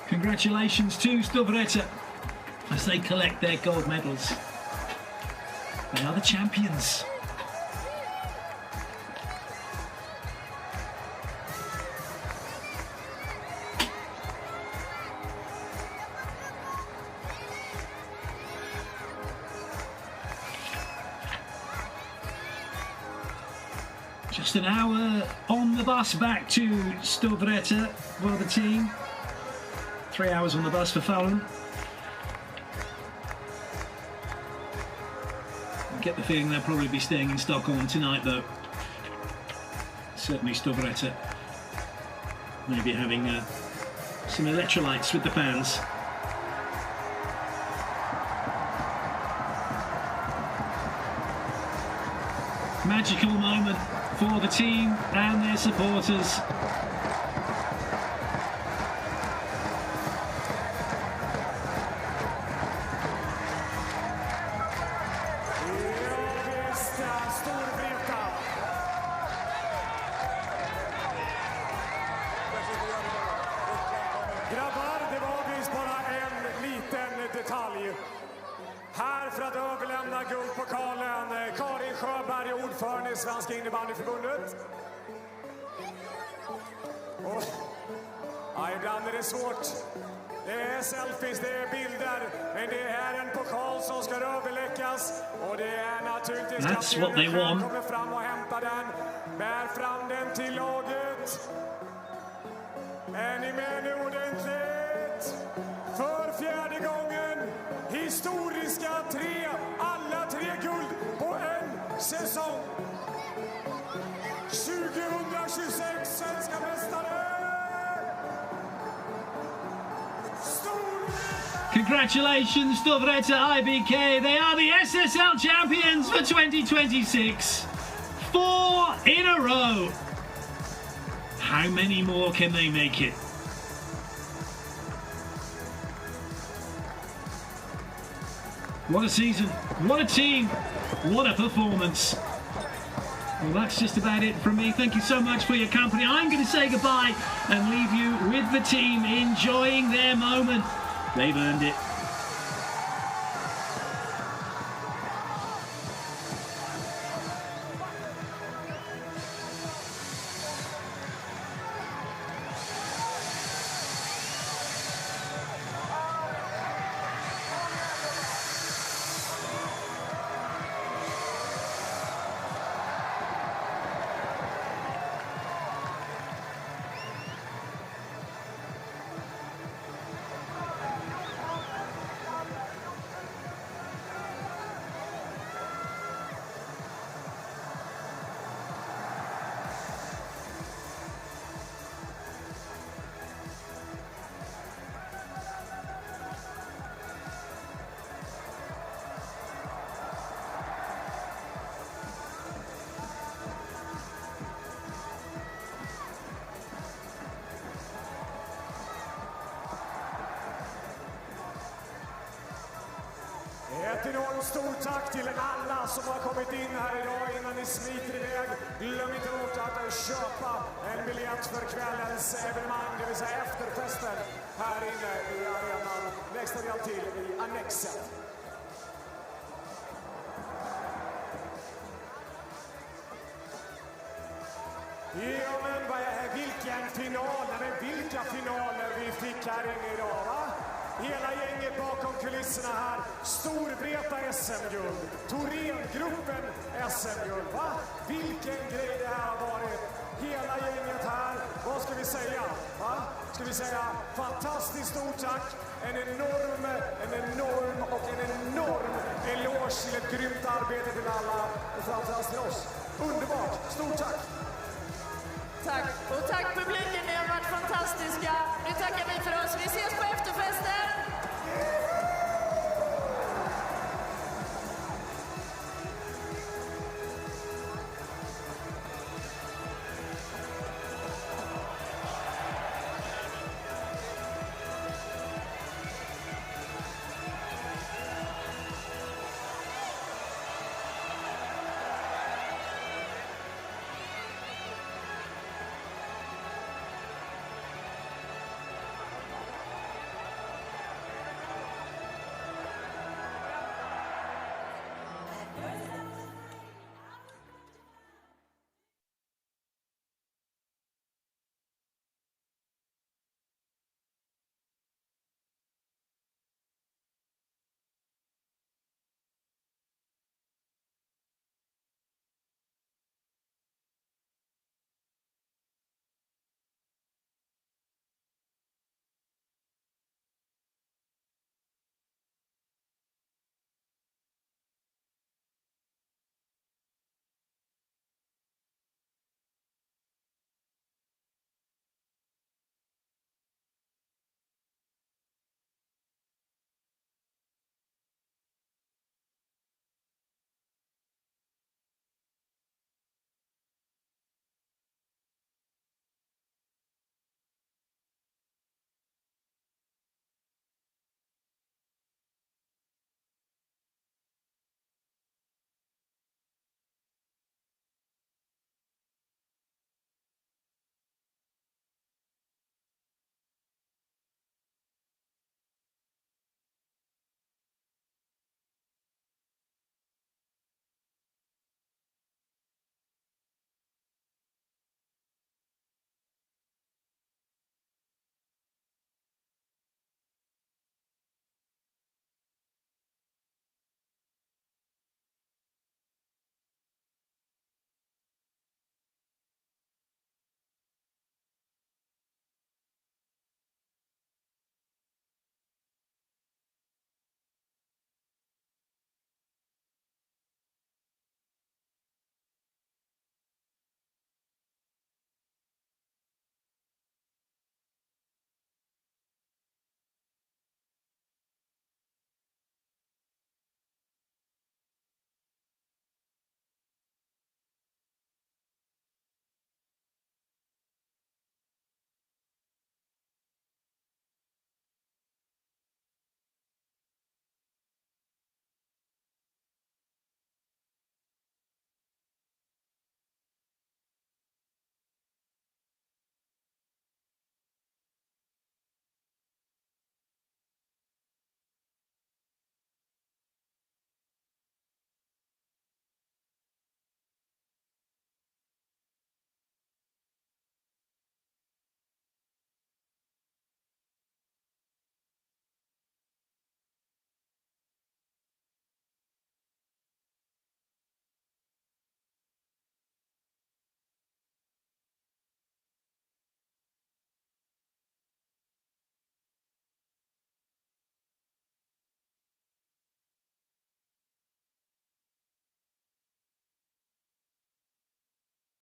Congratulations to Storvreta as they collect their gold medals. They are the champions. Just an hour on the bus back to Storvreta for the team. 3 hours on the bus for Fallon. I get the feeling they'll probably be staying in Stockholm tonight, though. Certainly Storvreta maybe having some electrolytes with the fans. Magical moment for the team and their supporters. Grabbar, det var visst bara en liten detalj. Här för att överlämna guldpokalen, Karin Sjöberg, ordförande i Svenska Innebandyförbundet. Ja, ibland är det svårt. Det är selfies, det är bilder, men det är en pokal som ska överläckas. Och det är naturligtvis kaptenen som kommer fram och hämtar den. Bär fram den till laget. Är ni med nu ordentligt? För fjärde gången, historiska alla tre guld på en säsong. 2026 svenska mästare. Congratulations, Storvreta IBK. They are the SSL champions for 2026. 4 in a row. How many more can they make it? What a season, what a team, what a performance. Well, that's just about it from me. Thank you so much for your company. I'm going to say goodbye and leave you with the team enjoying their moment. They've earned it. ett stort tack till alla som har kommit in här idag innan ni smiter iväg. Glöm inte bort att köpa en biljett för kvällens evenemang, det vill säga efterfesten här inne i arenan. Lägst del till i annexet. Ja, men vilken final, men vilka finaler vi fick här inne idag, va? Hela gänget bakom kulisserna här. Storvreta SM-guld, Thorengruppen SM-guld, va? Vilken grej det här har varit. Hela gänget här, vad ska vi säga, va? Ska vi säga fantastiskt stort tack, en enorm och en enorm eloge till ett grymt arbete till alla och framförallt till oss.